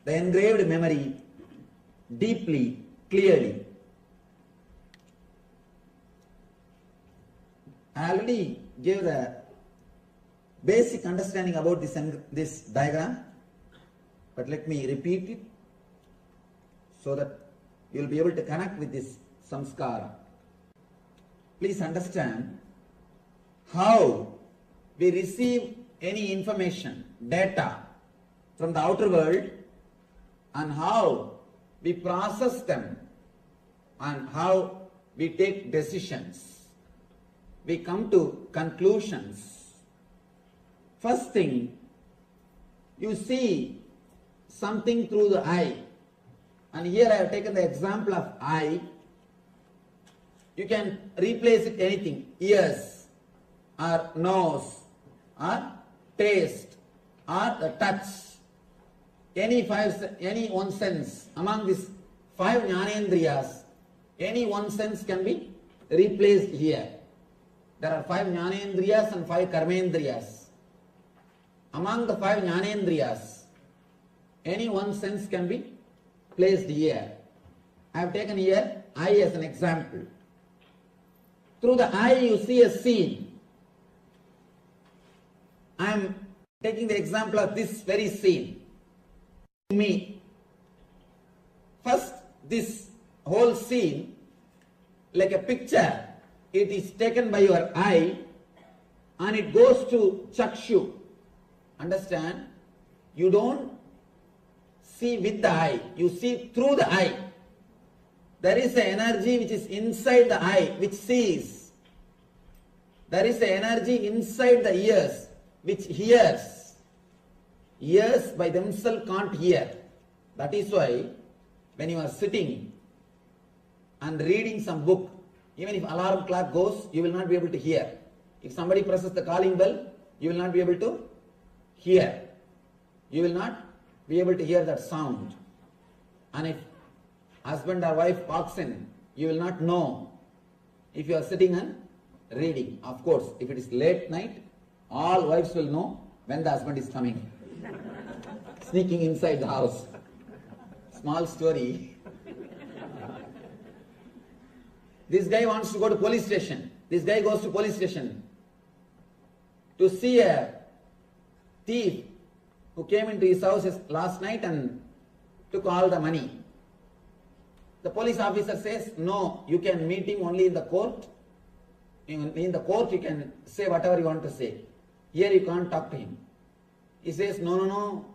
the engraved memory deeply, clearly. I already gave the basic understanding about this diagram, but let me repeat it so that you will be able to connect with this samskara. Please understand how we receive any information, data from the outer world, and how we process them and how we take decisions. We come to conclusions. First thing, you see something through the eye. And here I have taken the example of eye. You can replace it anything, ears, or nose, or taste, or the touch. Any one sense. Among these 5 jnanendriyas, any one sense can be replaced here. There are 5 jnanendriyas and 5 karmendriyas. Among the 5 jnanendriyas, any one sense can be placed here. I have taken here eye as an example. Through the eye you see a scene. I am taking the example of this very scene. Me. First, this whole scene, like a picture, it is taken by your eye and it goes to chakshu. Understand? You don't see with the eye, you see through the eye. There is an energy which is inside the eye which sees. There is an energy inside the ears which hears. Ears by themselves can't hear. That is why when you are sitting and reading some book, even if alarm clock goes, you will not be able to hear. If somebody presses the calling bell, you will not be able to hear. You will not be able to hear that sound. And if husband or wife walks in, you will not know if you are sitting and reading. Of course, if it is late night, all wives will know when the husband is coming. Sneaking inside the house. Small story. This guy wants to go to police station. This guy goes to police station to see a thief who came into his house last night and took all the money. The police officer says, no, you can meet him only in the court. In the court you can say whatever you want to say. Here you can't talk to him. He says, no,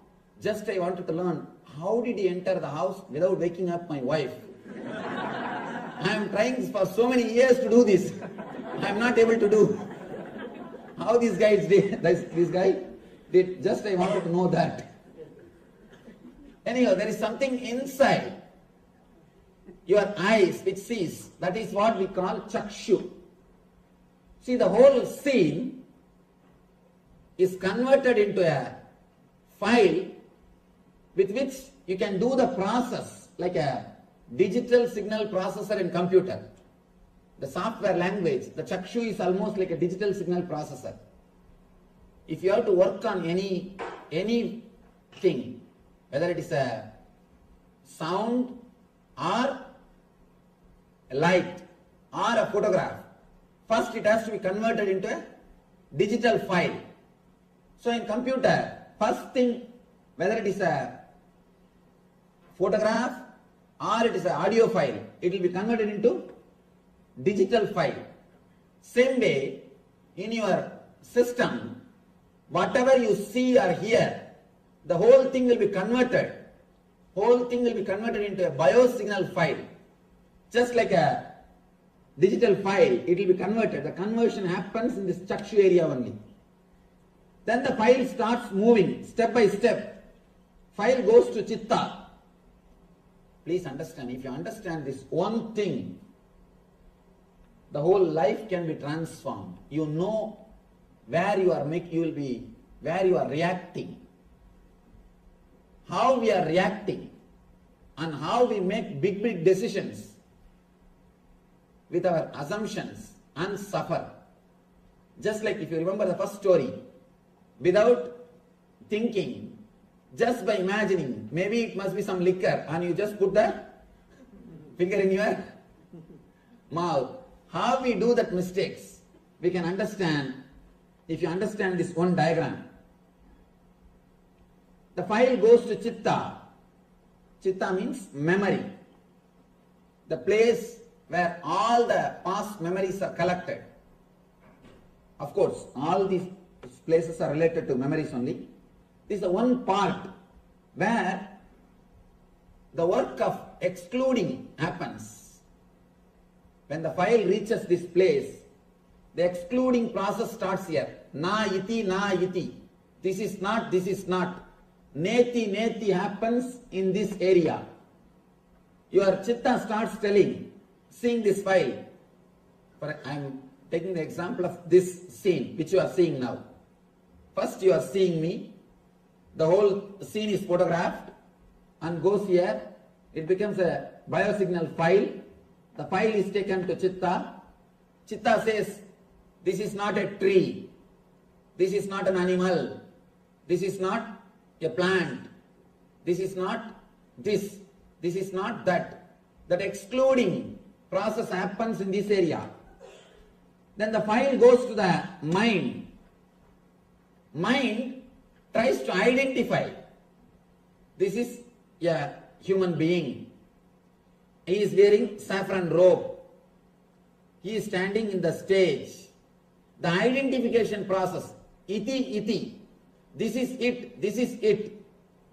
just I wanted to learn, how did he enter the house without waking up my wife? I am trying for so many years to do this. I am not able to do. How this guy did, just I wanted to know that. Anyhow, there is something inside your eyes which sees. That is what we call chakshu. See, the whole scene is converted into a file with which you can do the process like a digital signal processor in computer. The software language, the chakshu is almost like a digital signal processor. If you have to work on anything, whether it is a sound or a light or a photograph, first it has to be converted into a digital file. So in computer, first thing, whether it is a photograph or it is an audio file, it will be converted into digital file. Same way, in your system, whatever you see or hear, the whole thing will be converted. Whole thing will be converted into a biosignal file. Just like a digital file, it will be converted. The conversion happens in this chakshu area only. Then the file starts moving step by step. File goes to chitta. Please understand, if you understand this one thing, the whole life can be transformed. You know where you are where you are reacting, how we are reacting, and how we make big decisions with our assumptions and suffer. Just like if you remember the first story, without thinking, just by imagining, maybe it must be some liquor, and you just put the finger in your mouth. How we do that mistakes, we can understand if you understand this one diagram. The file goes to Chitta. Chitta means memory. The place where all the past memories are collected. Of course, all these places are related to memories only. This is the one part where the work of excluding happens. When the file reaches this place, the excluding process starts here. Na iti. This is not, this is not. Neti happens in this area. Your chitta starts seeing this file. I am taking the example of this scene which you are seeing now. First you are seeing me. The whole scene is photographed and goes here. It becomes a biosignal file. The file is taken to Chitta. Chitta says, this is not a tree. This is not an animal. This is not a plant. This is not this. This is not that. That excluding process happens in this area. Then the file goes to the mind. Mind tries to identify. This is a human being. He is wearing saffron robe. He is standing in the stage. The identification process, iti. This is it.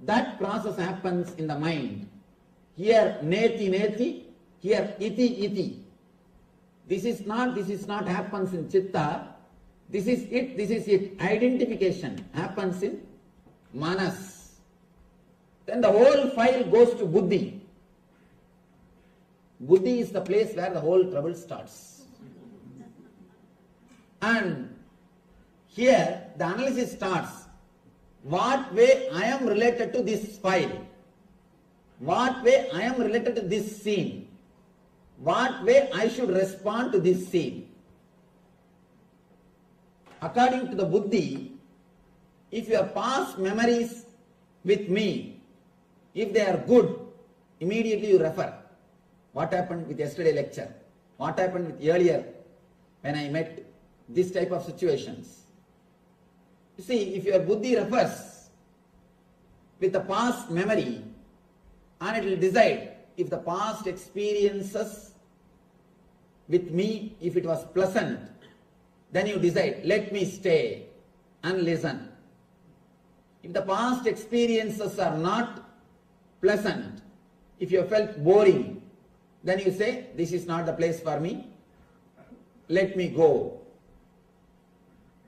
That process happens in the mind. Here neti, here iti. This is not happens in Chitta. This is it. Identification happens in Manas. Then the whole file goes to Buddhi. Buddhi is the place where the whole trouble starts. And here the analysis starts. What way I am related to this file? What way I am related to this scene? What way I should respond to this scene? According to the Buddhi, if your past memories with me, if they are good, immediately you refer. What happened with yesterday lecture? What happened with earlier when I met this type of situations? You see, if your Buddhi refers with the past memory, and it will decide if the past experiences with me, if it was pleasant, then you decide, let me stay and listen. If the past experiences are not pleasant, if you felt boring, then you say, this is not the place for me, let me go.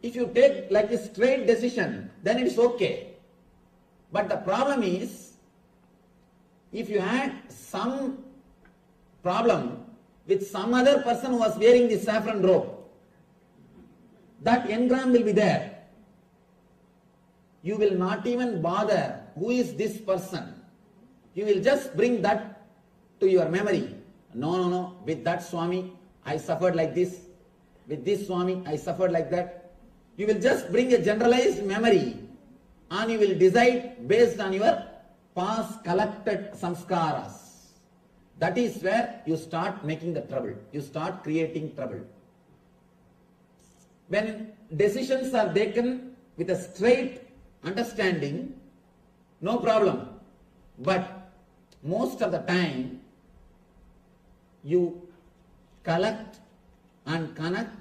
If you take like a straight decision, then it's okay. But the problem is, if you had some problem with some other person who was wearing the saffron robe, that engram will be there. You will not even bother who is this person. You will just bring that to your memory. No, with that Swami I suffered like this. With this Swami I suffered like that. You will just bring a generalized memory and you will decide based on your past collected samskaras. That is where you start making the trouble. You start creating trouble. When decisions are taken with a straight understanding, no problem. But most of the time, you collect and connect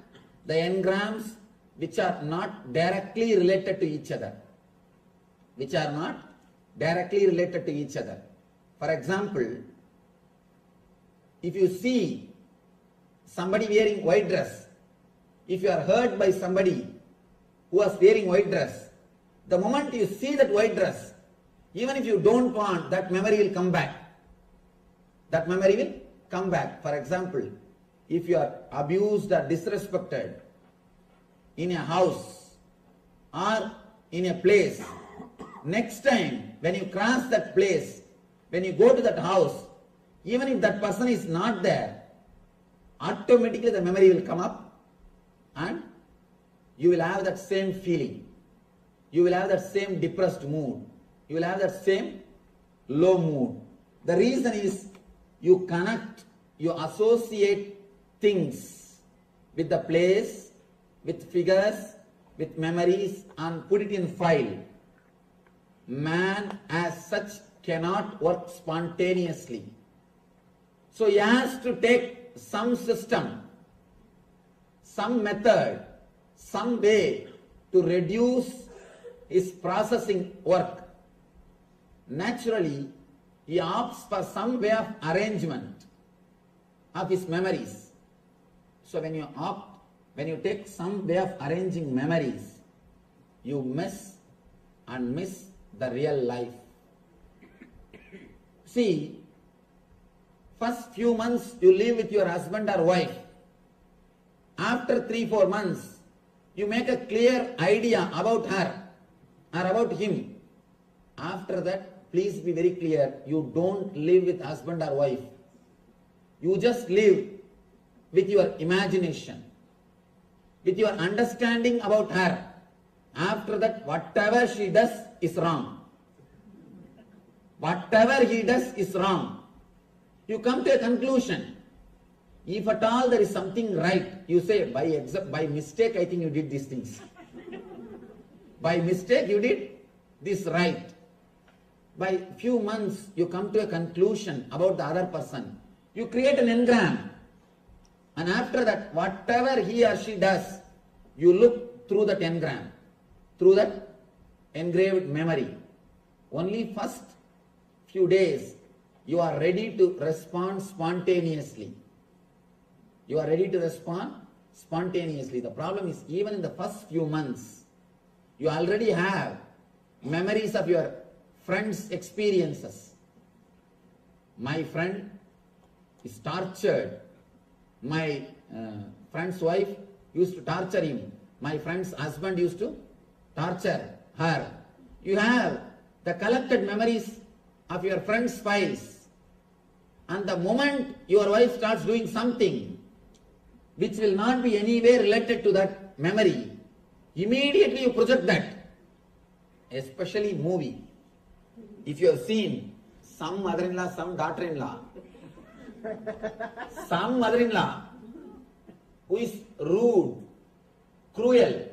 the engrams which are not directly related to each other. Which are not directly related to each other. For example, if you see somebody wearing white dress, if you are hurt by somebody who was wearing white dress, the moment you see that white dress, even if you don't want, that memory will come back. that memory will come back. For example, if you are abused or disrespected in a house or in a place, next time when you cross that place, when you go to that house, even if that person is not there, automatically the memory will come up and you will have that same feeling. You will have that same depressed mood. You will have that same low mood. The reason is you connect, you associate things with the place, with figures, with memories and put it in file. Man as such cannot work spontaneously. So he has to take some system, some method, some way to reduce his processing work. Naturally, he opts for some way of arrangement of his memories. So when you take some way of arranging memories, you miss the real life. See, first few months you live with your husband or wife. After 3-4 months, you make a clear idea about her or about him. After that, please be very clear, you don't live with husband or wife. You just live with your imagination, with your understanding about her. After that, whatever she does is wrong. Whatever he does is wrong. You come to a conclusion. If at all there is something right, you say, by mistake I think you did these things. By mistake you did this right. By few months you come to a conclusion about the other person. You create an engram. And after that, whatever he or she does, you look through that engram, through that engraved memory. Only first few days, you are ready to respond spontaneously. You are ready to respond spontaneously. The problem is, even in the first few months, you already have memories of your friend's experiences. My friend is tortured. My friend's wife used to torture him. My friend's husband used to torture her. You have the collected memories of your friend's files. And the moment your wife starts doing something which will not be anywhere related to that memory, immediately you project that. Especially movie. If you have seen some mother-in-law, some daughter-in-law, some mother-in-law who is rude, cruel,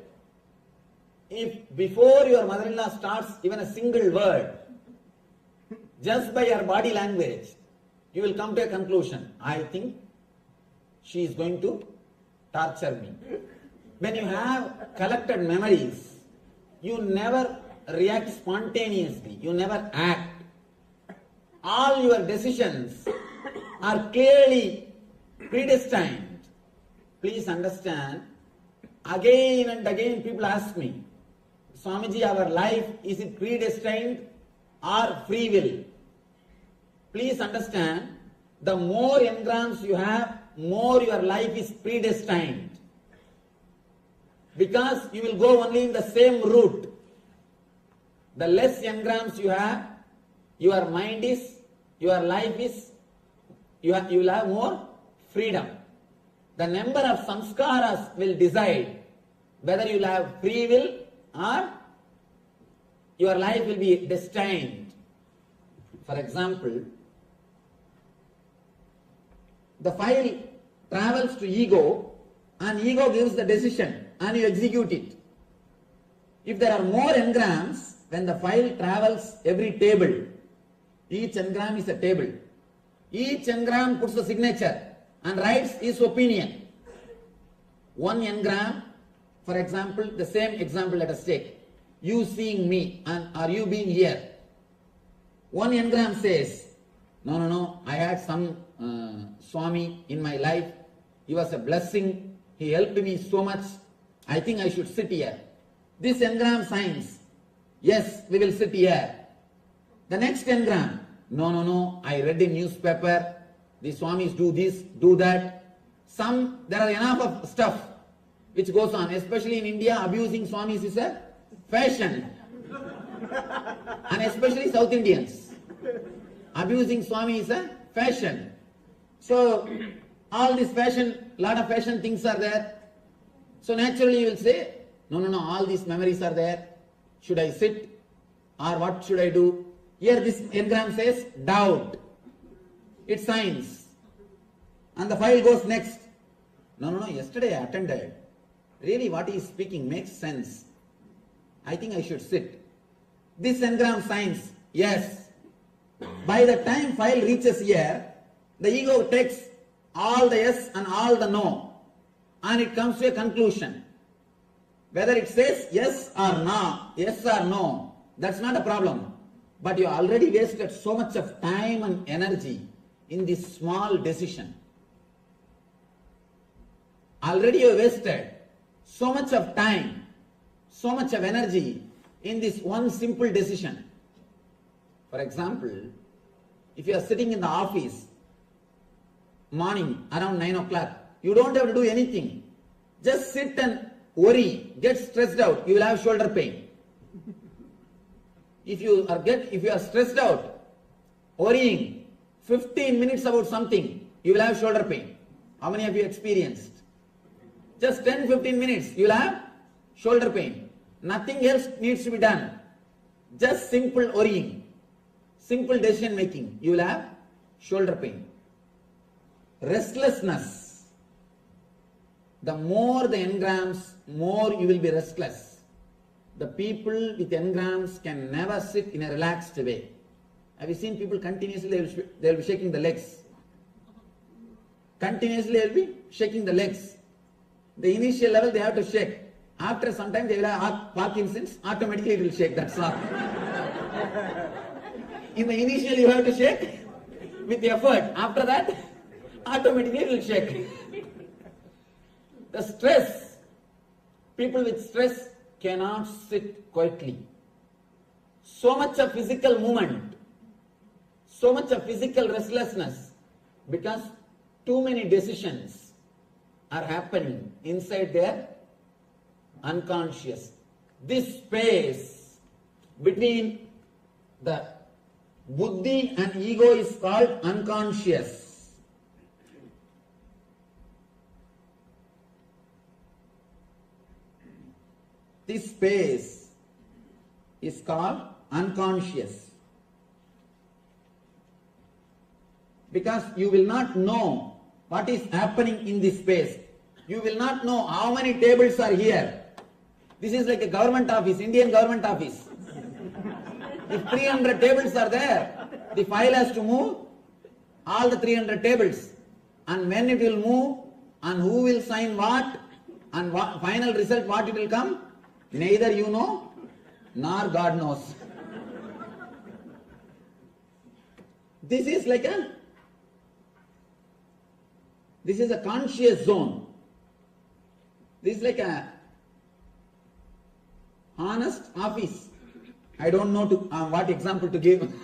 if before your mother-in-law starts even a single word, just by her body language, you will come to a conclusion. I think she is going to torture me. When you have collected memories, you never react spontaneously. You never act. All your decisions are clearly predestined. Please understand, again and again people ask me, Swamiji, our life, is it predestined or free will? Please understand, the more engrams you have, more your life is predestined. Because you will go only in the same route. The less engrams you have, your mind is, your life is, you will have more freedom. The number of samskaras will decide whether you will have free will or your life will be destined. For example, the file travels to ego and ego gives the decision and you execute it. If there are more engrams, when the file travels every table, each engram is a table. Each engram puts the signature and writes his opinion. One engram, for example, the same example let us take. You seeing me and are you being here? One engram says, no, I had some Swami in my life. He was a blessing. He helped me so much. I think I should sit here. This engram signs, yes, we will sit here. The next engram, no, I read in newspaper The Swamis do this, do that. There are enough of stuff which goes on. Especially in India, abusing Swamis is a fashion. And especially South Indians. Abusing Swami is a fashion. So, all this fashion, lot of fashion things are there. So naturally you will say, no, all these memories are there. Should I sit? Or what should I do? Here this engram says doubt. It's science. And the file goes next. No, yesterday I attended. Really what he is speaking makes sense. I think I should sit. This engram science, yes. By the time file reaches here, the ego takes all the yes and all the no. And it comes to a conclusion. Whether it says yes or no, that's not a problem. But you already wasted so much of time and energy in this small decision. Already you wasted so much of time, so much of energy in this one simple decision. For example, if you are sitting in the office, morning around 9 o'clock, you don't have to do anything. Just sit and worry, get stressed out, you will have shoulder pain. If you are stressed out, worrying 15 minutes about something, you will have shoulder pain. How many of you experienced? Just 10-15 minutes, you will have shoulder pain. Nothing else needs to be done. Just simple worrying, simple decision making, you will have shoulder pain. Restlessness. The more the engrams, more you will be restless. The people with engrams can never sit in a relaxed way. Have you seen people continuously, they will be shaking the legs. Continuously they will be shaking the legs. The initial level they have to shake. After some time they will have Parkinson's, automatically it will shake, that's all. In the initial you have to shake with effort. After that, automatically it will shake. The stress, people with stress cannot sit quietly. So much of physical movement, so much of physical restlessness, because too many decisions are happening inside their unconscious. This space between the buddhi and ego is called unconscious. This space is called unconscious. Because you will not know what is happening in this space. You will not know how many tables are here. This is like a government office, Indian government office. If 300 tables are there, the file has to move all the 300 tables. And when it will move, and who will sign what, and final result what it will come, neither you know, nor God knows. This is a conscious zone. This is like a honest office. I don't know what example to give.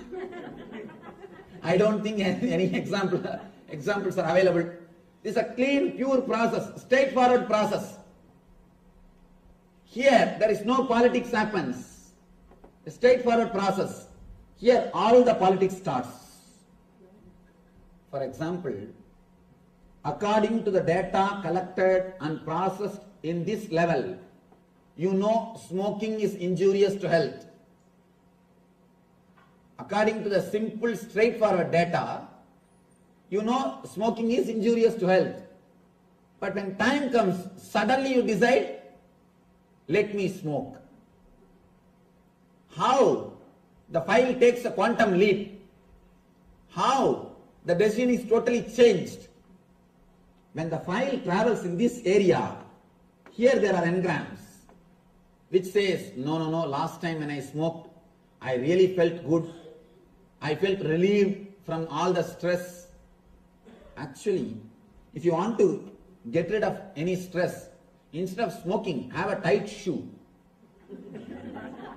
I don't think any examples are available. This is a clean, pure process, straightforward process. Here, there is no politics happens. A straightforward process. Here, all the politics starts. For example, according to the data collected and processed in this level, you know smoking is injurious to health. According to the simple, straightforward data, you know smoking is injurious to health. But when time comes, suddenly you decide, let me smoke. How the file takes a quantum leap. How the decision is totally changed. When the file travels in this area, here there are engrams which says, no, last time when I smoked, I really felt good. I felt relieved from all the stress. Actually, if you want to get rid of any stress, instead of smoking, have a tight shoe.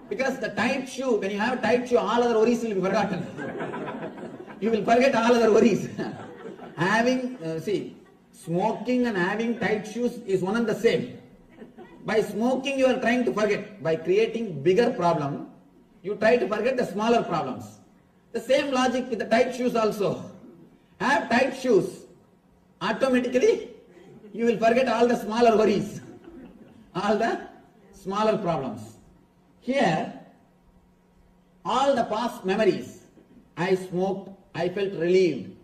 Because the tight shoe, when you have a tight shoe, all other worries will be forgotten. You will forget all other worries. Having, see, smoking and having tight shoes is one and the same. By smoking, you are trying to forget. By creating bigger problem, you try to forget the smaller problems. The same logic with the tight shoes also. Have tight shoes. Automatically, you will forget all the smaller worries, all the smaller problems. Here, all the past memories, I smoked, I felt relieved.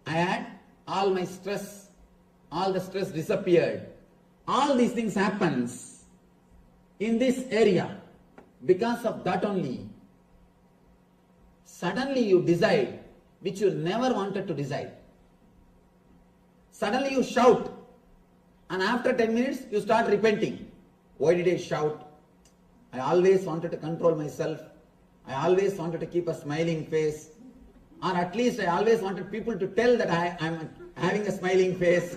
I had all my stress, all the stress disappeared. All these things happens in this area. Because of that only, suddenly you decide which you never wanted to decide. Suddenly you shout, and after 10 minutes you start repenting. Why did I shout? I always wanted to control myself. I always wanted to keep a smiling face. Or at least I always wanted people to tell that I am having a smiling face.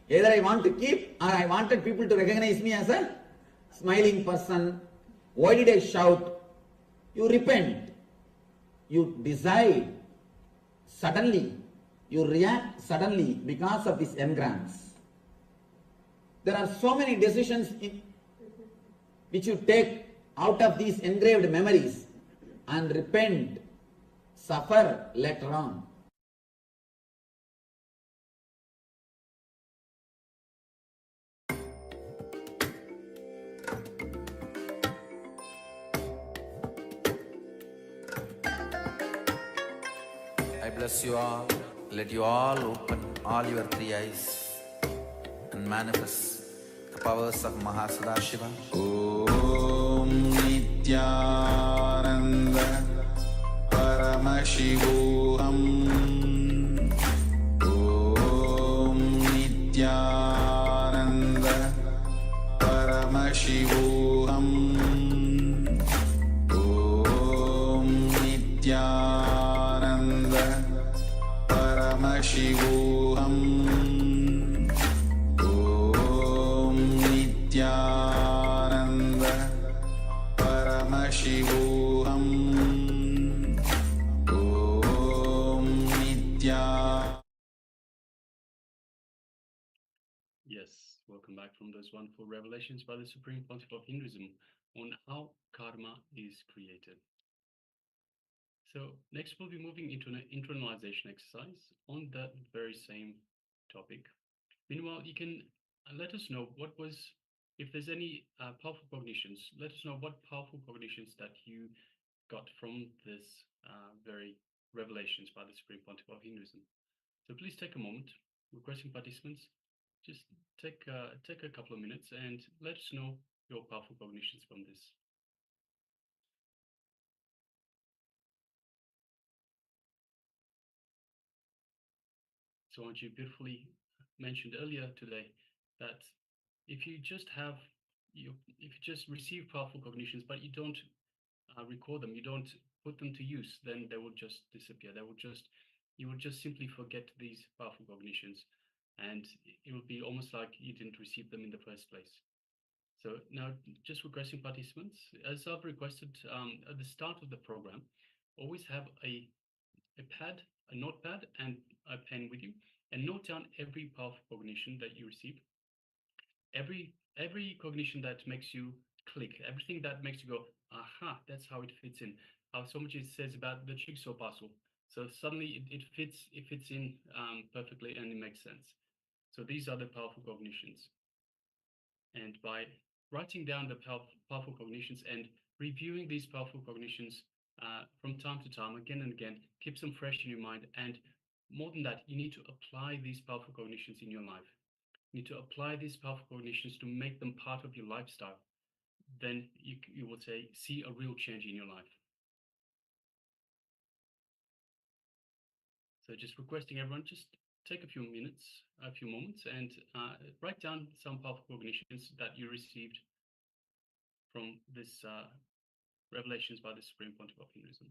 Either I want to keep, or I wanted people to recognize me as a smiling person. Why did I shout? You repent. You decide. Suddenly, you react suddenly because of these engrams. There are so many decisions which you take out of these engraved memories and repent, suffer later on. I bless you all. Let you all open all your three eyes and manifest the powers of Mahasadashiva. Om Nityananda Paramashivoham. Om Nityananda Paramashivoham. Om Nityananda Paramashivoham. Om Nityananda Paramashivoham. Om Nityananda. Yes, welcome back from those wonderful revelations by the Supreme Pontiff of Hinduism on how karma is created. So next we'll be moving into an internalization exercise on that very same topic. Meanwhile, you can let us know what was, if there's any powerful cognitions, let us know what powerful cognitions that you got from this very revelations by the Supreme Pontiff of Hinduism. So please take a moment, requesting participants, just take a couple of minutes and let us know your powerful cognitions from this. So aren't you beautifully mentioned earlier today that if you just have if you just receive powerful cognitions but you don't record them, you don't put them to use, then they will just disappear. You will just simply forget these powerful cognitions, and it will be almost like you didn't receive them in the first place. So now, just requesting participants, as I've requested at the start of the program, always have a pad, a notepad, and a pen with you, and note down every powerful cognition that you receive. Every cognition that makes you click, everything that makes you go, aha, that's how it fits in. How so much it says about the jigsaw puzzle. So suddenly it fits in perfectly and it makes sense. So these are the powerful cognitions. And by writing down the powerful cognitions and reviewing these powerful cognitions from time to time, again and again, keeps them fresh in your mind. And more than that, you need to apply these powerful cognitions in your life. You need to apply these powerful cognitions to make them part of your lifestyle. Then you will say, see a real change in your life. So just requesting everyone, just take a few minutes, a few moments, and write down some powerful cognitions that you received from this revelations by the Supreme Pontiff of Hinduism.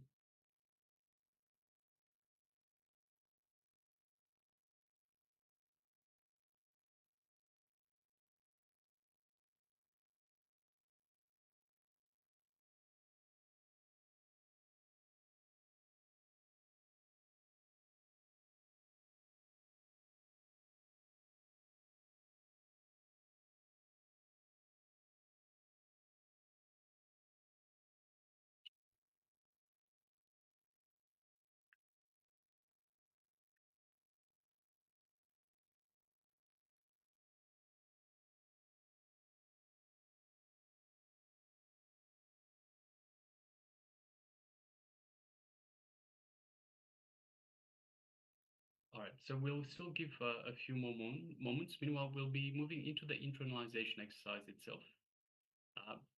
All right, so we'll still give a few more moments. Meanwhile, we'll be moving into the internalization exercise itself.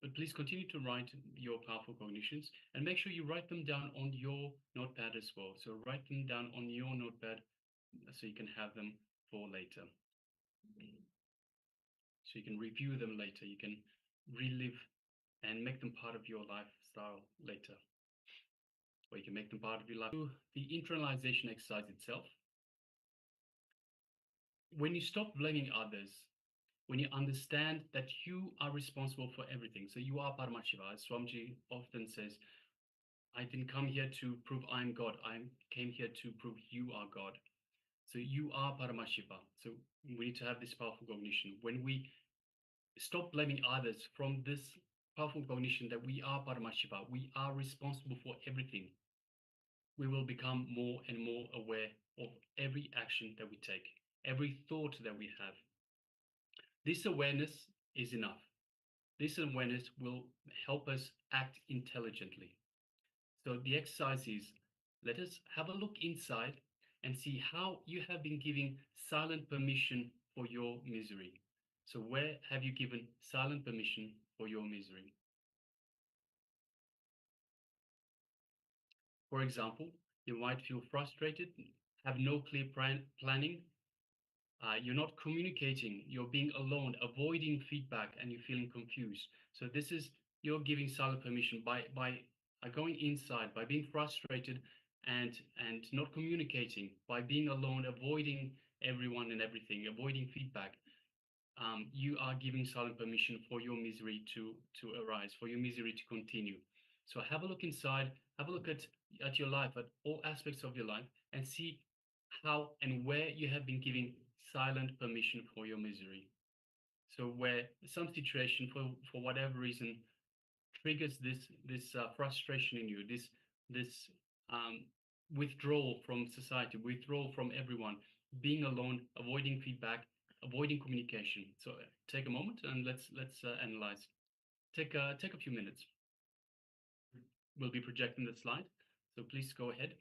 But please continue to write your powerful cognitions and make sure you write them down on your notepad as well. So write them down on your notepad so you can have them for later. So you can review them later. You can relive and make them part of your lifestyle later. Or you can make them part of your life. The internalization exercise itself. When you stop blaming others, when you understand that you are responsible for everything, so you are Paramashiva, as Swamiji often says, I didn't come here to prove I'm God, I came here to prove you are God. So you are Paramashiva. So we need to have this powerful cognition. When we stop blaming others from this powerful cognition that we are Paramashiva, we are responsible for everything, we will become more and more aware of every action that we take, every thought that we have. This awareness is enough. This awareness will help us act intelligently. So the exercise is, let us have a look inside and see how you have been giving silent permission for your misery. So where have you given silent permission for your misery? For example, you might feel frustrated, have no clear planning, you're not communicating, you're being alone, avoiding feedback, and you're feeling confused. So this is, you're giving silent permission by going inside, by being frustrated and not communicating, by being alone, avoiding everyone and everything, avoiding feedback. You are giving silent permission for your misery to arise, for your misery to continue. So have a look inside, have a look at your life, at all aspects of your life, and see how and where you have been giving silent permission for your misery. So where some situation, for whatever reason, triggers this frustration in you, this withdrawal from society, withdrawal from everyone, being alone, avoiding feedback, avoiding communication. So take a moment and let's analyze. Take a few minutes. We'll be projecting the slide, so please go ahead.